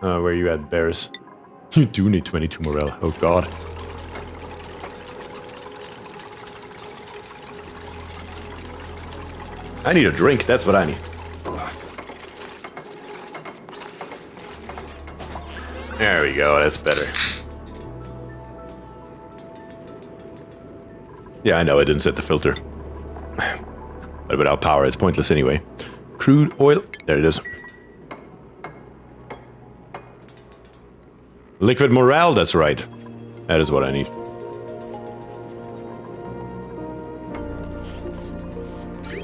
Where you at, Bears? You do need 22 morale. Oh god. I need a drink, that's what I need. There we go, that's better. Yeah, I know I didn't set the filter. But without power, it's pointless anyway. Crude oil, there it is. Liquid morale, that's right. That is what I need.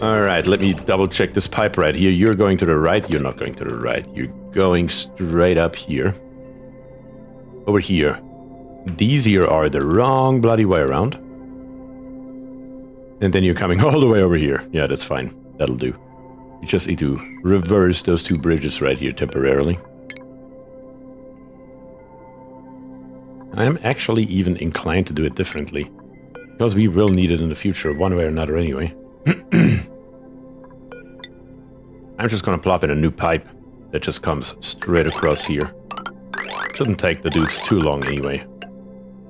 Alright, let me double check this pipe right here. You're going to the right, you're not going to the right. You're going straight up here. Over here. These here are the wrong bloody way around. And then you're coming all the way over here. Yeah, that's fine. That'll do. You just need to reverse those 2 bridges right here temporarily. I am actually even inclined to do it differently. Because we will need it in the future, one way or another anyway. I'm just gonna plop in a new pipe that just comes straight across here. Shouldn't take the dudes too long anyway.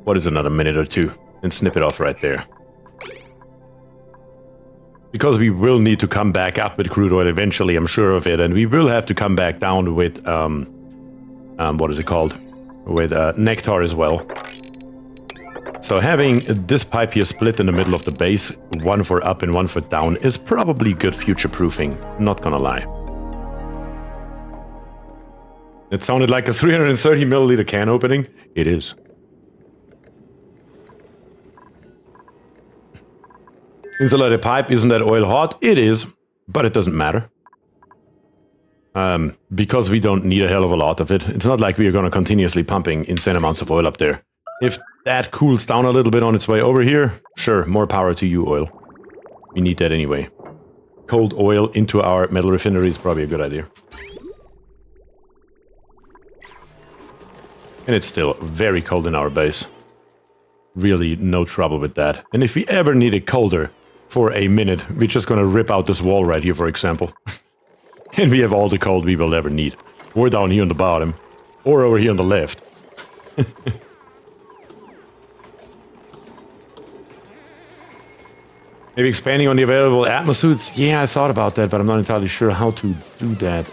What is another minute or 2? And snip it off right there. Because we will need to come back up with crude oil eventually, I'm sure of it. And we will have to come back down with, what is it called? With nectar as well. So having this pipe here split in the middle of the base, one for up and one for down, is probably good future-proofing, not gonna lie. It sounded like a 330 milliliter can opening. It is. Insulated pipe, isn't that oil hot? It is, but it doesn't matter. Because we don't need a hell of a lot of it. It's not like we are going to continuously pumping insane amounts of oil up there. If that cools down a little bit on its way over here, sure, more power to you, oil. We need that anyway. Cold oil into our metal refinery is probably a good idea. And it's still very cold in our base. Really no trouble with that. And if we ever need it colder for a minute, we're just gonna rip out this wall right here, for example. And we have all the cold we will ever need. Or down here on the bottom. Or over here on the left. Maybe expanding on the available atmosuits? Yeah, I thought about that, but I'm not entirely sure how to do that.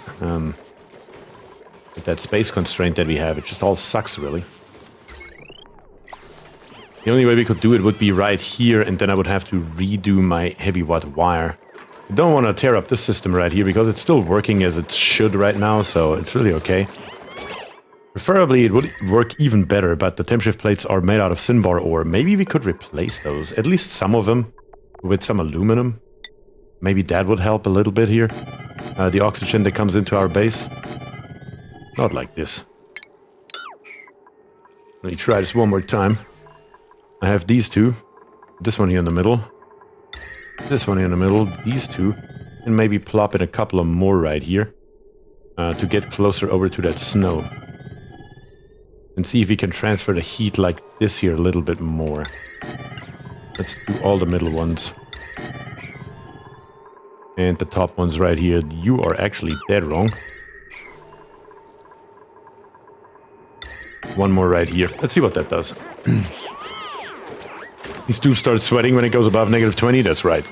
With that space constraint that we have, it just all sucks, really. The only way we could do it would be right here, and then I would have to redo my heavy watt wire. I don't want to tear up this system right here, because it's still working as it should right now, so it's really okay. Preferably, it would work even better, but the temp shift plates are made out of Cinnabar ore. Maybe we could replace those, at least some of them, with some aluminum. Maybe that would help a little bit here. The oxygen that comes into our base. Not like this. Let me try this one more time. I have these two. This one here in the middle. This one here in the middle. These two. And maybe plop in a couple of more right here. To get closer over to that snow. And see if we can transfer the heat like this here a little bit more. Let's do all the middle ones. And the top ones right here. You are actually dead wrong. One more right here. Let's see what that does. These tubes start sweating when it goes above -20. That's right.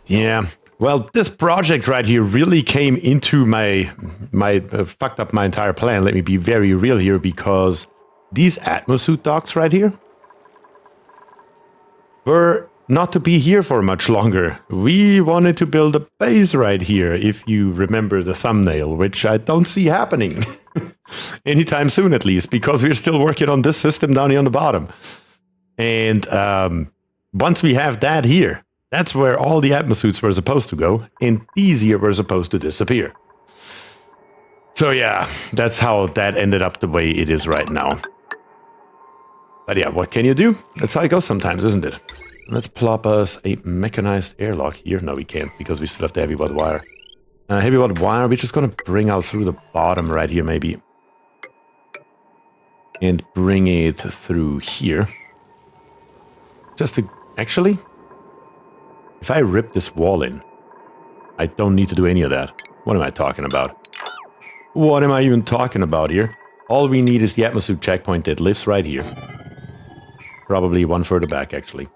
Yeah. Well, this project right here really came into my fucked up my entire plan. Let me be very real here, because these atmosuit docks right here were not to be here for much longer. We wanted to build a base right here, if you remember the thumbnail, which I don't see happening. Anytime soon, at least, because we're still working on this system down here on the bottom. And once we have that here, that's where all the atmosuits were supposed to go, and these here were supposed to disappear. So yeah, that's how that ended up the way it is right now. But yeah, what can you do? That's how it goes sometimes, isn't it? Let's plop us a mechanized airlock here. No, we can't, because we still have the heavy watt wire. Heavy watt wire, we're just gonna bring out through the bottom right here, maybe. And bring it through here. Just to... Actually, if I rip this wall in, I don't need to do any of that. What am I talking about? What am I even talking about here? All we need is the atmosuit checkpoint that lives right here. Probably one further back, actually.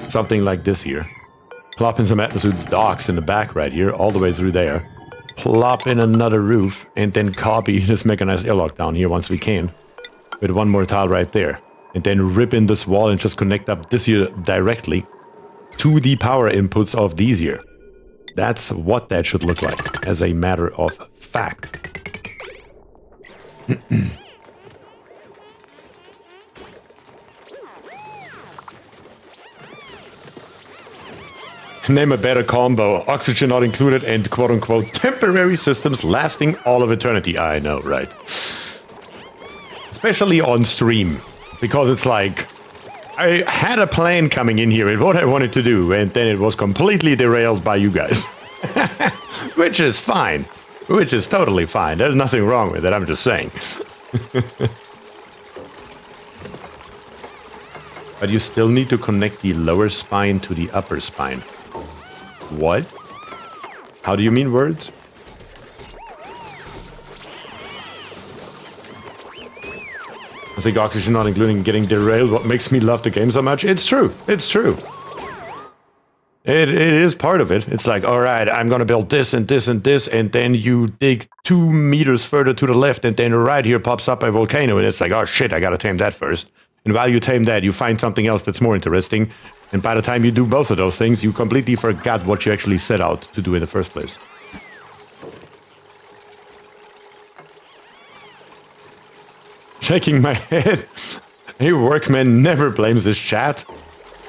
Something like this here. Plop in some atmosuit docks in the back right here, all the way through there. Plop in another roof, and then copy this mechanized airlock down here once we can. With one more tile right there. And then rip in this wall and just connect up this here directly to the power inputs of these here. That's what that should look like, as a matter of fact. Name a better combo. Oxygen not included and quote-unquote temporary systems lasting all of eternity. I know, right? Especially on stream. Because it's like, I had a plan coming in here and what I wanted to do, and then it was completely derailed by you guys. Which is fine. Which is totally fine. There's nothing wrong with it, I'm just saying. But you still need to connect the lower spine to the upper spine. What? How do you mean words? I think oxygen not including getting derailed, what makes me love the game so much. It's true. It's true. It is part of it. It's like, all right, I'm going to build this and this and this, and then you dig 2 meters further to the left, and then right here pops up a volcano, and it's like, oh shit, I got to tame that first. And while you tame that, you find something else that's more interesting, and by the time you do both of those things, you completely forgot what you actually set out to do in the first place. Shaking my head. Hey, workman never blames his chat.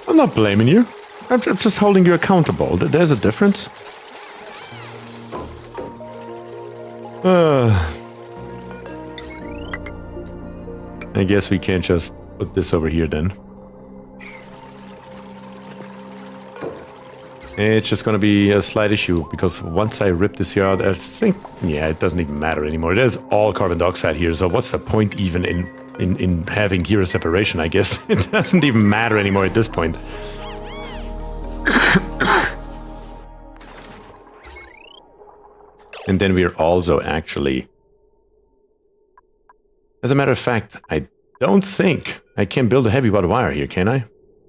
I'm not blaming you. I'm just holding you accountable. There's a difference. I guess we can't just put this over here then. It's just gonna be a slight issue, because once I rip this here out, I think, yeah, it doesn't even matter anymore. There's all carbon dioxide here, so what's the point even in having here a separation, I guess? It doesn't even matter anymore at this point. And then we're also actually... As a matter of fact, I don't think I can build a heavy watt wire here, can I?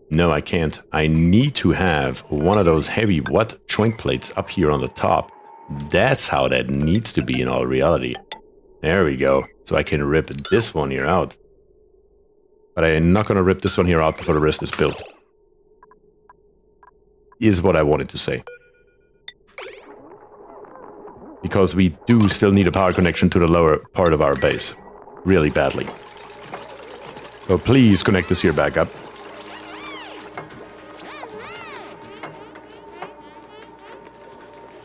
No, I can't. I need to have one of those heavy watt joint plates up here on the top. That's how that needs to be in all reality. There we go. So I can rip this one here out. But I'm not going to rip this one here out before the rest is built. Is what I wanted to say. Because we do still need a power connection to the lower part of our base. Really badly. So please connect this here back up.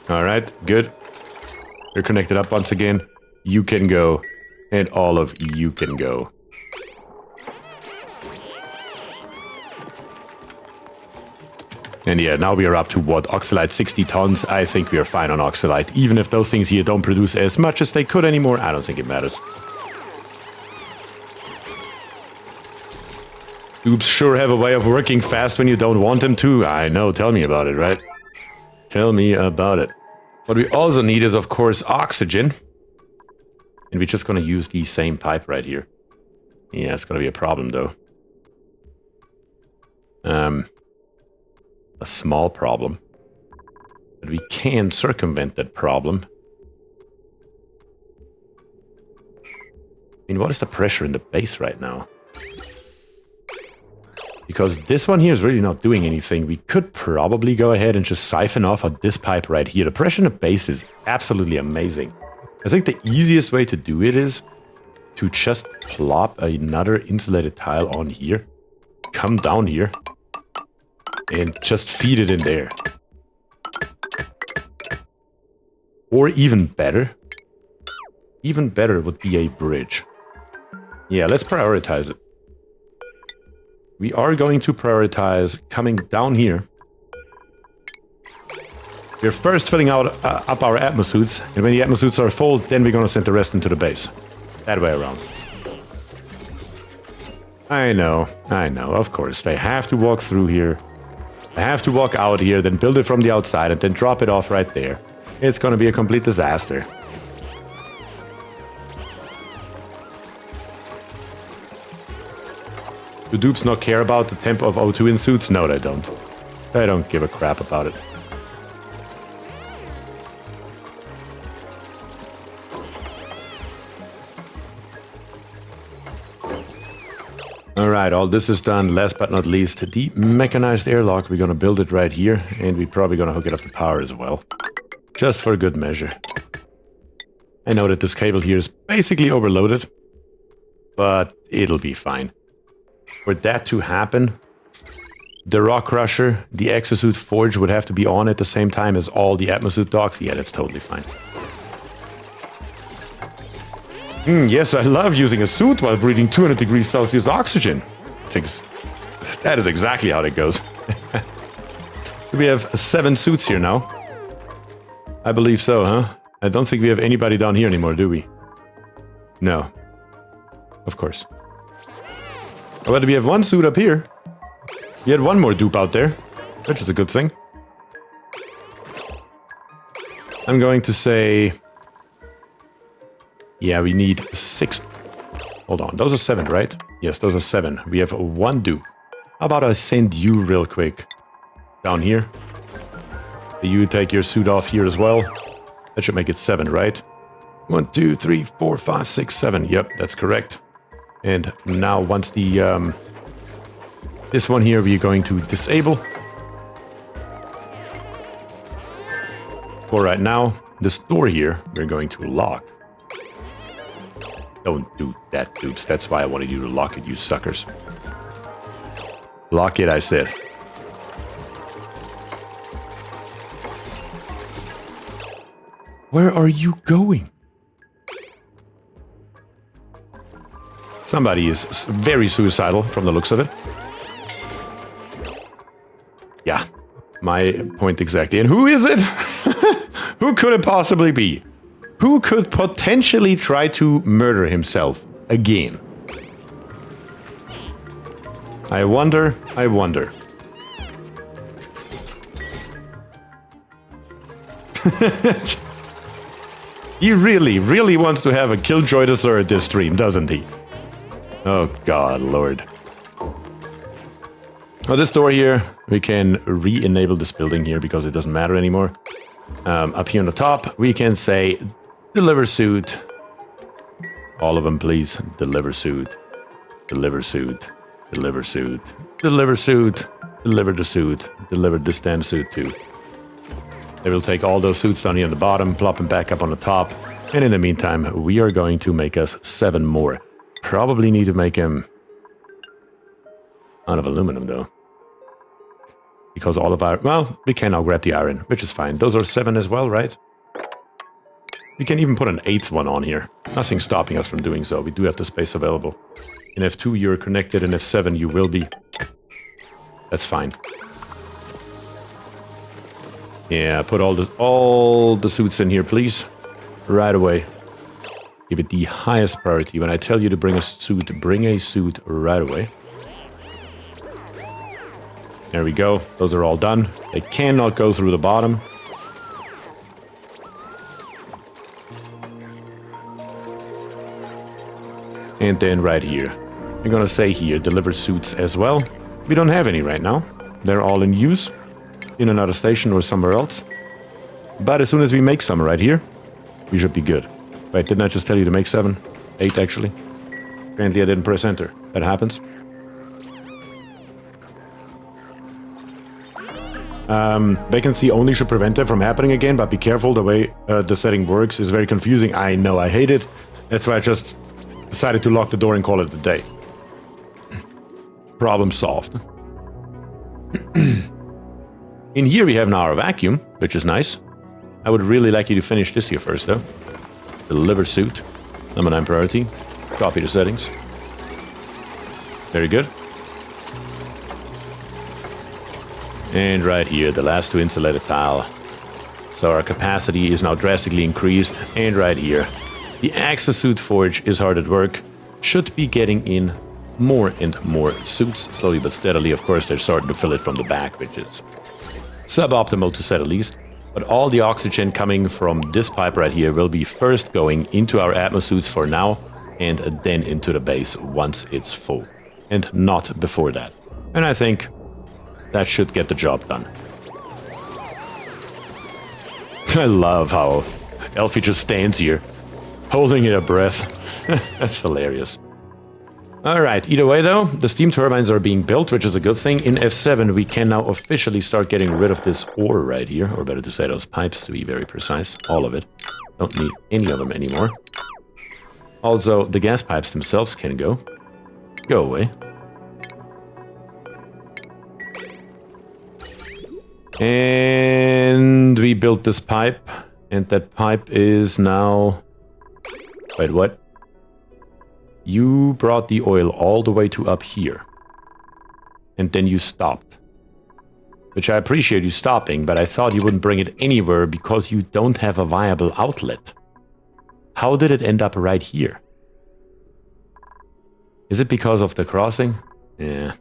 Alright, good. You're connected up once again. You can go. And all of you can go. And yeah, now we are up to what? Oxalite 60 tons. I think we are fine on oxalite. Even if those things here don't produce as much as they could anymore, I don't think it matters. Oops, sure have a way of working fast when you don't want them to. I know, tell me about it, right? Tell me about it. What we also need is, of course, oxygen. And we're just going to use the same pipe right here. Yeah, it's going to be a problem, though. A small problem. But we can circumvent that problem. I mean, what is the pressure in the base right now? Because this one here is really not doing anything. We could probably go ahead and just siphon off of this pipe right here. The pressure in the base is absolutely amazing. I think the easiest way to do it is to just plop another insulated tile on here. Come down here. And just feed it in there. Or even better. Even better would be a bridge. Yeah, let's prioritize it. We are going to prioritize coming down here. We're first filling out up our atmosuits, and when the atmosuits are full, then we're going to send the rest into the base. That way around. I know, of course. They have to walk through here. They have to walk out here, then build it from the outside, and then drop it off right there. It's going to be a complete disaster. Do dupes not care about the temp of O2 in suits? No, they don't. They don't give a crap about it. Alright, all this is done. Last but not least, the mechanized airlock. We're going to build it right here, and we're probably going to hook it up to power as well. Just for good measure. I know that this cable here is basically overloaded, but it'll be fine. For that to happen, the rock crusher, the exosuit forge would have to be on at the same time as all the atmosuit docks. Yeah, that's totally fine. Yes, I love using a suit while breathing 200 degrees Celsius oxygen. That is exactly how that goes. We have 7 suits here now. I believe so, huh? I don't think we have anybody down here anymore, do we? No. Of course. But we have 1 suit up here. We had 1 more dupe out there, which is a good thing. I'm going to say... Yeah, we need 6 Hold on, those are 7, right? Yes, those are 7. We have 1 dupe. How about I send you real quick down here? You take your suit off here as well. That should make it 7, right? 1, 2, 3, 4, 5, 6, 7. Yep, that's correct. And now once the this one here we are going to disable. For right now, this door here we're going to lock. Don't do that, dupes. That's why I wanted you to lock it, you suckers. Lock it, I said. Where are you going? Somebody is very suicidal from the looks of it. Yeah, my point exactly. And who is it? Who could it possibly be? Who could potentially try to murder himself again? I wonder, I wonder. He really, really wants to have a killjoy dessert at this stream, doesn't he? Oh god, lord. Well, this door here, we can re-enable this building here because it doesn't matter anymore. Up here on the top, we can say, deliver suit. All of them, please. Deliver suit. Deliver suit. Deliver suit. Deliver suit. Deliver the suit. Deliver this damn suit too. They will take all those suits down here on the bottom, plop them back up on the top. And in the meantime, we are going to make us 7 more. Probably need to make them out of aluminum though. Because all of our... Well, we can now grab the iron, which is fine. Those are 7 as well, right? We can even put an 8th one on here. Nothing stopping us from doing so. We do have the space available. In F2 you're connected, in F7 you will be. That's fine. Yeah, put all the suits in here, please. Right away. Give it the highest priority. When I tell you to bring a suit right away. There we go. Those are all done. They cannot go through the bottom. And then right here. We're gonna say here, deliver suits as well. We don't have any right now. They're all in use. In another station or somewhere else. But as soon as we make some right here, we should be good. Wait, didn't I just tell you to make 7? 8 actually. Apparently I didn't press enter. That happens. Vacancy only should prevent that from happening again, but be careful, the way the setting works is very confusing. I know, I hate it. That's why I just decided to lock the door and call it a day. Problem solved. In here we have now our vacuum, which is nice. I would really like you to finish this here first though. Deliver suit. Number 9 priority. Copy the settings. Very good. And right here, the last 2 insulated tile. So our capacity is now drastically increased. And right here, the Exosuit Forge is hard at work. Should be getting in more and more suits, slowly but steadily. Of course, they're starting to fill it from the back, which is suboptimal to say the least. But all the oxygen coming from this pipe right here will be first going into our atmosuits for now, and then into the base once it's full. And not before that. And I think that should get the job done. I love how Elfie just stands here, holding in a breath. That's hilarious. Alright, either way though, the steam turbines are being built, which is a good thing. In F7 we can now officially start getting rid of this ore right here, or better to say those pipes to be very precise. All of it. Don't need any of them anymore. Also, the gas pipes themselves can go. Go away. And we built this pipe, and that pipe is now... Wait, what? You brought the oil all the way to up here. And then you stopped. Which I appreciate you stopping, but I thought you wouldn't bring it anywhere because you don't have a viable outlet. How did it end up right here? Is it because of the crossing? Yeah.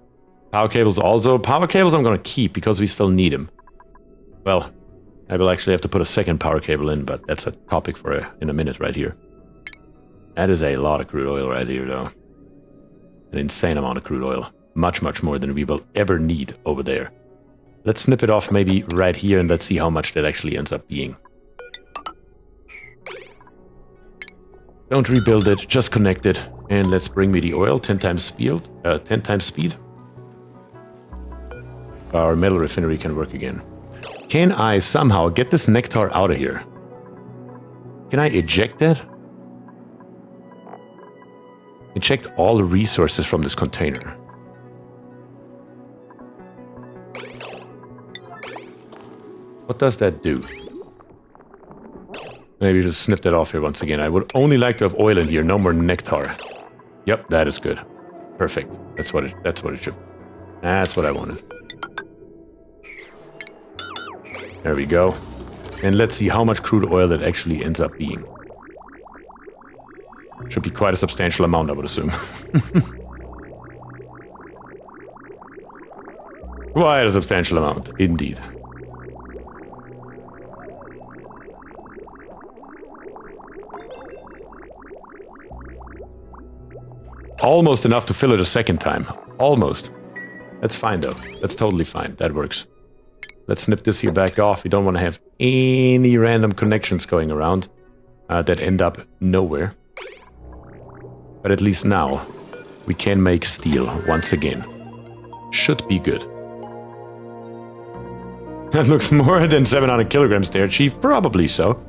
Power cables also. Power cables I'm gonna keep because we still need them. Well, I will actually have to put a second power cable in, but that's a topic for in a minute right here. That is a lot of crude oil right here, though. An insane amount of crude oil. Much, much more than we will ever need over there. Let's snip it off maybe right here, and let's see how much that actually ends up being. Don't rebuild it, just connect it. And let's bring me the oil, 10 times speed. 10 times speed. Our metal refinery can work again. Can I somehow get this nectar out of here? Can I eject that? Eject all the resources from this container. What does that do? Maybe just snip that off here once again. I would only like to have oil in here, no more nectar. Yep, that is good. Perfect. That's what it should. That's what I wanted. There we go. And let's see how much crude oil that actually ends up being. Should be quite a substantial amount, I would assume. Quite a substantial amount, indeed. Almost enough to fill it a second time. Almost. That's fine, though. That's totally fine. That works. Let's snip this here back off. We don't want to have any random connections going around that end up nowhere. But at least now, we can make steel once again. Should be good. That looks more than 700 kilograms there, Chief. Probably so.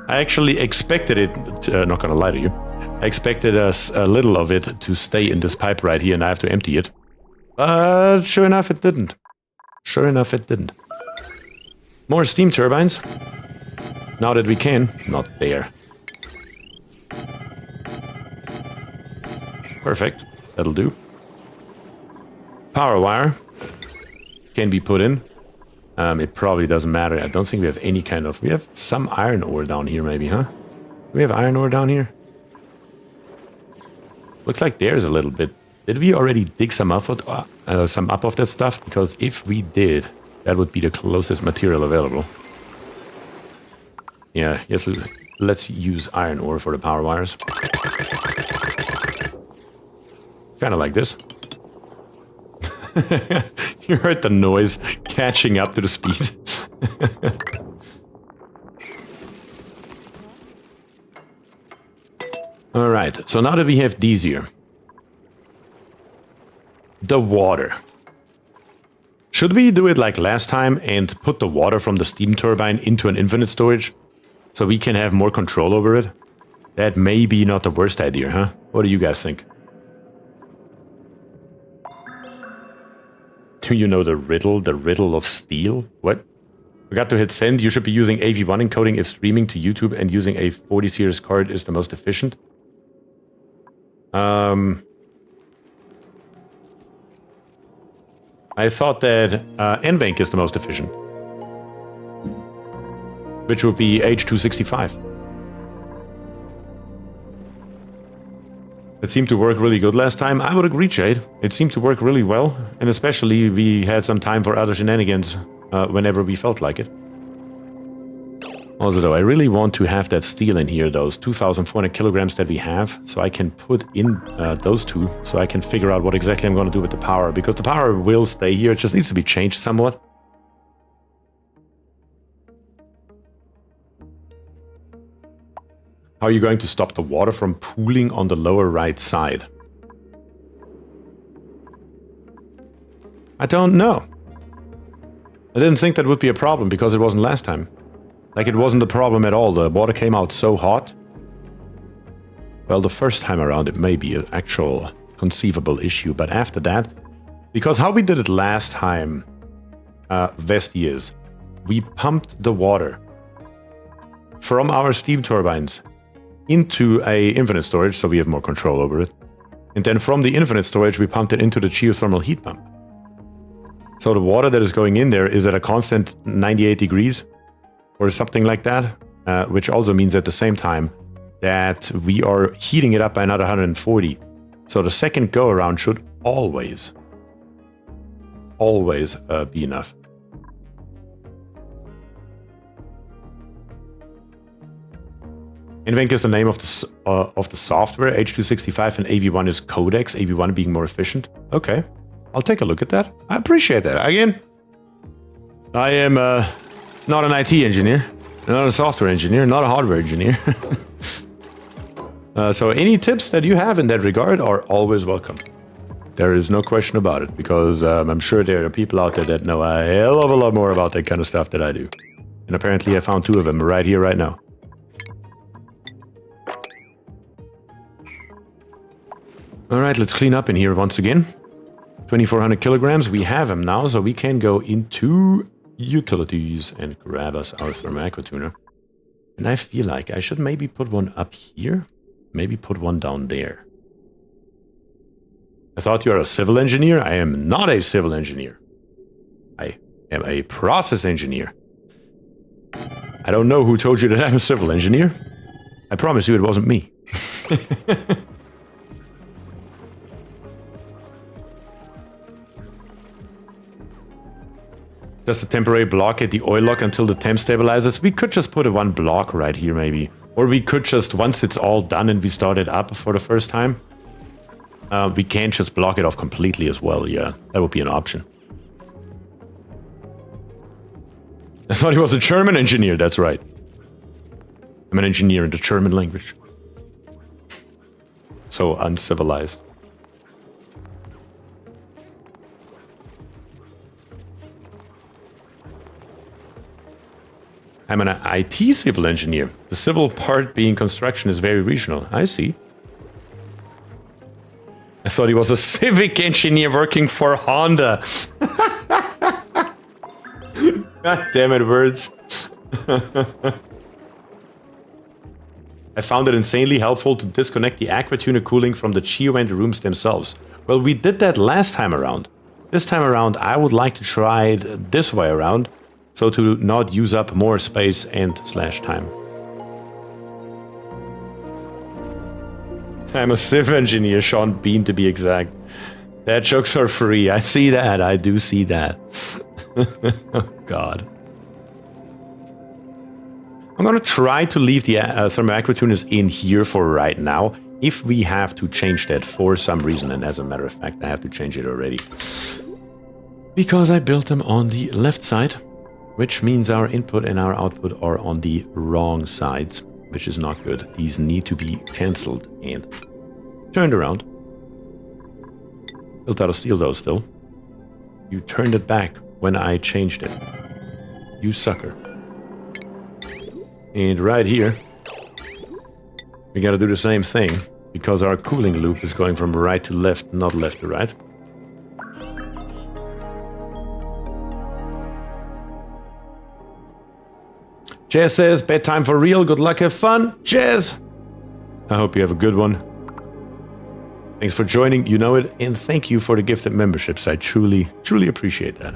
I actually expected it, not gonna lie to you, I expected a little of it to stay in this pipe right here and I have to empty it. But sure enough, it didn't. Sure enough, it didn't. More steam turbines. Now that we can. Not there. Perfect. That'll do. Power wire can be put in. It probably doesn't matter. I don't think we have any kind of... We have some iron ore down here maybe, huh? Do we have iron ore down here? Looks like there's a little bit. Did we already dig some up of that stuff? Because if we did, that would be the closest material available. Yeah, yes, let's use iron ore for the power wires. Kind of like this. You heard the noise catching up to the speed. Alright, so now that we have these here. The water. Should we do it like last time and put the water from the steam turbine into an infinite storage? So we can have more control over it? That may be not the worst idea, huh? What do you guys think? Do you know the riddle? The riddle of steel? What? Forgot to hit send. You should be using AV1 encoding if streaming to YouTube and using a 40 series card is the most efficient. I thought that NVENC is the most efficient. Which would be H265. It seemed to work really good last time. I would agree, Jade. It seemed to work really well. And especially we had some time for other shenanigans whenever we felt like it. Also though, I really want to have that steel in here, those 2,400 kilograms that we have, so I can put in those two, so I can figure out what exactly I'm going to do with the power, because the power will stay here, it just needs to be changed somewhat. How are you going to stop the water from pooling on the lower right side? I don't know. I didn't think that would be a problem, because it wasn't last time. Like, it wasn't a problem at all. The water came out so hot. Well, the first time around, it may be an actual conceivable issue. But after that, because how we did it last time, Vesti, is we pumped the water from our steam turbines into a infinite storage, so we have more control over it. And then from the infinite storage, we pumped it into the geothermal heat pump. So the water that is going in there is at a constant 98 degrees. Or something like that, which also means at the same time that we are heating it up by another 140. So the second go around should always be enough. Nvenc is the name of the software. H265 and AV1 is codecs. AV1 being more efficient. Okay, I'll take a look at that. I appreciate that. Again, I am not an IT engineer, not a software engineer, not a hardware engineer. So any tips that you have in that regard are always welcome. There is no question about it, because I'm sure there are people out there that know a hell of a lot more about that kind of stuff that I do. And apparently I found 2 of them right here, right now. Alright, let's clean up in here once again. 2,400 kilograms, we have them now, so we can go into utilities and grab us our thermal aqua tuner. And I feel like I should maybe put one up here. Maybe put one down there. I thought you are a civil engineer. I am not a civil engineer. I am a process engineer. I don't know who told you that I'm a civil engineer. I promise you it wasn't me. Just a temporary block at the oil lock until the temp stabilizes. We could just put a 1 block right here maybe. Or we could just, once it's all done and we start it up for the first time, we can just block it off completely as well. Yeah, that would be an option. I thought he was a German engineer. That's right. I'm an engineer in the German language. So uncivilized. I'm an IT civil engineer. The civil part being construction is very regional. I see. I thought he was a civic engineer working for Honda. God damn it, words. I found it insanely helpful to disconnect the aqua tuner cooling from the Geovent rooms themselves. Well, we did that last time around. This time around, I would like to try it this way around. So to not use up more space and / time. I'm a civ engineer, Sean Bean to be exact. Dad jokes are free. I see that. I do see that. Oh, God. I'm gonna try to leave the thermal aqua tuners in here for right now. If we have to change that for some reason, and as a matter of fact, I have to change it already. Because I built them on the left side. Which means our input and our output are on the wrong sides, which is not good. These need to be cancelled and turned around. Built out of steel though still. You turned it back when I changed it. You sucker. And right here, we gotta do the same thing, because our cooling loop is going from right to left, not left to right. Jazz says, bedtime for real, good luck, have fun. Jazz! I hope you have a good one. Thanks for joining, you know it, and thank you for the gifted memberships. I truly, truly appreciate that.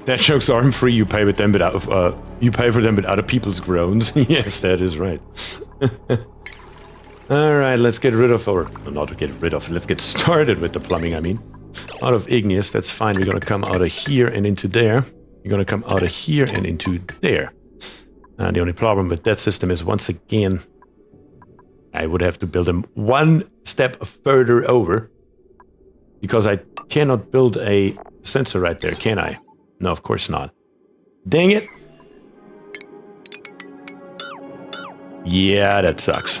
That joke's arm free. You pay with them, but you pay for them with other people's groans. Yes, that is right. All right, let's get rid of, or not get rid of. Let's get started with the plumbing. I mean, out of igneous. That's fine. We're gonna come out of here and into there. We're gonna come out of here and into there. The only problem with that system is, once again, I would have to build them 1 step further over, because I cannot build a sensor right there, can I? No, of course not. Dang it. Yeah, that sucks.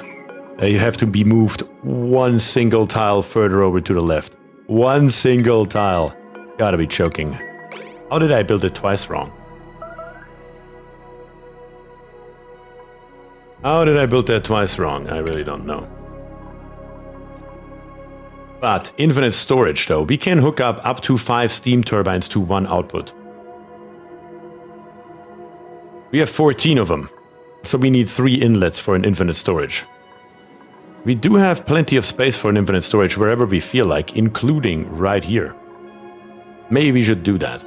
You have to be moved 1 single tile further over to the left. 1 single tile. Gotta be choking. How did I build it twice wrong? How did I build that twice wrong? I really don't know. But infinite storage though. We can hook up to 5 steam turbines to 1 output. We have 14 of them, so we need 3 inlets for an infinite storage. We do have plenty of space for an infinite storage wherever we feel like, including right here. Maybe we should do that.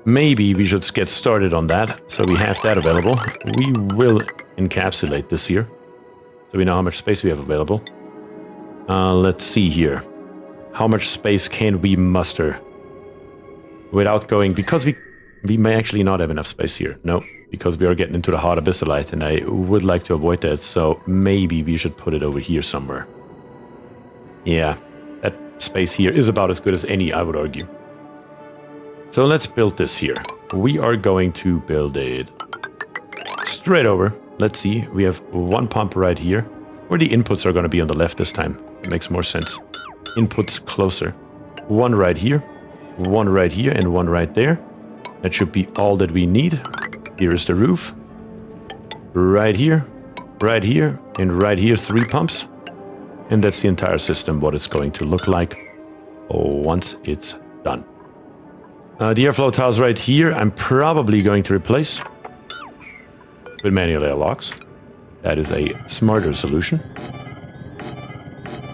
Maybe we should get started on that, so we have that available. We will encapsulate this here. So we know how much space we have available. Let's see here. How much space can we muster without going... Because we may actually not have enough space here. No, because we are getting into the hard abyssalite, and I would like to avoid that. So maybe we should put it over here somewhere. Yeah, that space here is about as good as any, I would argue. So let's build this here. We are going to build it straight over. Let's see, we have one pump right here, where the inputs are going to be on the left this time. It makes more sense. Inputs closer. One right here, and one right there. That should be all that we need. Here is the roof. Right here, and right here, 3 pumps. And that's the entire system, what it's going to look like once it's done. The airflow tiles right here, I'm probably going to replace with manual airlocks. That is a smarter solution.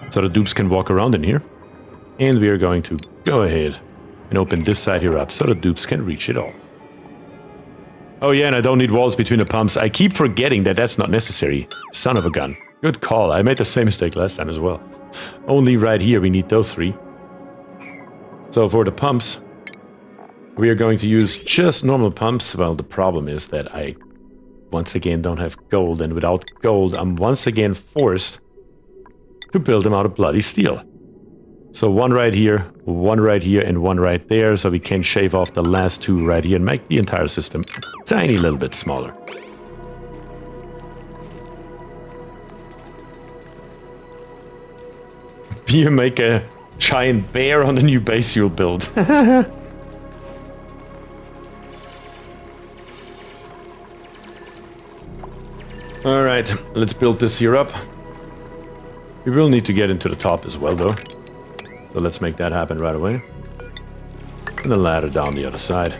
So the dupes can walk around in here. And we are going to go ahead and open this side here up so the dupes can reach it all. Oh yeah, and I don't need walls between the pumps. I keep forgetting that that's not necessary. Son of a gun. Good call. I made the same mistake last time as well. Only right here we need those 3. So for the pumps, we are going to use just normal pumps. Well, the problem is that I once again don't have gold, and without gold I'm once again forced to build them out of bloody steel. So one right here, and one right there, so we can shave off the last 2 right here and make the entire system a tiny little bit smaller. You make a giant bear on the new base you'll build. Alright, let's build this here up. We will need to get into the top as well, though. So let's make that happen right away. And the ladder down the other side.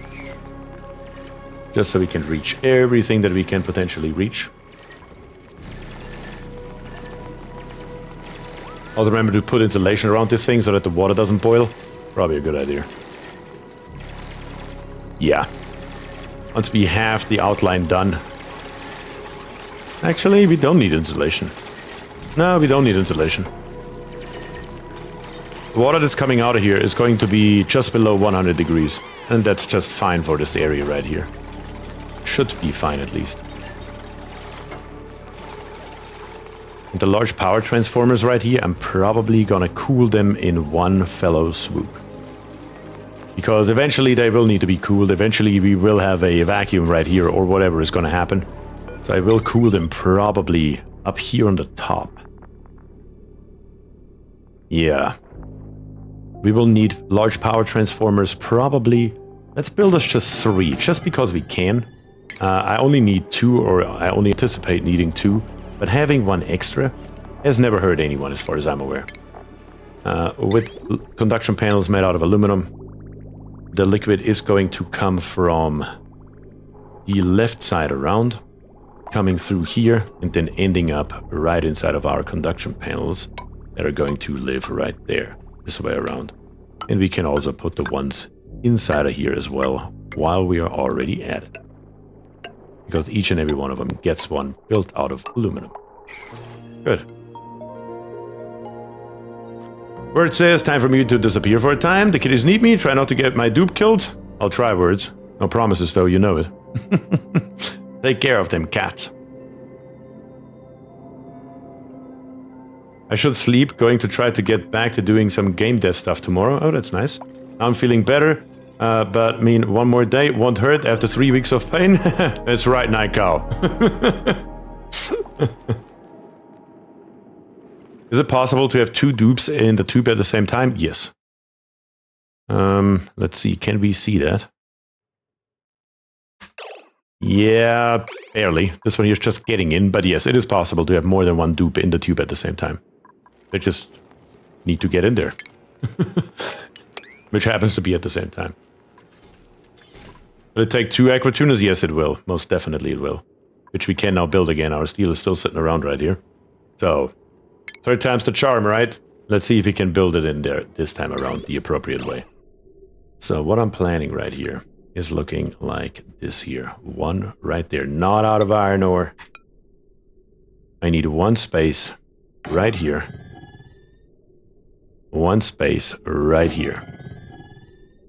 Just so we can reach everything that we can potentially reach. Also remember to put insulation around this thing so that the water doesn't boil. Probably a good idea. Yeah. Once we have the outline done. Actually, we don't need insulation. No, we don't need insulation. The water that's coming out of here is going to be just below 100 degrees. And that's just fine for this area right here. Should be fine at least. And the large power transformers right here, I'm probably gonna cool them in one fellow swoop. Because eventually they will need to be cooled. Eventually we will have a vacuum right here or whatever is gonna happen. So I will cool them probably up here on the top. Yeah. We will need large power transformers probably. Let's build us just 3, just because we can. I only need 2, or I only anticipate needing 2. But having 1 extra has never hurt anyone as far as I'm aware. With conduction panels made out of aluminum, the liquid is going to come from the left side around, coming through here, and then ending up right inside of our conduction panels that are going to live right there, this way around. And we can also put the ones inside of here as well, while we are already at it. Because each and every one of them gets one built out of aluminum. Good. Word says, time for me to disappear for a time. The kiddies need me. Try not to get my dupe killed. I'll try, words. No promises, though, you know it. Take care of them cats. I should sleep. Going to try to get back to doing some game dev stuff tomorrow. Oh, that's nice. I'm feeling better. But, I mean, one more day won't hurt after 3 weeks of pain. That's right, Night Cow. Is it possible to have 2 dupes in the tube at the same time? Yes. Let's see. Can we see that? Yeah, barely. This one here is just getting in. But yes, it is possible to have more than 1 dupe in the tube at the same time. They just need to get in there. Which happens to be at the same time. Will it take 2 aquatunas? Yes, it will. Most definitely it will. Which we can now build again. Our steel is still sitting around right here. So, 3rd time's the charm, right? Let's see if we can build it in there this time around the appropriate way. So, what I'm planning right here is looking like this here. 1 right there. Not out of iron ore. I need one space right here. One space right here.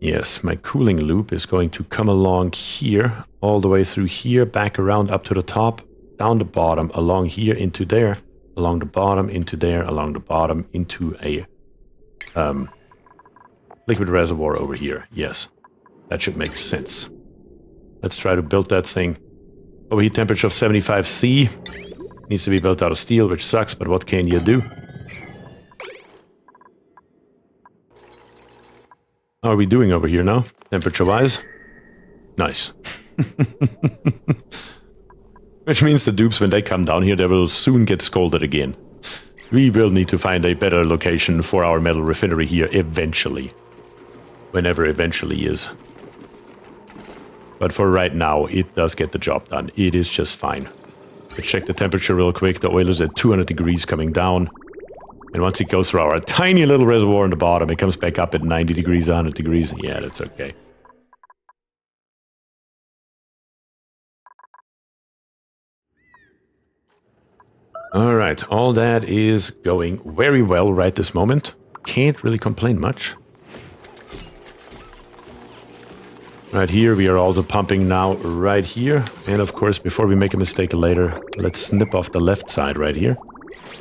Yes, my cooling loop is going to come along here, all the way through here, back around up to the top, down the bottom, along here into there, along the bottom into there, along the bottom into a liquid reservoir over here. Yes, that should make sense. Let's try to build that thing. Overheat temperature of 75 C. Needs to be built out of steel, which sucks, but what can you do? How are we doing over here now, temperature-wise? Nice. Which means the dupes, when they come down here, they will soon get scolded again. We will need to find a better location for our metal refinery here eventually. Whenever eventually is. But for right now, it does get the job done. It is just fine. Let's check the temperature real quick. The oil is at 200 degrees coming down. And once it goes through our tiny little reservoir on the bottom, it comes back up at 90 degrees, 100 degrees. Yeah, that's okay. Alright, all that is going very well right this moment. Can't really complain much. Right here, we are also pumping now right here. And of course, before we make a mistake later, let's snip off the left side right here.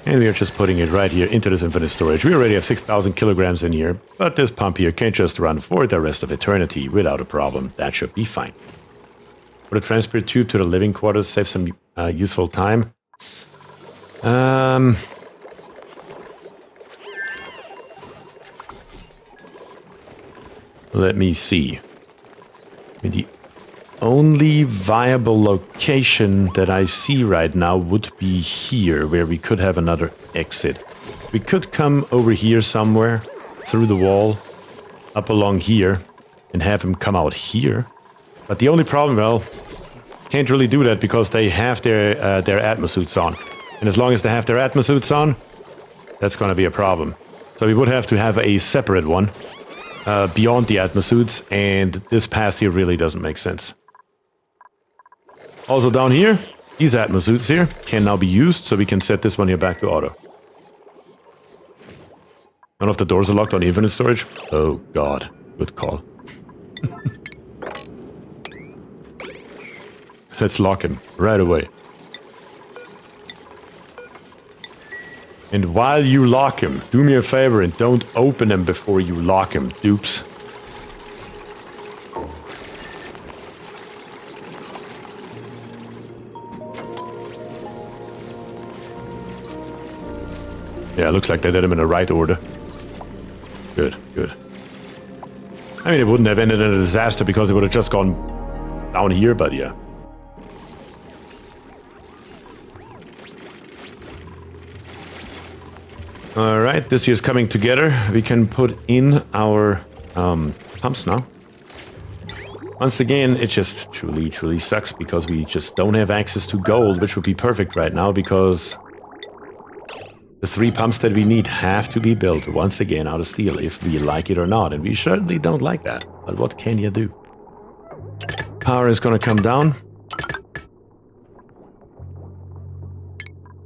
And we are just putting it right here into this infinite storage. We already have 6,000 kilograms in here, but this pump here can't just run for the rest of eternity without a problem. That should be fine. Put a transport tube to the living quarters, save some useful time. Let me see. The only viable location that I see right now would be here, where we could have another exit. We could come over here somewhere, through the wall, up along here, and have him come out here. But the only problem, well, can't really do that because they have their atmosuits on. And as long as they have their atmosuits on, that's going to be a problem. So we would have to have a separate one. Beyond the atmosuits, and this path here really doesn't make sense. Also down here, these atmosuits here can now be used, so we can set this one here back to auto. None of the doors are locked on the infinite storage. Oh god, good call. Let's lock him right away. And while you lock him, do me a favor and don't open them before you lock him, dupes. Yeah, looks like they did them in the right order. Good, good. I mean, it wouldn't have ended in a disaster because it would have just gone down here, but yeah. Alright, this here's coming together. We can put in our pumps now. Once again, it just truly sucks because we just don't have access to gold, which would be perfect right now because the 3 pumps that we need have to be built once again out of steel, if we like it or not. And we certainly don't like that. But what can you do? Power is going to come down.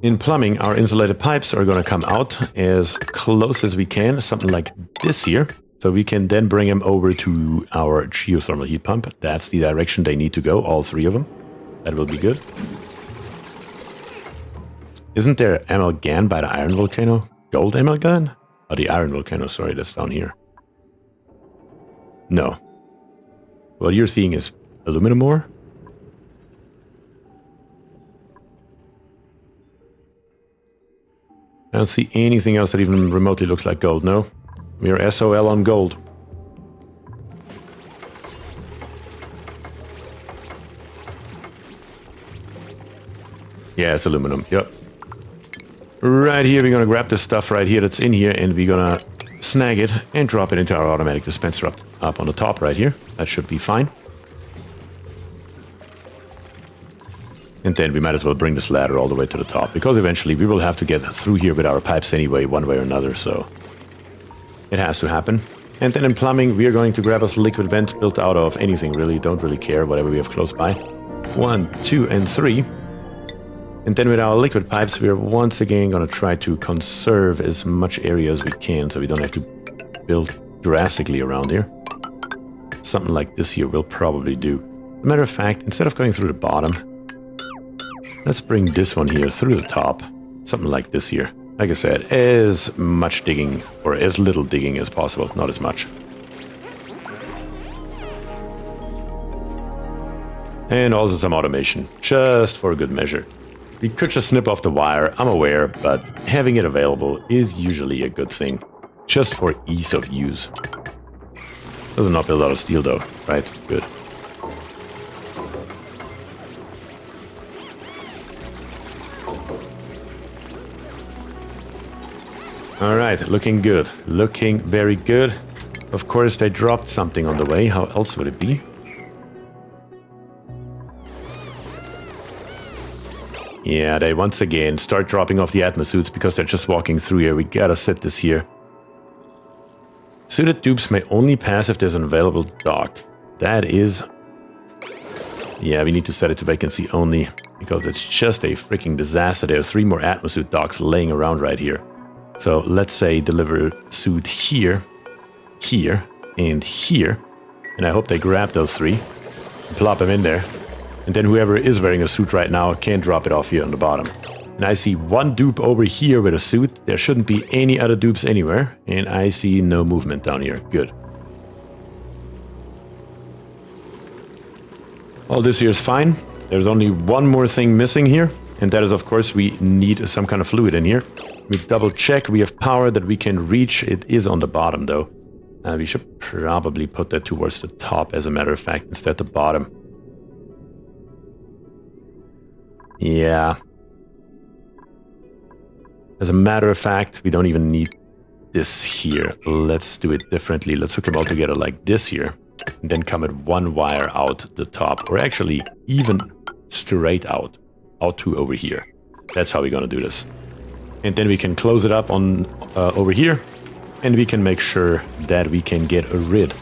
In plumbing, our insulated pipes are going to come out as close as we can, something like this here. So we can then bring them over to our geothermal heat pump. That's the direction they need to go, all 3 of them. That will be good. Isn't there amalgam by the iron volcano? Gold amalgam? Oh, the iron volcano, sorry, that's down here. No. What you're seeing is aluminum ore? I don't see anything else that even remotely looks like gold, no? We're SOL on gold. Yeah, it's aluminum, yep. Right here, we're gonna grab this stuff right here that's in here, and we're gonna snag it and drop it into our automatic dispenser up on the top right here. That should be fine. And then we might as well bring this ladder all the way to the top, because eventually we will have to get through here with our pipes anyway, one way or another, so it has to happen. And then in plumbing, we are going to grab us liquid vents built out of anything really, don't really care, whatever we have close by. 1, 2, and 3. And then with our liquid pipes, we're once again going to try to conserve as much area as we can so we don't have to build drastically around here. Something like this here will probably do. As a matter of fact, instead of going through the bottom, let's bring this one here through the top. Something like this here. Like I said, as much digging, or as little digging as possible, not as much. And also some automation, just for good measure. We could just snip off the wire, I'm aware, but having it available is usually a good thing. Just for ease of use. Doesn't not build a lot of steel though, right? Good. Alright, looking good. Looking very good. Of course, they dropped something on the way. How else would it be? Yeah, they once again start dropping off the atmosuits because they're just walking through here. We gotta set this here. Suited dupes may only pass if there's an available dock. That is... Yeah, we need to set it to vacancy only because it's just a freaking disaster. There are 3 more atmosuit docks laying around right here. So let's say deliver suit here, here, and here. And I hope they grab those 3 and plop them in there. And then whoever is wearing a suit right now can drop it off here on the bottom. And I see 1 dupe over here with a suit. There shouldn't be any other dupes anywhere. And I see no movement down here. Good. All this here is fine. There's only 1 more thing missing here. And that is, of course, we need some kind of fluid in here. We double check. We have power that we can reach. It is on the bottom, though. We should probably put that towards the top, as a matter of fact, instead the bottom. Yeah. As a matter of fact, we don't even need this here. Let's do it differently. Let's hook them all together like this here. And then come at 1 wire out the top. Or actually, even straight out to over here. That's how we're going to do this. And then we can close it up on over here. And we can make sure that we can get rid,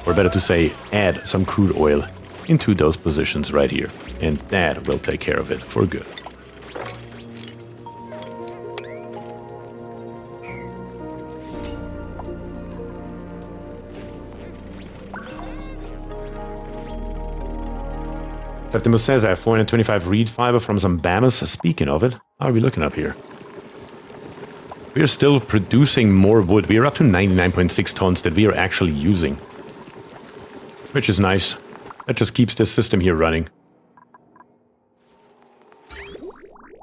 or better to say, add some crude oil into those positions right here. And that will take care of it for good. Septimus says I have 425 reed fiber from some bammers. Speaking of it, how are we looking up here? We are still producing more wood. We are up to 99.6 tons that we are actually using. Which is nice. That just keeps this system here running.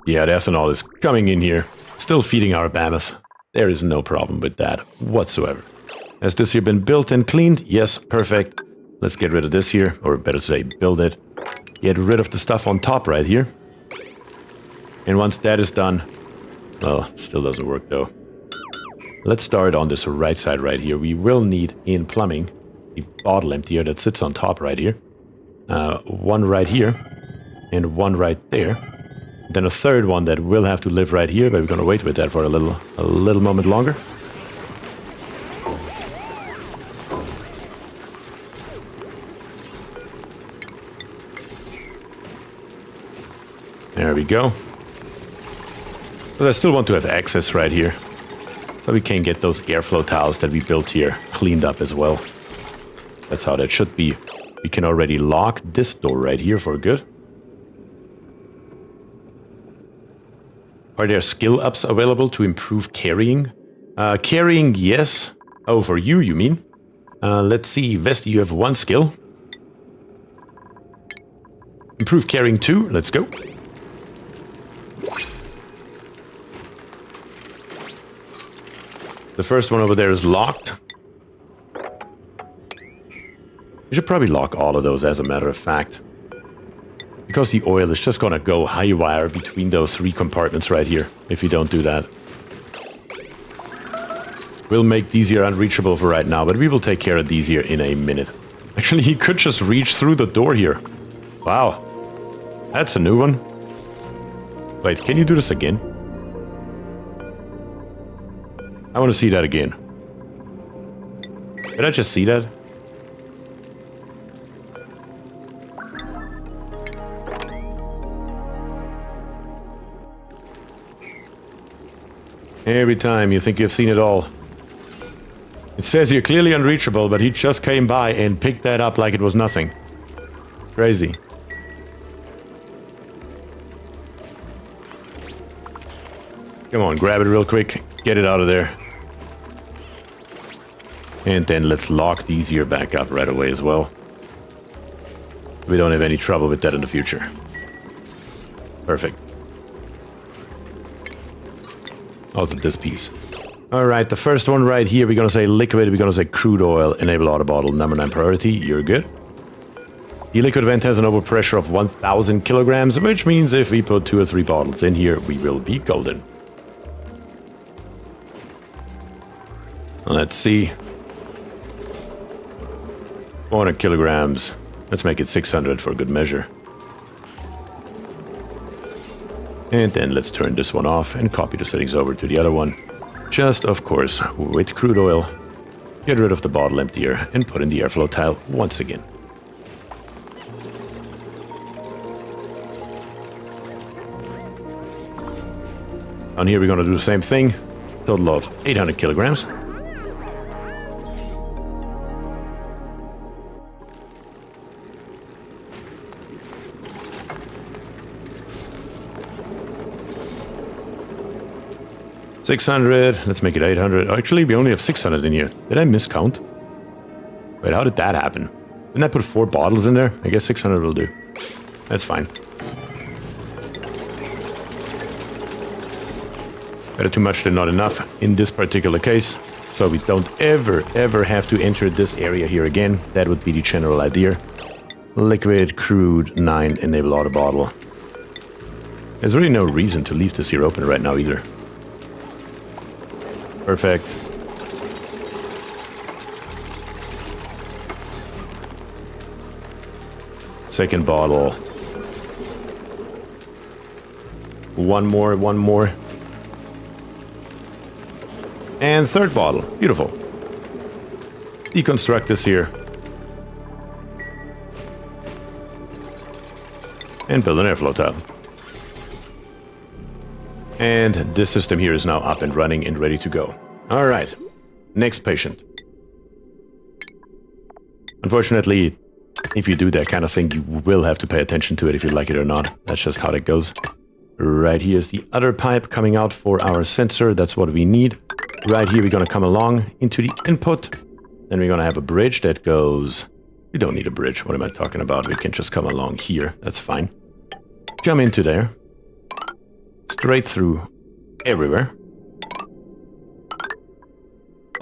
Yeah, the ethanol is coming in here. Still feeding our bammers. There is no problem with that whatsoever. Has this here been built and cleaned? Yes, perfect. Let's get rid of this here. Or better say, build it. Get rid of the stuff on top right here. And once that is done... Well, it still doesn't work though. Let's start on this right side right here. We will need, in plumbing, a bottle emptier that sits on top right here. 1 right here. And 1 right there. Then a 3rd one that will have to live right here, but we're going to wait with that for a little moment longer. There we go. But I still want to have access right here. So we can get those airflow tiles that we built here cleaned up as well. That's how that should be. We can already lock this door right here for good. Are there skill ups available to improve carrying? Carrying, yes. Oh, for you mean? Let's see. Vesti, you have 1 skill. Improve carrying 2. Let's go. The first one over there is locked. You should probably lock all of those, as a matter of fact. Because the oil is just gonna go high wire between those 3 compartments right here, if you don't do that. We'll make these here unreachable for right now, but we will take care of these here in a minute. Actually, he could just reach through the door here. Wow. That's a new one. Wait, can you do this again? I want to see that again. Did I just see that? Every time you think you've seen it all. It says you're clearly unreachable, but he just came by and picked that up like it was nothing. Crazy. Come on, grab it real quick. Get it out of there. And then let's lock these here back up right away as well. We don't have any trouble with that in the future. Perfect. Also this piece. Alright, the first one right here, we're gonna say liquid, we're gonna say crude oil, enable auto bottle, number 9 priority, you're good. The liquid vent has an overpressure of 1000 kilograms, which means if we put 2 or 3 bottles in here, we will be golden. Let's see. 400 kilograms. Let's make it 600 for good measure. And then let's turn this one off and copy the settings over to the other one. Just, of course, with crude oil. Get rid of the bottle emptier and put in the airflow tile once again. On here we're going to do the same thing. Total of 800 kilograms. $600, let's make it 800. Actually, we only have 600 in here. Did I miscount? Wait, how did that happen? Didn't I put 4 bottles in there? I guess 600 will do. That's fine. Better too much than not enough in this particular case. So we don't ever have to enter this area here again. That would be the general idea. Liquid, crude, 9, enable auto bottle. There's really no reason to leave this here open right now either. Perfect. Second bottle. One more. And third bottle. Beautiful. Deconstruct this here. And build an airflow tile. And this system here is now up and running and ready to go. All right, next patient. Unfortunately, if you do that kind of thing, you will have to pay attention to it if you like it or not. That's just how that goes. Right here is the other pipe coming out for our sensor. That's what we need. Right here, we're going to come along into the input. Then we're going to have a bridge that goes... We don't need a bridge. What am I talking about? We can just come along here. That's fine. Come into there. Straight through everywhere.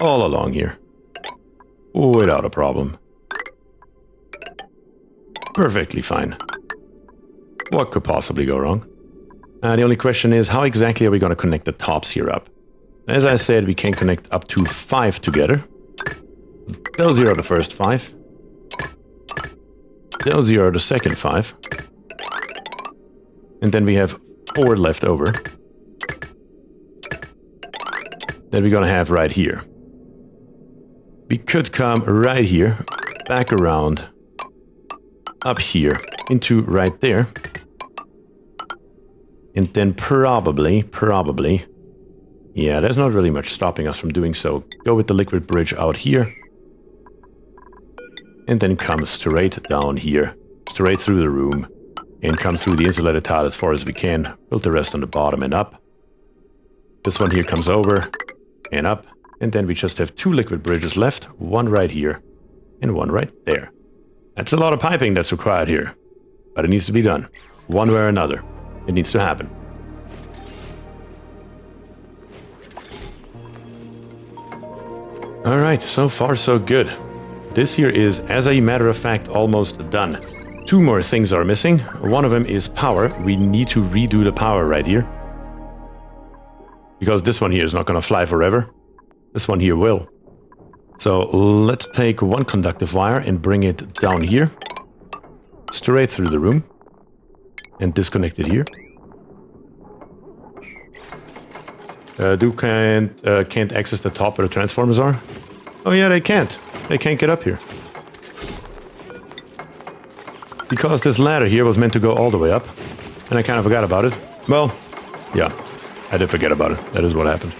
All along here. Without a problem. Perfectly fine. What could possibly go wrong? The only question is, how exactly are we going to connect the tops here up? As I said, we can connect up to 5 together. Those here are the first 5. Those here are the second 5. And then we have 4 left over. That we're gonna have right here. We could come right here, back around, up here, into right there. And then probably, yeah, there's not really much stopping us from doing so. Go with the liquid bridge out here. And then come straight down here, straight through the room. And come through the insulated tile as far as we can. Build the rest on the bottom and up. This one here comes over and up. And then we just have 2 liquid bridges left. One right here and one right there. That's a lot of piping that's required here. But it needs to be done. One way or another. It needs to happen. Alright, so far so good. This here is, as a matter of fact, almost done. 2 more things are missing. One of them is power. We need to redo the power right here. Because this one here is not going to fly forever. This one here will. So let's take 1 conductive wire and bring it down here. Straight through the room. And disconnect it here. Can't access the top where the transformers are? Oh yeah, they can't. They can't get up here. Because this ladder here was meant to go all the way up. And I kind of forgot about it. Well, yeah, I did forget about it. That is what happened.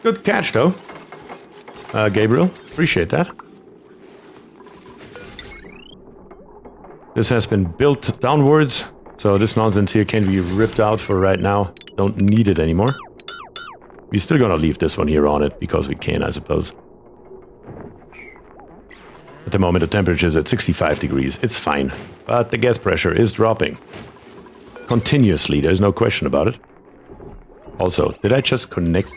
Good catch, though. Gabriel, appreciate that. This has been built downwards, so this nonsense here can be ripped out for right now. Don't need it anymore. We're still gonna leave this one here on it, because we can, I suppose. At the moment, the temperature is at 65 degrees. It's fine, but the gas pressure is dropping. Continuously, there's no question about it. Also, did I just connect?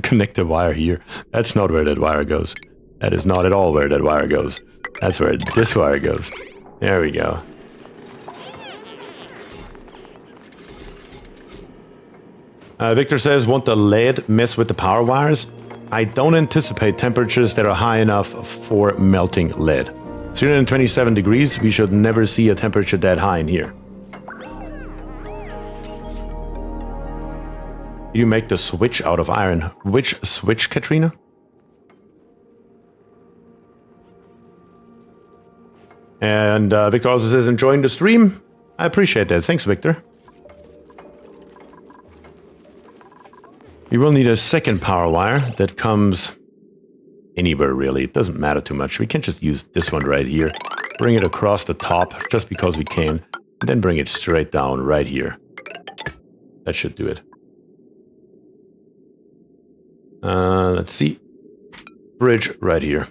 Connect the wire here. That's not where that wire goes. That is not at all where that wire goes. That's where this wire goes. There we go. Victor says, won't the lead mess with the power wires? I don't anticipate temperatures that are high enough for melting lead. 327 degrees, we should never see a temperature that high in here. You make the switch out of iron. Which switch, Katrina? And Victor also says, enjoying the stream. I appreciate that. Thanks, Victor. We will need a second power wire that comes anywhere, really. It doesn't matter too much. We can just use this one right here. Bring it across the top, just because we can. And then bring it straight down right here. That should do it. Let's see. Bridge right here.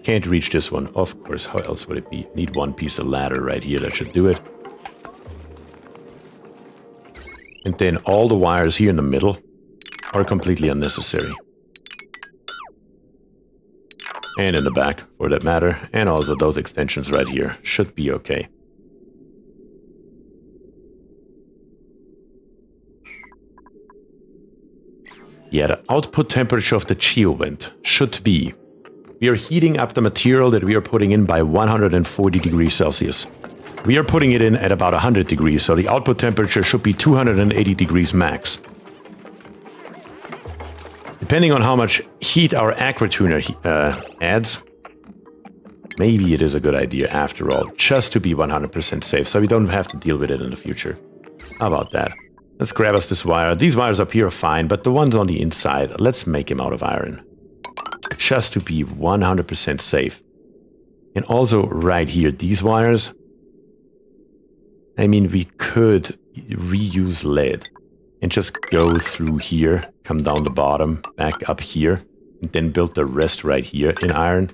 Can't reach this one. Of course, how else would it be? Need one piece of ladder right here. That should do it. And then all the wires here in the middle are completely unnecessary. And in the back, for that matter. And also those extensions right here should be okay. Yeah, the output temperature of the geovent should be... We are heating up the material that we are putting in by 140 degrees Celsius. We are putting it in at about 100 degrees, so the output temperature should be 280 degrees max. Depending on how much heat our aquatuner adds, maybe it is a good idea after all, just to be 100% safe, so we don't have to deal with it in the future. How about that? Let's grab us this wire. These wires up here are fine, but the ones on the inside, let's make them out of iron. Just to be 100% safe. And also right here, these wires, I mean, we could reuse lead and just go through here, come down the bottom, back up here, and then build the rest right here in iron.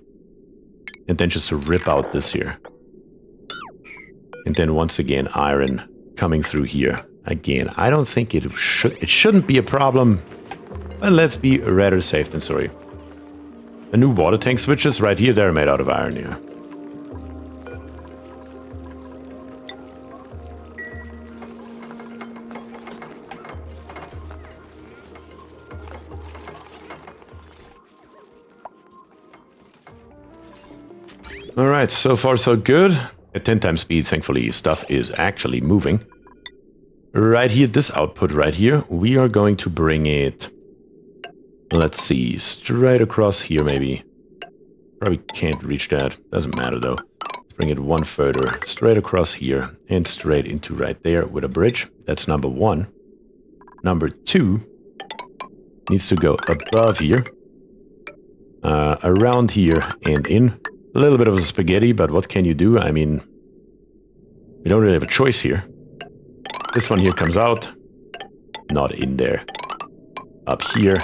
And then just rip out this here. And then once again, iron coming through here. Again, I don't think it shouldn't be a problem, but let's be rather safe than sorry. The new water tank switches right here, they're made out of iron here. Alright, so far so good. At 10 times speed, thankfully, stuff is actually moving. Right here, this output right here, we are going to bring it, let's see, straight across here maybe. Probably can't reach that, doesn't matter though. Let's bring it one further, straight across here and straight into right there with a bridge. That's number one. Number two needs to go above here, around here and in. A little bit of a spaghetti, but what can you do? I mean, we don't really have a choice here. This one here comes out, not in there. Up here,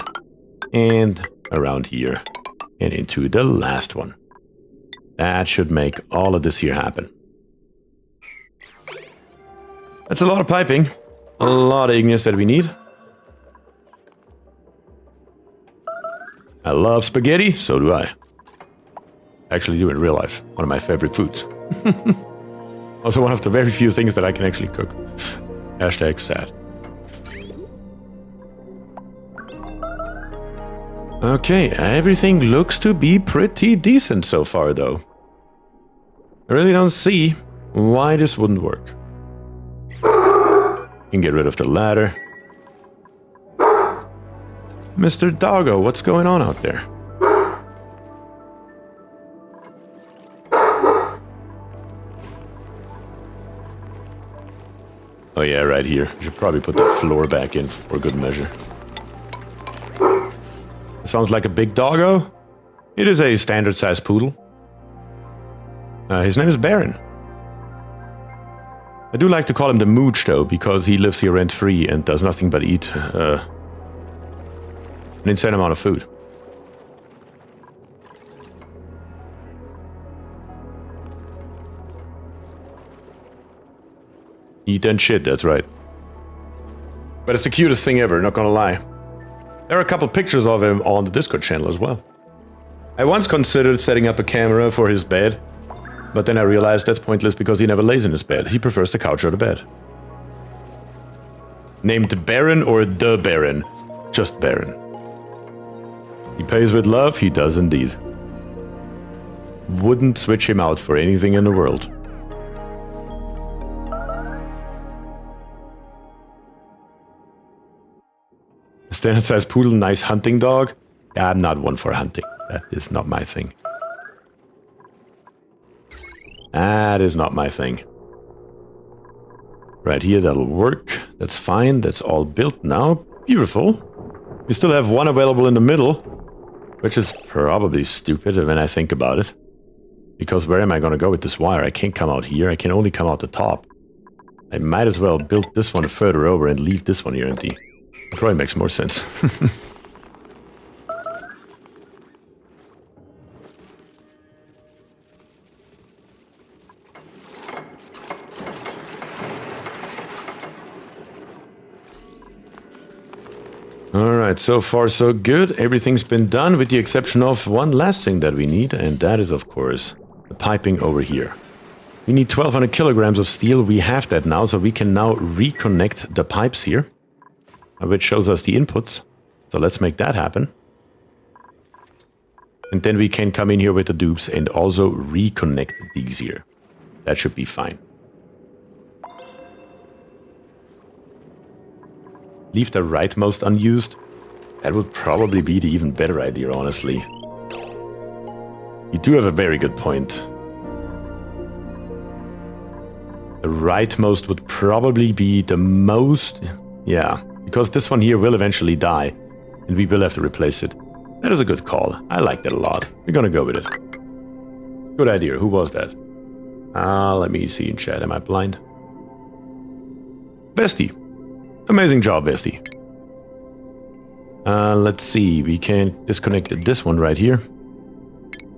and around here, and into the last one. That should make all of this here happen. That's a lot of piping, a lot of igneous that we need. I love spaghetti, so do I. Actually do in real life, one of my favorite foods. Also one of the very few things that I can actually cook. Hashtag sad. Okay, everything looks to be pretty decent so far though. I really don't see why this wouldn't work. Can get rid of the ladder. Mr. Doggo, what's going on out there? Oh yeah, right here. You should probably put that floor back in for good measure. Sounds like a big doggo. It is a standard-sized poodle. His name is Baron. I do like to call him the Mooch, though, because he lives here rent-free and does nothing but eat an insane amount of food. Eat and shit, that's right. But it's the cutest thing ever, not gonna lie. There are a couple pictures of him on the Discord channel as well. I once considered setting up a camera for his bed, but then I realized that's pointless because he never lays in his bed. He prefers the couch or the bed. Named Baron or the Baron? Just Baron. He pays with love, he does indeed. Wouldn't switch him out for anything in the world. A standard-sized poodle, nice hunting dog? Yeah, I'm not one for hunting. That is not my thing. That is not my thing. Right here, that'll work. That's fine. That's all built now. Beautiful. We still have one available in the middle, which is probably stupid when I think about it. Because where am I going to go with this wire? I can't come out here. I can only come out the top. I might as well build this one further over and leave this one here empty. It probably makes more sense. Alright, so far so good. Everything's been done with the exception of one last thing that we need, and that is, of course, the piping over here. We need 1200 kilograms of steel. We have that now, so we can now reconnect the pipes here, which shows us the inputs. So let's make that happen. And then we can come in here with the dupes and also reconnect these here. That should be fine. Leave the rightmost unused. That would probably be the even better idea, honestly. You do have a very good point. The rightmost would probably be the most... Yeah, because this one here will eventually die, and we will have to replace it. That is a good call. I like that a lot. We're gonna go with it. Good idea. Who was that? Let me see in chat. Am I blind? Vesti. Amazing job, Vesti. Let's see. We can disconnect this one right here.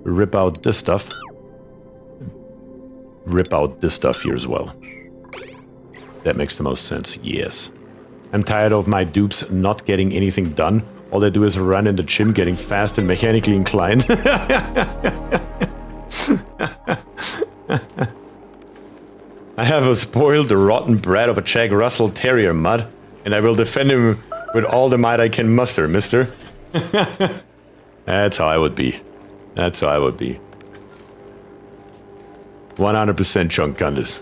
Rip out this stuff. Rip out this stuff here as well. That makes the most sense. Yes. I'm tired of my dupes not getting anything done. All they do is run in the gym getting fast and mechanically inclined. I have a spoiled, rotten brat of a Jack Russell Terrier, Mud, and I will defend him with all the might I can muster, mister. That's how I would be. That's how I would be. 100% chunk gunners.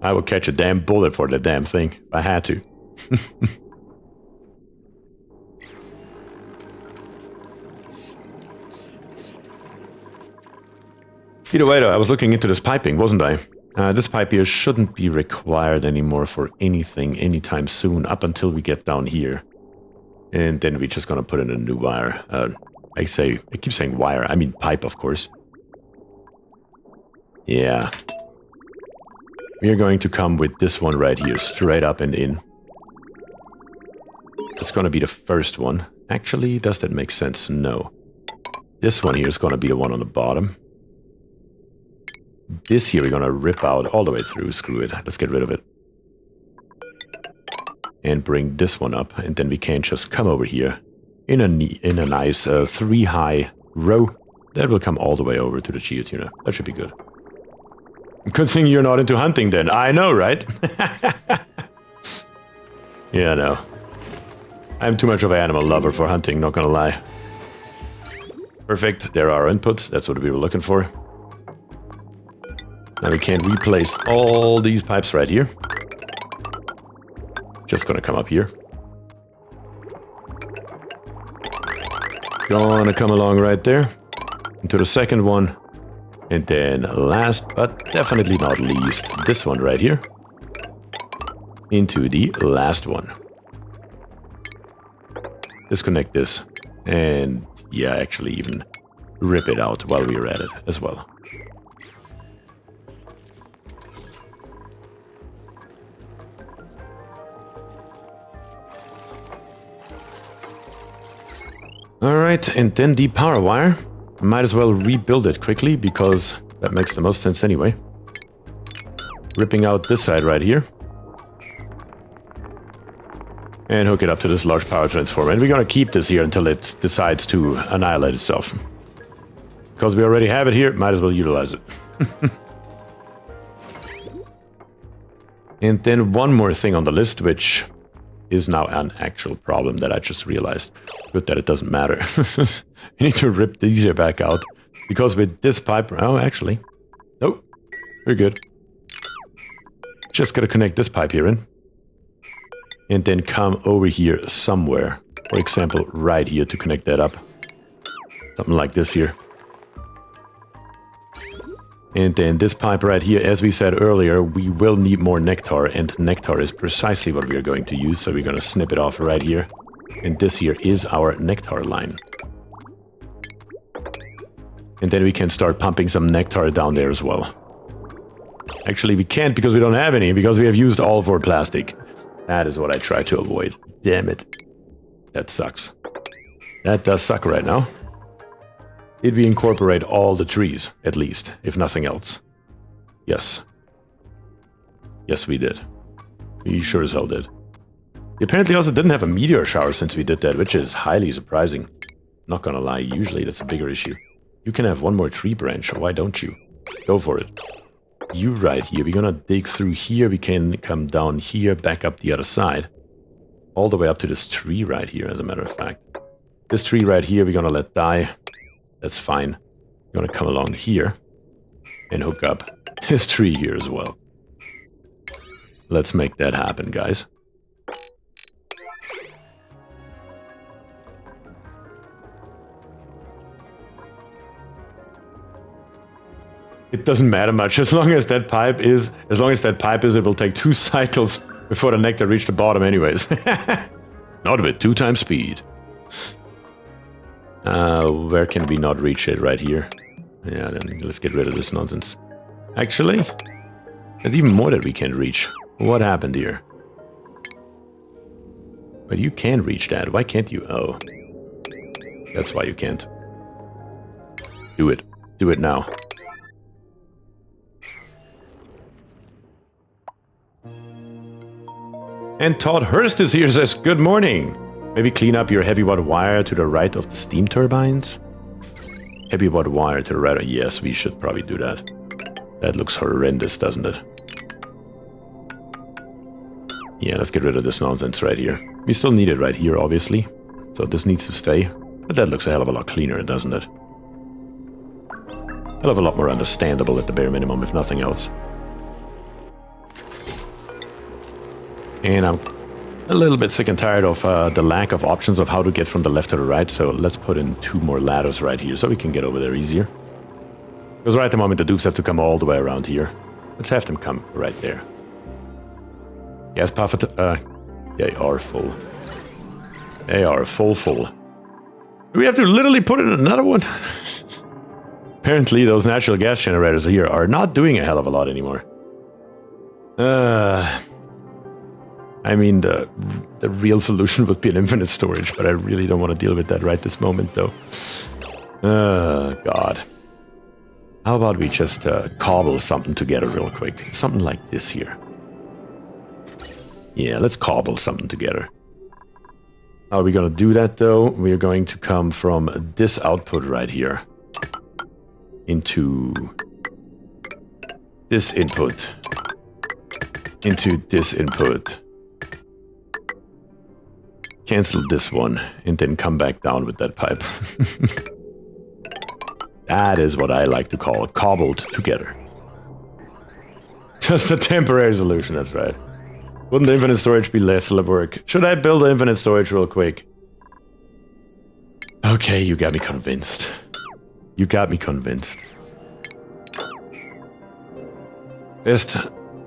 I would catch a damn bullet for the damn thing, if I had to. Either way, though, I was looking into this piping, wasn't I? This pipe here shouldn't be required anymore for anything anytime soon, up until we get down here. And then we're just gonna put in a new wire. I keep saying wire, I mean pipe, of course. Yeah. We are going to come with this one right here, straight up and in. That's gonna be the first one. Actually, does that make sense? No. This one here is gonna be the one on the bottom. This here we're gonna rip out all the way through. Screw it. Let's get rid of it. And bring this one up, and then we can just come over here in a nice 3-high row. That will come all the way over to the Geothermal. That should be good. Good thing you're not into hunting then. I know, right? Yeah, no. I'm too much of an animal lover for hunting, not gonna lie. Perfect. There are our inputs. That's what we were looking for. Now we can replace all these pipes right here. Just gonna come up here. Gonna come along right there. Into the second one. And then last but definitely not least, this one right here. Into the last one. disconnect this. And yeah, actually even rip it out while we're at it as well. Alright, and then the power wire. Might as well rebuild it quickly because that makes the most sense anyway. Ripping out this side right here. And hook it up to this large power transformer. And we're gonna keep this here until it decides to annihilate itself. Because we already have it here, might as well utilize it. And then one more thing on the list, which is now an actual problem that I just realized. Good that it doesn't matter. I need to rip these here back out. Because with this pipe... Oh, actually. Nope. We're good. Just gotta connect this pipe here in. And then come over here somewhere. For example, right here to connect that up. Something like this here. And then this pipe right here, as we said earlier, we will need more nectar, and nectar is precisely what we are going to use, so we're going to snip it off right here. And this here is our nectar line. And then we can start pumping some nectar down there as well. Actually, we can't because we don't have any, because we have used all for plastic. That is what I try to avoid. Damn it. That sucks. That does suck right now. Did we incorporate all the trees, at least, if nothing else? Yes. Yes, we did. We sure as hell did. We apparently also didn't have a meteor shower since we did that, which is highly surprising. Not gonna lie, usually that's a bigger issue. You can have one more tree branch, why don't you? Go for it. You right here, we're gonna dig through here, we can come down here, back up the other side. All the way up to this tree right here, as a matter of fact. This tree right here, we're gonna let die. That's fine. I'm gonna come along here and hook up this tree here as well. Let's make that happen, guys. It doesn't matter much as long as that pipe is, it will take 2 cycles before the nectar reach the bottom anyways. Not with 2 times speed. Where can we not reach it? Right here. Yeah, then let's get rid of this nonsense. Actually, there's even more that we can reach. What happened here? But you can reach that. Why can't you? Oh. That's why you can't. Do it. Do it now. And Todd Hurst is here, says, good morning. Maybe clean up your heavy watt wire to the right of the steam turbines? Heavy watt wire to the right. Yes, we should probably do that. That looks horrendous, doesn't it? Yeah, let's get rid of this nonsense right here. We still need it right here, obviously. So this needs to stay. But that looks a hell of a lot cleaner, doesn't it? Hell of a lot more understandable at the bare minimum, if nothing else. And I'm a little bit sick and tired of the lack of options of how to get from the left to the right, so let's put in 2 more ladders right here so we can get over there easier. Because right at the moment the dupes have to come all the way around here. Let's have them come right there. Gas power, they are full. They are full. Do we have to literally put in another one? Apparently those natural gas generators here are not doing a hell of a lot anymore. I mean, the real solution would be an infinite storage, but I really don't want to deal with that right this moment, though. God. How about we just cobble something together real quick? Something like this here. Yeah, let's cobble something together. How are we going to do that, though? We are going to come from this output right here into this input. Into this input. Cancel this one, and then come back down with that pipe. That is what I like to call cobbled together. Just a temporary solution, that's right. Wouldn't the infinite storage be less work? Should I build the infinite storage real quick? Okay, you got me convinced. You got me convinced. Best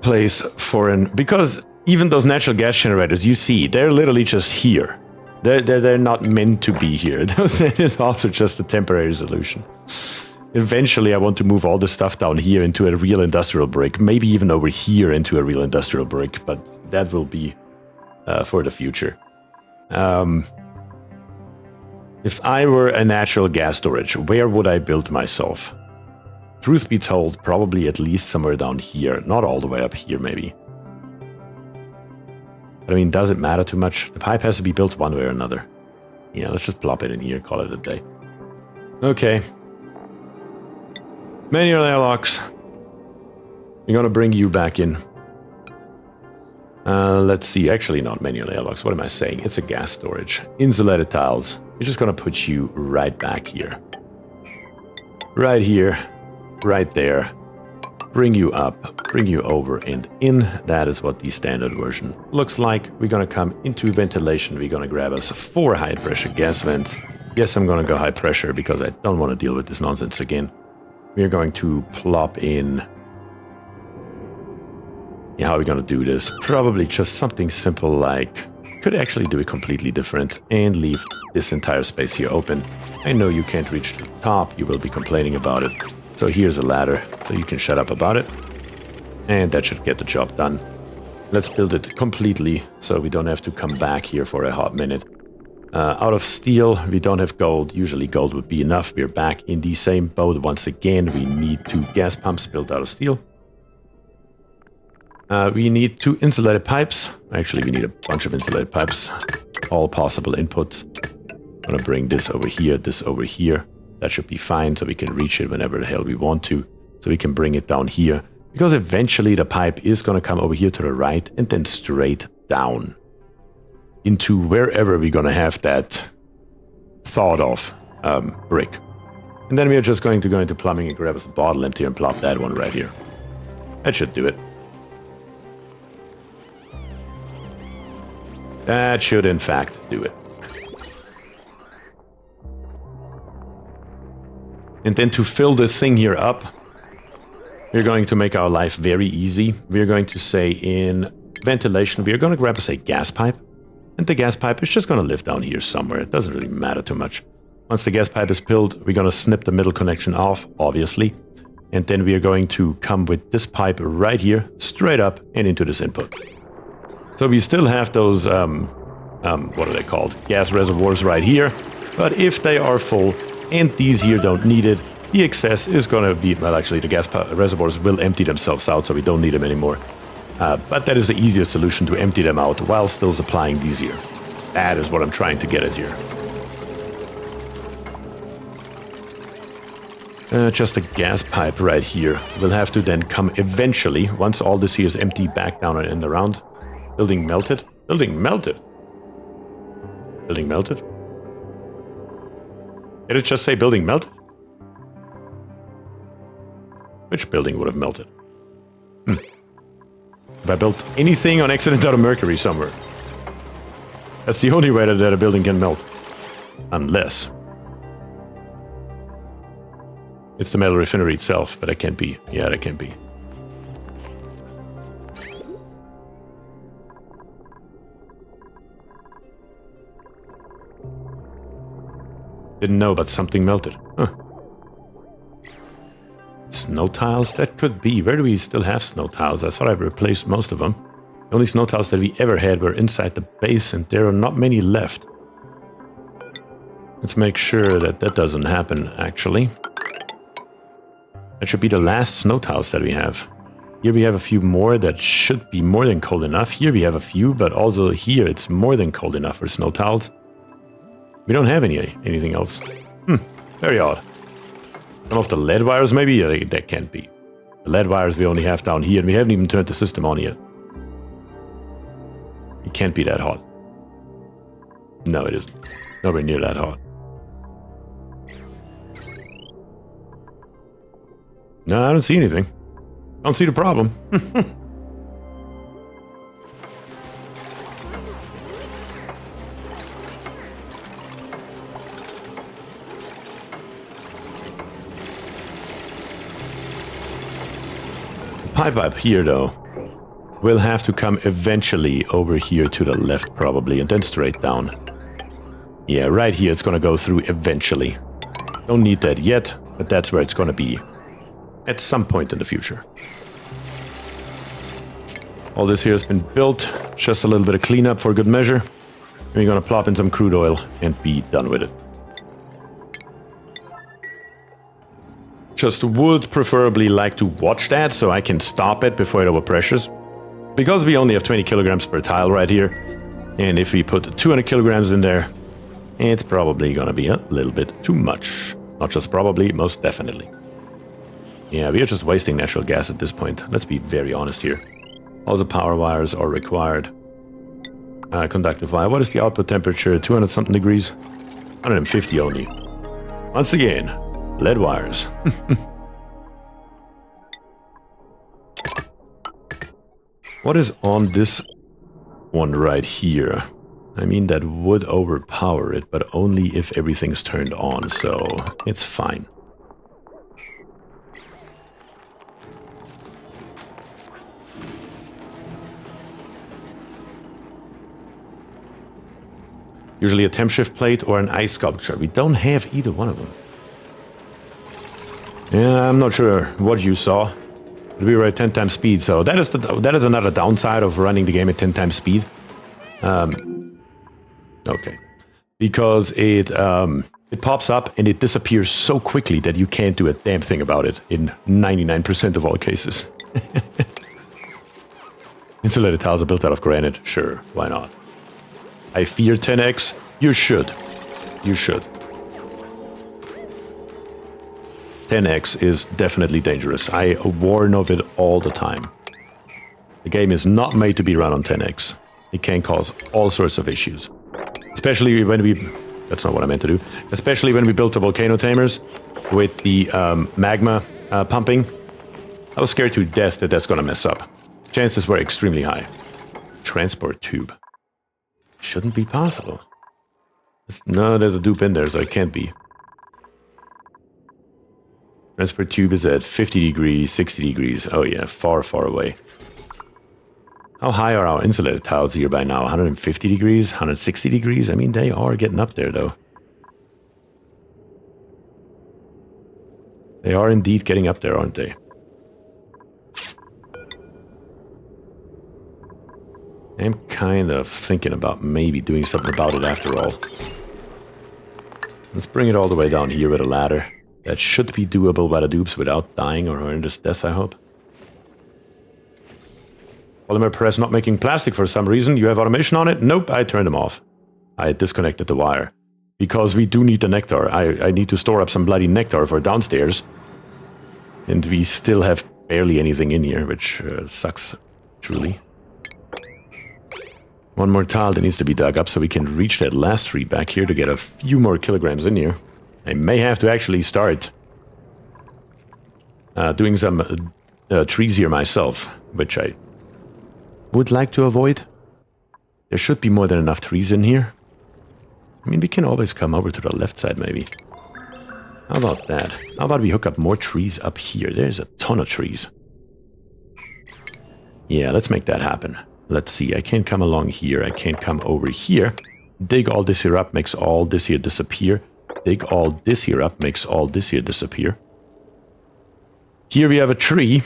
place for an... Because even those natural gas generators, you see, they're literally just here. They're not meant to be here. That is also just a temporary solution. Eventually, I want to move all the stuff down here into a real industrial brick. Maybe even over here into a real industrial brick. But that will be for the future. If I were a natural gas storage, where would I build myself? Truth be told, probably at least somewhere down here. Not all the way up here, maybe. But I mean, does it matter too much? The pipe has to be built one way or another. Yeah, let's just plop it in here, call it a day. Okay. Manual airlocks. We're gonna bring you back in. Let's see, actually not manual airlocks. What am I saying? It's a gas storage. Insulated tiles. We're just gonna put you right back here. Right here. Right there. Bring you up, bring you over and in. That is what the standard version looks like. We're gonna come into ventilation. We're gonna grab us 4 high pressure gas vents. Yes, I'm gonna go high pressure because I don't want to deal with this nonsense again. We're going to plop in. Yeah, how are we gonna do this? Probably just something simple like, could actually do it completely different and leave this entire space here open. I know you can't reach to the top, you will be complaining about it. So here's a ladder, so you can shut up about it. And that should get the job done. Let's build it completely, so we don't have to come back here for a hot minute. Out of steel, we don't have gold. Usually gold would be enough. We're back in the same boat once again. We need 2 gas pumps built out of steel. We need 2 insulated pipes. Actually, we need a bunch of insulated pipes. All possible inputs. I'm gonna bring this over here, this over here. That should be fine, so we can reach it whenever the hell we want to. So we can bring it down here. Because eventually the pipe is going to come over here to the right and then straight down. Into wherever we're going to have that thought of brick. And then we are just going to go into plumbing and grab us a bottle empty and plop that one right here. That should do it. That should in fact do it. And then to fill this thing here up, we're going to make our life very easy. We're going to say in ventilation, we're going to grab us a gas pipe. And the gas pipe is just going to live down here somewhere. It doesn't really matter too much. Once the gas pipe is filled, we're going to snip the middle connection off, obviously. And then we are going to come with this pipe right here, straight up and into this input. So we still have those, what are they called? Gas reservoirs right here. But if they are full, and these here don't need it, the excess is going to be, well, actually the gas reservoirs will empty themselves out, so we don't need them anymore. But that is the easiest solution, to empty them out while still supplying these here. That is what I'm trying to get at here. Just a gas pipe right here will have to then come eventually, once all this here is empty, back down and around. Building melted? Building melted? Building melted? Did it just say building melted? Which building would have melted? If I built anything on accident out of Mercury somewhere. That's the only way that a building can melt. Unless it's the metal refinery itself, but that can't be. Yeah, that can't be. Didn't know, but something melted. Huh. Snow tiles? That could be. Where do we still have snow tiles? I thought I've replaced most of them. The only snow tiles that we ever had were inside the base, and there are not many left. Let's make sure that that doesn't happen, actually. That should be the last snow tiles that we have. Here we have a few more that should be more than cold enough. Here we have a few, but also here it's more than cold enough for snow tiles. We don't have anything else. Very odd. Some of the lead wires, maybe? Yeah, that can't be. The lead wires we only have down here, and we haven't even turned the system on yet. It can't be that hot. No, it isn't. Nowhere near that hot. No, I don't see anything. I don't see the problem. Pipe up here, though, will have to come eventually over here to the left, probably, and then straight down. Yeah, right here it's gonna go through eventually. Don't need that yet, but that's where it's gonna be at some point in the future. All this here has been built, just a little bit of cleanup for good measure. And we're gonna plop in some crude oil and be done with it. Just would preferably like to watch that so I can stop it before it overpressures. Because we only have 20 kilograms per tile right here, and if we put 200 kilograms in there, it's probably gonna be a little bit too much. Not just probably, most definitely. Yeah, we are just wasting natural gas at this point. Let's be very honest here. All the power wires are required. Conductive wire. What is the output temperature? 200 something degrees? 150 only. Once again, lead wires. What is on this one right here? I mean, that would overpower it, but only if everything's turned on, so it's fine. Usually a temp shift plate or an ice sculpture. We don't have either one of them. Yeah, I'm not sure what you saw. We were at 10 times speed, so that is another downside of running the game at 10 times speed. Okay, because it pops up and it disappears so quickly that you can't do a damn thing about it in 99% of all cases. Insulated tiles are built out of granite. Sure, why not? I fear 10x. You should. You should. 10x is definitely dangerous. I warn of it all the time. The game is not made to be run on 10x. It can cause all sorts of issues. Especially when we... That's not what I meant to do. Especially when we built the volcano tamers with the magma pumping. I was scared to death that that's going to mess up. Chances were extremely high. Transport tube. Shouldn't be possible. No, there's a dupe in there, so it can't be. Transport tube is at 50 degrees, 60 degrees. Oh yeah, far, far away. How high are our insulated tiles here by now? 150 degrees? 160 degrees? I mean, they are getting up there, though. They are indeed getting up there, aren't they? I'm kind of thinking about maybe doing something about it after all. Let's bring it all the way down here with a ladder. That should be doable by the dupes without dying or horrendous death, I hope. Polymer press not making plastic for some reason. You have automation on it? Nope, I turned them off. I disconnected the wire. Because we do need the nectar. I need to store up some bloody nectar for downstairs. And we still have barely anything in here, which sucks, truly. One more tile that needs to be dug up so we can reach that last tree back here to get a few more kilograms in here. I may have to actually start doing some trees here myself, which I would like to avoid. There should be more than enough trees in here. I mean, we can always come over to the left side, maybe. How about that? How about we hook up more trees up here? There's a ton of trees. Yeah, let's make that happen. Let's see, I can't come along here. I can't come over here. Dig all this here up, makes all this here disappear. Dig all this here up, makes all this here disappear. Here we have a tree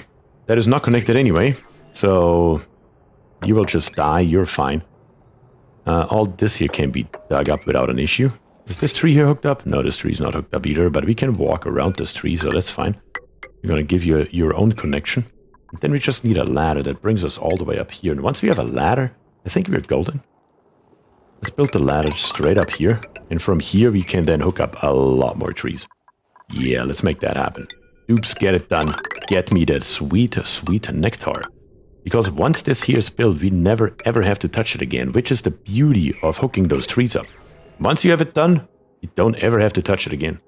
that is not connected anyway. So you will just die, you're fine. All this here can be dug up without an issue. Is this tree here hooked up? No, this tree is not hooked up either, but we can walk around this tree, so that's fine. We're going to give you your own connection. Then we just need a ladder that brings us all the way up here. And once we have a ladder, I think we're golden. Let's build the ladder straight up here. And from here, we can then hook up a lot more trees. Yeah, let's make that happen. Oops, get it done. Get me that sweet, sweet nectar. Because once this here is built, we never ever have to touch it again, which is the beauty of hooking those trees up. Once you have it done, you don't ever have to touch it again.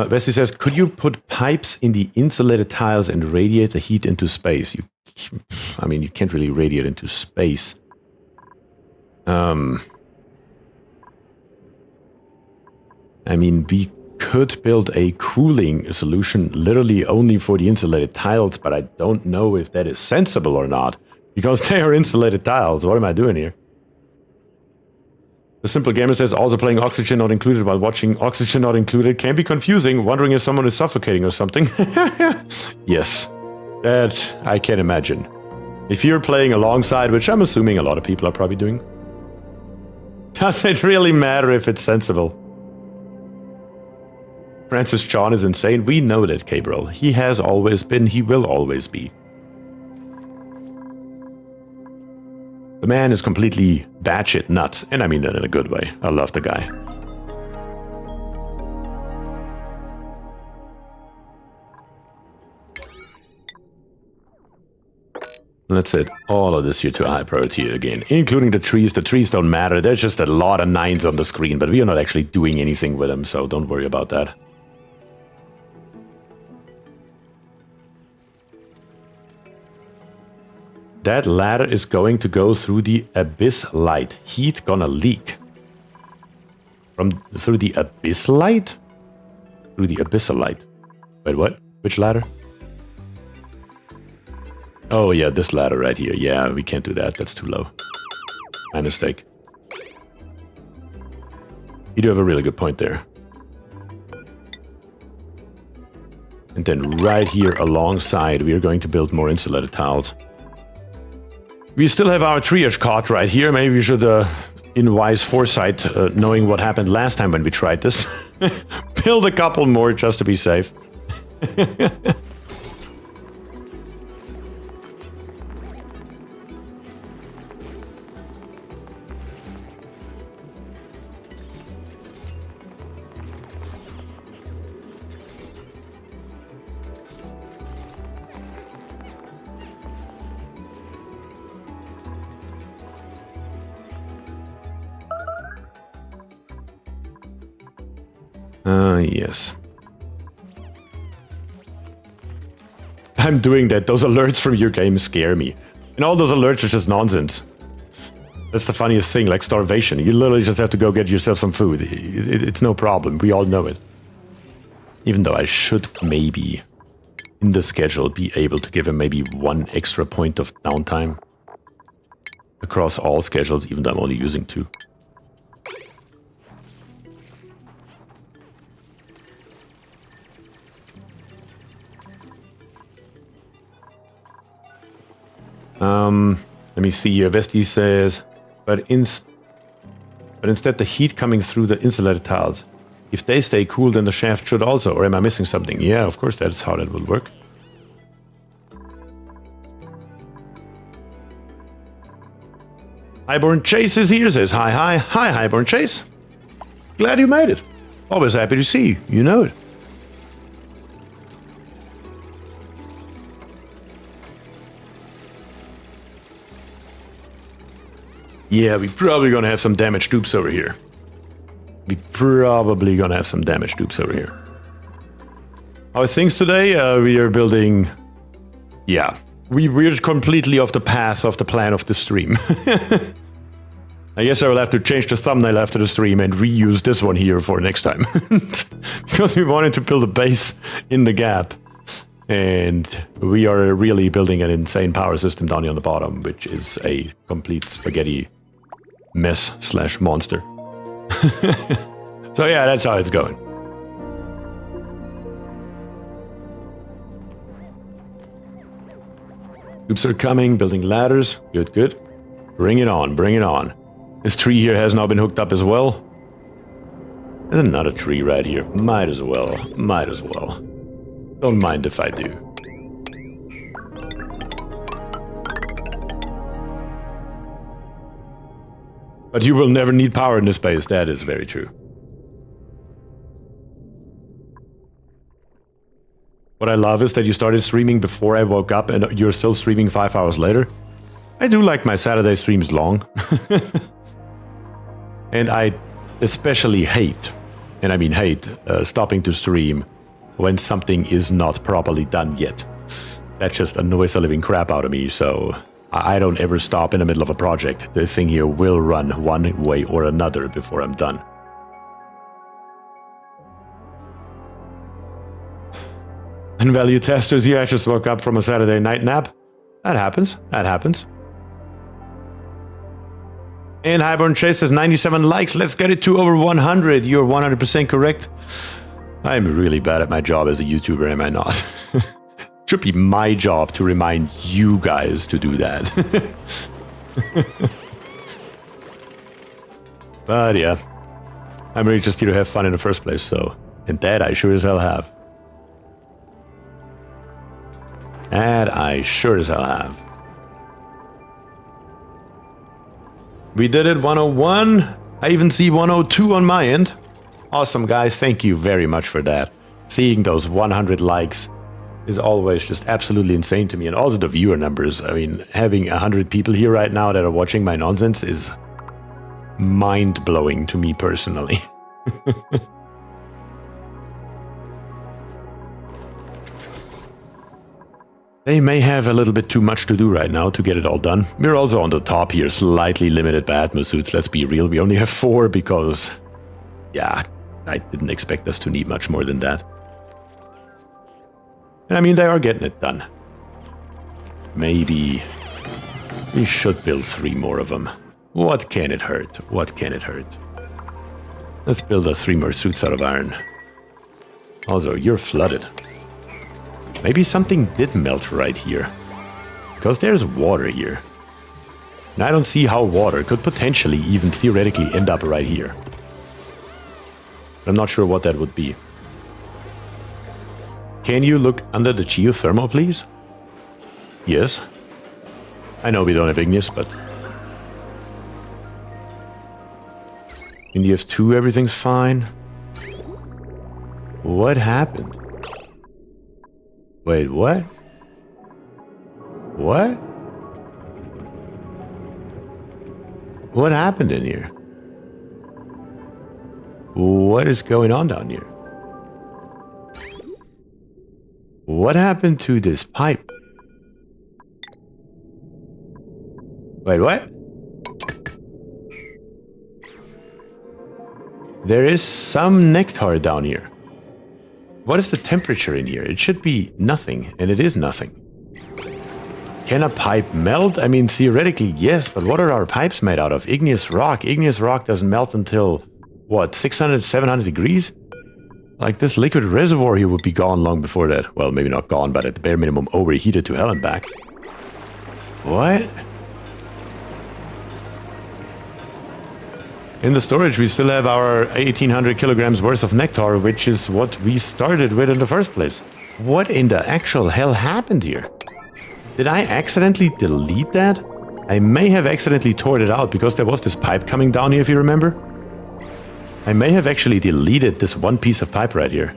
Wesley says, could you put pipes in the insulated tiles and radiate the heat into space? I mean, you can't really radiate into space. I mean, we could build a cooling solution literally only for the insulated tiles, but I don't know if that is sensible or not, because they are insulated tiles. What am I doing here? The Simple Gamer says, also playing Oxygen Not Included while watching Oxygen Not Included can be confusing, wondering if someone is suffocating or something. Yes, that I can imagine. If you're playing alongside, which I'm assuming a lot of people are probably doing, does it really matter if it's sensible? Francis John is insane. We know that, Gabriel. He has always been, he will always be. The man is completely batshit nuts, and I mean that in a good way. I love the guy. Let's set all of this here to a high priority again, including the trees. The trees don't matter. There's just a lot of 9s on the screen, but we are not actually doing anything with them, so don't worry about that. That ladder is going to go through the abyss light. Heat gonna leak. Through the abyss light? Through the abyssal light. Wait, what? Which ladder? Oh yeah, this ladder right here. Yeah, we can't do that. That's too low. My mistake. You do have a really good point there. And then right here alongside, we are going to build more insulated tiles. We still have our triage cart right here. Maybe we should, in wise foresight, knowing what happened last time when we tried this, build a couple more just to be safe. Yes. I'm doing that. Those alerts from your game scare me. And all those alerts are just nonsense. That's the funniest thing, like starvation. You literally just have to go get yourself some food. It's no problem. We all know it. Even though I should maybe, in the schedule, be able to give him maybe 1 extra point of downtime. Across all schedules, even though I'm only using 2. Let me see here. Vesti says, but instead the heat coming through the insulated tiles. If they stay cool, then the shaft should also. Or am I missing something? Yeah, of course, that's how that will work. Highborn Chase is here. Says hi, hi, hi, Highborn Chase. Glad you made it. Always happy to see you. You know it. Yeah, we're probably gonna have some damaged dupes over here. How are things today? We are building... Yeah, we're completely off the path of the plan of the stream. I guess I will have to change the thumbnail after the stream and reuse this one here for next time. Because we wanted to build a base in the gap. And we are really building an insane power system down here on the bottom, which is a complete spaghetti mess / monster. So yeah, that's how it's going. Troops are coming, building ladders. Good, good. Bring it on, bring it on. This tree here has now been hooked up as well. And another tree right here. Might as well, might as well. Don't mind if I do. But you will never need power in this base. That is very true. What I love is that you started streaming before I woke up and you're still streaming 5 hours later. I do like my Saturday streams long. And I especially hate, and I mean hate, stopping to stream when something is not properly done yet. That just annoys the living crap out of me, so I don't ever stop in the middle of a project. The thing here will run one way or another before I'm done. And value testers here, I just woke up from a Saturday night nap. That happens. That happens. And Highborn Chase says 97 likes. Let's get it to over 100. You're 100% correct. I'm really bad at my job as a YouTuber, am I not? Should be my job to remind you guys to do that. But yeah, I'm really just here to have fun in the first place, so... And that I sure as hell have. That I sure as hell have. We did it, 101. I even see 102 on my end. Awesome, guys. Thank you very much for that. Seeing those 100 likes is always just absolutely insane to me. And also the viewer numbers. I mean, having 100 people here right now that are watching my nonsense is mind-blowing to me personally. They may have a little bit too much to do right now to get it all done. We're also on the top here, slightly limited by atmosuits, let's be real. We only have 4 because, yeah, I didn't expect us to need much more than that. And I mean, they are getting it done. Maybe we should build 3 more of them. What can it hurt? What can it hurt? Let's build us 3 more suits out of iron. Also, you're flooded. Maybe something did melt right here. Because there's water here. And I don't see how water could potentially even theoretically end up right here. I'm not sure what that would be. Can you look under the geothermal, please? Yes. I know we don't have igneous, but... In the F2, everything's fine. What happened? Wait, what? What? What happened in here? What is going on down here? What happened to this pipe? Wait, what? There is some nectar down here. What is the temperature in here? It should be nothing, and it is nothing. Can a pipe melt? I mean, theoretically, yes, but what are our pipes made out of? Igneous rock. Igneous rock doesn't melt until, what, 600, 700 degrees? Like, this liquid reservoir here would be gone long before that. Well, maybe not gone, but at the bare minimum overheated to hell and back. What? In the storage, we still have our 1800 kilograms worth of nectar, which is what we started with in the first place. What in the actual hell happened here? Did I accidentally delete that? I may have accidentally torn it out because there was this pipe coming down here, if you remember. I may have actually deleted this one piece of pipe right here.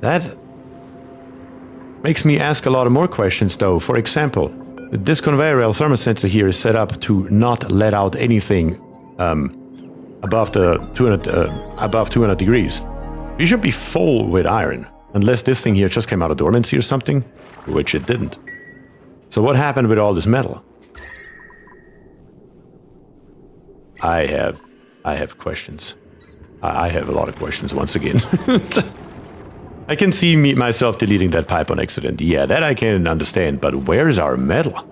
That makes me ask a lot of more questions, though. For example, this conveyor rail thermosensor here is set up to not let out anything above 200 degrees. We should be full with iron, unless this thing here just came out of dormancy or something, which it didn't. So what happened with all this metal? I have questions. I have a lot of questions once again. I can see myself deleting that pipe on accident. Yeah, that I can understand, but where's our metal?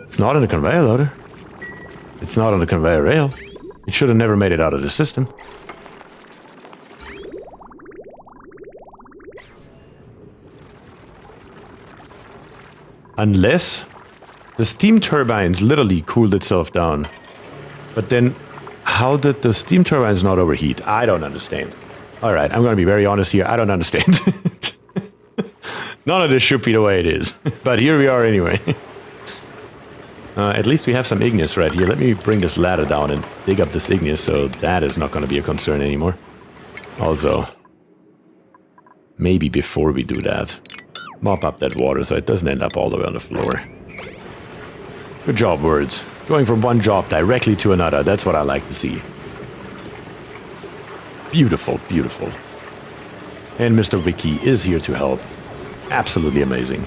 It's not on the conveyor loader. It's not on the conveyor rail. It should have never made it out of the system. Unless the steam turbines literally cooled itself down. But then, how did the steam turbines not overheat? I don't understand. Alright, I'm going to be very honest here. I don't understand. None of this should be the way it is. But here we are anyway. At least we have some igneous right here. Let me bring this ladder down and dig up this igneous, so that is not going to be a concern anymore. Also, maybe before we do that, mop up that water so it doesn't end up all the way on the floor. Good job, words. Going from one job directly to another, that's what I like to see. Beautiful, beautiful. And Mr. Wiki is here to help. Absolutely amazing.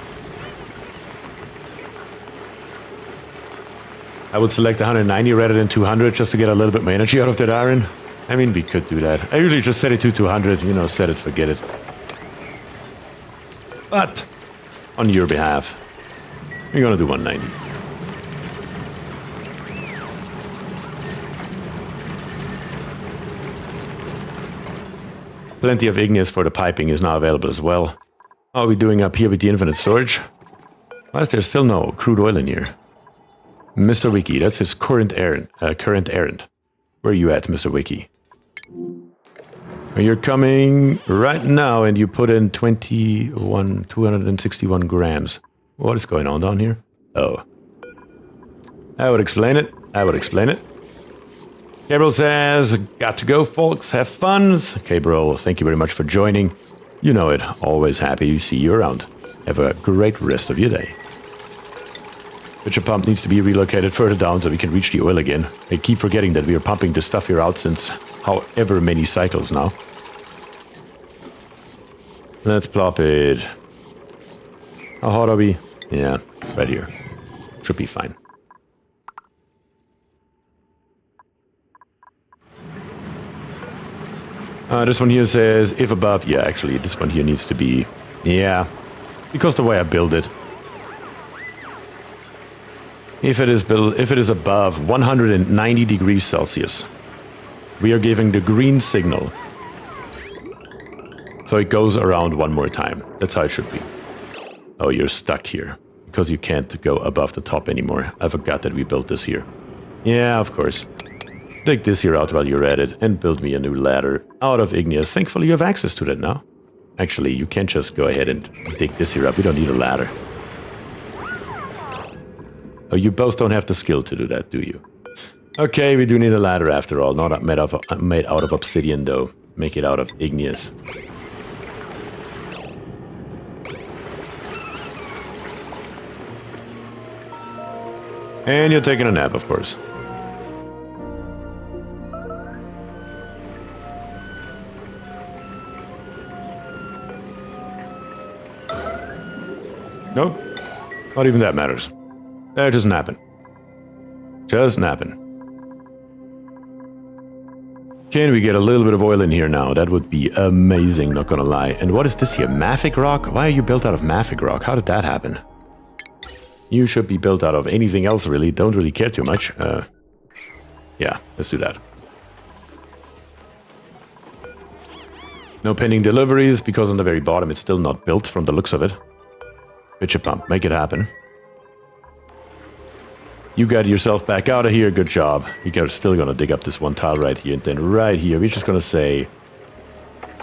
I would select 190 rather than 200 just to get a little bit more energy out of that iron. I mean, we could do that. I usually just set it to 200, you know, set it, forget it. But, on your behalf, we're gonna do 190. Plenty of igneous for the piping is now available as well. How are we doing up here with the infinite storage? Why is there still no crude oil in here? Mr. Wiki, that's his current errand. Where are you at, Mr. Wiki? You're coming right now and you put in 261 grams. What is going on down here? Oh. I would explain it. Gabriel says, got to go, folks. Have fun. Gabriel, thank you very much for joining. You know it. Always happy to see you around. Have a great rest of your day. Butcher pump needs to be relocated further down so we can reach the oil again. I keep forgetting that we are pumping this stuff here out since however many cycles now. Let's plop it. How hot are we? Yeah, right here. Should be fine. This one here says, if above... Yeah, actually, this one here needs to be... Yeah, because the way I build it. If it is above 190 degrees Celsius, we are giving the green signal. So it goes around one more time. That's how it should be. Oh, you're stuck here. Because you can't go above the top anymore. I forgot that we built this here. Yeah, of course. Dig this here out while you're at it and build me a new ladder out of igneous. Thankfully you have access to that now. Actually, you can't just go ahead and dig this here up. We don't need a ladder. Oh, you both don't have the skill to do that, do you? Okay, we do need a ladder after all. Not made out of obsidian though. Make it out of igneous. And you're taking a nap, of course. Nope. Not even that matters. They're just napping. Just napping. Can we get a little bit of oil in here now? That would be amazing, not gonna lie. And what is this here? Mafic rock? Why are you built out of mafic rock? How did that happen? You should be built out of anything else, really. Don't really care too much. Yeah, let's do that. No pending deliveries, because on the very bottom it's still not built from the looks of it. Pitch a pump, make it happen. You got yourself back out of here, good job. You're still gonna dig up this one tile right here, and then right here, we're just gonna say...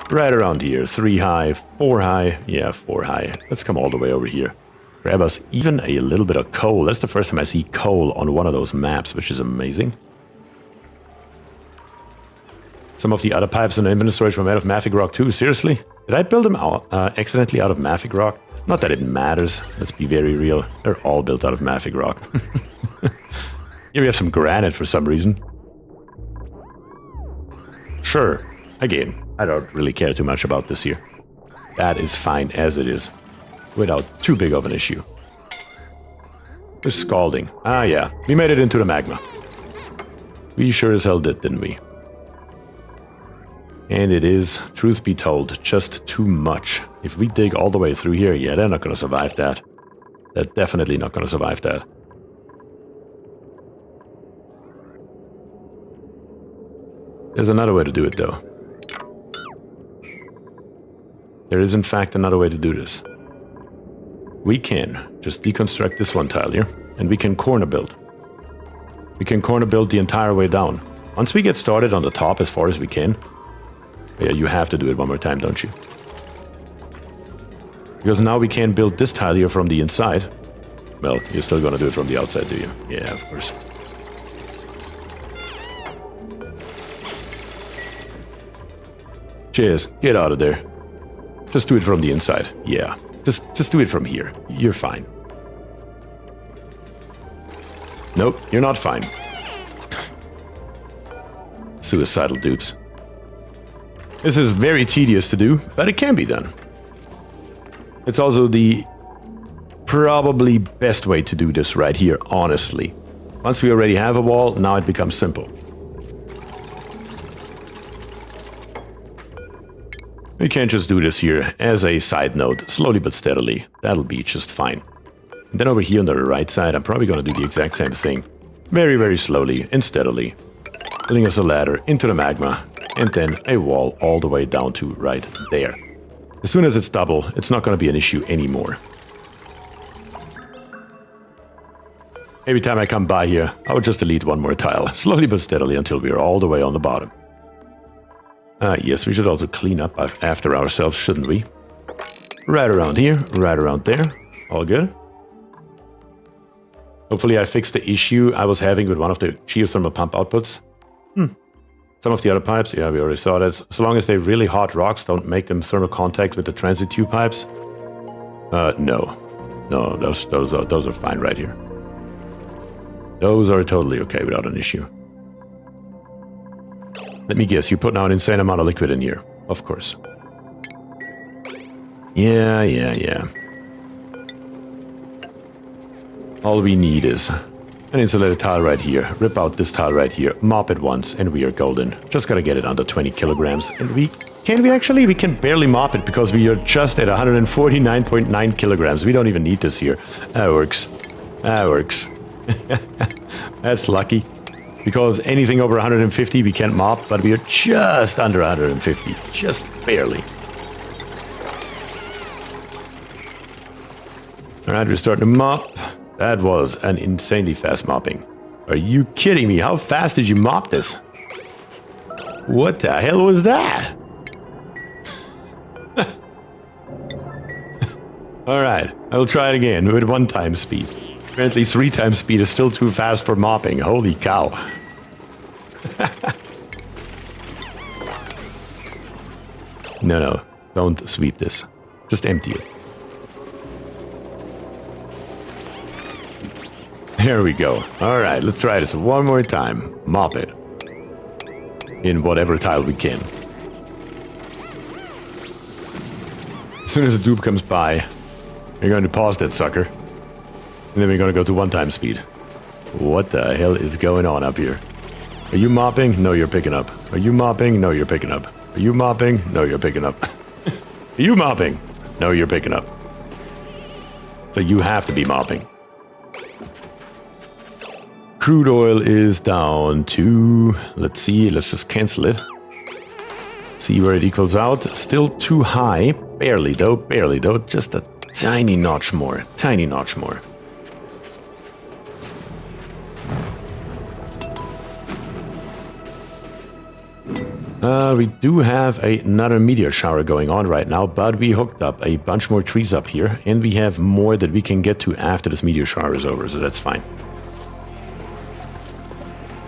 Right around here, 3 high, 4 high, yeah, 4 high. Let's come all the way over here. Grab us even a little bit of coal. That's the first time I see coal on one of those maps, which is amazing. Some of the other pipes in the infinite storage were made of mafic rock too, seriously? Did I build them out, accidentally out of mafic rock? Not that it matters, let's be very real. They're all built out of mafic rock. Here we have some granite for some reason. Sure, again, I don't really care too much about this here. That is fine as it is, without too big of an issue. We're scalding. Ah yeah, we made it into the magma. We sure as hell did, didn't we? And it is, truth be told, just too much. If we dig all the way through here, yeah, they're not gonna survive that. They're definitely not gonna survive that. There's another way to do it, though. There is, in fact, another way to do this. We can just deconstruct this one tile here, and we can corner build. We can corner build the entire way down. Once we get started on the top as far as we can... Yeah, you have to do it one more time, don't you? Because now we can build this tile here from the inside. Well, you're still gonna do it from the outside, do you? Yeah, of course. Cheers, get out of there. Just do it from the inside. Yeah, just do it from here. You're fine. Nope, you're not fine. Suicidal dupes. This is very tedious to do, but it can be done. It's also the probably best way to do this right here, honestly. Once we already have a wall, now it becomes simple. can just do this here as a side note, slowly but steadily. That'll be just fine. And then over here on the right side, I'm probably going to do the exact same thing. Very, very slowly and steadily. Building us a ladder into the magma, and then a wall all the way down to right there. As soon as it's double, it's not going to be an issue anymore. Every time I come by here, I would just delete one more tile, slowly but steadily until we are all the way on the bottom. Yes, we should also clean up after ourselves, shouldn't we? Right around here, right around there. All good. Hopefully I fixed the issue I was having with one of the geothermal pump outputs. Some of the other pipes, yeah, we already saw that. So long as they're really hot rocks, don't make them thermal contact with the transit tube pipes. No. No, those are fine right here. Those are totally okay without an issue. Let me guess, you put now an insane amount of liquid in here. Of course. Yeah. All we need is an insulated tile right here. Rip out this tile right here. Mop it once and we are golden. Just gotta get it under 20 kilograms. And we can barely mop it because we are just at 149.9 kilograms. We don't even need this here. That works. That's lucky. Because anything over 150 we can't mop, but we are just under 150. Just barely. Alright, we're starting to mop. That was an insanely fast mopping. Are you kidding me? How fast did you mop this? What the hell was that? Alright, I will try it again with 1 time speed. Apparently 3 times speed is still too fast for mopping. Holy cow. No, don't sweep this. Just empty it. There we go. Alright, let's try this one more time. Mop it. In whatever tile we can. As soon as the dupe comes by, we're going to pause that sucker. And then we're going to go to 1 time speed. What the hell is going on up here? Are you mopping? No, you're picking up. Are you mopping? No, you're picking up. Are you mopping? No, you're picking up. Are you mopping? No, you're picking up. So you have to be mopping. Crude oil is down to... Let's see, let's just cancel it. See where it equals out. Still too high. Barely though. Just a tiny notch more. Tiny notch more. We do have another meteor shower going on right now, but we hooked up a bunch more trees up here, and we have more that we can get to after this meteor shower is over, so that's fine.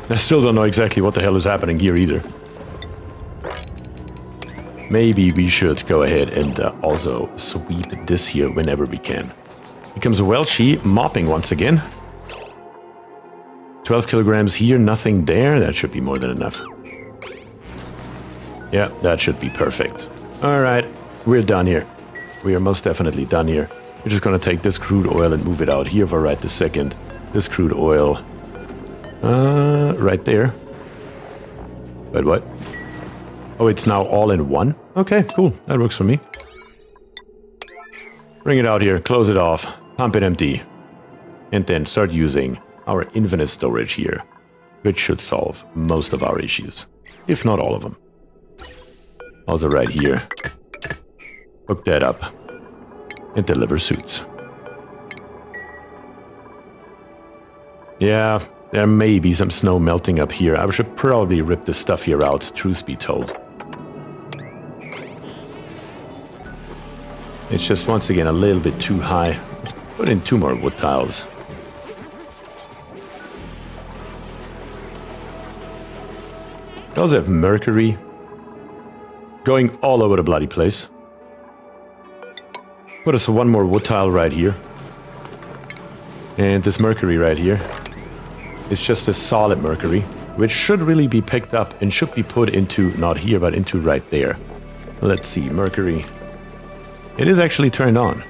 I still don't know exactly what the hell is happening here either. Maybe we should go ahead and also sweep this here whenever we can. Here comes Welchie mopping once again. 12 kilograms here, nothing there. That should be more than enough. Yeah, that should be perfect. Alright, we're done here. We are most definitely done here. We're just gonna take this crude oil and move it out here for right this second. This crude oil... right there. But what? Oh, it's now all in one? Okay, cool. That works for me. Bring it out here, close it off, pump it empty. And then start using our infinite storage here, which should solve most of our issues, if not all of them. Also right here, hook that up and deliver suits. Yeah, there may be some snow melting up here. I should probably rip this stuff here out, truth be told. It's just once again a little bit too high. Let's put in 2 more wood tiles. We also have mercury going all over the bloody place. Put us 1 more wood tile right here. And this mercury right here is just a solid mercury, which should really be picked up and should be put into, not here, but into right there. Let's see, mercury. It is actually turned on.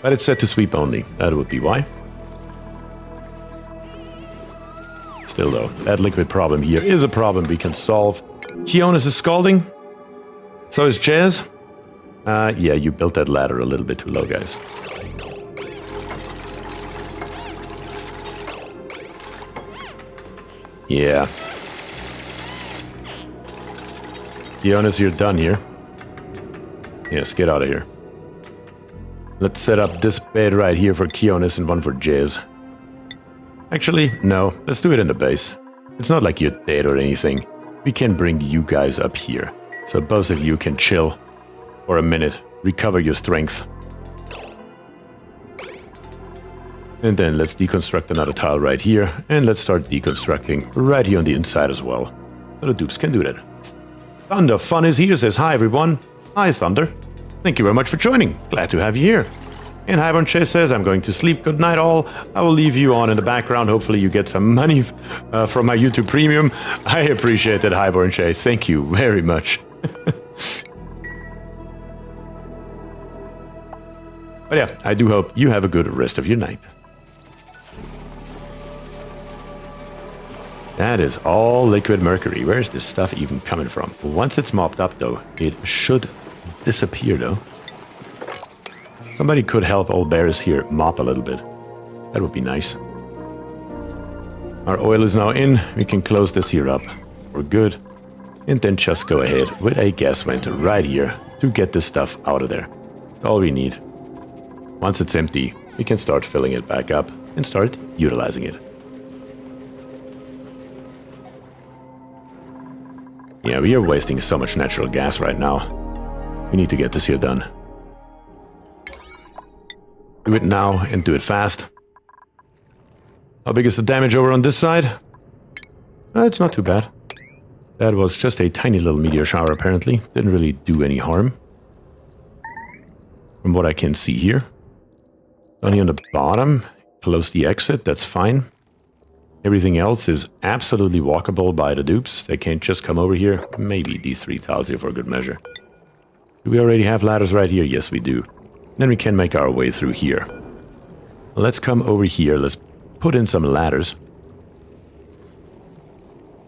But it's set to sweep only. That would be why. Still though, that liquid problem here is a problem we can solve. Keonis is scalding. So is Jazz. Yeah, you built that ladder a little bit too low, guys. Yeah. Be honest, you're done here. Yes, get out of here. Let's set up this bed right here for Kionis and one for Jazz. Actually, no. Let's do it in the base. It's not like you're dead or anything. We can bring you guys up here. So both of you can chill for a minute. Recover your strength. And then let's deconstruct another tile right here. And let's start deconstructing right here on the inside as well. So the dupes can do that. Thunder Fun is here, says hi everyone. Hi Thunder. Thank you very much for joining. Glad to have you here. And Highborn Chase says, I'm going to sleep. Good night all. I will leave you on in the background. Hopefully you get some money from my YouTube Premium. I appreciate that, Highborn Chase. Thank you very much. But yeah, I do hope you have a good rest of your night. That is all liquid mercury. Where is this stuff even coming from? Once it's mopped up, though, it should disappear, though. Somebody could help old bears here mop a little bit. That would be nice. Our oil is now in. We can close this here up. We're good. And then just go ahead with a gas vent right here to get this stuff out of there. That's all we need. Once it's empty, we can start filling it back up and start utilizing it. Yeah, we are wasting so much natural gas right now. We need to get this here done. Do it now and do it fast. How big is the damage over on this side? It's not too bad. That was just a tiny little meteor shower apparently. Didn't really do any harm. From what I can see here. Only on the bottom, close the exit, that's fine. Everything else is absolutely walkable by the dupes. They can't just come over here. Maybe these 3 tiles here for a good measure. Do we already have ladders right here? Yes, we do. Then we can make our way through here. Let's come over here. Let's put in some ladders.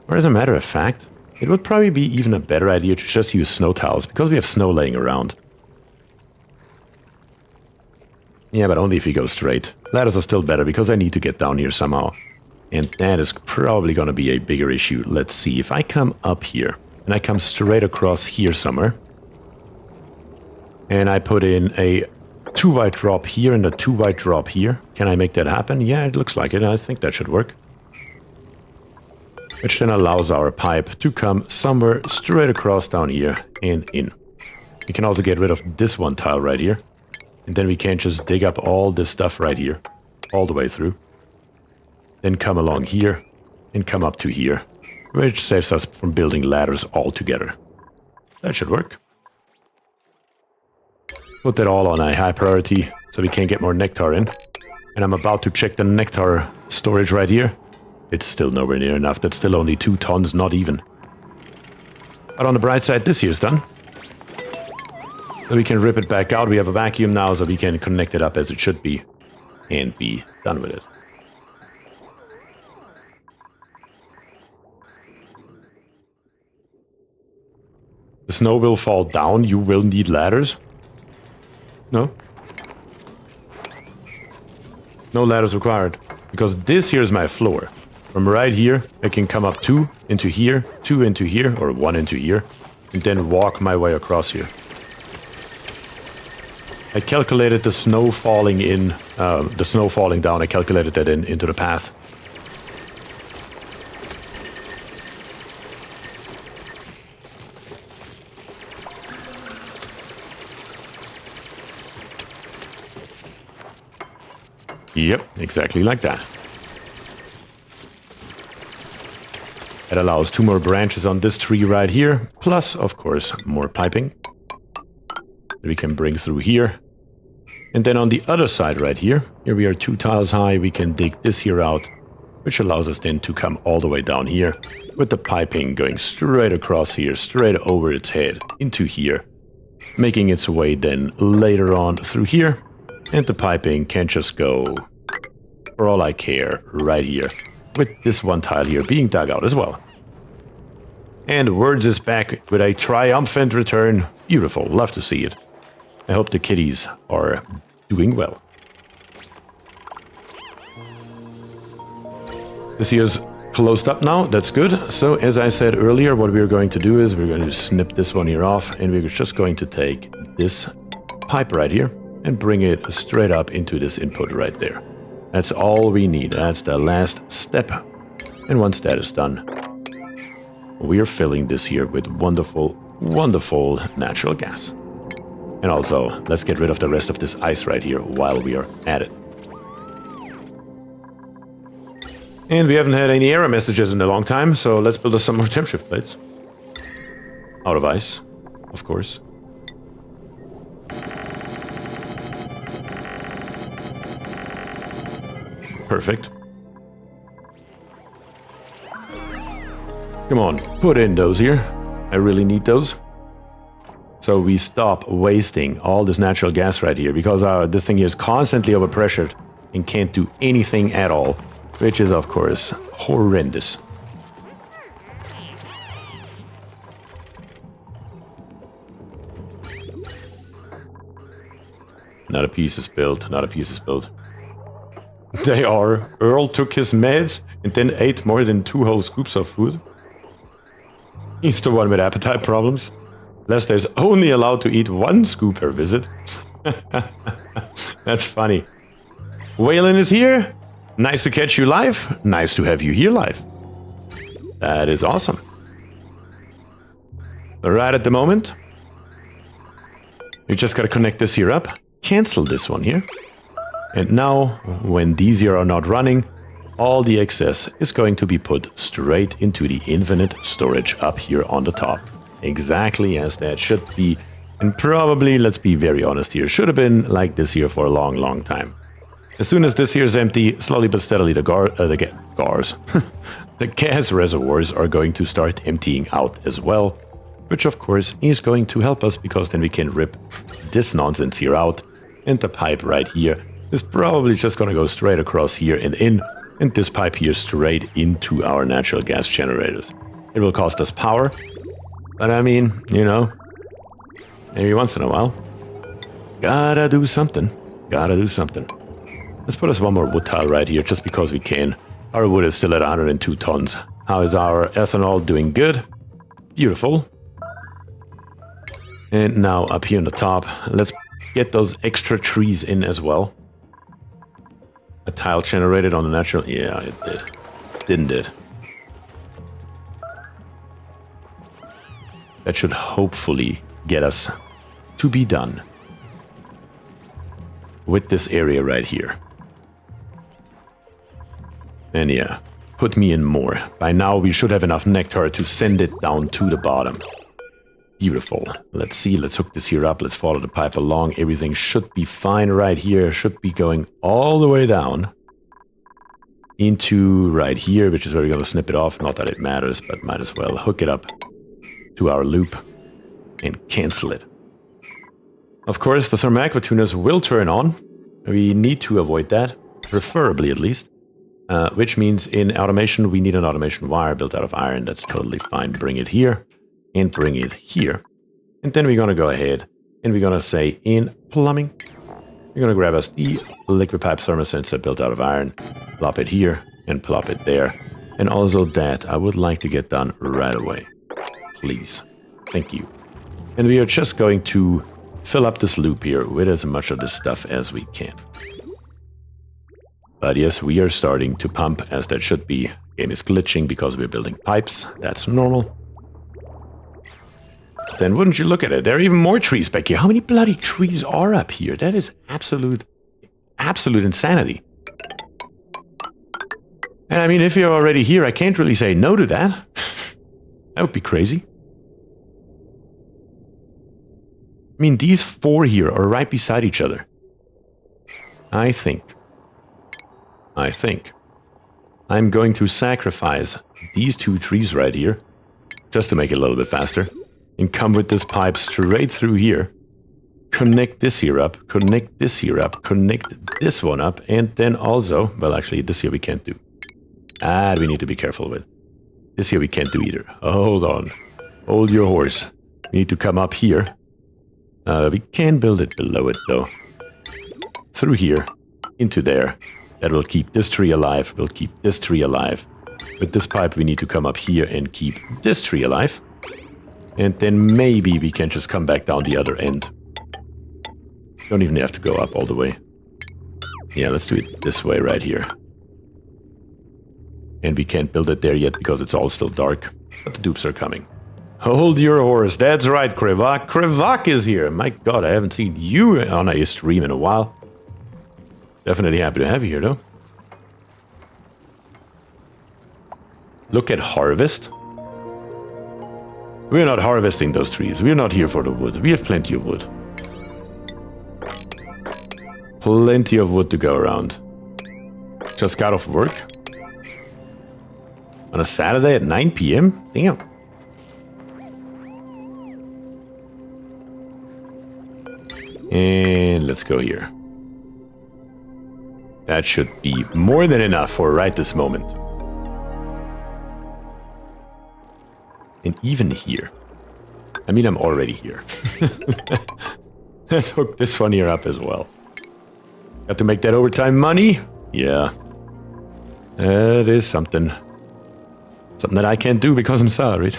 Or as a matter of fact, it would probably be even a better idea to just use snow tiles because we have snow laying around. Yeah, but only if we go straight. Ladders are still better because I need to get down here somehow. And that is probably going to be a bigger issue. Let's see. If I come up here and I come straight across here somewhere. And I put in a 2-wide drop here and a 2-wide drop here. Can I make that happen? Yeah, it looks like it. I think that should work. Which then allows our pipe to come somewhere straight across down here and in. We can also get rid of this one tile right here. And then we can just dig up all this stuff right here. All the way through. Then come along here and come up to here. Which saves us from building ladders altogether. That should work. Put that all on a high priority so we can get more nectar in. And I'm about to check the nectar storage right here. It's still nowhere near enough. That's still only 2 tons, not even. But on the bright side, this here's done. So we can rip it back out. We have a vacuum now, so we can connect it up as it should be. And be done with it. The snow will fall down. You will need ladders. No? No ladders required. Because this here is my floor. From right here, I can come up 2 into here, 2 into here, or 1 into here. And then walk my way across here. I calculated the snow falling in, the snow falling down. I calculated that into the path. Yep, exactly like that. That allows 2 more branches on this tree right here, plus, of course, more piping that we can bring through here. And then on the other side right here, here we are 2 tiles high, we can dig this here out, which allows us then to come all the way down here, with the piping going straight across here, straight over its head, into here, making its way then later on through here. And the piping can just go, for all I care, right here. With this one tile here being dug out as well. And Words is back with a triumphant return. Beautiful. Love to see it. I hope the kitties are doing well. This here's closed up now. That's good. So as I said earlier, what we're going to do is we're going to snip this one here off, and we're just going to take this pipe right here and bring it straight up into this input right there. That's all we need. That's the last step. And once that is done, we're filling this here with wonderful, wonderful natural gas. And also, let's get rid of the rest of this ice right here while we are at it. And we haven't had any error messages in a long time, so let's build us some more temp shift plates. Out of ice, of course. Perfect. Come on, put in those here. I really need those. So we stop wasting all this natural gas right here, because this thing here is constantly overpressured and can't do anything at all, which is, of course, horrendous. Not a piece is built, not a piece is built. They are. Earl took his meds and then ate more than 2 whole scoops of food. He's the one with appetite problems. Lester is only allowed to eat 1 scoop per visit. That's funny. Waylon is here. Nice to catch you live. Nice to have you here live. That is awesome. Right at the moment, you just gotta connect this here up. Cancel this one here. And now, when these here are not running, all the excess is going to be put straight into the infinite storage up here on the top. Exactly as that should be. And probably, let's be very honest here, should have been like this here for a long, long time. As soon as this here is empty, slowly but steadily the the gas reservoirs are going to start emptying out as well, which of course is going to help us, because then we can rip this nonsense here out, and the pipe right here is probably just going to go straight across here and in, and this pipe here straight into our natural gas generators. It will cost us power, but I mean, you know, maybe once in a while, gotta do something, gotta do something. Let's put us one more wood tile right here, just because we can. Our wood is still at 102 tons. How is our ethanol? Doing good. Beautiful. And now up here on the top, let's get those extra trees in as well. A tile generated on the natural... Yeah, it did. Didn't it? That should hopefully get us to be done with this area right here. And yeah, put me in more. By now we should have enough nectar to send it down to the bottom. Beautiful. Let's see, let's hook this here up, let's follow the pipe along. Everything should be fine right here. Should be going all the way down into right here, which is where we're going to snip it off. Not that it matters, but might as well hook it up to our loop and cancel it. Of course, the thermal aquatunas will turn on. We need to avoid that, preferably at least. Which means in automation, we need an automation wire built out of iron. That's totally fine. Bring it here and bring it here. And then we're going to go ahead and we're going to say in plumbing, we're going to grab us the liquid pipe thermosensor built out of iron, plop it here and plop it there. And also that I would like to get done right away. Please. Thank you. And we are just going to fill up this loop here with as much of this stuff as we can. But yes, we are starting to pump as that should be. Game is glitching because we're building pipes. That's normal. Then wouldn't you look at it? There are even more trees back here. How many bloody trees are up here? That is absolute insanity. And I mean, if you're already here, I can't really say no to that. That would be crazy. I mean, these 4 here are right beside each other. I think I'm going to sacrifice these 2 trees right here, just to make it a little bit faster, and come with this pipe straight through here, connect this here up, connect this here up, connect this one up, and then also, well, actually, this here we can't do. That we need to be careful with. This here we can't do either. Hold on. Hold your horse. We need to come up here. We can build it below it, though. Through here. Into there. That will keep this tree alive. Will keep this tree alive. With this pipe, we need to come up here and keep this tree alive. And then maybe we can just come back down the other end. Don't even have to go up all the way. Yeah, let's do it this way right here. And we can't build it there yet because it's all still dark. But the dupes are coming. Hold your horse. That's right, Krivak. Krivak is here. My god, I haven't seen you on a stream in a while. Definitely happy to have you here, though. Look at harvest. We're not harvesting those trees. We're not here for the wood. We have plenty of wood. Plenty of wood to go around. Just got off work. On a Saturday at 9 p.m.? Damn. And let's go here. That should be more than enough for right this moment. And even here. I mean, I'm already here. Let's hook this one here up as well. Got to make that overtime money? Yeah. That is something. Something that I can't do because I'm salaried.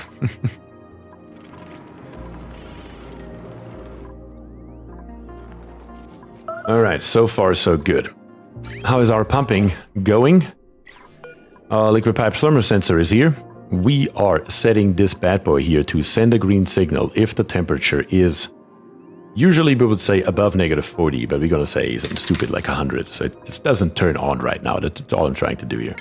Alright, so far so good. How is our pumping going? Liquid pipe thermal sensor is here. We are setting this bad boy here to send a green signal if the temperature is... Usually we would say above -40, but we're gonna say something stupid like 100. So it just doesn't turn on right now. That's all I'm trying to do here.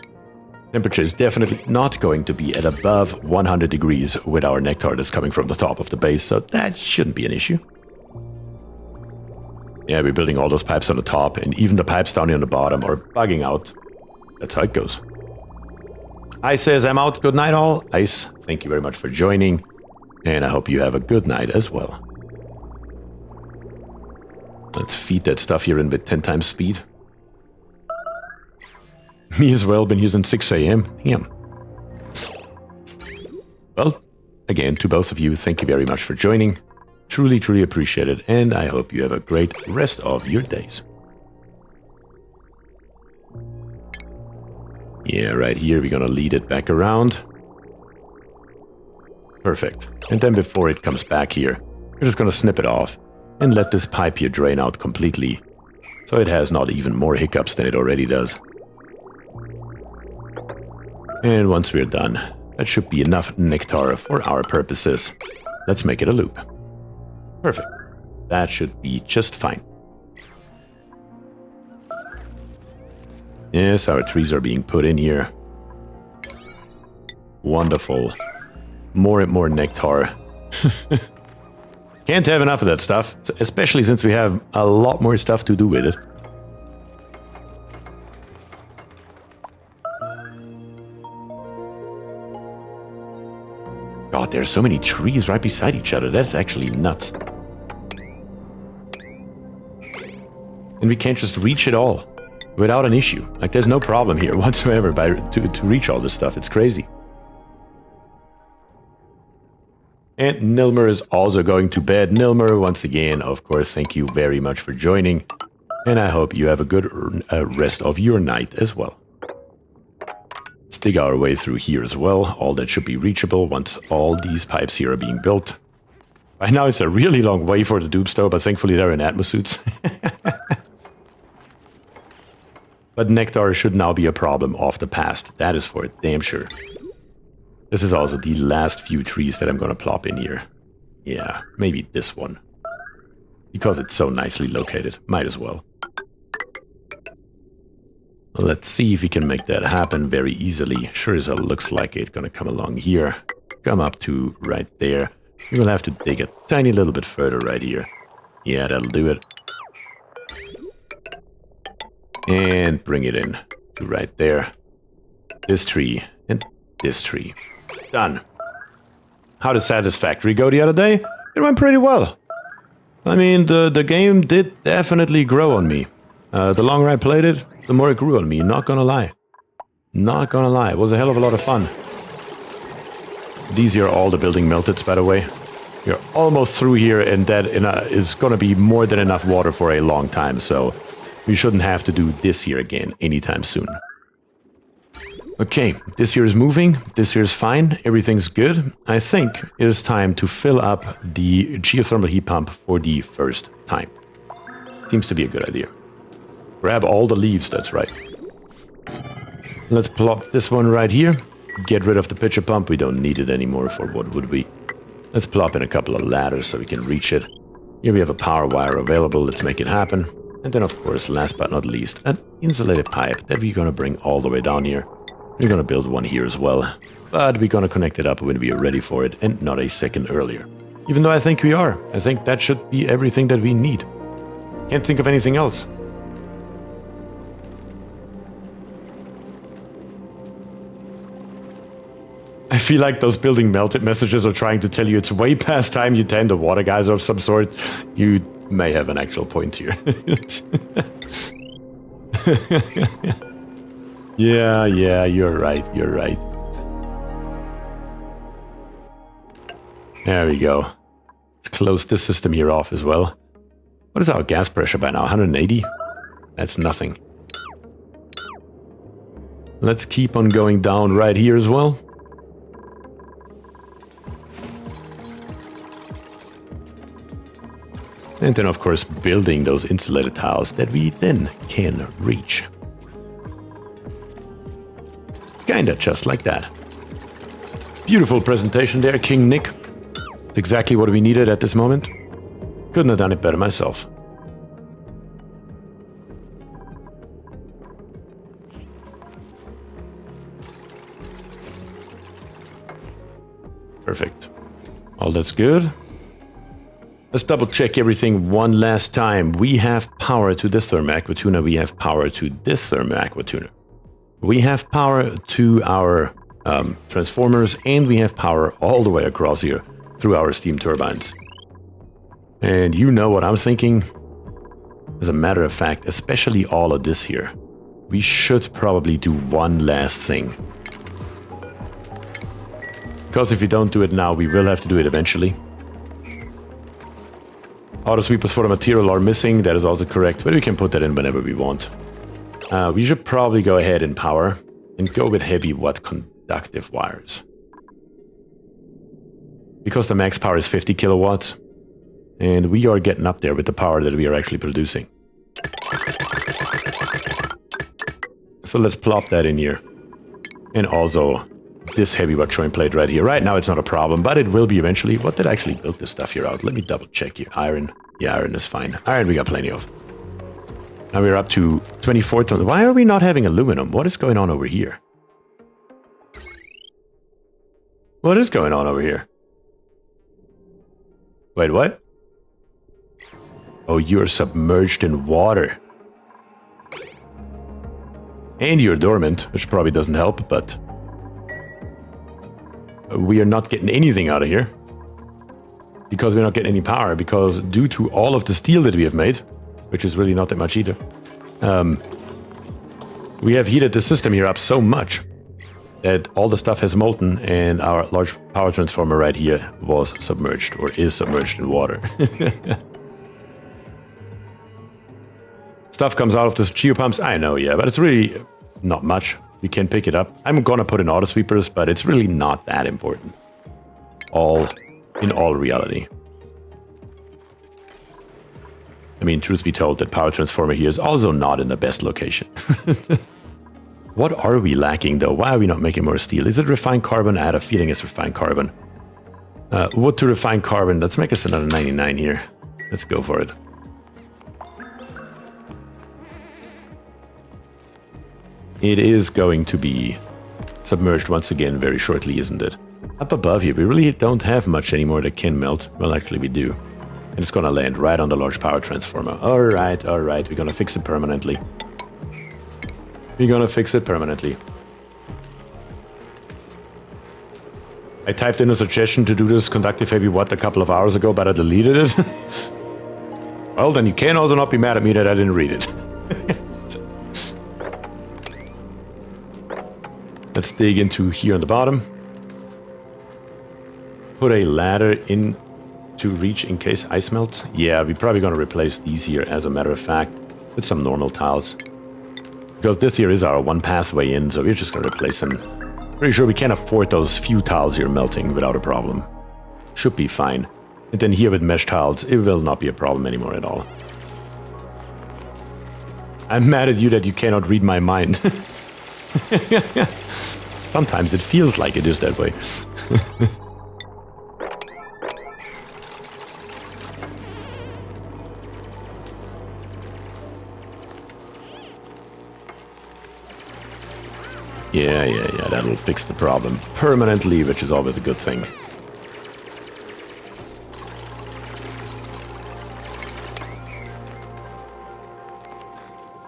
Temperature is definitely not going to be at above 100 degrees with our nectar that's coming from the top of the base, so that shouldn't be an issue. Yeah, we're building all those pipes on the top, and even the pipes down here on the bottom are bugging out. That's how it goes. Ice says, I'm out. Good night, all. Ice, thank you very much for joining, and I hope you have a good night as well. Let's feed that stuff here in with 10 times speed. Me as well, been using 6 a.m. Damn. Well, again, to both of you, thank you very much for joining. Truly, truly appreciate it, and I hope you have a great rest of your days. Yeah, right here, we're gonna lead it back around. Perfect. And then before it comes back here, we're just gonna snip it off and let this pipe here drain out completely, so it has not even more hiccups than it already does. And once we're done, that should be enough nectar for our purposes. Let's make it a loop. Perfect. That should be just fine. Yes, our trees are being put in here. Wonderful. More and more nectar. Can't have enough of that stuff, especially since we have a lot more stuff to do with it. God, there's so many trees right beside each other. That's actually nuts. And we can't just reach it all without an issue. Like, there's no problem here whatsoever to reach all this stuff. It's crazy. And Nilmer is also going to bed. Nilmer, once again, of course, thank you very much for joining. And I hope you have a good rest of your night as well. Let's dig our way through here as well. All that should be reachable once all these pipes here are being built. Right now it's a really long way for the dupes though, but thankfully they're in atmosuits. But nectar should now be a problem of the past. That is for damn sure. This is also the last few trees that I'm gonna plop in here. Yeah, maybe this one. Because it's so nicely located. Might as well. Let's see if we can make that happen very easily. Sure as hell looks like it. Gonna come along here. Come up to right there. We will have to dig a tiny little bit further right here. Yeah, that'll do it. And bring it in to right there. This tree and this tree. Done. How did Satisfactory go the other day? It went pretty well. I mean, the game did definitely grow on me. The longer I played it, the more it grew on me, not gonna lie. Not gonna lie, it was a hell of a lot of fun. These here are all the building melteds, by the way. We're almost through here, and that is going to be more than enough water for a long time, so we shouldn't have to do this here again anytime soon. Okay, this here is moving, this here is fine, everything's good. I think it is time to fill up the geothermal heat pump for the first time. Seems to be a good idea. Grab all the leaves, that's right. Let's plop this one right here. Get rid of the pitcher pump, we don't need it anymore for what would we. Let's plop in a couple of ladders so we can reach it. Here we have a power wire available, let's make it happen. And then of course, last but not least, an insulated pipe that we're gonna bring all the way down here. We're gonna build one here as well, but we're gonna connect it up when we are ready for it and not a second earlier. Even though I think we are. I think that should be everything that we need. Can't think of anything else. I feel like those building melted messages are trying to tell you it's way past time you tame the water geyser of some sort. You may have an actual point here. Yeah, you're right, you're right. There we go. Let's close this system here off as well. What is our gas pressure by now? 180? That's nothing. Let's keep on going down right here as well. And then of course building those insulated tiles that we then can reach. Kinda just like that. Beautiful presentation there, King Nick. It's exactly what we needed at this moment. Couldn't have done it better myself. Perfect. All that's good. Let's double check everything one last time. We have power to this thermal aqua tuner. We have power to this thermal aqua tuner. We have power to our transformers, and we have power all the way across here through our steam turbines. And you know what I'm thinking? As a matter of fact, especially all of this here, we should probably do one last thing. Because if we don't do it now, we will have to do it eventually. Auto sweepers for the material are missing, that is also correct, but we can put that in whenever we want. We should probably go ahead in power and go with heavy watt conductive wires. Because the max power is 50 kilowatts, and we are getting up there with the power that we are actually producing. So let's plop that in here. And also this heavy watt joint plate right here. Right now it's not a problem, but it will be eventually. What did I actually build this stuff here out? Let me double check here. Iron. Yeah, iron is fine. Iron we got plenty of. Now we're up to 24 tons. Why are we not having aluminum? What is going on over here? What is going on over here? Wait, what? Oh, you're submerged in water. And you're dormant, which probably doesn't help, but we are not getting anything out of here. Because we're not getting any power, because due to all of the steel that we have made, which is really not that much either, we have heated the system here up so much that all the stuff has molten, and our large power transformer right here was submerged, or is submerged in water. Stuff comes out of the geopumps, I know, yeah, but it's really not much. You can pick it up. I'm gonna put in auto sweepers, but it's really not that important. In all reality. I mean, truth be told, that power transformer here is also not in the best location. What are we lacking, though? Why are we not making more steel? Is it refined carbon? I had a feeling it's refined carbon. Wood to refined carbon. Let's make us another 99 here. Let's go for it. It is going to be submerged once again very shortly, isn't it? Up above here, we really don't have much anymore that can melt. Well, actually we do. And it's gonna land right on the large power transformer. Alright, we're gonna fix it permanently. We're gonna fix it permanently. I typed in a suggestion to do this conductive heavy watt a couple of hours ago, but I deleted it. Well, then you can also not be mad at me that I didn't read it. Let's dig into here on the bottom. put a ladder in to reach in case ice melts? Yeah, we're probably going to replace these here, as a matter of fact, with some normal tiles. Because this here is our one pathway in, so we're just going to replace them. Pretty sure we can afford those few tiles here melting without a problem. Should be fine. And then here with mesh tiles, it will not be a problem anymore at all. I'm mad at you that you cannot read my mind. Sometimes it feels like it is that way. Yeah, that'll fix the problem permanently, which is always a good thing.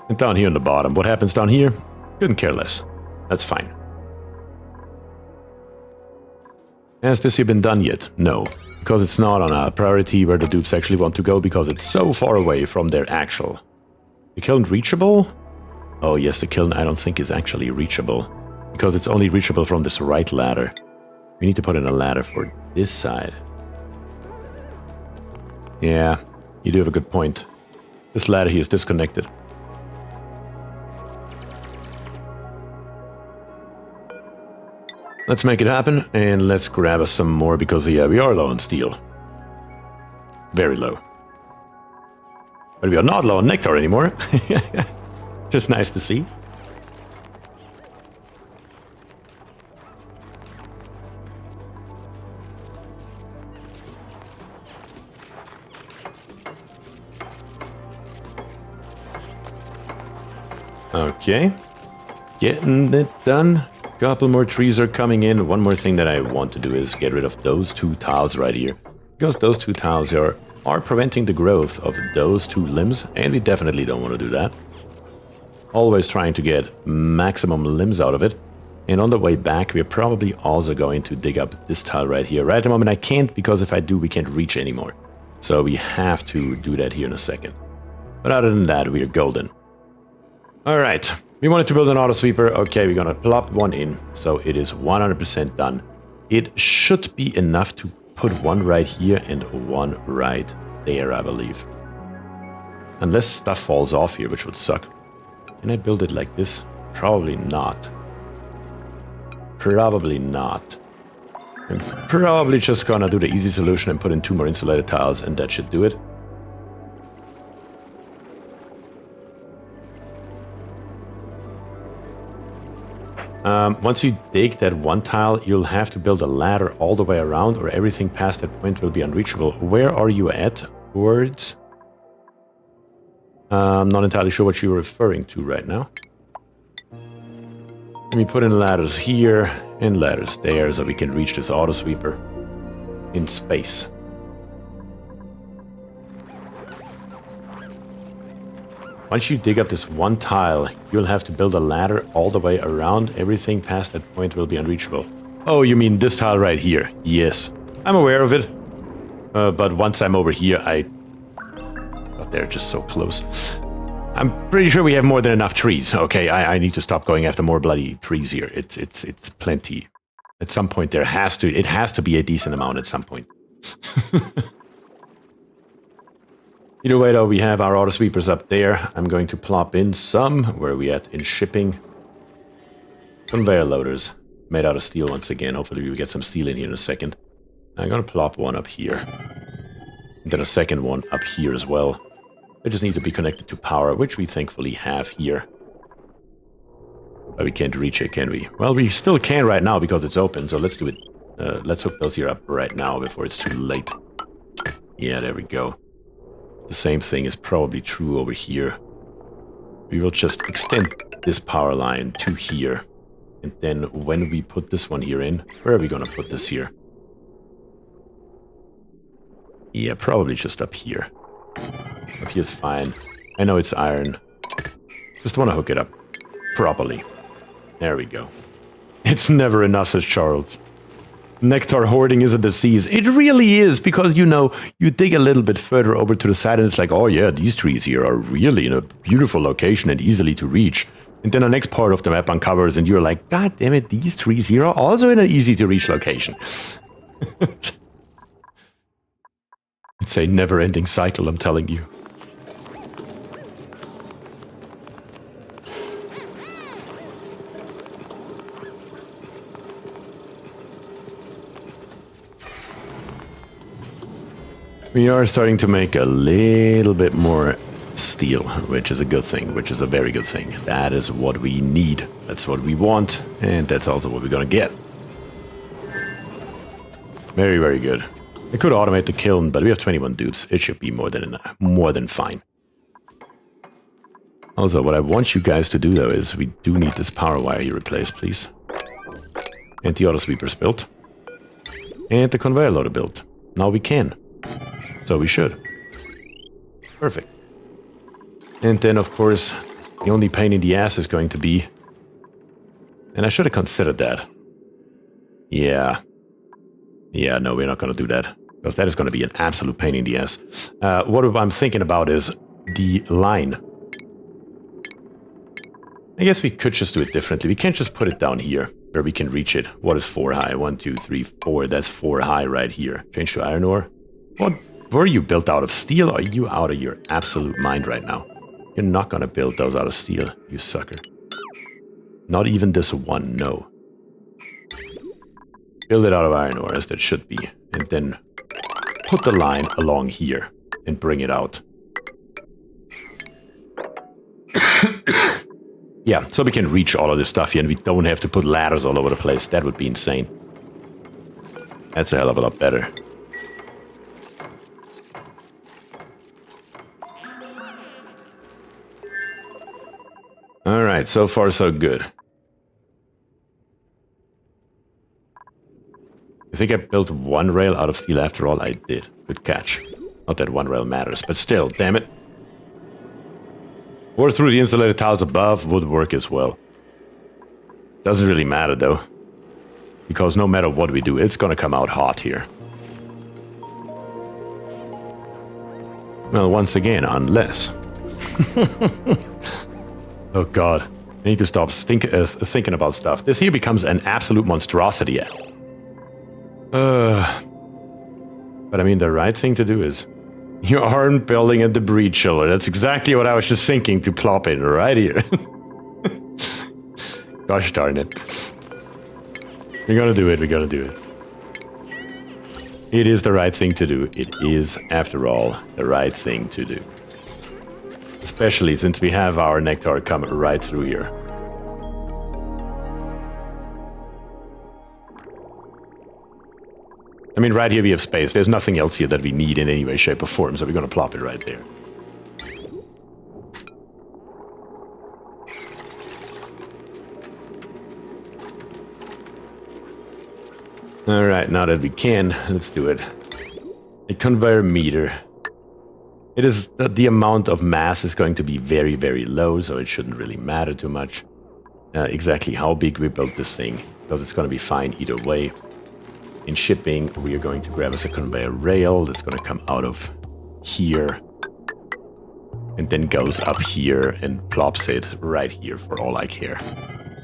And down here on the bottom, what happens down here? Couldn't care less. That's fine. Has this here been done yet? No, because it's not on a priority where the dupes actually want to go, because it's so far away from their actual. The kiln reachable? Oh yes, the kiln I don't think is actually reachable, because it's only reachable from this right ladder. We need to put in a ladder for this side. Yeah, you do have a good point. This ladder here is disconnected. Let's make it happen, and let's grab us some more, because yeah, we are low on steel. Very low. But we are not low on nectar anymore. Just nice to see. Okay. Getting it done. Couple more trees are coming in. One more thing that I want to do is get rid of those two tiles right here. Because those two tiles are preventing the growth of those two limbs, and we definitely don't want to do that. Always trying to get maximum limbs out of it. And on the way back, we're probably also going to dig up this tile right here. Right at the moment I can't, because if I do, we can't reach anymore. So we have to do that here in a second. But other than that, we're golden. Alright, we wanted to build an auto sweeper. Okay, we're gonna plop one in. So it is 100% done. It should be enough to put one right here and one right there, I believe. Unless stuff falls off here, which would suck. Can I build it like this? Probably not. Probably not. I'm probably just gonna do the easy solution and put in 2 more insulated tiles, and that should do it. Once you dig that one tile, you'll have to build a ladder all the way around, or everything past that point will be unreachable. Where are you at? Words? I'm not entirely sure what you're referring to right now. Let me put in ladders here and ladders there, so we can reach this auto sweeper in space. Once you dig up this one tile, you'll have to build a ladder all the way around. Everything past that point will be unreachable. Oh, you mean this tile right here? Yes, I'm aware of it. But once I'm over here, oh, they're just so close. I'm pretty sure we have more than enough trees. Okay, I need to stop going after more bloody trees here. It's plenty. At some point, it has to be a decent amount at some point. Either way, though, we have our auto sweepers up there. I'm going to plop in some. Where are we at in shipping? Conveyor loaders. Made out of steel once again. Hopefully we will get some steel in here in a second. I'm going to plop one up here. And then a second one up here as well. They just need to be connected to power, which we thankfully have here. But we can't reach it, can we? Well, we still can right now because it's open, so let's do it. Let's hook those here up right now before it's too late. Yeah, there we go. The same thing is probably true over here. We will just extend this power line to here. And then when we put this one here in, where are we going to put this here? Yeah, probably just up here. Up here's fine. I know it's iron. Just want to hook it up properly. There we go. It's never enough, says Charles. Nectar hoarding is a disease. It really is, because, you know, you dig a little bit further over to the side and it's like, oh yeah, these trees here are really in a beautiful location and easily to reach. And then the next part of the map uncovers and you're like, god damn it, these trees here are also in an easy to reach location. It's a never-ending cycle, I'm telling you. We are starting to make a little bit more steel, which is a good thing, which is a very good thing. That is what we need. That's what we want, and that's also what we're gonna get. Very, very good. I could automate the kiln, but we have 21 dupes. It should be more than fine. Also, what I want you guys to do, though, is we do need this power wire here replaced, please. And the auto sweepers built. And the conveyor loader built. Now we can. So we should. Perfect. And then, of course, the only pain in the ass is going to be... And I should have considered that. Yeah. Yeah, no, we're not going to do that. Because that is going to be an absolute pain in the ass. What I'm thinking about is the line. I guess we could just do it differently. We can't just put it down here, where we can reach it. What is 4 high? 1, 2, 3, 4. That's 4 high right here. Change to iron ore. What? Were you built out of steel? Or are you out of your absolute mind right now? You're not going to build those out of steel, you sucker. Not even this one, no. Build it out of iron ore, as that should be. And then put the line along here and bring it out. Yeah, so we can reach all of this stuff here and we don't have to put ladders all over the place. That would be insane. That's a hell of a lot better. Alright, so far so good. You think I built one rail out of steel after all? I did. Good catch. Not that one rail matters, but still, damn it. Or through the insulated tiles above would work as well. Doesn't really matter though. Because no matter what we do, it's gonna come out hot here. Well, once again, unless... Oh god, I need to stop thinking about stuff. This here becomes an absolute monstrosity. But I mean, the right thing to do is... You aren't building a debris chiller. That's exactly what I was just thinking, to plop it right here. Gosh darn it. We're gonna do it, we're gonna do it. It is the right thing to do. It is, after all, the right thing to do. Especially since we have our nectar come right through here. I mean, right here we have space. There's nothing else here that we need in any way, shape, or form, so we're gonna plop it right there. Alright, now that we can, let's do it. A conveyor meter. It is the amount of mass is going to be very, very low, so it shouldn't really matter too much. Exactly how big we built this thing, because it's gonna be fine either way. In shipping, we are going to grab us a conveyor rail that's going to come out of here and then goes up here and plops it right here for all I care.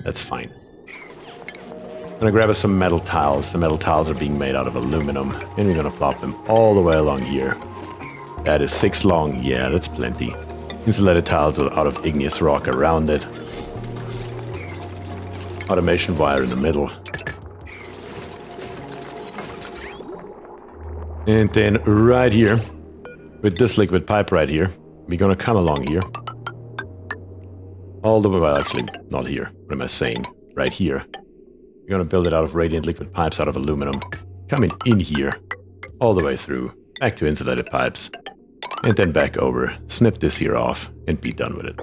That's fine. I'm going to grab us some metal tiles. The metal tiles are being made out of aluminum and we're going to plop them all the way along here. That is 6 long. Yeah, that's plenty. Insulated tiles are out of igneous rock around it. Automation wire in the middle. And then right here, with this liquid pipe right here, we're gonna come along here. All the way, well actually, not here. What am I saying? Right here. We're gonna build it out of radiant liquid pipes out of aluminum. Coming in here, all the way through, back to insulated pipes. And then back over, snip this here off, and be done with it.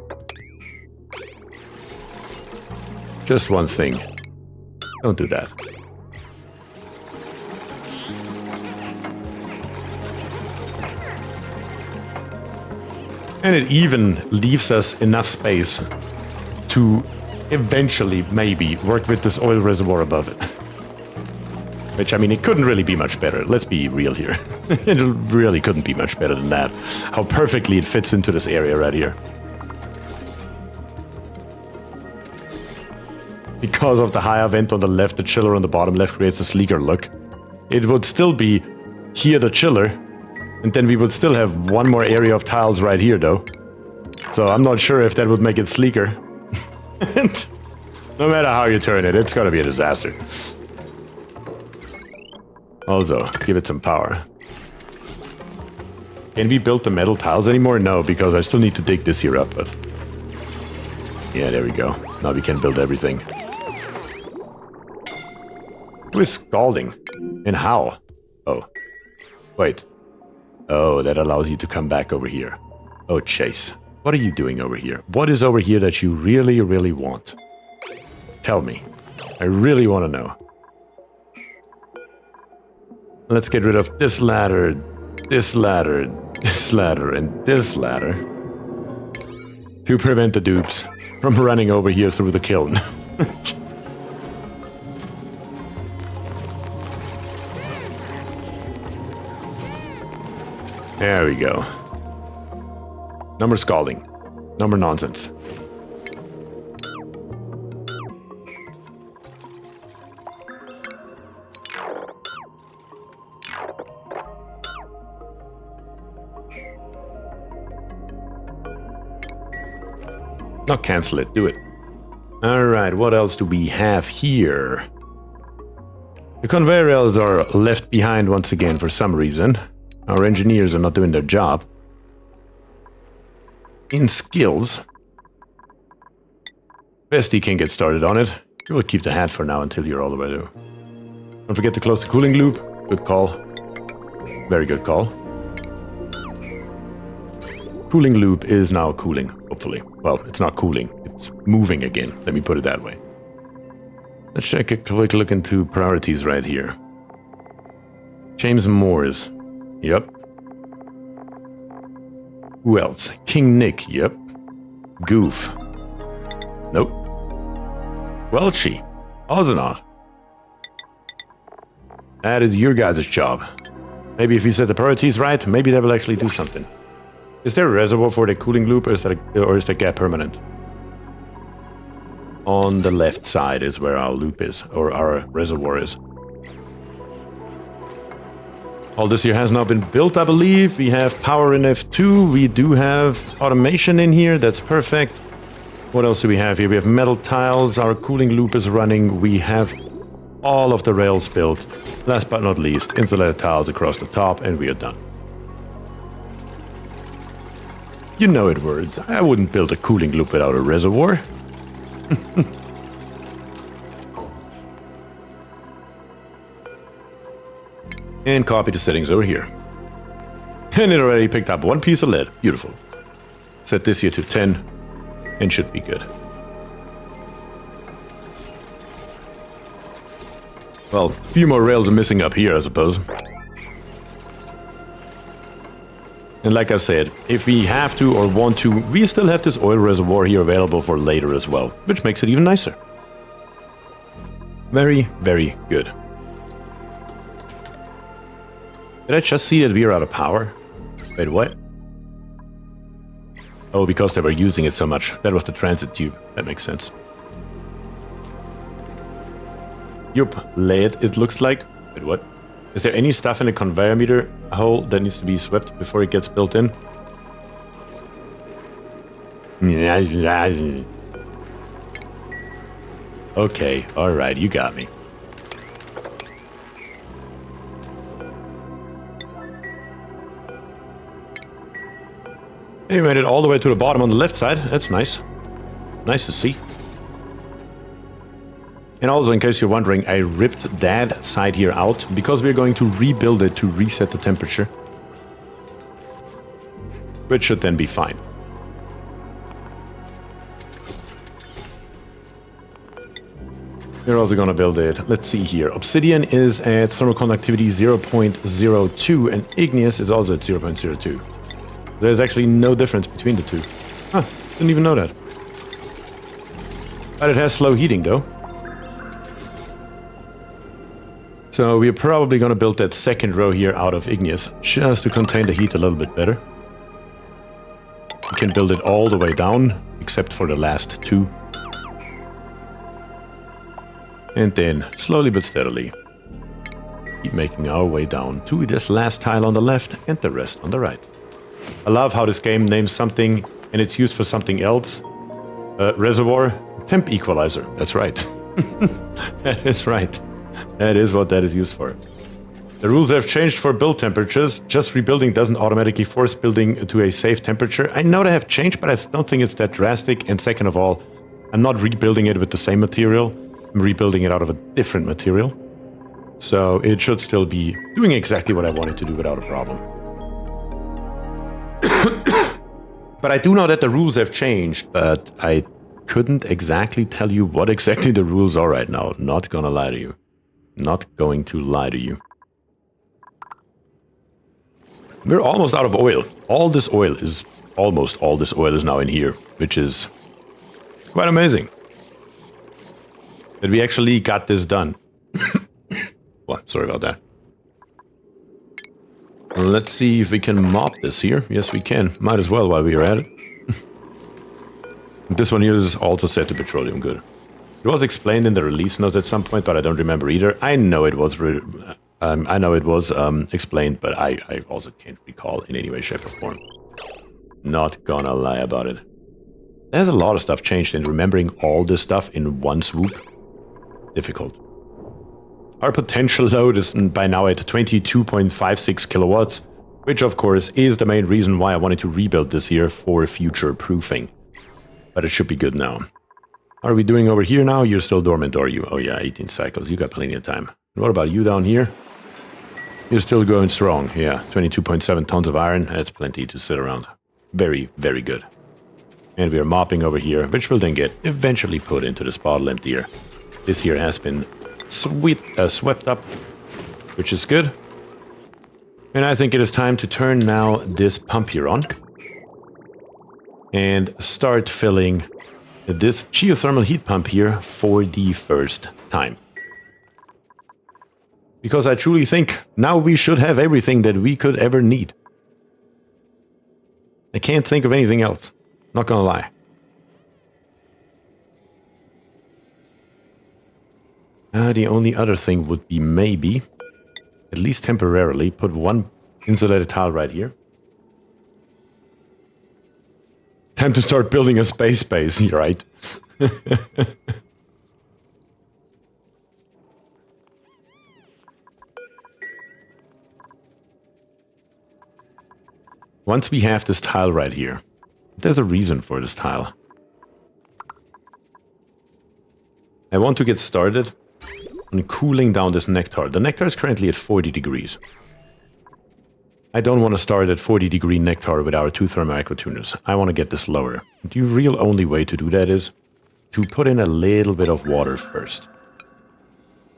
Just one thing. Don't do that. And it even leaves us enough space to eventually, maybe, work with this oil reservoir above it. Which, I mean, it couldn't really be much better. Let's be real here. It really couldn't be much better than that. How perfectly it fits into this area right here. Because of the higher vent on the left, the chiller on the bottom left creates a sleeker look. It would still be here the chiller, And then we would still have one more area of tiles right here, though. So I'm not sure if that would make it sleeker. No matter how you turn it, it's gonna be a disaster. Also, give it some power. Can we build the metal tiles anymore? No, because I still need to dig this here up, but... yeah, there we go. Now we can build everything. Who is scalding? And how? Oh. Wait. Oh, that allows you to come back over here. Oh, Chase. What are you doing over here? What is over here that you really, really want? Tell me. I really want to know. Let's get rid of this ladder, this ladder, this ladder, and this ladder. To prevent the dupes from running over here through the kiln. There we go. No more scalding. No more nonsense. Not cancel it, do it. Alright, what else do we have here? The conveyor rails are left behind once again for some reason. Our engineers are not doing their job. In skills, Bestie can get started on it. We will keep the hat for now until you're all the way through. Don't forget to close the cooling loop. Good call. Very good call. Cooling loop is now cooling, hopefully. Well, it's not cooling. It's moving again. Let me put it that way. Let's take a quick look into priorities right here. James Moores. Yep. Who else? King Nick. Yep. Goof. Nope. Welchie. Also not. That is your guys' job. Maybe if we set the priorities right, maybe that will actually do something. Is there a reservoir for the cooling loop, or is that gap permanent? On the left side is where our loop is, or our reservoir is. All this here has now been built, I believe. We have power in F2. We do have automation in here. That's perfect. What else do we have here? We have metal tiles. Our cooling loop is running. We have all of the rails built. Last but not least, insulated tiles across the top, and we are done. You know it, words. I wouldn't build a cooling loop without a reservoir. And copy the settings over here. And it already picked up one piece of lead. Beautiful. Set this here to 10 and should be good. Well, a few more rails are missing up here, I suppose. And like I said, if we have to or want to, we still have this oil reservoir here available for later as well, which makes it even nicer. Very, very good. Did I just see that we are out of power? Wait, what? Oh, because they were using it so much. That was the transit tube. That makes sense. Yup, lead, it looks like. Wait, what? Is there any stuff in the conveyor meter hole that needs to be swept before it gets built in? Okay, alright, you got me. And we made it all the way to the bottom on the left side. That's nice. Nice to see. And also, in case you're wondering, I ripped that side here out because we're going to rebuild it to reset the temperature. Which should then be fine. We're also going to build it. Let's see here. Obsidian is at thermal conductivity 0.02 and igneous is also at 0.02. There's actually no difference between the two. Huh, didn't even know that. But it has slow heating though. So we're probably going to build that second row here out of igneous, just to contain the heat a little bit better. We can build it all the way down, except for the last two. And then, slowly but steadily, Keep making our way down to this last tile on the left and the rest on the right. I love how this game names something and it's used for something else. Reservoir, temp equalizer. That's right. That is right. That is what that is used for. The rules have changed for build temperatures. Just rebuilding doesn't automatically force building to a safe temperature. I know they have changed, but I don't think it's that drastic. And second of all, I'm not rebuilding it with the same material. I'm rebuilding it out of a different material. So it should still be doing exactly what I want it to do without a problem. But I do know that the rules have changed, but I couldn't exactly tell you what exactly the rules are right now. Not gonna lie to you. Not going to lie to you. We're almost out of oil. Almost all this oil is now in here, which is quite amazing. That we actually got this done. Well, sorry about that. Let's see if we can mop this here. Yes, we can. Might as well while we are at it. This one here is also set to petroleum good. It was explained in the release notes at some point, but I don't remember either. I know it was explained, but I also can't recall in any way, shape, or form. Not gonna lie about it. There's a lot of stuff changed, and remembering all this stuff in one swoop, difficult. Our potential load is by now at 22.56 kilowatts, which of course is the main reason why I wanted to rebuild this here for future proofing. But it should be good now. Are we doing over here now? You're still dormant, are you? Oh yeah, 18 cycles. You got plenty of time. What about you down here? You're still going strong. Yeah, 22.7 tons of iron. That's plenty to sit around. Very, very good. And we are mopping over here, which will then get eventually put into this bottle emptier. This here has been swept up, which is good. And I think it is time to turn now this pump here on. And start filling this geothermal heat pump here for the first time. Because I truly think now we should have everything that we could ever need. I can't think of anything else. Not gonna lie. The only other thing would be maybe, at least temporarily, put one insulated tile right here. Time to start building a space base, right? Once we have this tile right here, there's a reason for this tile. I want to get started on cooling down this nectar. The nectar is currently at 40 degrees. I don't want to start at 40 degree nectar with our two thermal aquatuners. I want to get this lower. The real only way to do that is to put in a little bit of water first.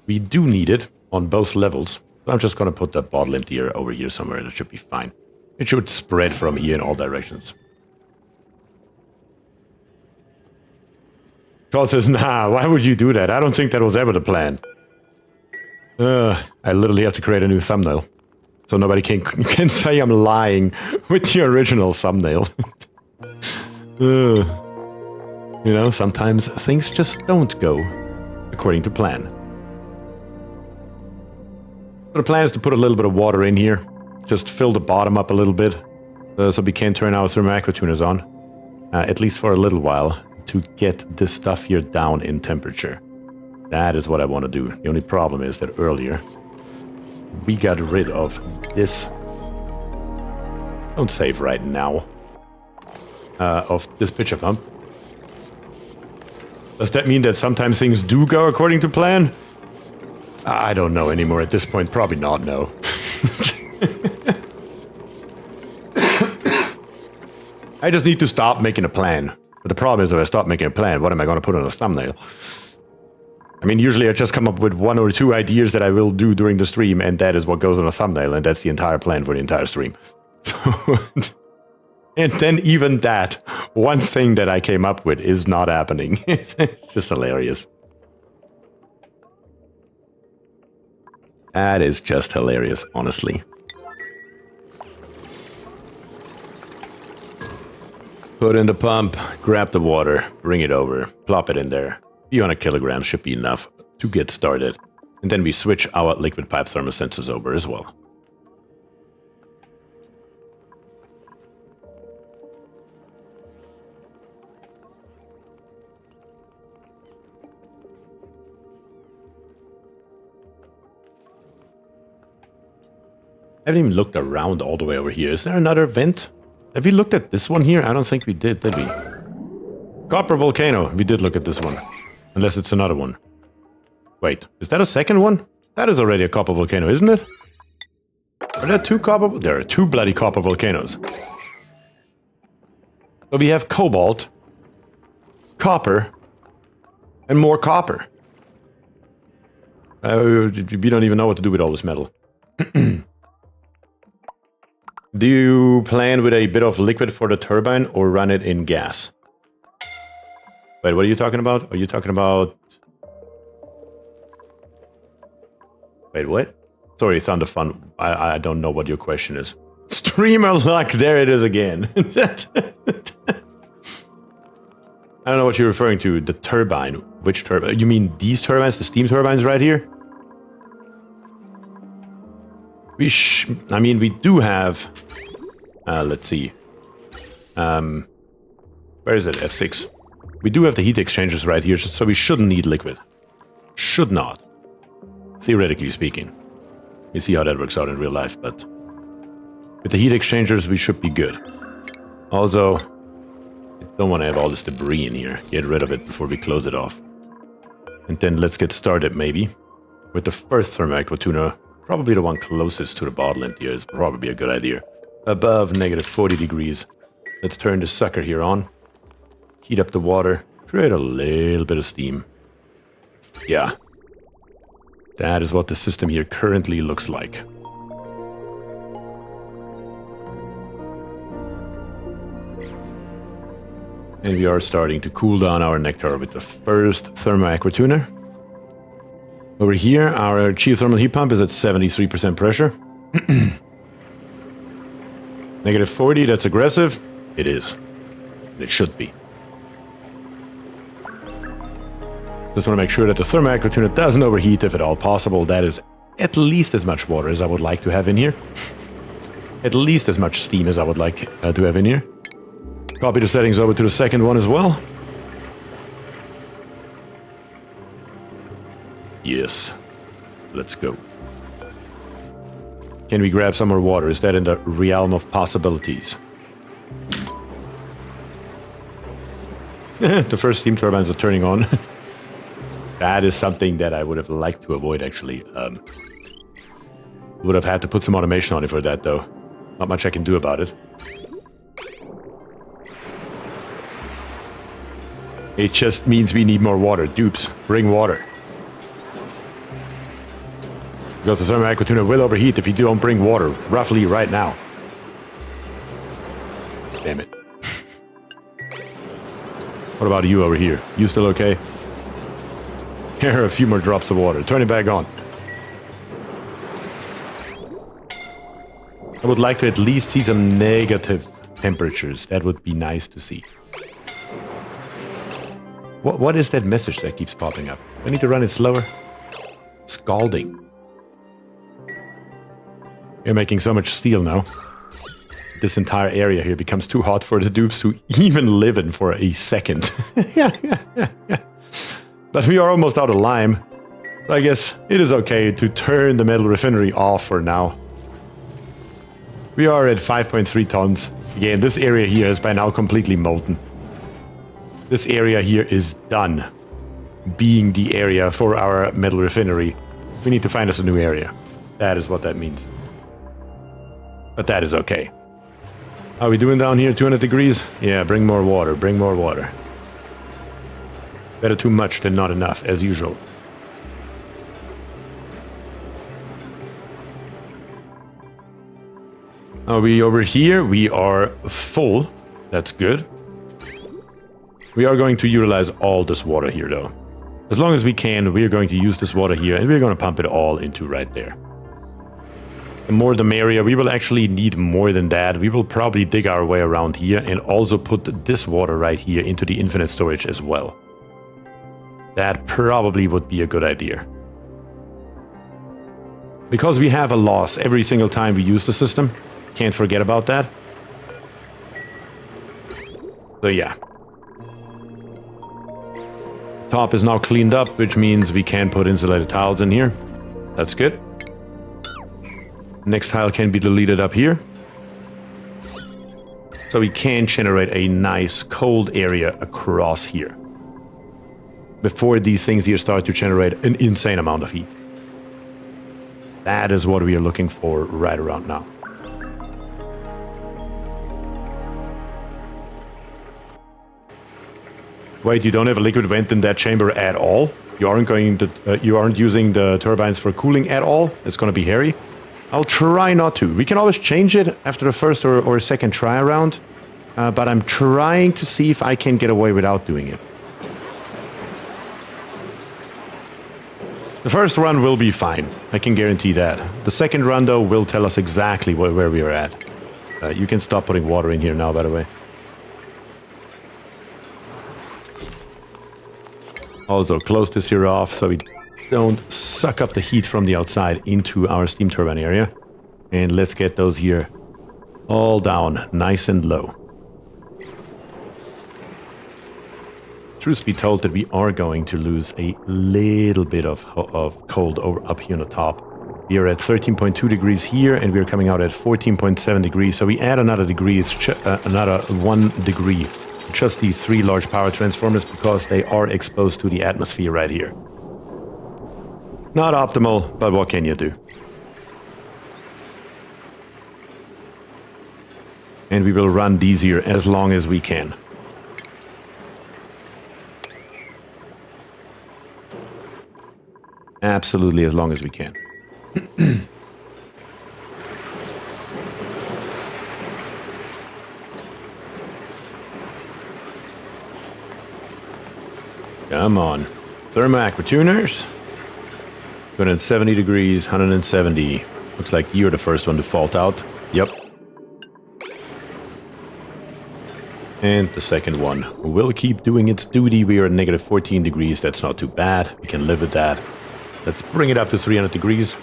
We do need it on both levels. I'm just going to put the bottle emptier over here somewhere. That should be fine. It should spread from here in all directions. Carl says, nah, why would you do that? I don't think that was ever the plan. I literally have to create a new thumbnail. So nobody can say I'm lying with the original thumbnail. You know, sometimes things just don't go according to plan. So the plan is to put a little bit of water in here. Just fill the bottom up a little bit. So we can turn our thermal aquatuners on. At least for a little while. To get this stuff here down in temperature. That is what I want to do. The only problem is that earlier we got rid of this. Don't save right now. Of this pitcher pump. Does that mean that sometimes things do go according to plan? I don't know anymore at this point. Probably not, no. I just need to stop making a plan. But the problem is if I stop making a plan, what am I going to put on a thumbnail? I mean, usually I just come up with one or two ideas that I will do during the stream, and that is what goes on a thumbnail, and that's the entire plan for the entire stream. And then even that, one thing that I came up with is not happening. It's just hilarious. That is just hilarious, honestly. Put in the pump, grab the water, bring it over, plop it in there. 300 kilograms should be enough to get started. And then we switch our liquid pipe thermosensors over as well. I haven't even looked around all the way over here. Is there another vent? Have we looked at this one here? I don't think we did we? Copper volcano. We did look at this one. Unless it's another one. Wait, is that a second one? That is already a copper volcano, isn't it? Are there two copper? There are two bloody copper volcanoes. So we have cobalt, copper, and more copper. We don't even know what to do with all this metal. Do you plan with a bit of liquid for the turbine or run it in gas? Wait, what are you talking about? Are you talking about... Wait, what? Sorry, Thunder Fun. I don't know what your question is. Streamer luck, there it is again. I don't know what you're referring to. The turbine. Which turbine? You mean these turbines? The steam turbines right here? I mean, we do have... let's see. Where is it? F6. We do have the heat exchangers right here, so we shouldn't need liquid. Should not. Theoretically speaking. You see how that works out in real life, but... with the heat exchangers, we should be good. Also, I don't want to have all this debris in here. Get rid of it before we close it off. And then let's get started, maybe. With the first thermal aqua tuner. Probably the one closest to the bottle end here is probably a good idea. Above negative 40 degrees. Let's turn the sucker here on. Heat up the water. Create a little bit of steam. Yeah. That is what the system here currently looks like. And we are starting to cool down our nectar with the first thermal aqua tuner. Over here, our geothermal heat pump is at 73% pressure. Negative 40, that's aggressive. It is. It should be. Just want to make sure that the thermal aqua tuner doesn't overheat if at all possible. That is at least as much water as I would like to have in here. At least as much steam as I would like to have in here. Copy the settings over to the second one as well. Yes. Let's go. Can we grab some more water? Is that in the realm of possibilities? The first steam turbines are turning on. That is something that I would have liked to avoid, actually. Would have had to put some automation on it for that, though. Not much I can do about it. It just means we need more water. Dupes, bring water. Because the thermal aqua tuner will overheat if you don't bring water, roughly right now. Damn it. What about you over here? You still okay? Here are a few more drops of water. Turn it back on. I would like to at least see some negative temperatures. That would be nice to see. What is that message that keeps popping up? I need to run it slower. Scalding. You're making so much steel now. This entire area here becomes too hot for the dupes to even live in for a second. Yeah. But we are almost out of lime. So I guess it is okay to turn the metal refinery off for now. We are at 5.3 tons. Again, this area here is by now completely molten. This area here is done being the area for our metal refinery. We need to find us a new area. That is what that means. But that is okay. How are we doing down here? 200 degrees? Yeah, bring more water. Bring more water. Better too much than not enough, as usual. Are we over here? We are full. That's good. We are going to utilize all this water here, though. As long as we can, we are going to use this water here, and we're going to pump it all into right there. The more the merrier. We will actually need more than that. We will probably dig our way around here and also put this water right here into the infinite storage as well. That probably would be a good idea. Because we have a loss every single time we use the system. Can't forget about that. So yeah. The top is now cleaned up, which means we can put insulated tiles in here. That's good. Next tile can be deleted up here. So we can generate a nice cold area across here. Before these things here start to generate an insane amount of heat. That is what we are looking for right around now. Wait, you don't have a liquid vent in that chamber at all? You aren't using the turbines for cooling at all? It's gonna be hairy. I'll try not to. We can always change it after the first or second try around, but I'm trying to see if I can get away without doing it. The first run will be fine, I can guarantee that. The second run, though, will tell us exactly where we are at. You can stop putting water in here now, by the way. Also, close this here off so we don't suck up the heat from the outside into our steam turbine area. And let's get those here all down, nice and low. Truth be told that we are going to lose a little bit of cold over up here on the top. We are at 13.2 degrees here, and we're coming out at 14.7 degrees. So we add another degree, it's another 1 degree. Just these 3 large power transformers because they are exposed to the atmosphere right here. Not optimal, but what can you do? And we will run these here as long as we can. Absolutely as long as we can. Come on. Thermo aqua tuners. 270 degrees, 170. Looks like you're the first one to fault out. Yep. And the second one will keep doing its duty. We are at negative 14 degrees. That's not too bad. We can live with that. Let's bring it up to 300 degrees.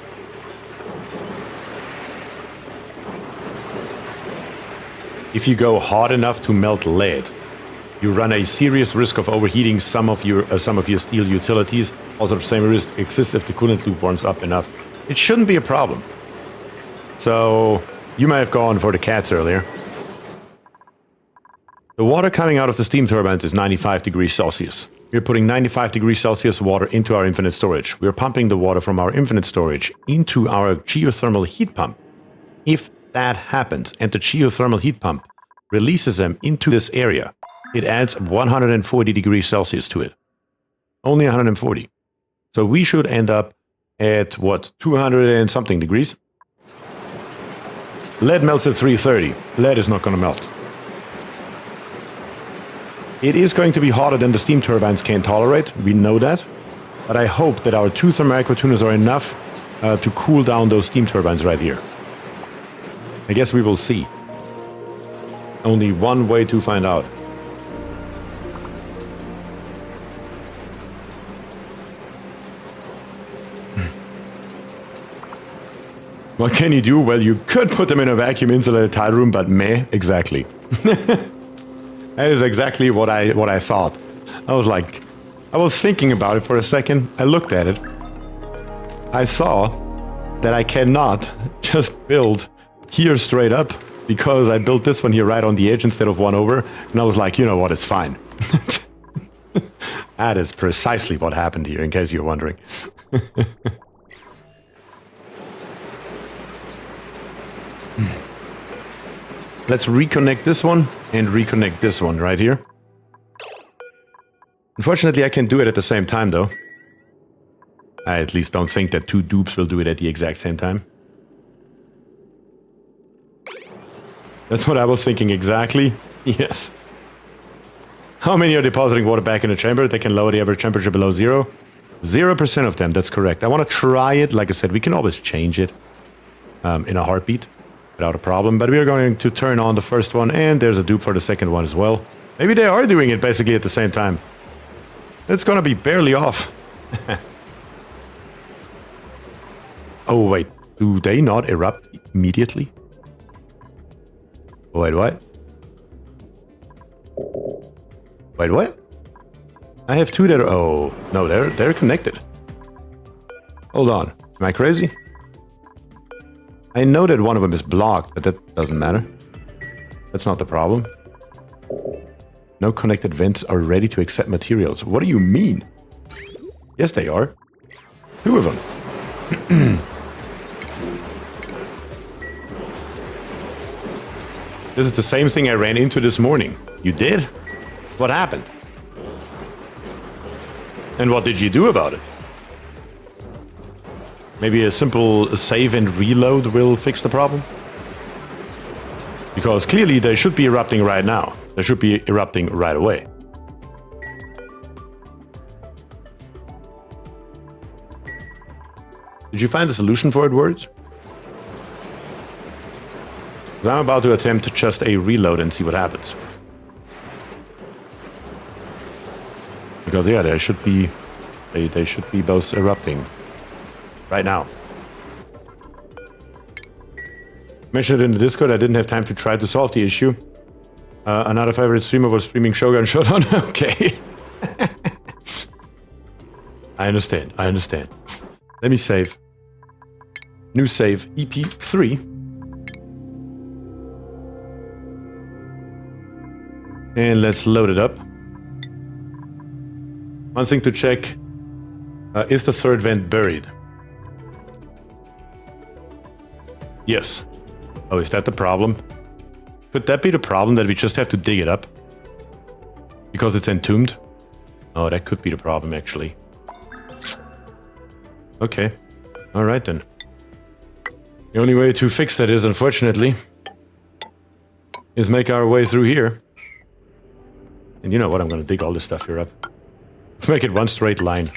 If you go hot enough to melt lead, you run a serious risk of overheating some of your steel utilities. Also, the same risk exists if the coolant loop warms up enough. It shouldn't be a problem. So, you might have gone for the cats earlier. The water coming out of the steam turbines is 95 degrees Celsius. We're putting 95 degrees Celsius water into our infinite storage. We're pumping the water from our infinite storage into our geothermal heat pump. If that happens and the geothermal heat pump releases them into this area, it adds 140 degrees Celsius to it. Only 140. So we should end up at, what, 200 and something degrees? Lead melts at 330. Lead is not going to melt. It is going to be hotter than the steam turbines can tolerate. We know that. But I hope that our 2 thermal aqua tuners are enough to cool down those steam turbines right here. I guess we will see. Only one way to find out. What can you do? Well, you could put them in a vacuum insulated tile room, but meh, exactly. That is exactly what I thought. I was thinking about it for a second. I looked at it. I saw that I cannot just build here straight up because I built this one here right on the edge instead of one over. And I was like, you know what, it's fine. That is precisely what happened here, in case you're wondering. Let's reconnect this one and reconnect this one right here. Unfortunately, I can do it at the same time, though. I at least don't think that 2 dupes will do it at the exact same time. That's what I was thinking exactly. Yes. How many are depositing water back in the chamber? They can lower the average temperature below 0. 0% of them, that's correct. I want to try it. Like I said, we can always change it in a heartbeat. Without a problem, but we are going to turn on the first one, and there's a dupe for the second one as well. Maybe they are doing it basically at the same time. It's gonna be barely off. Oh, wait. Do they not erupt immediately? Wait, what? Wait, what? I have two that are... Oh, no, they're connected. Hold on. Am I crazy? I know that one of them is blocked, but that doesn't matter. That's not the problem. No connected vents are ready to accept materials. What do you mean? Yes, they are. Two of them. This is the same thing I ran into this morning. You did? What happened? And what did you do about it? Maybe a simple save and reload will fix the problem? Because clearly they should be erupting right now. They should be erupting right away. Did you find a solution for it, Words? I'm about to attempt just a reload and see what happens. Because yeah, they should be both erupting right now. Mentioned it in the Discord, I didn't have time to try to solve the issue. Another favorite streamer was streaming Shogun Showdown. Okay. I understand. Let me save. New save, EP3. And let's load it up. One thing to check. Is the third vent buried? Yes. Oh, is that the problem? Could that be the problem, that we just have to dig it up? Because it's entombed? Oh, that could be the problem, actually. Okay. Alright then. The only way to fix that is, unfortunately, is make our way through here. And you know what, I'm gonna dig all this stuff here up. Let's make it one straight line,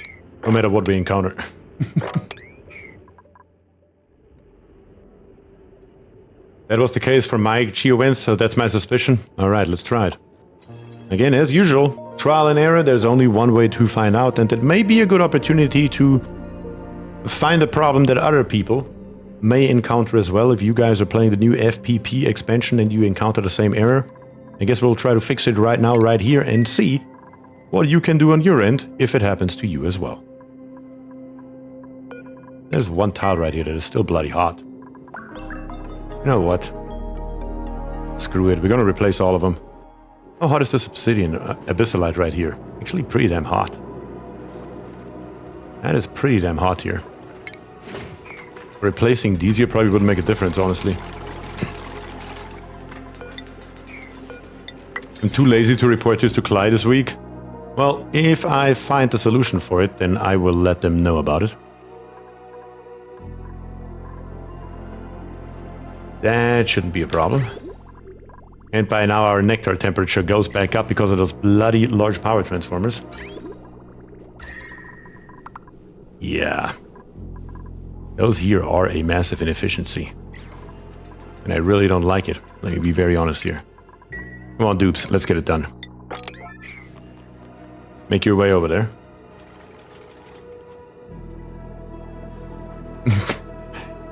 no matter what we encounter. That was the case for my Geo wins, so that's my suspicion. Alright, let's try it. Again, as usual, trial and error, there's only one way to find out, and it may be a good opportunity to find a problem that other people may encounter as well. If you guys are playing the new FPP expansion and you encounter the same error, I guess we'll try to fix it right now, right here, and see what you can do on your end if it happens to you as well. There's one tile right here that is still bloody hot. You know what? Screw it, we're gonna replace all of them. How hot is this obsidian abyssalite right here? Actually pretty damn hot. That is pretty damn hot here. Replacing these here probably wouldn't make a difference, honestly. I'm too lazy to report this to Clyde this week. Well, if I find a solution for it, then I will let them know about it. That shouldn't be a problem. And by now our nectar temperature goes back up because of those bloody large power transformers. Yeah. Those here are a massive inefficiency. And I really don't like it. Let me be very honest here. Come on, dupes, let's get it done. Make your way over there.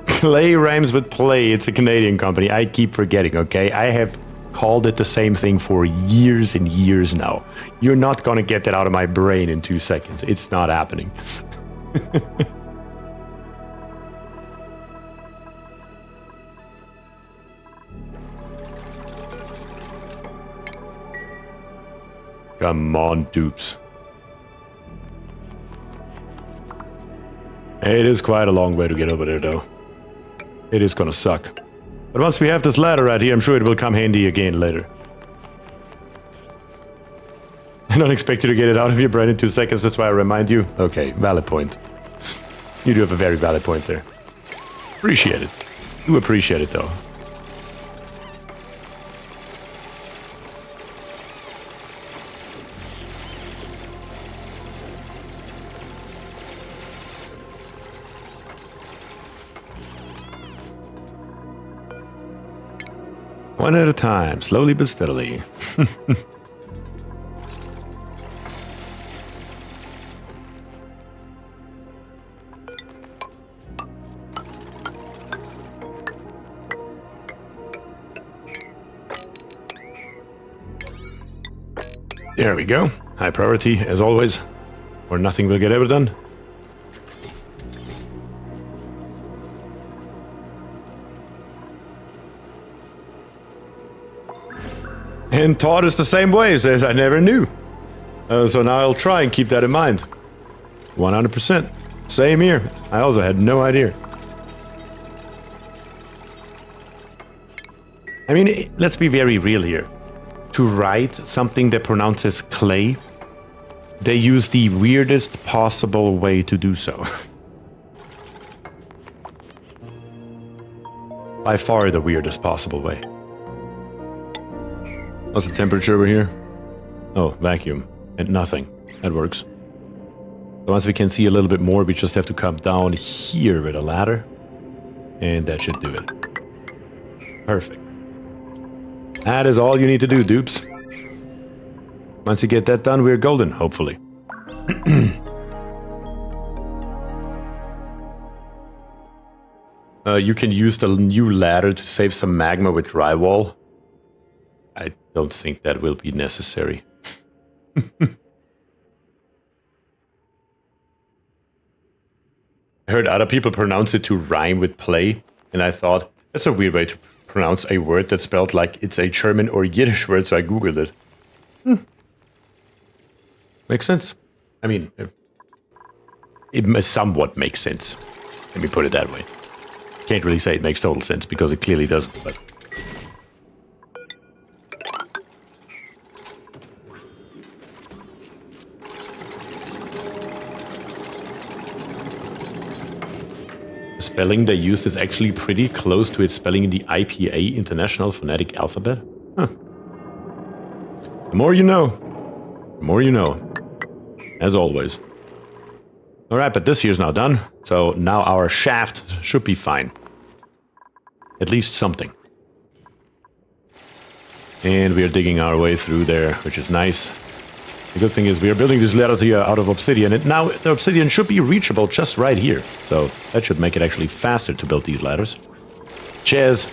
Clay rhymes with play. It's a Canadian company. I keep forgetting, okay? I have called it the same thing for years and years now. You're not gonna get that out of my brain in 2 seconds. It's not happening. Come on, dupes. It is quite a long way to get over there, though. It is gonna suck. But once we have this ladder right here, I'm sure it will come handy again later. I don't expect you to get it out of your brain in 2 seconds, that's why I remind you. Okay, valid point. You do have a very valid point there. Appreciate it. Do appreciate it, though. One at a time, slowly but steadily. There we go. High priority, as always, or nothing will get ever done. And Todd is the same way, says I never knew. So now I'll try and keep that in mind. 100%. Same here. I also had no idea. I mean, let's be very real here. To write something that pronounces clay, they use the weirdest possible way to do so. By far the weirdest possible way. What's the temperature over here? Oh, vacuum. And nothing. That works. So once we can see a little bit more, we just have to come down here with a ladder. And that should do it. Perfect. That is all you need to do, dupes. Once you get that done, we're golden, hopefully. You can use the new ladder to save some magma with drywall. I don't think that will be necessary. I heard other people pronounce it to rhyme with play, and I thought, that's a weird way to pronounce a word that's spelled like it's a German or Yiddish word, so I googled it. Makes sense. I mean, it somewhat makes sense. Let me put it that way. Can't really say it makes total sense, because it clearly doesn't, but... The spelling they used is actually pretty close to its spelling in the IPA, International Phonetic Alphabet. Huh. The more you know. The more you know. As always. Alright, but this here's now done. So now our shaft should be fine. At least something. And we are digging our way through there, which is nice. The good thing is we are building these ladders here out of obsidian, and now the obsidian should be reachable just right here. So that should make it actually faster to build these ladders. Chaz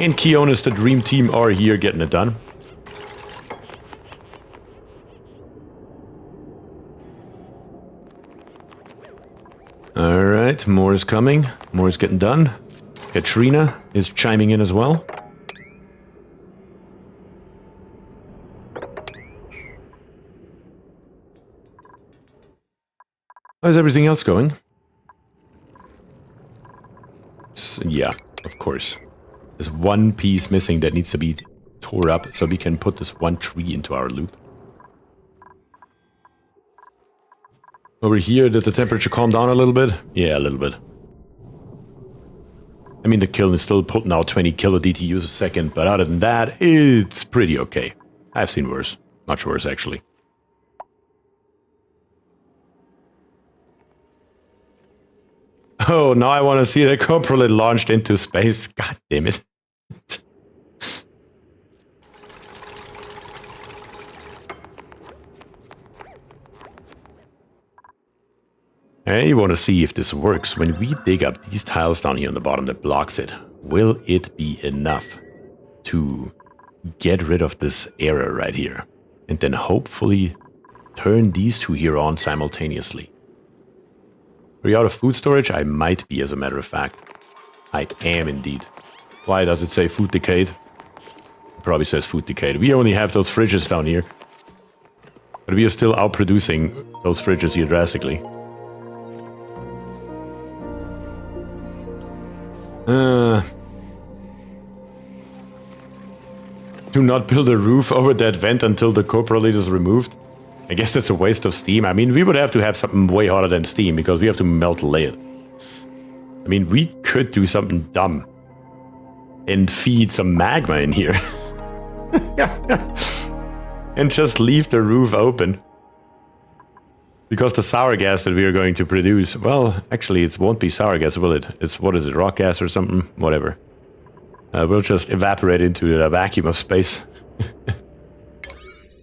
and Keonis, the dream team, are here getting it done. Alright, more is coming. More is getting done. Katrina is chiming in as well. How's everything else going? Yeah, of course. There's one piece missing that needs to be tore up so we can put this one tree into our loop. Over here, did the temperature calm down a little bit? Yeah, a little bit. I mean, the kiln is still putting out 20 kilo DTUs a second, but other than that, it's pretty okay. I've seen worse. Much worse, actually. Oh, now I want to see the coprolite launched into space. God damn it. Hey, you want to see if this works. When we dig up these tiles down here on the bottom that blocks it, will it be enough to get rid of this error right here? And then hopefully turn these two here on simultaneously. Are we out of food storage? I might be, as a matter of fact. I am indeed. Why does it say food decayed? It probably says food decayed. We only have those fridges down here. But we are still outproducing those fridges here drastically. Do not build a roof over that vent until the coprolite is removed. I guess that's a waste of steam. I mean, we would have to have something way hotter than steam because we have to melt lead. I mean, we could do something dumb and feed some magma in here. And just leave the roof open. Because the sour gas that we are going to produce, well, actually it won't be sour gas, will it? It's, what is it, rock gas or something? Whatever. We'll just evaporate into the vacuum of space.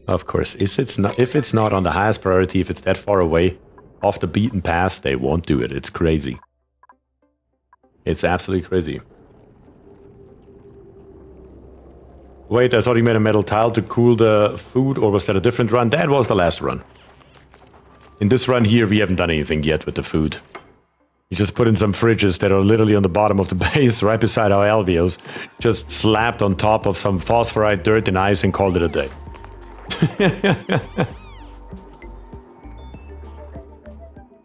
Of course, if it's not on the highest priority, if it's that far away, off the beaten path, they won't do it. It's crazy. It's absolutely crazy. Wait, I thought he made a metal tile to cool the food, or was that a different run? That was the last run. In this run here, we haven't done anything yet with the food. You just put in some fridges that are literally on the bottom of the base, right beside our alveos, just slapped on top of some phosphorite, dirt, and ice, and called it a day.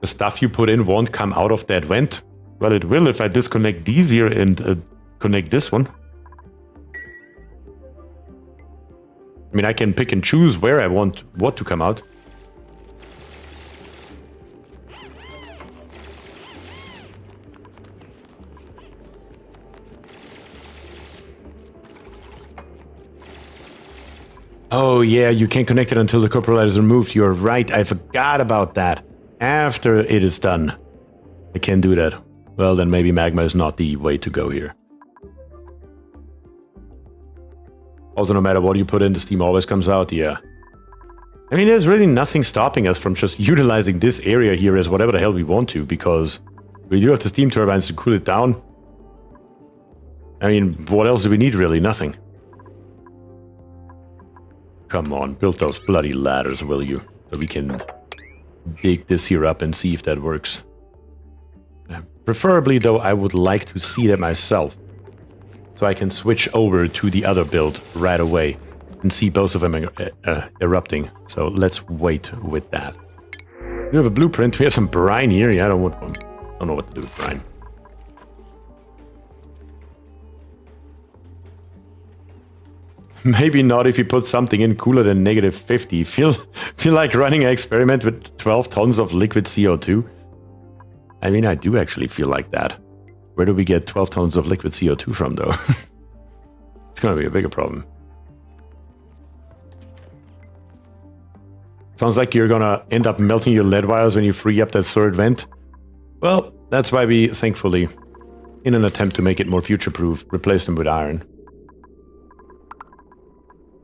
The stuff you put in won't come out of that vent. Well, it will if I disconnect these here and connect this one. I mean, I can pick and choose where I want what to come out. Oh yeah, you can't connect it until the coprolite is removed. You're right, I forgot about that. After it is done, I can do that. Well, then maybe magma is not the way to go here. Also, no matter what you put in, the steam always comes out, yeah. I mean, there's really nothing stopping us from just utilizing this area here as whatever the hell we want to, because we do have the steam turbines to cool it down. I mean, what else do we need, really? Nothing. Come on, build those bloody ladders, will you? So we can dig this here up and see if that works. Preferably, though, I would like to see that myself. So I can switch over to the other build right away and see both of them erupting. So let's wait with that. We have a blueprint. We have some brine here. Yeah, I don't know what to do with brine. Maybe not if you put something in cooler than -50. Feel like running an experiment with 12 tons of liquid CO2? I mean, I do actually feel like that. Where do we get 12 tons of liquid CO2 from, though? It's gonna be a bigger problem. Sounds like you're gonna end up melting your lead wires when you free up that third vent. Well, that's why we, thankfully, in an attempt to make it more future-proof, replace them with iron.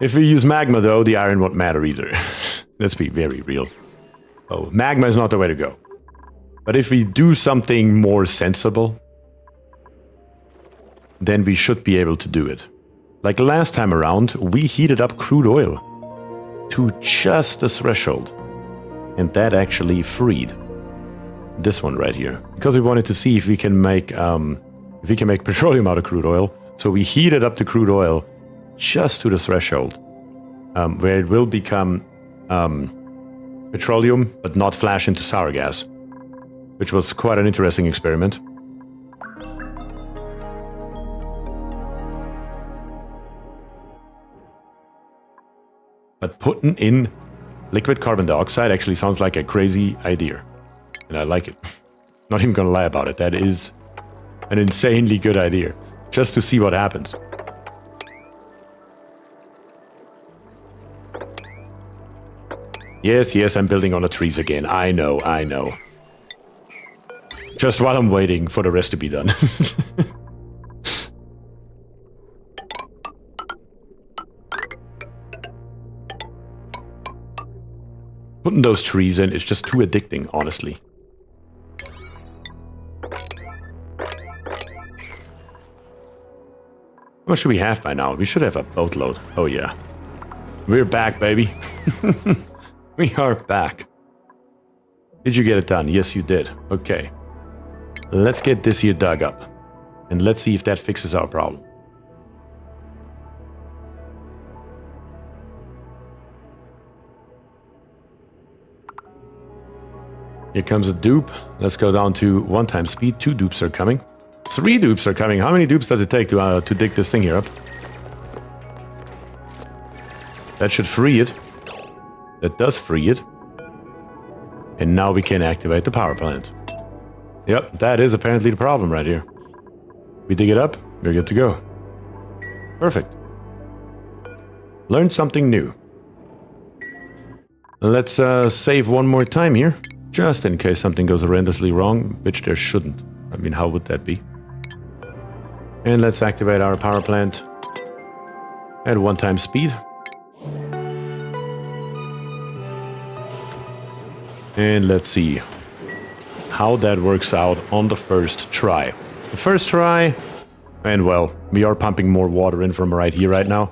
If we use magma, though, the iron won't matter either. Let's be very real. Oh, magma is not the way to go. But if we do something more sensible, then we should be able to do it. Like last time around, we heated up crude oil to just the threshold. And that actually freed this one right here. Because we wanted to see if we can make petroleum out of crude oil. So we heated up the crude oil just to the threshold, where it will become petroleum, but not flash into sour gas, which was quite an interesting experiment. But putting in liquid carbon dioxide actually sounds like a crazy idea, and I like it. Not even gonna lie about it, that is an insanely good idea, just to see what happens. Yes, I'm building on the trees again. I know. Just while I'm waiting for the rest to be done. Putting those trees in is just too addicting, honestly. How much should we have by now? We should have a boatload. Oh yeah. We're back, baby. We are back. Did you get it done? Yes, you did. Okay. Let's get this here dug up. And let's see if that fixes our problem. Here comes a dupe. Let's go down to 1 times speed. 2 dupes are coming. 3 dupes are coming. How many dupes does it take to dig this thing here up? That should free it. That does free it. And now we can activate the power plant. Yep, that is apparently the problem right here. We dig it up, we're good to go. Perfect. Learned something new. Let's save one more time here, just in case something goes horrendously wrong, which there shouldn't. I mean, how would that be? And let's activate our power plant at 1 times speed. And let's see how that works out on the first try. The first try, and well, we are pumping more water in from right here right now.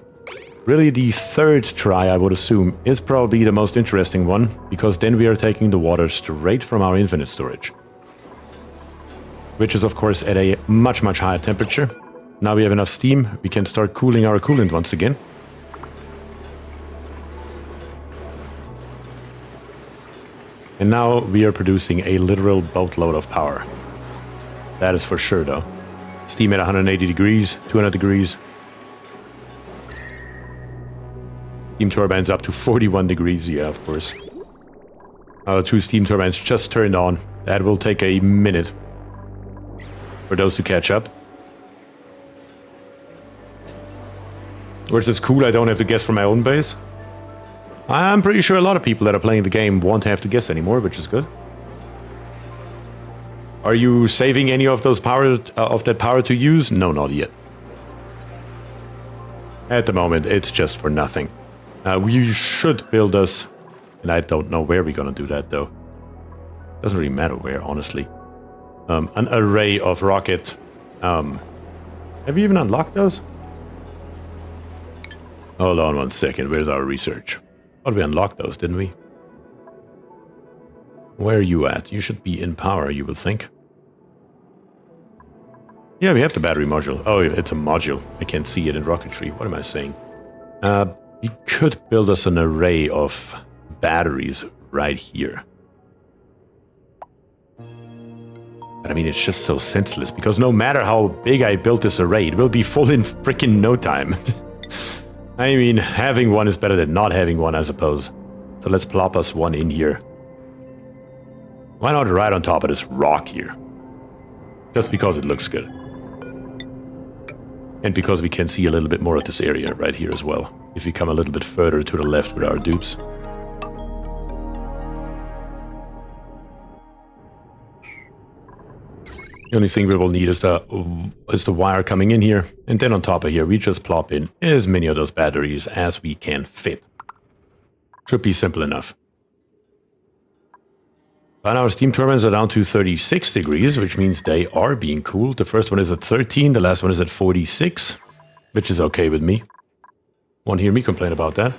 Really, the third try, I would assume, is probably the most interesting one, because then we are taking the water straight from our infinite storage. Which is, of course, at a much, much higher temperature. Now we have enough steam, we can start cooling our coolant once again. And now we are producing a literal boatload of power. That is for sure, though. Steam at 180 degrees, 200 degrees. Steam turbines up to 41 degrees, yeah, of course. Our 2 steam turbines just turned on. That will take a minute for those to catch up. Which is cool, I don't have to guess from my own base. I'm pretty sure a lot of people that are playing the game won't have to guess anymore, which is good. Are you saving any of those power of that power to use? No, not yet. At the moment, it's just for nothing. We should build us, and I don't know where we're gonna do that though. Doesn't really matter where, honestly. An array of rocket. Have you even unlocked those? Hold on one second. Where's our research? Thought we unlocked those, didn't we? Where are you at? You should be in power, you would think. Yeah, we have the battery module. Oh, it's a module. I can't see it in rocketry. What am I saying? We could build us an array of batteries right here. But I mean, it's just so senseless, because no matter how big I build this array, it will be full in freaking no time. I mean, having one is better than not having one, I suppose. So let's plop us one in here. Why not right on top of this rock here? Just because it looks good. And because we can see a little bit more of this area right here as well. If we come a little bit further to the left with our dupes. The only thing we will need is the wire coming in here. And then on top of here, we just plop in as many of those batteries as we can fit. Should be simple enough. And our steam turbines are down to 36 degrees, which means they are being cooled. The first one is at 13, the last one is at 46, which is okay with me. Won't hear me complain about that.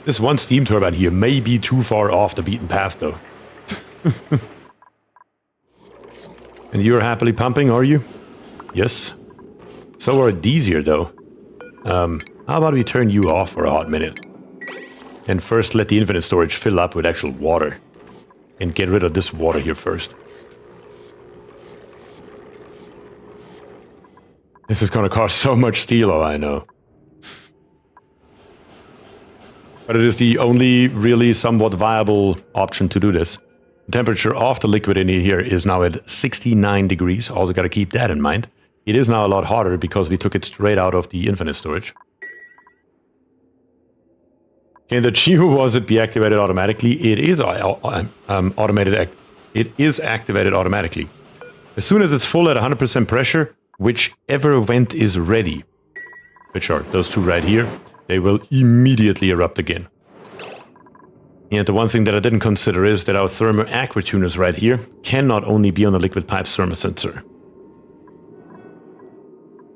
This one steam turbine here may be too far off the beaten path, though. And you're happily pumping, are you? Yes. So are these here, though. How about we turn you off for a hot minute? And first let the infinite storage fill up with actual water. And get rid of this water here first. This is gonna cost so much steel, oh, I know. But it is the only really somewhat viable option to do this. The temperature of the liquid in here is now at 69 degrees. Also got to keep that in mind. It is now a lot hotter because we took it straight out of the infinite storage. Can the Geo was it be activated automatically? It is automated. It is activated automatically. As soon as it's full at 100% pressure, whichever vent is ready, which are those two right here, they will immediately erupt again. And the one thing that I didn't consider is that our thermal aqua tuners right here can not only be on the liquid pipe thermal sensor.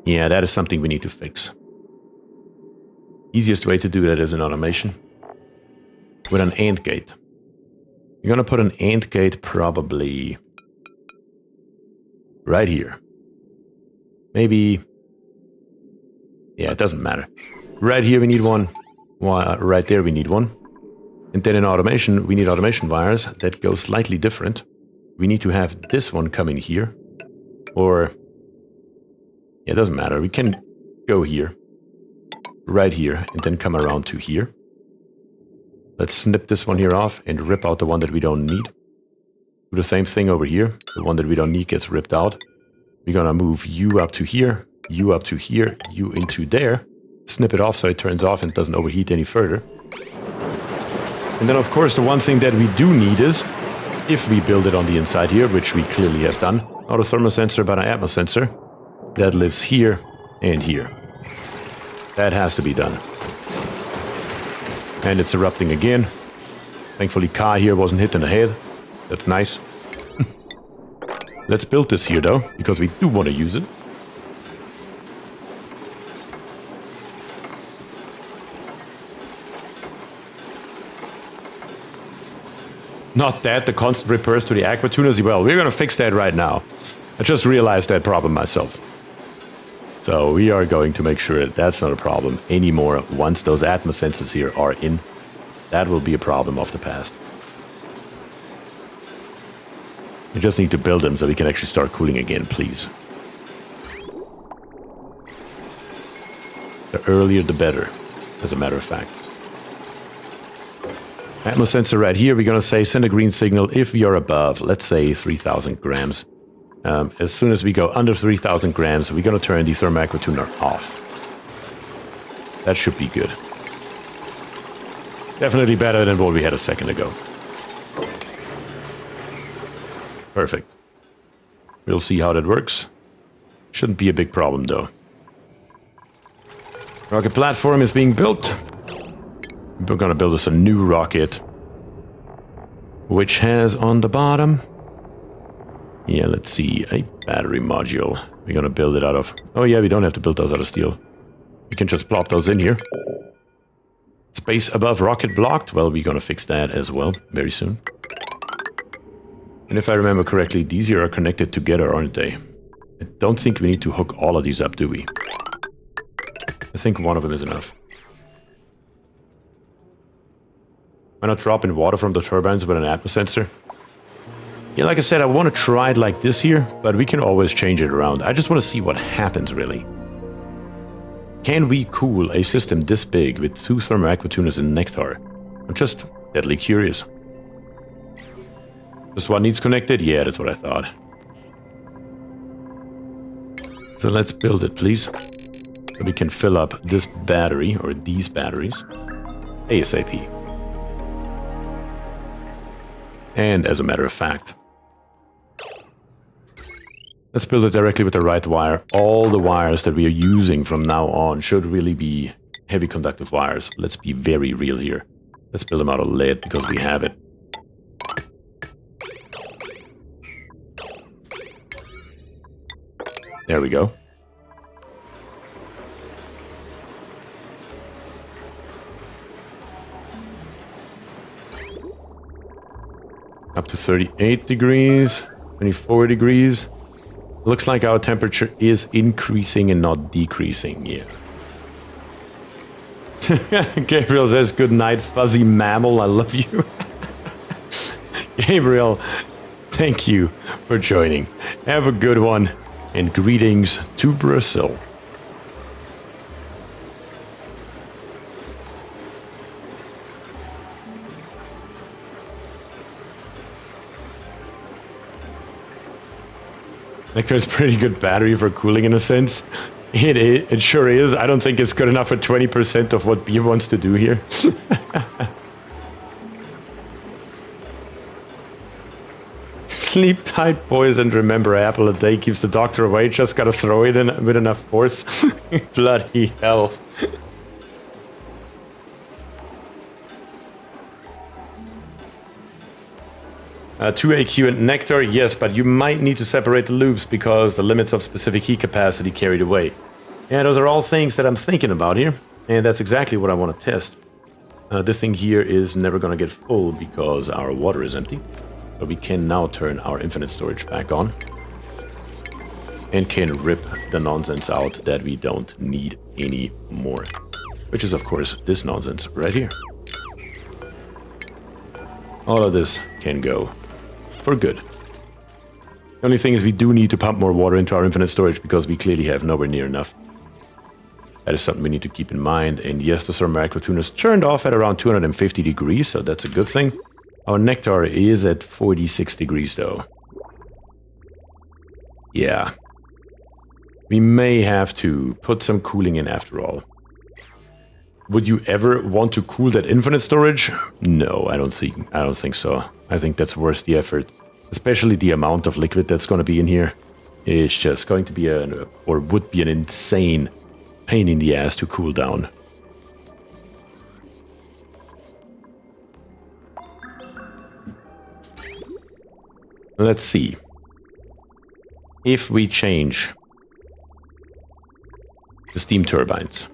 Yeah, that is something we need to fix. Easiest way to do that is in automation. With an AND gate. You're gonna put an AND gate probably right here. Maybe... yeah, it doesn't matter. Right here we need one. Right there we need one. And then in automation, we need automation wires that go slightly different. We need to have this one come in here. Or... yeah, it doesn't matter. We can go here. Right here. And then come around to here. Let's snip this one here off and rip out the one that we don't need. Do the same thing over here. The one that we don't need gets ripped out. We're gonna move you up to here. You up to here. You into there. Snip it off so it turns off and doesn't overheat any further. And then of course the one thing that we do need is, if we build it on the inside here, which we clearly have done, not a thermal sensor but an atmos sensor, that lives here and here. That has to be done. And it's erupting again. Thankfully Kai here wasn't hit in the head. That's nice. Let's build this here though, because we do want to use it. Not that, the constant repairs to the aqua tuners. Well, we're going to fix that right now. I just realized that problem myself. So we are going to make sure that that's not a problem anymore once those atmos sensors here are in. That will be a problem of the past. We just need to build them so we can actually start cooling again, please. The earlier the better, as a matter of fact. Atmos sensor right here, we're going to say send a green signal if we are above, let's say 3,000 grams. As soon as we go under 3,000 grams, we're going to turn the thermal aqua tuner off. That should be good. Definitely better than what we had a second ago. Perfect. We'll see how that works. Shouldn't be a big problem, though. Rocket platform is being built. We're going to build us a new rocket, which has on the bottom... Yeah, let's see, a battery module. We're going to build it out of... Oh yeah, we don't have to build those out of steel. We can just plop those in here. Space above rocket blocked. Well, we're going to fix that as well very soon. And if I remember correctly, these here are connected together, aren't they? I don't think we need to hook all of these up, do we? I think one of them is enough. Why not drop in water from the turbines with an atmos sensor? Yeah, like I said, I want to try it like this here, but we can always change it around. I just want to see what happens, really. Can we cool a system this big with 2 thermal aqua tuners and nectar? I'm just deadly curious. Just one needs connected? Yeah, that's what I thought. So let's build it, please. So we can fill up this battery, or these batteries, ASAP. And as a matter of fact, let's build it directly with the right wire. All the wires that we are using from now on should really be heavy conductive wires. Let's be very real here. Let's build them out of lead because we have it. There we go. Up to 38 degrees, 24 degrees. Looks like our temperature is increasing and not decreasing, yeah. Gabriel says, good night, fuzzy mammal, I love you. Gabriel, thank you for joining. Have a good one, and greetings to Brazil. Like, there's pretty good battery for cooling in a sense. It sure is. I don't think it's good enough for 20% of what Bier wants to do here. Sleep tight, boys, and remember, apple a day keeps the doctor away. Just gotta throw it in with enough force. Bloody hell. 2 AQ and nectar, yes, but you might need to separate the loops because the limits of specific heat capacity carried away. Yeah, those are all things that I'm thinking about here, and that's exactly what I want to test. This thing here is never going to get full because our water is empty. So we can now turn our infinite storage back on and can rip the nonsense out that we don't need anymore. Which is, of course, this nonsense right here. All of this can go for good. The only thing is we do need to pump more water into our infinite storage because we clearly have nowhere near enough. That is something we need to keep in mind. And yes, the thermal aqua tuner is turned off at around 250 degrees, so that's a good thing. Our nectar is at 46 degrees though. Yeah. We may have to put some cooling in after all. Would you ever want to cool that infinite storage? No, I don't think so. I think that's worth the effort. Especially the amount of liquid that's going to be in here. It's just going to be would be an insane pain in the ass to cool down. Let's see. If we change the steam turbines,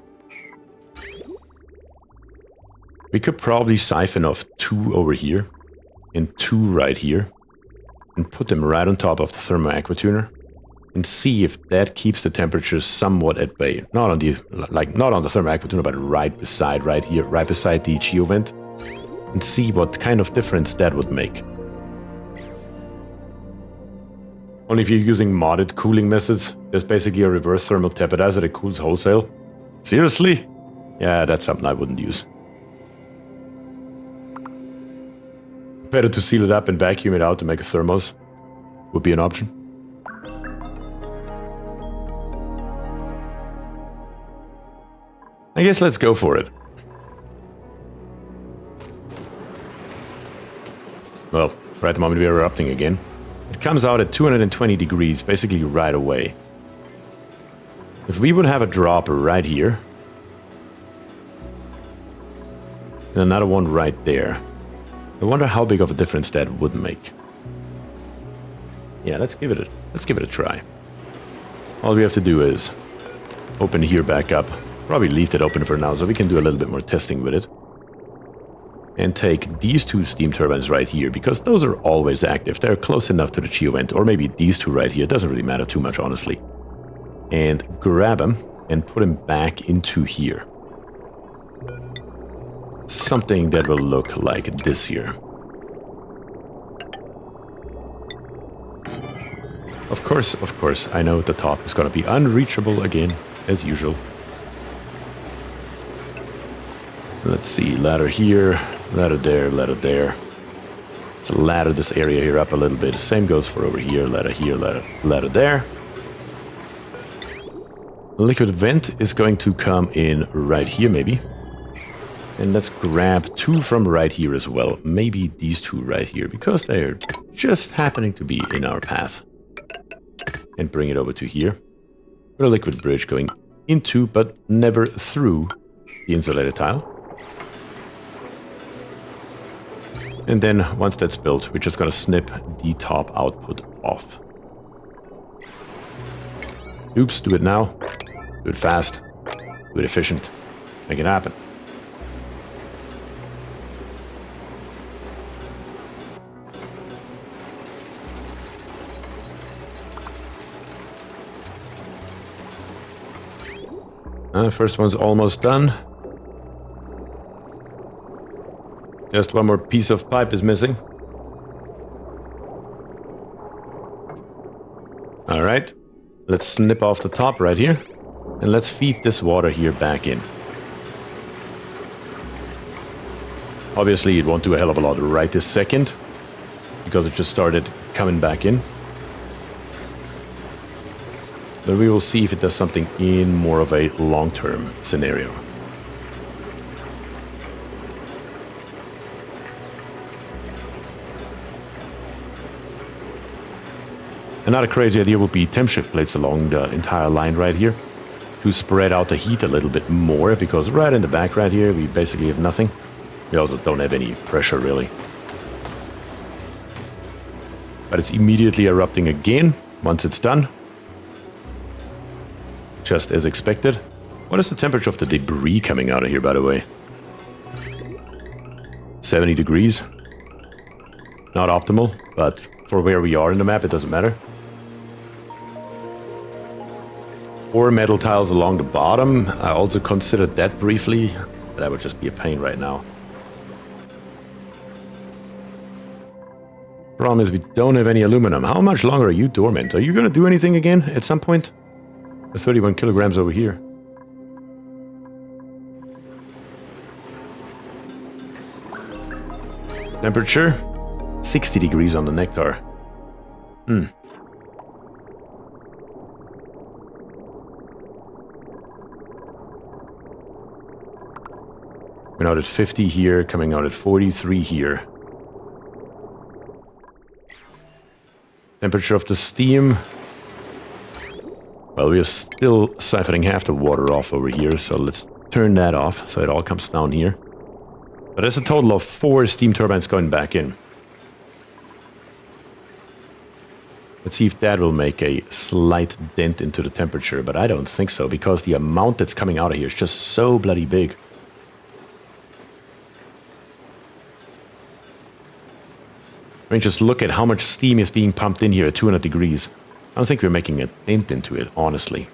we could probably siphon off 2 over here and 2 right here. And put them right on top of the thermo aquatuner. And see if that keeps the temperature somewhat at bay. Not on the thermo aquatuner, but right beside the geo vent. And see what kind of difference that would make. Only if you're using modded cooling methods, there's basically a reverse thermal tapidizer that cools wholesale. Seriously? Yeah, that's something I wouldn't use. Better to seal it up and vacuum it out to make a thermos. Would be an option. I guess let's go for it. Well, right at the moment we are erupting again. It comes out at 220 degrees, basically right away. If we would have a drop right here, and another one right there, I wonder how big of a difference that would make. Yeah, let's give it a try. All we have to do is open here back up. Probably leave that open for now so we can do a little bit more testing with it. And take these 2 steam turbines right here, because those are always active. They're close enough to the geo vent, or maybe these 2 right here. It doesn't really matter too much, honestly. And grab them and put them back into here. Something that will look like this here. Of course, I know the top is going to be unreachable again, as usual. Let's see, ladder here, ladder there, ladder there. Let's ladder this area here up a little bit. Same goes for over here, ladder, ladder there. The liquid vent is going to come in right here, maybe. And let's grab 2 from right here as well. Maybe these 2 right here, because they're just happening to be in our path. And bring it over to here. With a liquid bridge going into, but never through, the insulated tile. And then, once that's built, we're just going to snip the top output off. Oops, do it now. Do it fast. Do it efficient. Make it happen. First one's almost done. Just one more piece of pipe is missing. Alright, let's snip off the top right here. And let's feed this water here back in. Obviously it won't do a hell of a lot right this second, because it just started coming back in. But we will see if it does something in more of a long-term scenario. Another crazy idea would be temp shift plates along the entire line right here to spread out the heat a little bit more, because right in the back right here we basically have nothing. We also don't have any pressure really. But it's immediately erupting again once it's done. Just as expected. What is the temperature of the debris coming out of here, by the way? 70 degrees. Not optimal, but for where we are in the map, it doesn't matter. 4 metal tiles along the bottom. I also considered that briefly. But that would just be a pain right now. Problem is we don't have any aluminum. How much longer are you dormant? Are you going to do anything again at some point? 31 kilograms over here. Temperature 60 degrees on the nectar. We're out at 50 here, coming out at 43 here. Temperature of the steam. Well, we are still siphoning half the water off over here, so let's turn that off so it all comes down here. But there's a total of 4 steam turbines going back in. Let's see if that will make a slight dent into the temperature, but I don't think so, because the amount that's coming out of here is just so bloody big. I mean, just look at how much steam is being pumped in here at 200 degrees. I don't think we're making a dent into it, honestly.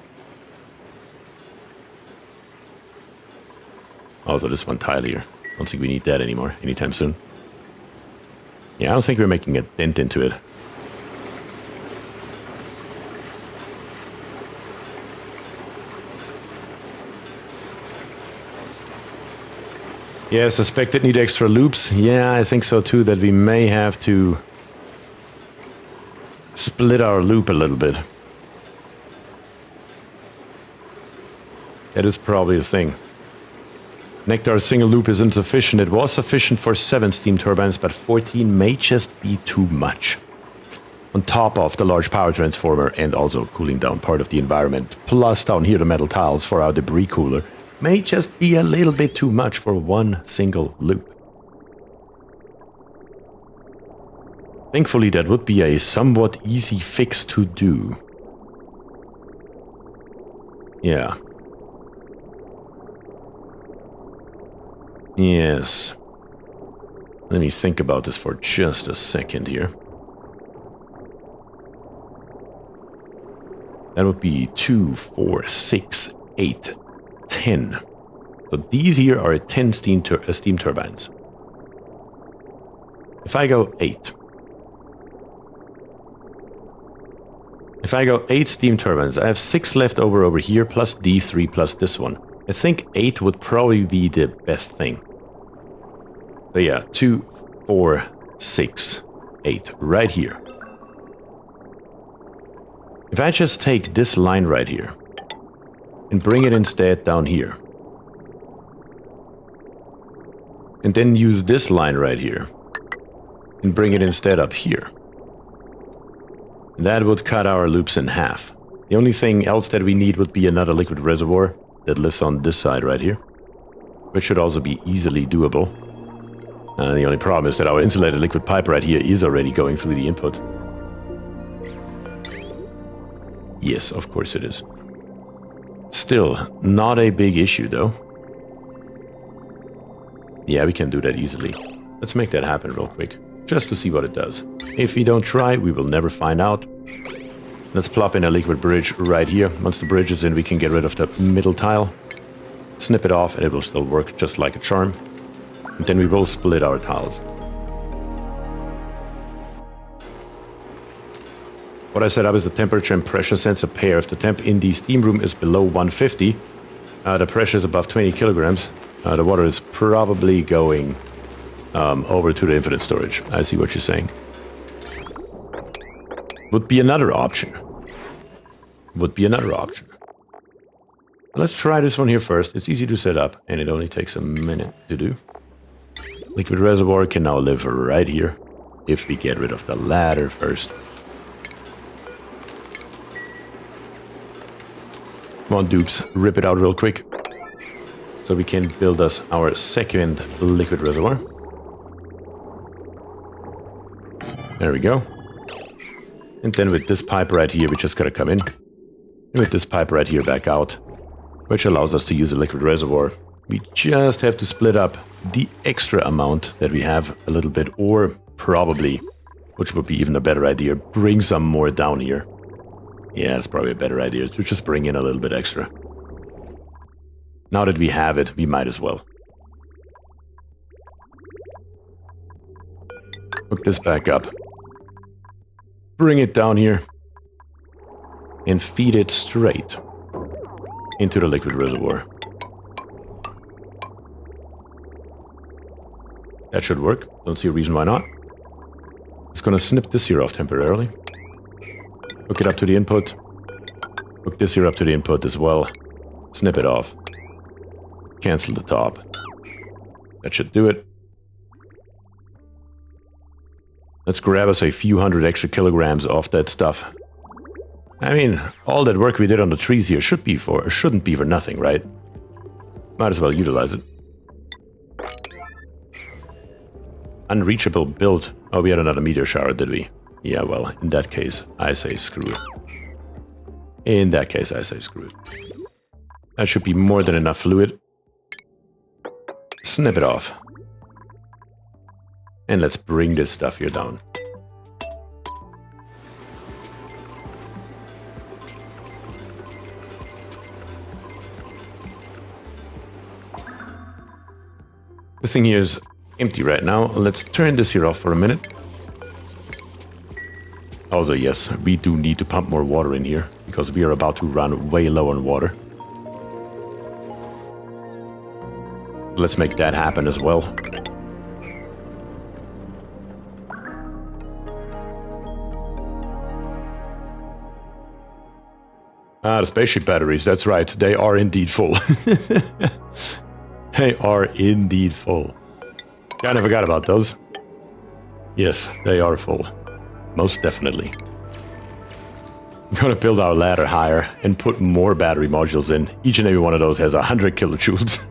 Also, this one tile here. I don't think we need that anymore anytime soon. Yeah, I don't think we're making a dent into it. Yeah, suspect it need extra loops. Yeah, I think so too, that we may have to split our loop a little bit. That is probably a thing. Nectar single loop is insufficient. It was sufficient for 7 steam turbines, but 14 may just be too much. On top of the large power transformer and also cooling down part of the environment, plus down here the metal tiles for our debris cooler, may just be a little bit too much for one single loop. Thankfully, that would be a somewhat easy fix to do. Yeah. Yes. Let me think about this for just a second here. That would be 2, 4, 6, 8, 10. So these here are 10 steam turbines. If I go 8. If I go 8 steam turbines, I have 6 left over here, plus these 3, plus this one. I think 8 would probably be the best thing. So yeah, 2, 4, 6, 8, right here. If I just take this line right here and bring it instead down here, and then use this line right here and bring it instead up here, that would cut our loops in half. The only thing else that we need would be another liquid reservoir that lives on this side right here, which should also be easily doable. The only problem is that our insulated liquid pipe right here is already going through the input. Yes, of course it is. Still, not a big issue though. Yeah, we can do that easily. Let's make that happen real quick, just to see what it does. If we don't try, we will never find out. Let's plop in a liquid bridge right here. Once the bridge is in, we can get rid of the middle tile, snip it off, and it will still work just like a charm. And then we will split our tiles. What I set up is the temperature and pressure sensor pair. If the temp in the steam room is below 150, the pressure is above 20 kilograms, the water is probably going over to the infinite storage. I see what you're saying. Would be another option. Would be another option. Let's try this one here first. It's easy to set up, and it only takes a minute to do. Liquid reservoir can now live right here, if we get rid of the ladder first. Come on, dupes, rip it out real quick, so we can build us our second liquid reservoir. There we go. And then with this pipe right here, we just gotta come in. And with this pipe right here back out, which allows us to use a liquid reservoir. We just have to split up the extra amount that we have a little bit, or probably, which would be even a better idea, bring some more down here. Yeah, it's probably a better idea to just bring in a little bit extra. Now that we have it, we might as well. Hook this back up. Bring it down here. And feed it straight into the liquid reservoir. That should work. Don't see a reason why not. It's gonna snip this here off temporarily. Hook it up to the input. Hook this here up to the input as well. Snip it off. Cancel the top. That should do it. Let's grab us a few hundred extra kilograms off that stuff. I mean, all that work we did on the trees here shouldn't be for nothing, right? Might as well utilize it. Unreachable build. Oh, we had another meteor shower, did we? Yeah, well, in that case, I say screw it. In that case, I say screw it. That should be more than enough fluid. Snip it off. And let's bring this stuff here down. This thing here is empty right now. Let's turn this here off for a minute. Also, yes, we do need to pump more water in here because we are about to run way low on water. Let's make that happen as well. Ah, the spaceship batteries, that's right. They are indeed full. They are indeed full. Kind of forgot about those. Yes, they are full. Most definitely. I'm gonna build our ladder higher and put more battery modules in. Each and every one of those has 100 kilojoules.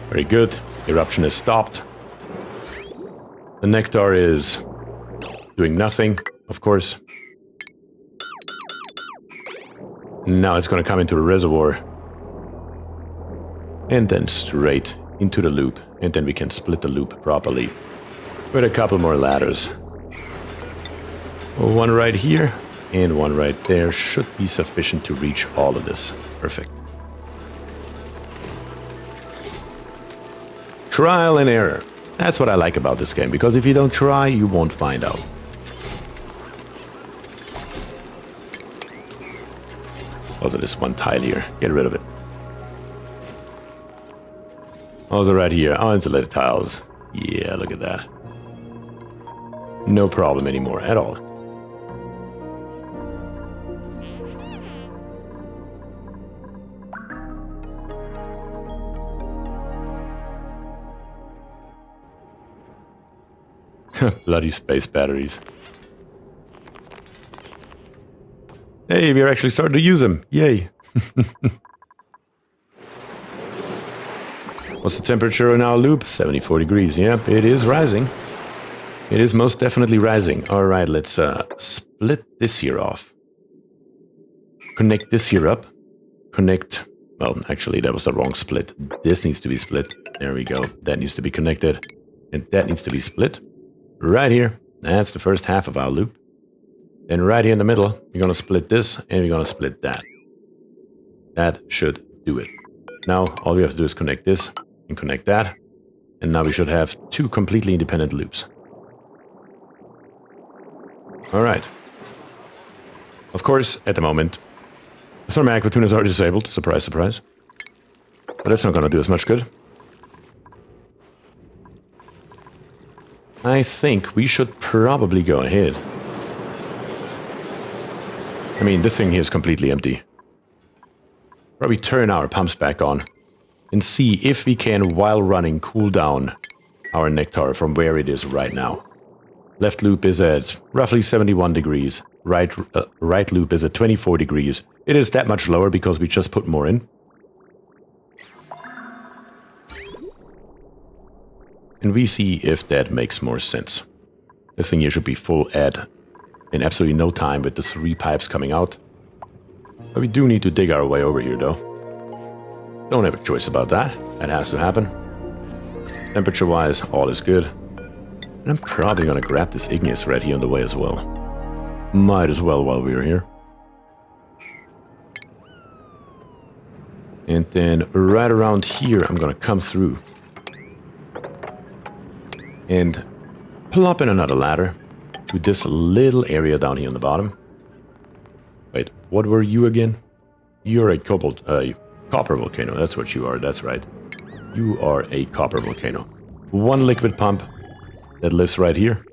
Very good. Eruption is stopped. The nectar is doing nothing, of course. Now it's going to come into the reservoir. And then straight into the loop. And then we can split the loop properly. With a couple more ladders. One right here and one right there should be sufficient to reach all of this. Perfect. Trial and error. That's what I like about this game, because if you don't try, you won't find out. Also, this one tile here. Get rid of it. Also right here, insulated tiles. Yeah, look at that. No problem anymore at all. Bloody space batteries. Hey, we're actually starting to use them. Yay. What's the temperature in our loop? 74 degrees. Yep, it is rising. It is most definitely rising. All right, let's split this here off. Connect this here up. Connect... Well, actually, that was the wrong split. This needs to be split. There we go. That needs to be connected. And that needs to be split. Right here. That's the first half of our loop. Then right here in the middle, we're going to split this and we're going to split that. That should do it. Now, all we have to do is connect this and connect that. And now we should have two completely independent loops. Alright. Of course, at the moment, some magma tuners are disabled. Surprise, surprise. But that's not going to do us much good. I think we should probably go ahead. I mean, this thing here is completely empty. Probably turn our pumps back on and see if we can, while running, cool down our nectar from where it is right now. Left loop is at roughly 71 degrees. Right loop is at 24 degrees. It is that much lower because we just put more in. And we see if that makes more sense. This thing here should be full in absolutely no time with the 3 pipes coming out. But we do need to dig our way over here, though. Don't have a choice about that. That has to happen. Temperature-wise, all is good. And I'm probably going to grab this igneous right here on the way as well. Might as well while we're here. And then right around here, I'm going to come through. And plop in another ladder to this little area down here on the bottom. Wait, what were you again? You're a copper volcano. That's what you are. That's right. You are a copper volcano. One liquid pump that lives right here.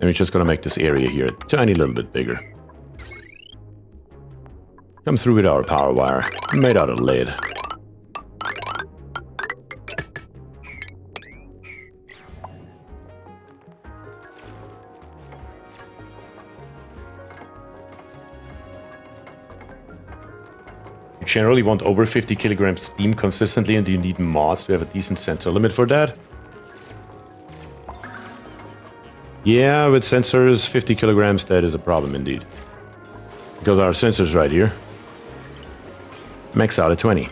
And we're just going to make this area here a tiny little bit bigger. Come through with our power wire, made out of lead. You generally want over 50 kilograms steam consistently, and you need mods to have a decent sensor limit for that. Yeah, with sensors, 50 kilograms, that is a problem indeed. Because our sensors right here max out at 20.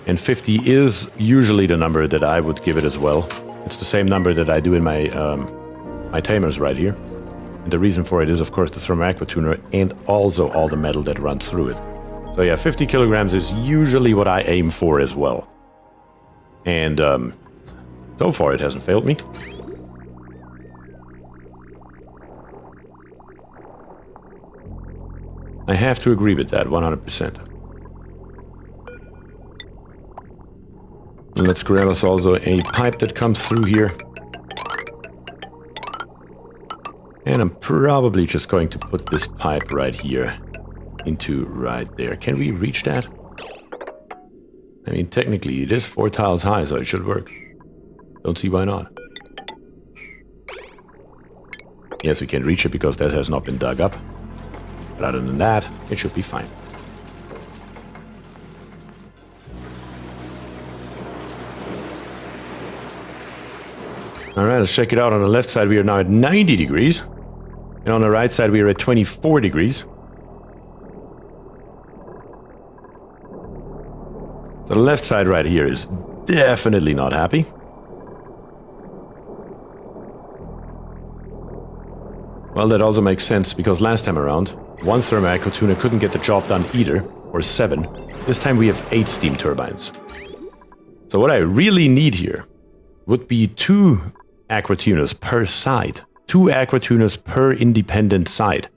And 50 is usually the number that I would give it as well. It's the same number that I do in my my tamers right here. And the reason for it is, of course, the thermal aqua tuner and also all the metal that runs through it. So yeah, 50 kilograms is usually what I aim for as well. And so far it hasn't failed me. I have to agree with that 100%. And let's grab us also a pipe that comes through here. And I'm probably just going to put this pipe right here into right there. Can we reach that? I mean, technically it is 4 tiles high, so it should work. Don't see why not. Yes, we can reach it because that has not been dug up. But other than that, it should be fine. Alright, let's check it out. On the left side we are now at 90 degrees. And on the right side we are at 24 degrees. So the left side right here is definitely not happy. Well, that also makes sense because last time around, one thermal aqua tuner couldn't get the job done either, or 7. This time we have 8 steam turbines. So what I really need here would be 2 aqua tuners per side. 2 aqua tuners per independent side.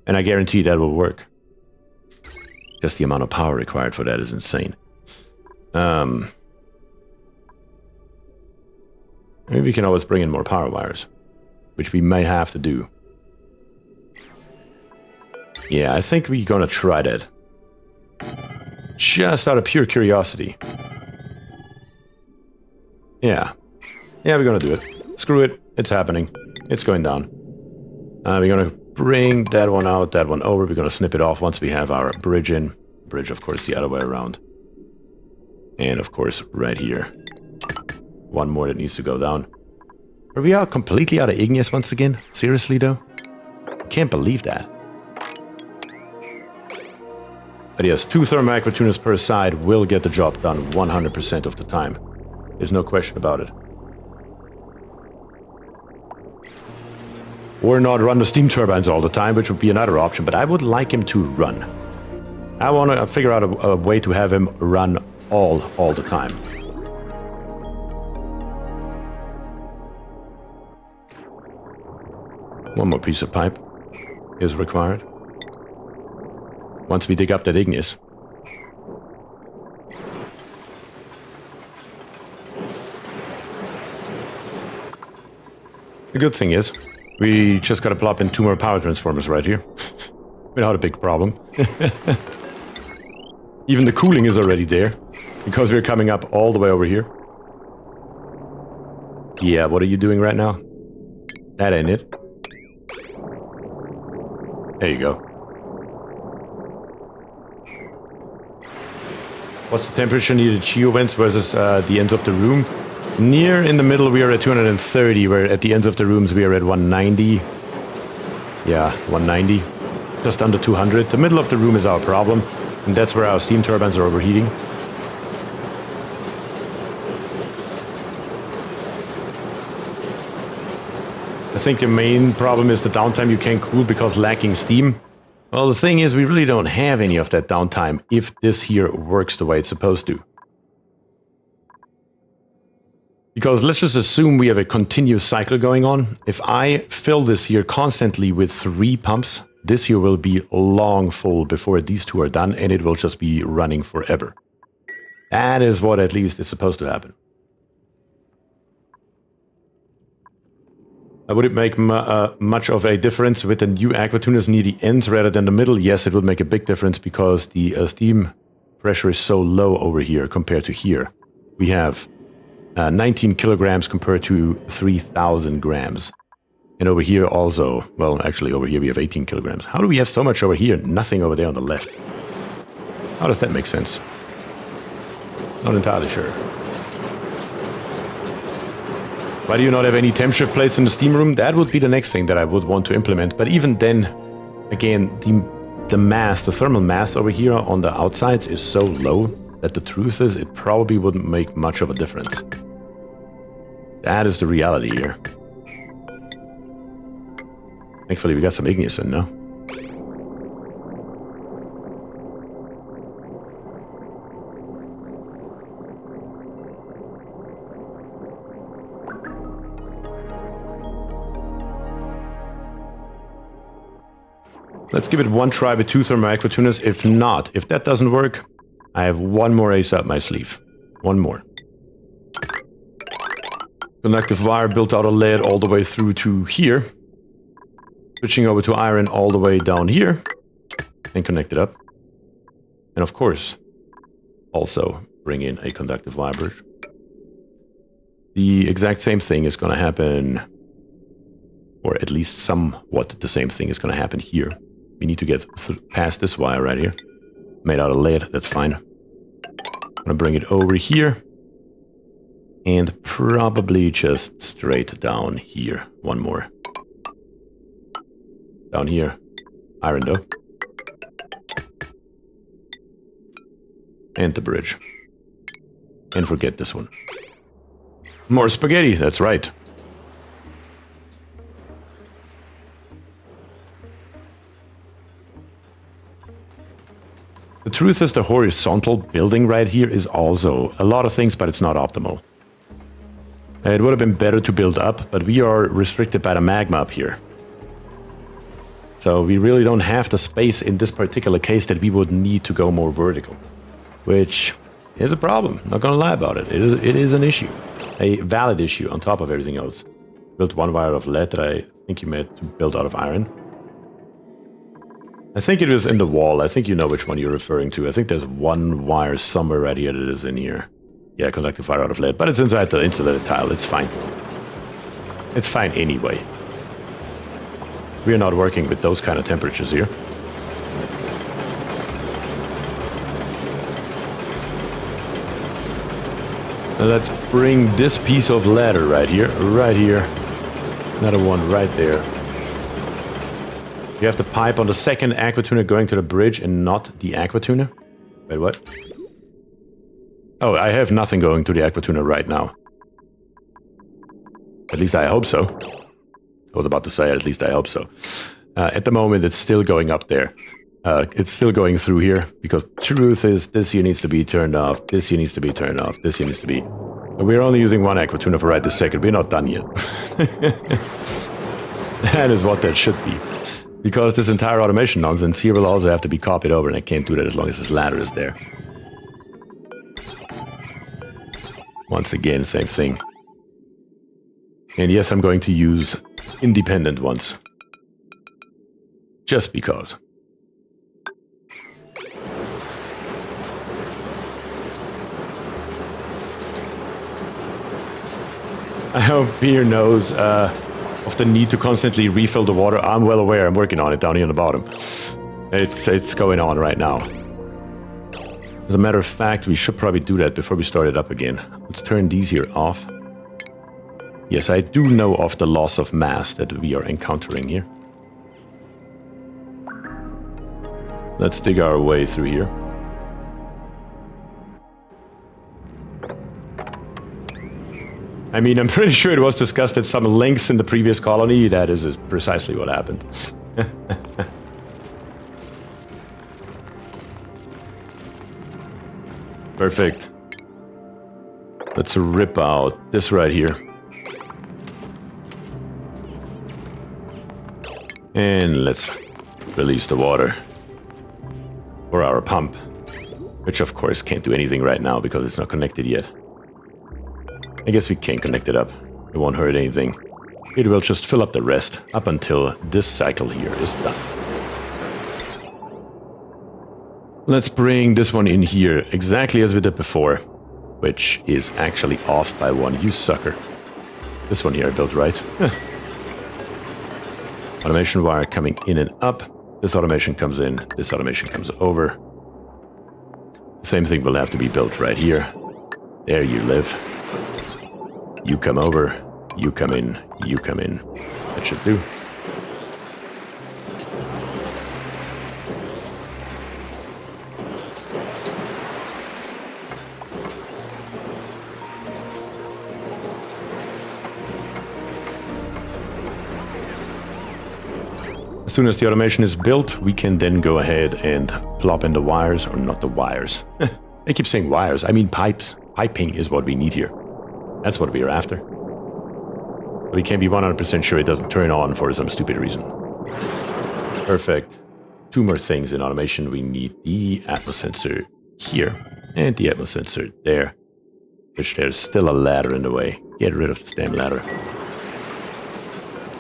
And I guarantee that will work. Just the amount of power required for that is insane. Maybe we can always bring in more power wires, which we may have to do. Yeah, I think we're gonna try that. Just out of pure curiosity. Yeah. Yeah, we're gonna do it. Screw it. It's happening. It's going down. We're gonna bring that one out, that one over. We're gonna snip it off once we have our bridge in. Bridge, of course, the other way around. And, of course, right here. One more that needs to go down. Are we out completely out of igneous once again? Seriously, though? I can't believe that. But yes, 2 thermal aqua tuners per side will get the job done 100% of the time. There's no question about it. Or not run the steam turbines all the time, which would be another option, but I would like him to run. I want to figure out a way to have him run all the time. One more piece of pipe is required. Once we dig up that igneous. The good thing is, we just gotta plop in 2 more power transformers right here. Without a big problem. Even the cooling is already there, because we're coming up all the way over here. Yeah, what are you doing right now? That ain't it. There you go. What's the temperature needed geo vents versus the ends of the room? Near in the middle we are at 230, where at the ends of the rooms we are at 190. Yeah, 190. Just under 200. The middle of the room is our problem, and that's where our steam turbines are overheating. I think the main problem is the downtime you can't cool because lacking steam. Well, the thing is, we really don't have any of that downtime if this here works the way it's supposed to. Because let's just assume we have a continuous cycle going on. If I fill this here constantly with 3 pumps, this here will be long full before these 2 are done, and it will just be running forever. That is what at least is supposed to happen. Would it make much of a difference with the new aqua tuners near the ends rather than the middle? Yes, it would make a big difference because the steam pressure is so low over here compared to here. We have 19 kilograms compared to 3,000 grams. And over here also, well, actually over here we have 18 kilograms. How do we have so much over here? Nothing over there on the left. How does that make sense? Not entirely sure. Why do you not have any temp shift plates in the steam room? That would be the next thing that I would want to implement. But even then, again, the mass, the thermal mass over here on the outsides is so low that the truth is it probably wouldn't make much of a difference. That is the reality here. Thankfully, we got some igneous in now. Let's give it one try with 2 thermal aquatunas. If not, if that doesn't work, I have one more ace up my sleeve. One more. Conductive wire built out of lead all the way through to here. Switching over to iron all the way down here. And connect it up. And of course, also bring in a conductive wire bridge. The exact same thing is going to happen, or at least somewhat the same thing is going to happen here. We need to get past this wire right here. Made out of lead, that's fine. I'm gonna bring it over here. And probably just straight down here. One more. Down here. Iron though. And the bridge. And forget this one. More spaghetti, that's right. The truth is the horizontal building right here is also a lot of things, but it's not optimal. It would have been better to build up, but we are restricted by the magma up here. So we really don't have the space in this particular case that we would need to go more vertical. Which is a problem, not gonna lie about it. It is an issue. A valid issue on top of everything else. Built one wire of lead that I think you meant to build out of iron. I think it was in the wall. I think you know which one you're referring to. I think there's one wire somewhere right here that is in here. Yeah, conductive wire out of lead. But it's inside the insulated tile. It's fine. It's fine anyway. We're not working with those kind of temperatures here. Now let's bring this piece of ladder right here. Right here. Another one right there. You have the pipe on the second aquatuna going to the bridge and not the aquatuna. Wait, what? Oh, I have nothing going to the aquatuna right now. At least I hope so. I was about to say, at least I hope so. At the moment, it's still going up there. It's still going through here, because truth is, this here needs to be turned off, this here needs to be turned off, this here needs to be... We're only using one aquatuna for right this second. We're not done yet. That is what that should be. Because this entire automation nonsense here will also have to be copied over, and I can't do that as long as this ladder is there. Once again, same thing. And yes, I'm going to use independent ones. Just because. I hope Bier knows of the need to constantly refill the water. I'm well aware, I'm working on it down here on the bottom. It's going on right now. As a matter of fact, we should probably do that before we start it up again. Let's turn these here off. Yes, I do know of the loss of mass that we are encountering here. Let's dig our way through here. I mean, I'm pretty sure it was discussed at some lengths in the previous colony. That is precisely what happened. Perfect. Let's rip out this right here. And let's release the water for our pump. Which of course can't do anything right now because it's not connected yet. I guess we can connect it up. It won't hurt anything. It will just fill up the rest up until this cycle here is done. Let's bring this one in here exactly as we did before, which is actually off by one, you sucker. This one here I built right. Automation wire coming in and up. This automation comes in, this automation comes over. The same thing will have to be built right here. There you live. You come over, you come in, you come in. That should do. As soon as the automation is built, we can then go ahead and plop in the wires, or not the wires. I keep saying wires, I mean pipes. Piping is what we need here. That's what we are after. But we can be 100% sure it doesn't turn on for some stupid reason. Perfect. Two more things in automation. We need the atmos sensor here and the atmos sensor there. Which there's still a ladder in the way. Get rid of this damn ladder.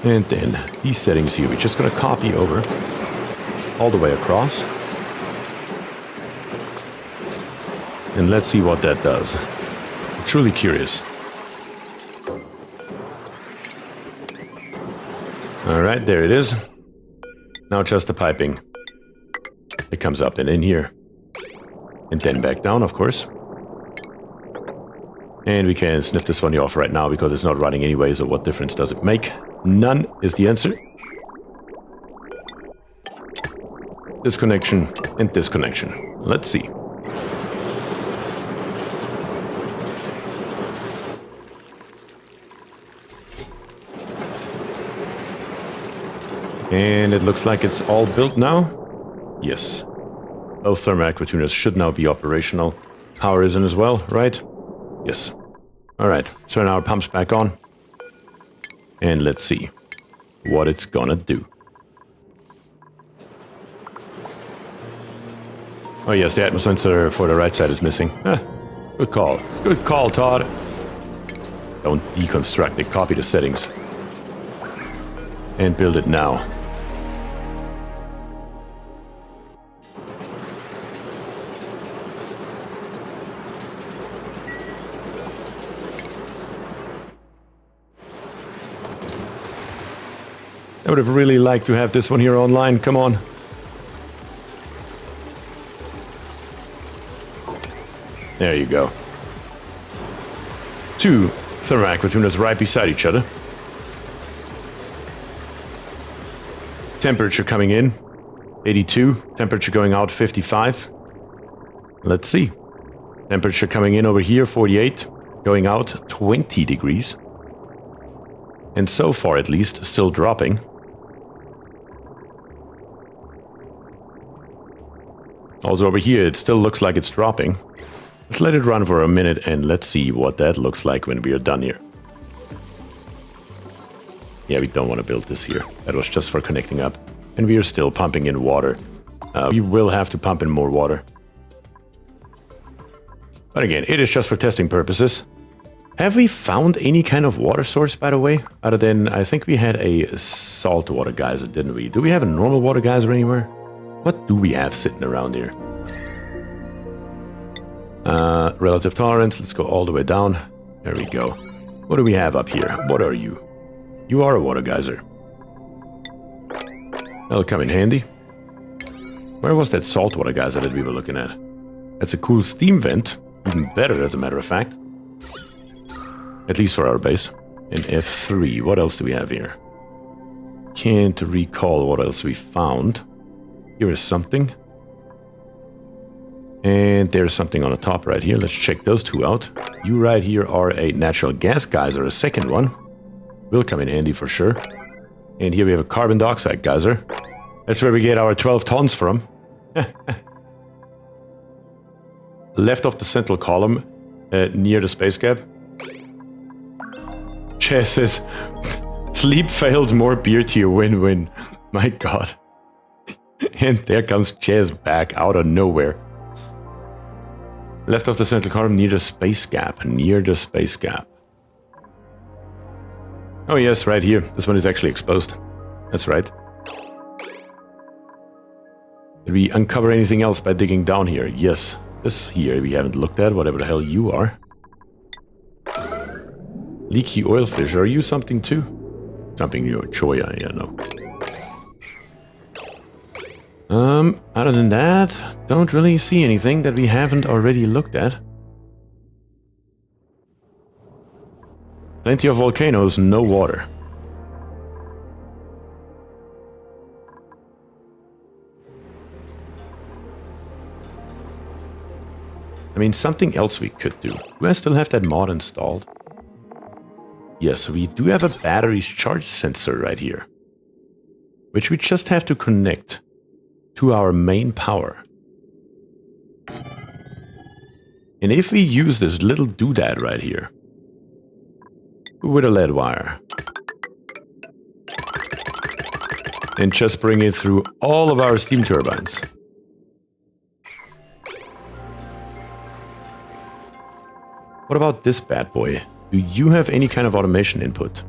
And then these settings here, we're just going to copy over all the way across. And let's see what that does. I'm truly curious. Alright, there it is. Now just the piping. It comes up and in here. And then back down, of course. And we can snip this one off right now because it's not running anyway, so what difference does it make? None is the answer. Disconnection and disconnection. Let's see. And it looks like it's all built now. Yes. Both thermal aquatuners should now be operational. Power is in as well, right? Yes. Alright, turn our pumps back on. And let's see what it's gonna do. Oh yes, the atmos sensor for the right side is missing. Good call. Good call, Todd. Don't deconstruct it, copy the settings. And build it now. I would have really liked to have this one here online. Come on. There you go. Two thermal aquatuners right beside each other. Temperature coming in, 82. Temperature going out, 55. Let's see. Temperature coming in over here, 48. Going out, 20 degrees. And so far, at least, still dropping. Also over here, it still looks like it's dropping. Let's let it run for a minute and let's see what that looks like when we are done here. Yeah, we don't want to build this here. That was just for connecting up. And we are still pumping in water. We will have to pump in more water. But again, it is just for testing purposes. Have we found any kind of water source, by the way? Other than, I think we had a saltwater geyser, didn't we? Do we have a normal water geyser anywhere? What do we have sitting around here? Relative tolerance, let's go all the way down. There we go. What do we have up here? What are you? You are a water geyser. That'll come in handy. Where was that saltwater geyser that we were looking at? That's a cool steam vent. Even better, as a matter of fact. At least for our base. In F3, what else do we have here? Can't recall what else we found. Here is something. And there's something on the top right here. Let's check those two out. You right here are a natural gas geyser, a second one. Will come in handy for sure. And here we have a carbon dioxide geyser. That's where we get our 12 tons from. Left of the central column, near the space gap. Chess says, sleep failed, more BierTier win-win. My god. And there comes Chess back out of nowhere. Left of the central column, near the space gap. Near the space gap. Oh yes, right here. This one is actually exposed. That's right. Did we uncover anything else by digging down here? Yes. This here we haven't looked at, whatever the hell you are. Leaky oil fish, are you something too? Something new, choya, yeah, no. Other than that, don't really see anything that we haven't already looked at. Plenty of volcanoes, no water. I mean, something else we could do. Do I still have that mod installed? Yes, we do have a batteries charge sensor right here. which we just have to connect to our main power. And if we use this little doodad right here with a lead wire and just bring it through all of our steam turbines. What about this bad boy? Do you have any kind of automation input?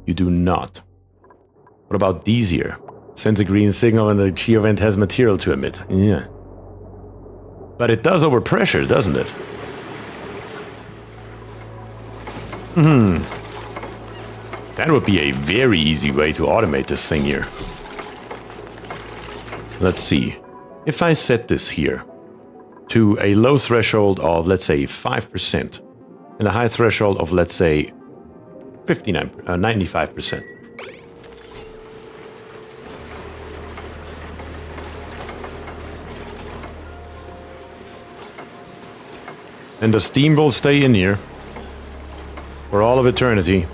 You do not. What about these here? Sends a green signal and the geovent has material to emit. Yeah. But it does overpressure, doesn't it? That would be a very easy way to automate this thing here. Let's see. If I set this here to a low threshold of, let's say, 5%, and a high threshold of, let's say, 95%. And the steam will stay in here for all of eternity.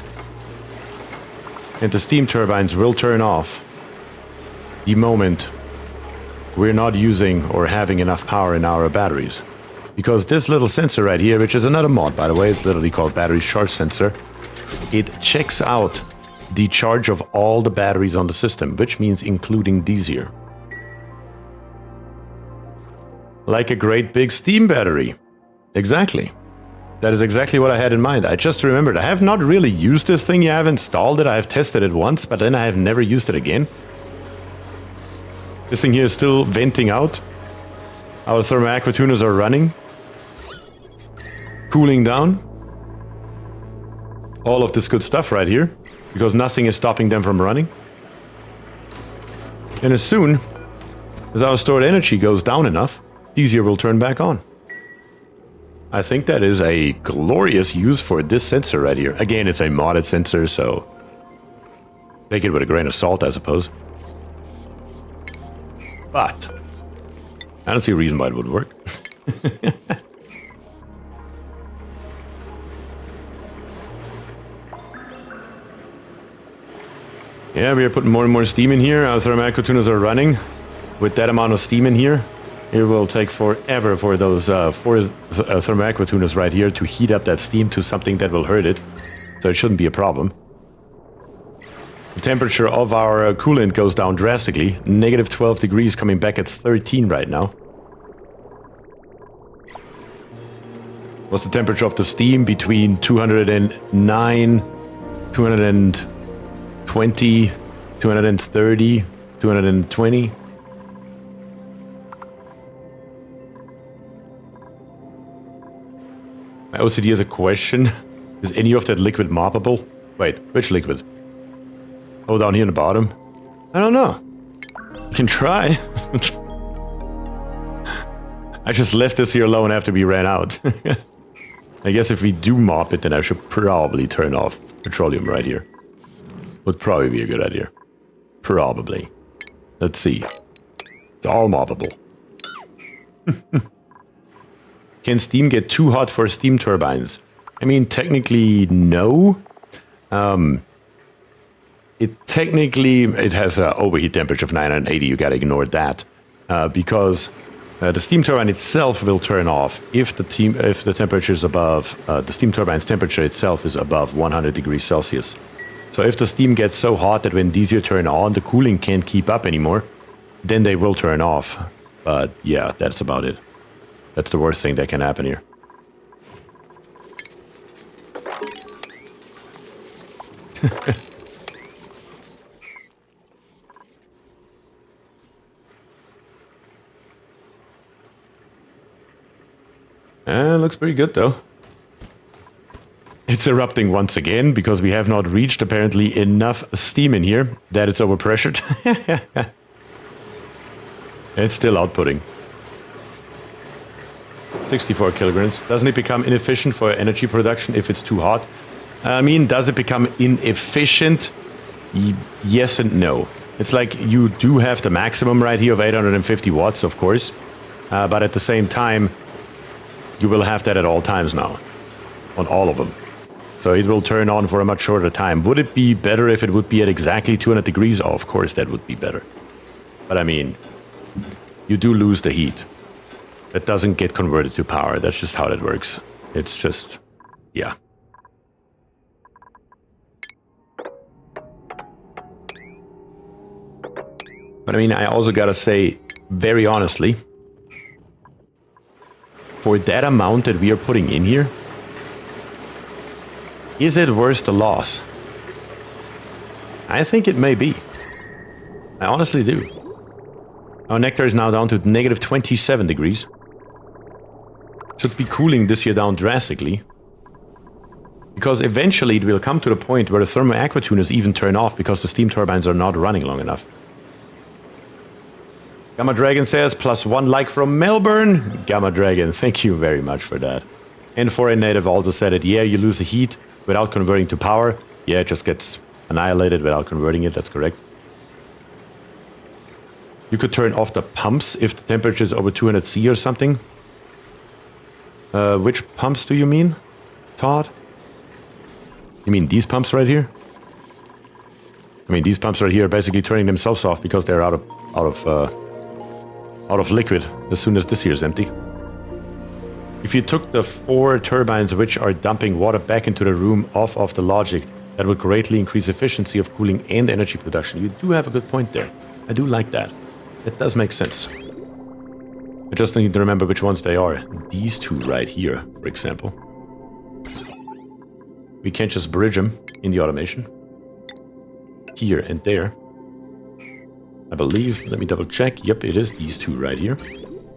And the steam turbines will turn off the moment we're not using or having enough power in our batteries. Because this little sensor right here, which is another mod, by the way, it's literally called battery charge sensor, it checks out the charge of all the batteries on the system, which means including these here. Like a great big steam battery. Exactly. That is exactly what I had in mind. I just remembered. I have not really used this thing. I have installed it. I have tested it once, but then I have never used it again. This thing here is still venting out. Our thermal aqua tuners are running. Cooling down. All of this good stuff right here. Because nothing is stopping them from running. And as soon as our stored energy goes down enough, these here will turn back on. I think that is a glorious use for this sensor right here. Again, it's a modded sensor, so take it with a grain of salt, I suppose. But I don't see a reason why it wouldn't work. Yeah, we are putting more and more steam in here. Our thermal aqua tuners are running. With that amount of steam in here, it will take forever for those four thermal aqua tuners right here to heat up that steam to something that will hurt it. So it shouldn't be a problem. The temperature of our coolant goes down drastically. Negative 12 degrees, coming back at 13 right now. What's the temperature of the steam? Between 209, 220, 230, 220. My OCD has a question. Is any of that liquid moppable? Wait, which liquid? Oh, down here in the bottom? I don't know. You can try. I just left this here alone after we ran out. I guess if we do mop it, then I should probably turn off petroleum right here. Would probably be a good idea. Probably. Let's see. It's all moppable. Can steam get too hot for steam turbines? I mean, technically, no. It has an overheat temperature of 980. You gotta ignore that because the steam turbine itself will turn off if the temperature is above the steam turbine's temperature itself is above 100 degrees Celsius. So if the steam gets so hot that when these here turn on, the cooling can't keep up anymore, then they will turn off. But yeah, that's about it. That's the worst thing that can happen here. Looks pretty good though. It's erupting once again because we have not reached apparently enough steam in here that it's overpressured. It's still outputting. 64 kilograms. Doesn't it become inefficient for energy production if it's too hot? I mean, does it become inefficient? Yes and no. It's like you do have the maximum right here of 850 watts, of course. But at the same time, you will have that at all times now. On all of them. So it will turn on for a much shorter time. Would it be better if it would be at exactly 200 degrees? Oh, of course that would be better. But I mean, you do lose the heat. That doesn't get converted to power. That's just how that works. It's just, yeah. But I mean, I also gotta say, very honestly, for that amount that we are putting in here, is it worth the loss? I think it may be. I honestly do. Our nectar is now down to negative 27 degrees. Should be cooling this year down drastically. Because eventually it will come to the point where the thermal aqua tuners even turn off because the steam turbines are not running long enough. Gamma Dragon says, +1 like from Melbourne. Gamma Dragon, thank you very much for that. And Foreign Native also said it, yeah, you lose the heat without converting to power. Yeah, it just gets annihilated without converting it, that's correct. You could turn off the pumps if the temperature is over 200 C or something. Which pumps do you mean, Todd? You mean these pumps right here? I mean, these pumps right here are basically turning themselves off because they're out of liquid as soon as this here is empty. If you took the 4 turbines which are dumping water back into the room off of the logic, that would greatly increase efficiency of cooling and energy production. You do have a good point there. I do like that. It does make sense. I just need to remember which ones they are. These 2 right here, for example. We can't just bridge them in the automation. Here and there. I believe, let me double check. Yep, it is these 2 right here.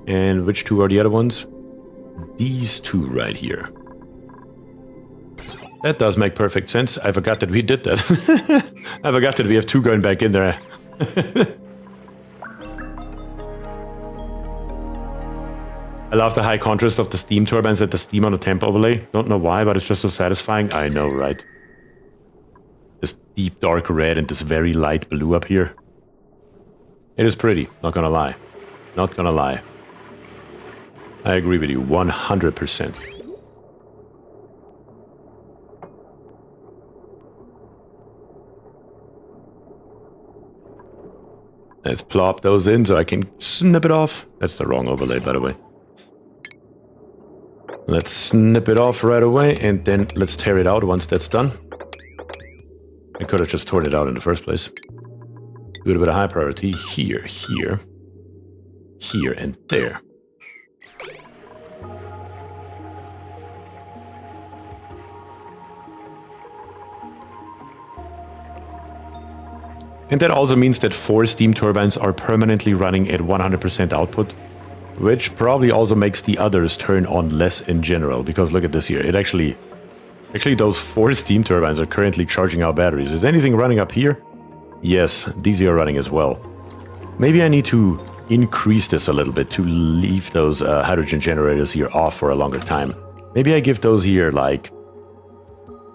And which 2 are the other ones? These 2 right here. That does make perfect sense. I forgot that we did that. I forgot that we have 2 going back in there. I love the high contrast of the steam turbines and the steam on the temp overlay. Don't know why, but it's just so satisfying. I know, right? This deep dark red and this very light blue up here. It is pretty, not gonna lie. Not gonna lie. I agree with you 100%. Let's plop those in so I can snip it off. That's the wrong overlay, by the way. Let's snip it off right away, and then let's tear it out once that's done. I could have just torn it out in the first place. Do it with a high priority. Here, here, here, and there. And that also means that 4 steam turbines are permanently running at 100% output, which probably also makes the others turn on less in general, because look at this here. It actually those 4 steam turbines are currently charging our batteries. Is anything running up here? Yes, these are running as well. Maybe I need to increase this a little bit to leave those hydrogen generators here off for a longer time. Maybe I give those here like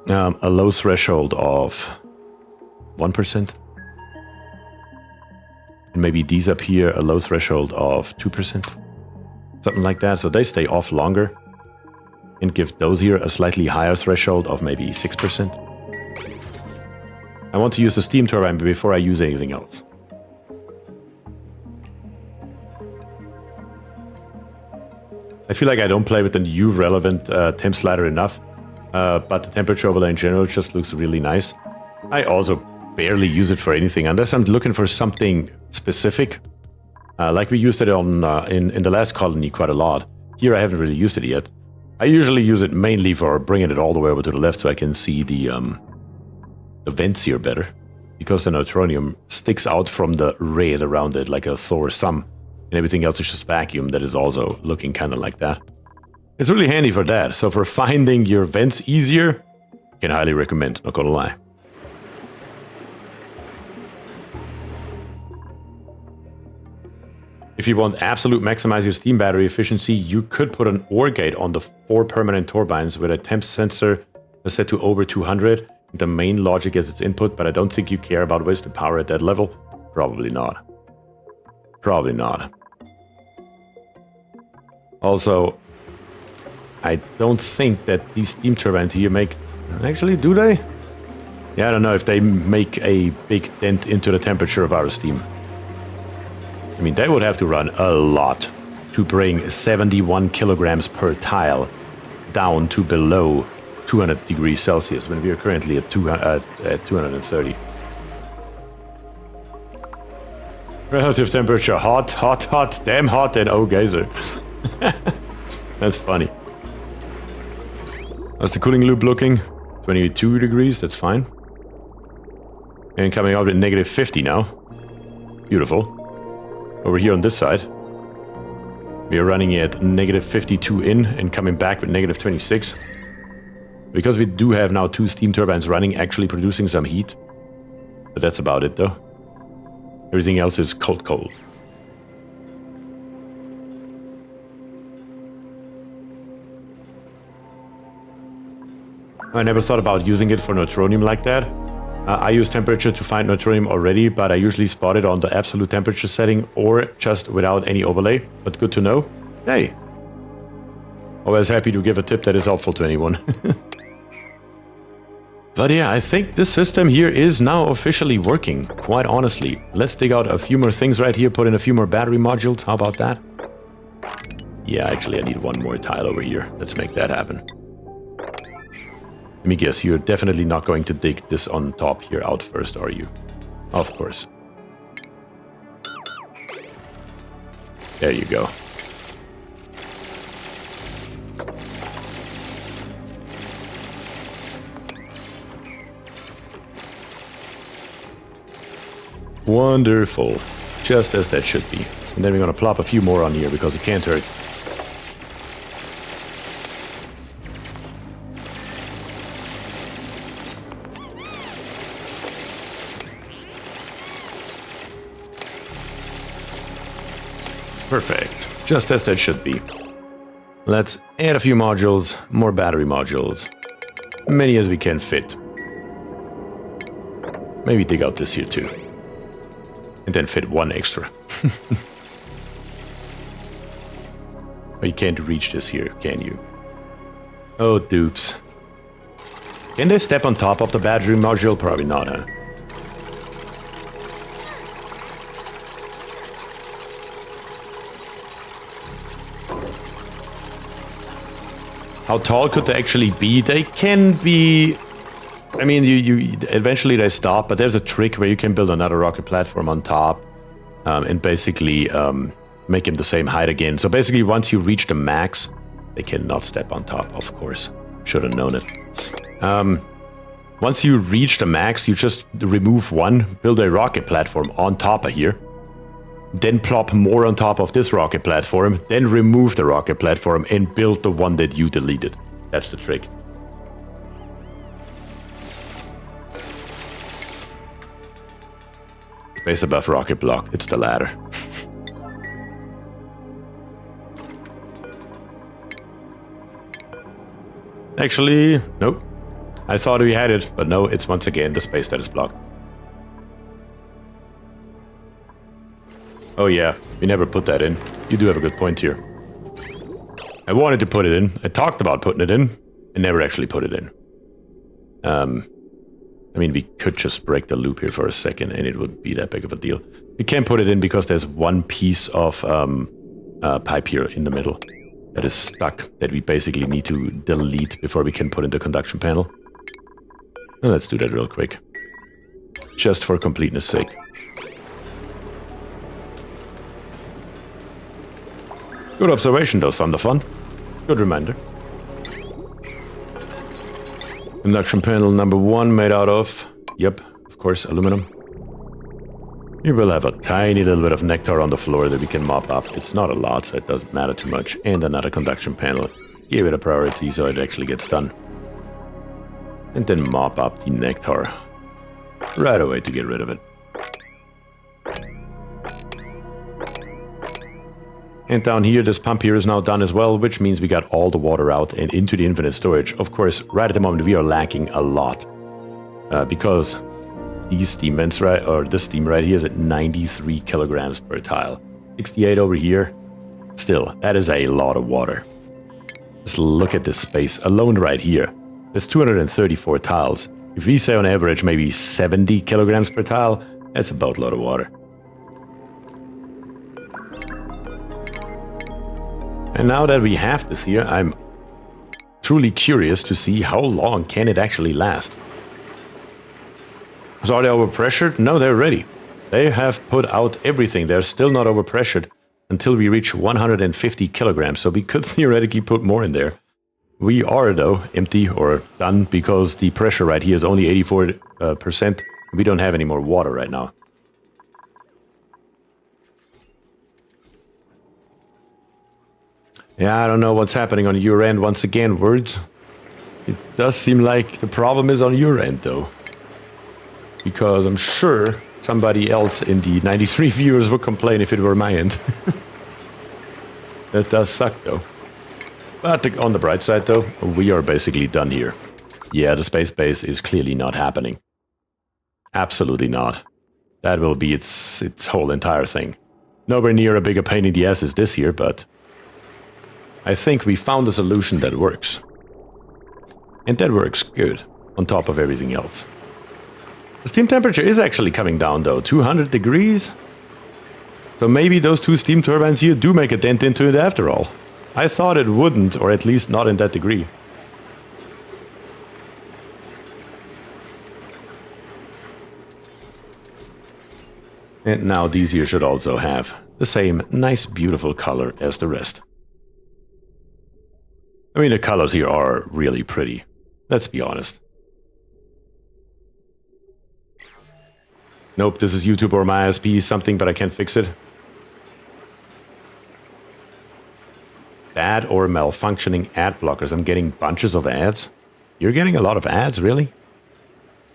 a low threshold of 1%. And maybe these up here a low threshold of 2%. Something like that, so they stay off longer. And give those here a slightly higher threshold of maybe 6%. I want to use the steam turbine before I use anything else. I feel like I don't play with the new relevant temp slider enough, but the temperature overlay in general just looks really nice. I also barely use it for anything unless I'm looking for something specific. Like we used it on in the last colony quite a lot. Here I haven't really used it yet. I usually use it mainly for bringing it all the way over to the left so I can see the vents here better. Because the neutronium sticks out from the red around it like a Thor thumb. And everything else is just vacuum that is also looking kind of like that. It's really handy for that. So for finding your vents easier, can highly recommend, not gonna lie. If you want absolute maximize your steam battery efficiency, you could put an OR gate on the 4 permanent turbines with a temp sensor set to over 200. The main logic gets its input, but I don't think you care about wasted power at that level. Probably not. Probably not. Also, I don't think that these steam turbines here make Actually, do they? Yeah, I don't know if they make a big dent into the temperature of our steam. I mean, they would have to run a lot to bring 71 kilograms per tile down to below 200 degrees Celsius when we are currently at 230. Relative temperature, hot, hot, hot, damn hot, and oh geyser. That's funny. How's the cooling loop looking? 22 degrees, that's fine. And coming out at negative 50 now. Beautiful. Over here on this side, we are running at negative 52 in and coming back with negative 26. Because we do have now 2 steam turbines running, actually producing some heat. But that's about it though. Everything else is cold, cold. I never thought about using it for neutronium like that. I use temperature to find neutronium already, but I usually spot it on the absolute temperature setting or just without any overlay. But good to know. Hey. Always happy to give a tip that is helpful to anyone. But yeah, I think this system here is now officially working, quite honestly. Let's dig out a few more things right here, put in a few more battery modules. How about that? Yeah, actually I need one more tile over here. Let's make that happen. Let me guess, you're definitely not going to dig this on top here out first, are you? Of course. There you go. Wonderful. Just as that should be. And then we're gonna plop a few more on here because it can't hurt. Perfect. Just as that should be. Let's add a few modules, more battery modules. Many as we can fit. Maybe dig out this here too. And then fit one extra. Oh, you can't reach this here, can you? Oh, dupes. Can they step on top of the battery module? Probably not, huh? How tall could they actually be? They can be... I mean, you eventually they stop, but there's a trick where you can build another rocket platform on top and basically make them the same height again. So basically, once you reach the max, they cannot step on top, of course. Should have known it. Once you reach the max, you just remove one, build a rocket platform on top of here, then plop more on top of this rocket platform, then remove the rocket platform and build the one that you deleted. That's the trick. Space above rocket block, it's the ladder. Actually, nope. I thought we had it, but no, it's once again the space that is blocked. Oh yeah, we never put that in. You do have a good point here. I wanted to put it in. I talked about putting it in, and never actually put it in. I mean, we could just break the loop here for a second, and it wouldn't be that big of a deal. We can't put it in because there's one piece of pipe here in the middle that is stuck, that we basically need to delete before we can put in the conduction panel. And let's do that real quick. Just for completeness sake. Good observation though, Thunderfun. Good reminder. Conduction panel number 1 made out of, yep, of course, aluminum. We will have a tiny little bit of nectar on the floor that we can mop up. It's not a lot, so it doesn't matter too much. And another conduction panel. Give it a priority so it actually gets done. And then mop up the nectar right away to get rid of it. And down here, this pump here is now done as well, which means we got all the water out and into the infinite storage. Of course, right at the moment, we are lacking a lot. Because these steam vents, right, or this steam right here is at 93 kilograms per tile. 68 over here. Still, that is a lot of water. Just look at this space alone right here. That's 234 tiles. If we say on average maybe 70 kilograms per tile, that's a boatload of water. And now that we have this here, I'm truly curious to see how long can it actually last. So are they overpressured? No, they're ready. They have put out everything. They're still not overpressured until we reach 150 kilograms. So we could theoretically put more in there. We are, though, empty or done because the pressure right here is only 84%. We don't have any more water right now. Yeah, I don't know what's happening on your end. Once again, words. It does seem like the problem is on your end, though. Because I'm sure somebody else in the 93 viewers would complain if it were my end. That does suck, though. But on the bright side, though, we are basically done here. Yeah, the space base is clearly not happening. Absolutely not. That will be its whole entire thing. Nowhere near a bigger pain in the ass as this here, but I think we found a solution that works. And that works good, on top of everything else. The steam temperature is actually coming down, though. 200 degrees? So maybe those two steam turbines here do make a dent into it after all. I thought it wouldn't, or at least not in that degree. And now these here should also have the same nice, beautiful color as the rest. I mean, the colors here are really pretty. Let's be honest. Nope, this is YouTube or my ISP something, but I can't fix it. Bad or malfunctioning ad blockers. I'm getting bunches of ads. You're getting a lot of ads, really?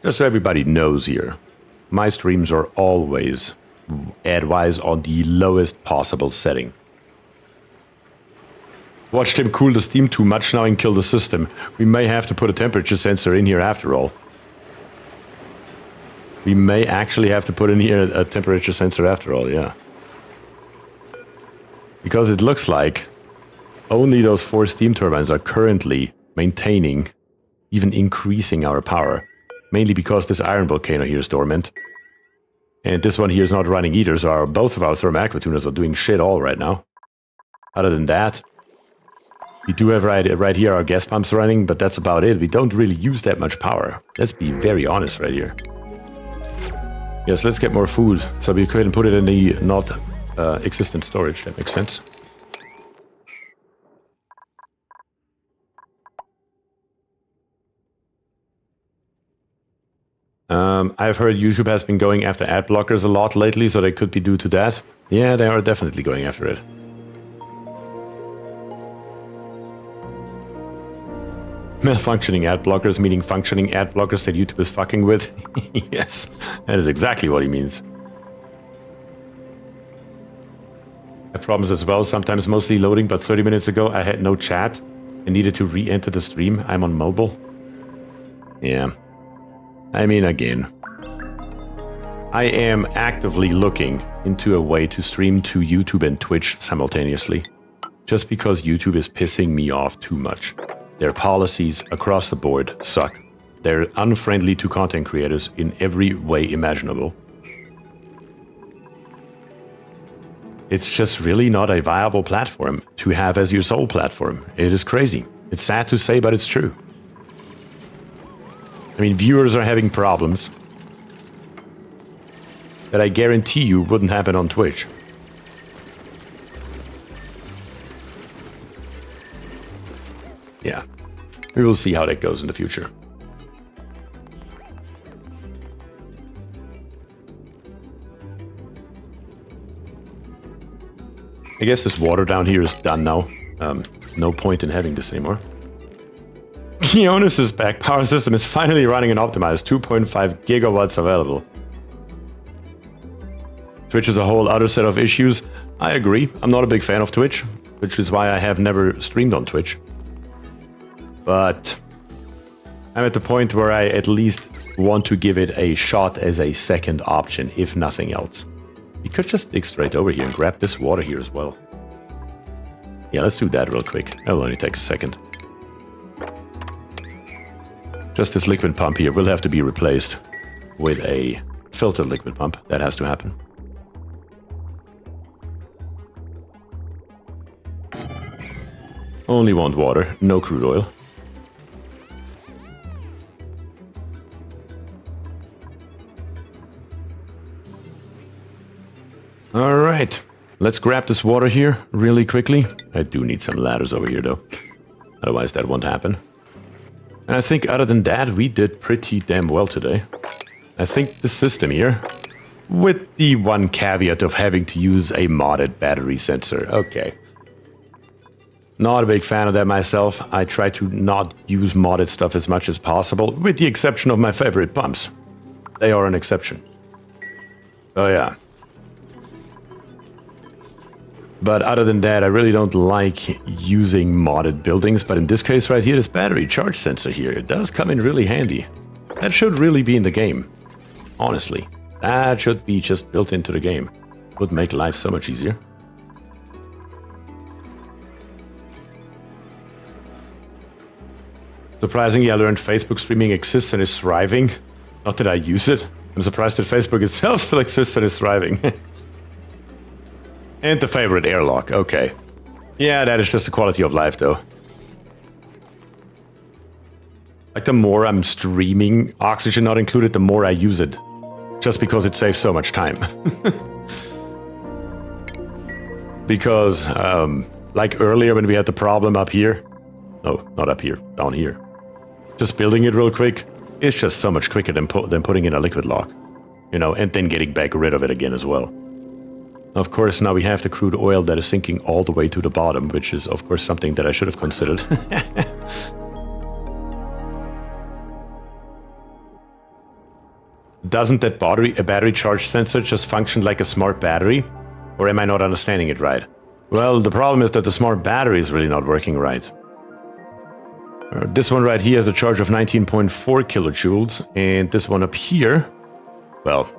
Just so everybody knows here, my streams are always ad-wise on the lowest possible setting. Watched him cool the steam too much now and kill the system. We may have to put a temperature sensor in here after all. We may actually have to put in here a temperature sensor after all, yeah. Because it looks like only those 4 steam turbines are currently maintaining, even increasing our power. Mainly because this iron volcano here is dormant. And this one here is not running either, so both of our thermal aqua tuners are doing shit all right now. Other than that, we do have right here our gas pumps running, but that's about it. We don't really use that much power. Let's be very honest right here. Yes, let's get more food, so we couldn't put it in the not existent storage. That makes sense. I've heard YouTube has been going after ad blockers a lot lately, so they could be due to that. Yeah, they are definitely going after it. Malfunctioning ad blockers, meaning functioning ad blockers that YouTube is fucking with. Yes, that is exactly what he means. I have problems as well, sometimes mostly loading, but 30 minutes ago I had no chat and needed to re-enter the stream. I'm on mobile. Yeah. I mean, again, I am actively looking into a way to stream to YouTube and Twitch simultaneously, just because YouTube is pissing me off too much. Their policies across the board suck. They're unfriendly to content creators in every way imaginable. It's just really not a viable platform to have as your sole platform. It is crazy. It's sad to say, but it's true. I mean, viewers are having problems that I guarantee you wouldn't happen on Twitch. Yeah, we will see how that goes in the future. I guess this water down here is done now. No point in having this anymore. Keonis is back. Power system is finally running and optimized. 2.5 gigawatts available. Twitch is a whole other set of issues. I agree. I'm not a big fan of Twitch, which is why I have never streamed on Twitch. But I'm at the point where I at least want to give it a shot as a second option, if nothing else. We could just dig straight over here and grab this water here as well. Yeah, let's do that real quick. That will only take a second. Just this liquid pump here will have to be replaced with a filtered liquid pump. That has to happen. Only want water, no crude oil. Alright, let's grab this water here really quickly. I do need some ladders over here though, otherwise that won't happen. And I think other than that, we did pretty damn well today. I think the system here, with the one caveat of having to use a modded battery sensor. Okay. Not a big fan of that myself. I try to not use modded stuff as much as possible, with the exception of my favorite pumps. They are an exception. Oh yeah. But other than that, I really don't like using modded buildings. But in this case right here, this battery charge sensor here, it does come in really handy. That should really be in the game. Honestly, that should be just built into the game. Would make life so much easier. Surprisingly, I learned Facebook streaming exists and is thriving. Not that I use it. I'm surprised that Facebook itself still exists and is thriving. And the favorite airlock, okay. Yeah, that is just the quality of life, though. Like, the more I'm streaming, oxygen not included, the more I use it. Just because it saves so much time. Because, like earlier when we had the problem up here... No, not up here, down here. Just building it real quick, it's just so much quicker than putting in a liquid lock. You know, and then getting back rid of it again as well. Of course, now we have the crude oil that is sinking all the way to the bottom, which is, of course, something that I should have considered. Doesn't that battery charge sensor just function like a smart battery? Or am I not understanding it right? Well, the problem is that the smart battery is really not working right. This one right here has a charge of 19.4 kilojoules, and this one up here, well,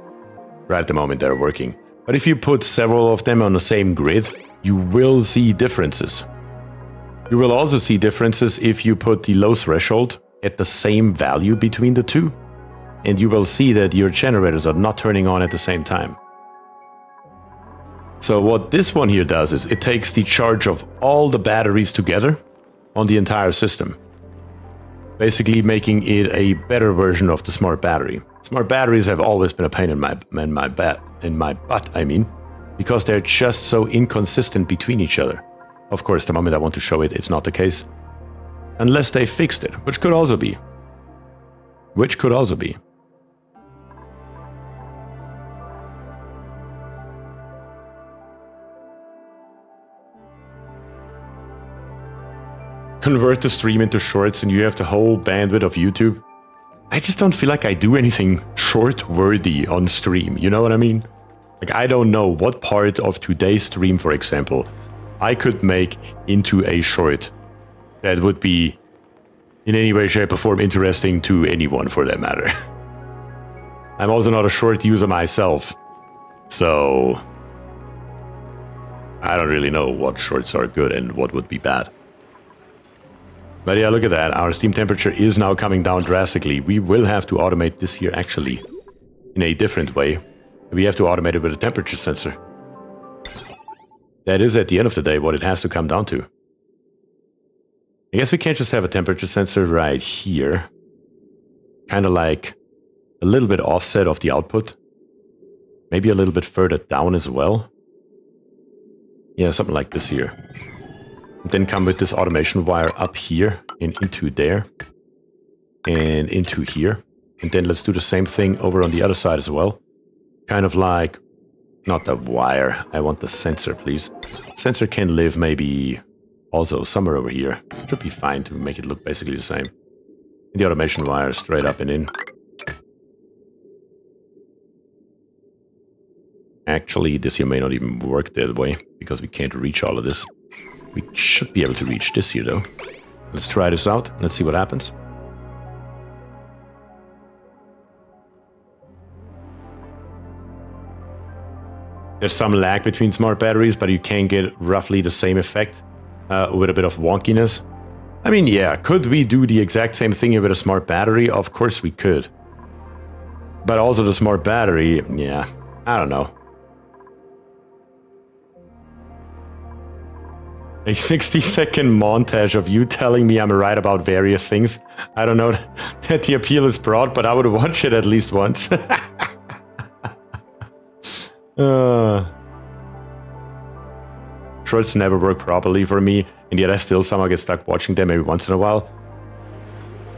right at the moment they're working. But if you put several of them on the same grid, you will see differences. You will also see differences if you put the low threshold at the same value between the two. And you will see that your generators are not turning on at the same time. So what this one here does is it takes the charge of all the batteries together on the entire system. Basically making it a better version of the smart battery. Smart batteries have always been a pain in my butt, I mean, because they're just so inconsistent between each other. Of course, the moment I want to show it, it's not the case. Unless they fixed it, which could also be. Which could also be. Convert the stream into shorts and you have the whole bandwidth of YouTube. I just don't feel like I do anything short-worthy on stream, you know what I mean? Like, I don't know what part of today's stream, for example, I could make into a short that would be in any way, shape, or form interesting to anyone, for that matter. I'm also not a short user myself, so I don't really know what shorts are good and what would be bad. But yeah, look at that. Our steam temperature is now coming down drastically. We will have to automate this here actually in a different way. We have to automate it with a temperature sensor. That is at the end of the day what it has to come down to. I guess we can't just have a temperature sensor right here. Kind of like a little bit offset of the output. Maybe a little bit further down as well. Yeah, something like this here. Then come with this automation wire up here and into there and into here. And then let's do the same thing over on the other side as well. Kind of like, not the wire, I want the sensor, please. Sensor can live maybe also somewhere over here. Should be fine to make it look basically the same. And the automation wire straight up and in. Actually, this here may not even work that way because we can't reach all of this. We should be able to reach this here, though. Let's try this out. Let's see what happens. There's some lag between smart batteries, but you can get roughly the same effect with a bit of wonkiness. I mean, yeah, could we do the exact same thing here with a smart battery? Of course we could. But also the smart battery, yeah, I don't know. A 60-second montage of you telling me I'm right about various things. I don't know that the appeal is broad, but I would watch it at least once. Shorts never work properly for me, and yet I still somehow get stuck watching them every once in a while.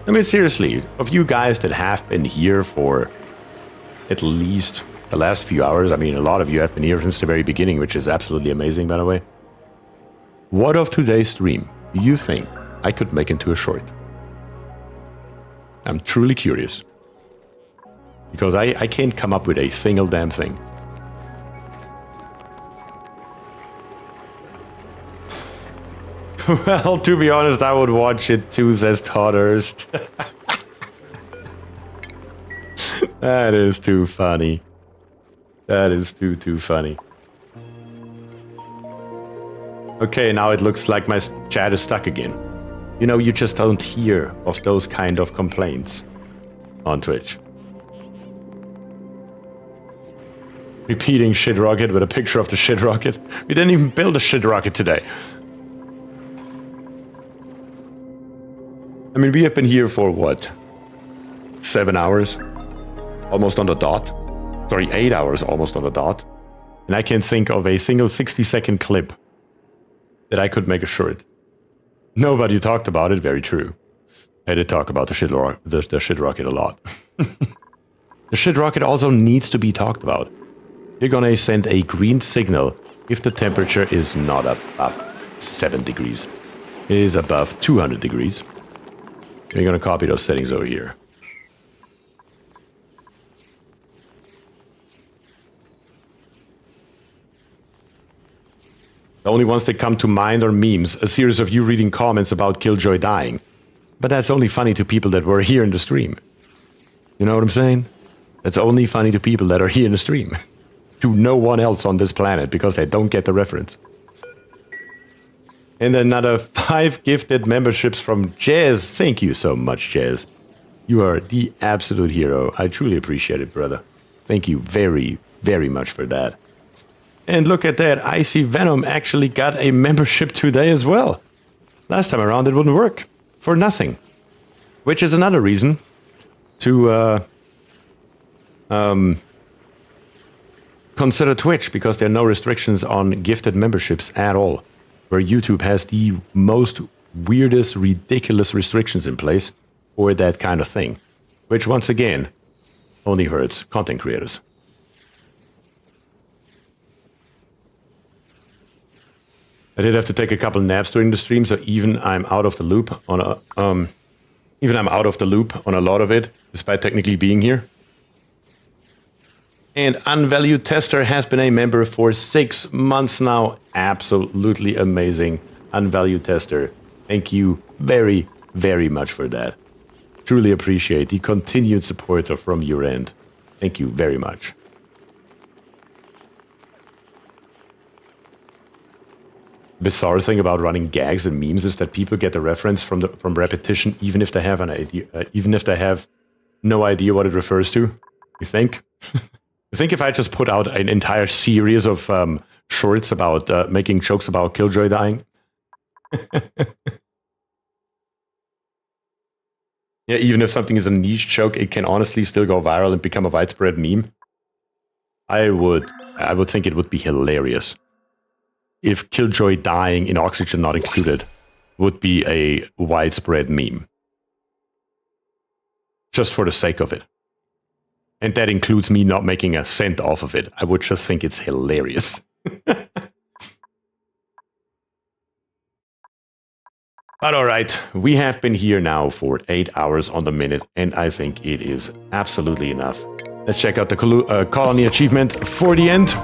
I mean, seriously, of you guys that have been here for at least the last few hours, I mean, a lot of you have been here since the very beginning, which is absolutely amazing, by the way. What of today's stream do you think I could make into a short? I'm truly curious. Because I can't come up with a single damn thing. Well, to be honest, I would watch it too, says Todderst. That is too funny. That is too funny. Okay, now it looks like my chat is stuck again. You know, you just don't hear of those kind of complaints on Twitch. Repeating shit rocket with a picture of the shit rocket. We didn't even build a shit rocket today. I mean, we have been here for what? 7 hours? Almost on the dot. Sorry, 8 hours almost on the dot. And I can think of a single 60-second clip that I could make a short. Nobody talked about it, very true. I did talk about the shit rocket a lot. The shit rocket also needs to be talked about. You're gonna send a green signal if the temperature is not above 7 degrees. It is above 200 degrees. You're gonna copy those settings over here. The only ones that come to mind are memes, a series of you reading comments about Killjoy dying. But that's only funny to people that were here in the stream. You know what I'm saying? That's only funny to people that are here in the stream. To no one else on this planet, because they don't get the reference. And another 5 gifted memberships from Jazz. Thank you so much, Jazz. You are the absolute hero. I truly appreciate it, brother. Thank you very, very much for that. And look at that, Icy Venom actually got a membership today as well. Last time around it wouldn't work. For nothing. Which is another reason to consider Twitch, because there are no restrictions on gifted memberships at all. Where YouTube has the most weirdest, ridiculous restrictions in place for that kind of thing. Which, once again, only hurts content creators. I did have to take a couple naps during the stream, so even I'm out of the loop on a lot of it, despite technically being here. And Unvalued Tester has been a member for 6 months now. Absolutely amazing, Unvalued Tester. Thank you very, very much for that. Truly appreciate the continued support from your end. Thank you very much. Bizarre thing about running gags and memes is that people get the reference from repetition, even if they have an idea, even if they have no idea what it refers to. You think? I think if I just put out an entire series of shorts about making jokes about Killjoy dying. Yeah, even if something is a niche joke, it can honestly still go viral and become a widespread meme. I would think it would be hilarious if Killjoy dying in Oxygen Not Included would be a widespread meme. Just for the sake of it. And that includes me not making a cent off of it. I would just think it's hilarious. But alright, we have been here now for 8 hours on the minute, and I think it is absolutely enough. Let's check out the colony achievement for the end.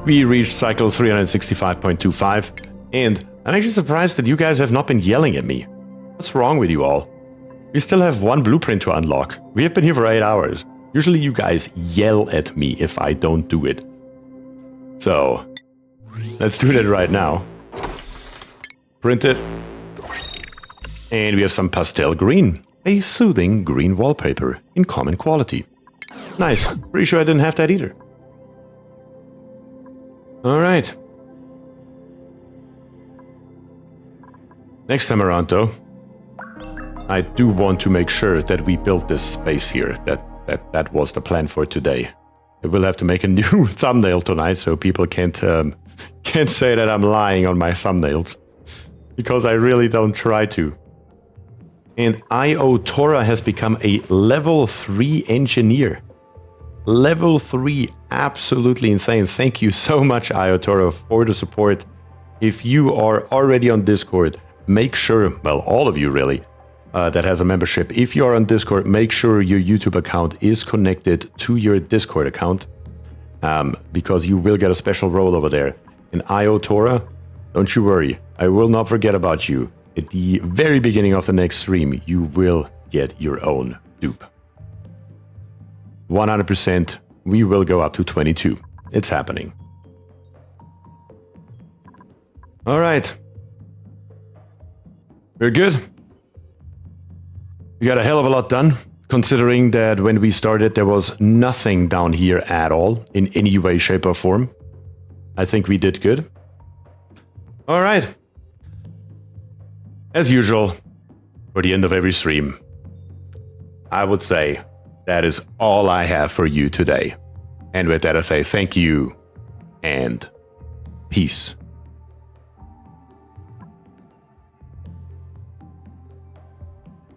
We reached cycle 365.25, and I'm actually surprised that you guys have not been yelling at me. What's wrong with you all? We still have 1 blueprint to unlock. We have been here for 8 hours. Usually you guys yell at me if I don't do it. So, let's do that right now. Print it. And we have some pastel green, a soothing green wallpaper in common quality. Nice. Pretty sure I didn't have that either. All right. Next time around, though, I do want to make sure that we build this space here. That was the plan for today. I will have to make a new thumbnail tonight, so people can't say that I'm lying on my thumbnails, because I really don't try to. And IO Tora has become a level 3 engineer. Level 3, absolutely insane. Thank you so much, IO Tora, for the support. If you are already on Discord, make sure, well, all of you really, that has a membership. If you are on Discord, make sure your YouTube account is connected to your Discord account, because you will get a special role over there. And IO Tora, don't you worry, I will not forget about you. At the very beginning of the next stream, you will get your own dupe. 100%, we will go up to 22. It's happening. All right. We're good. We got a hell of a lot done, considering that when we started, there was nothing down here at all, in any way, shape, or form. I think we did good. All right. As usual, for the end of every stream, I would say that is all I have for you today. And with that, I say thank you and peace.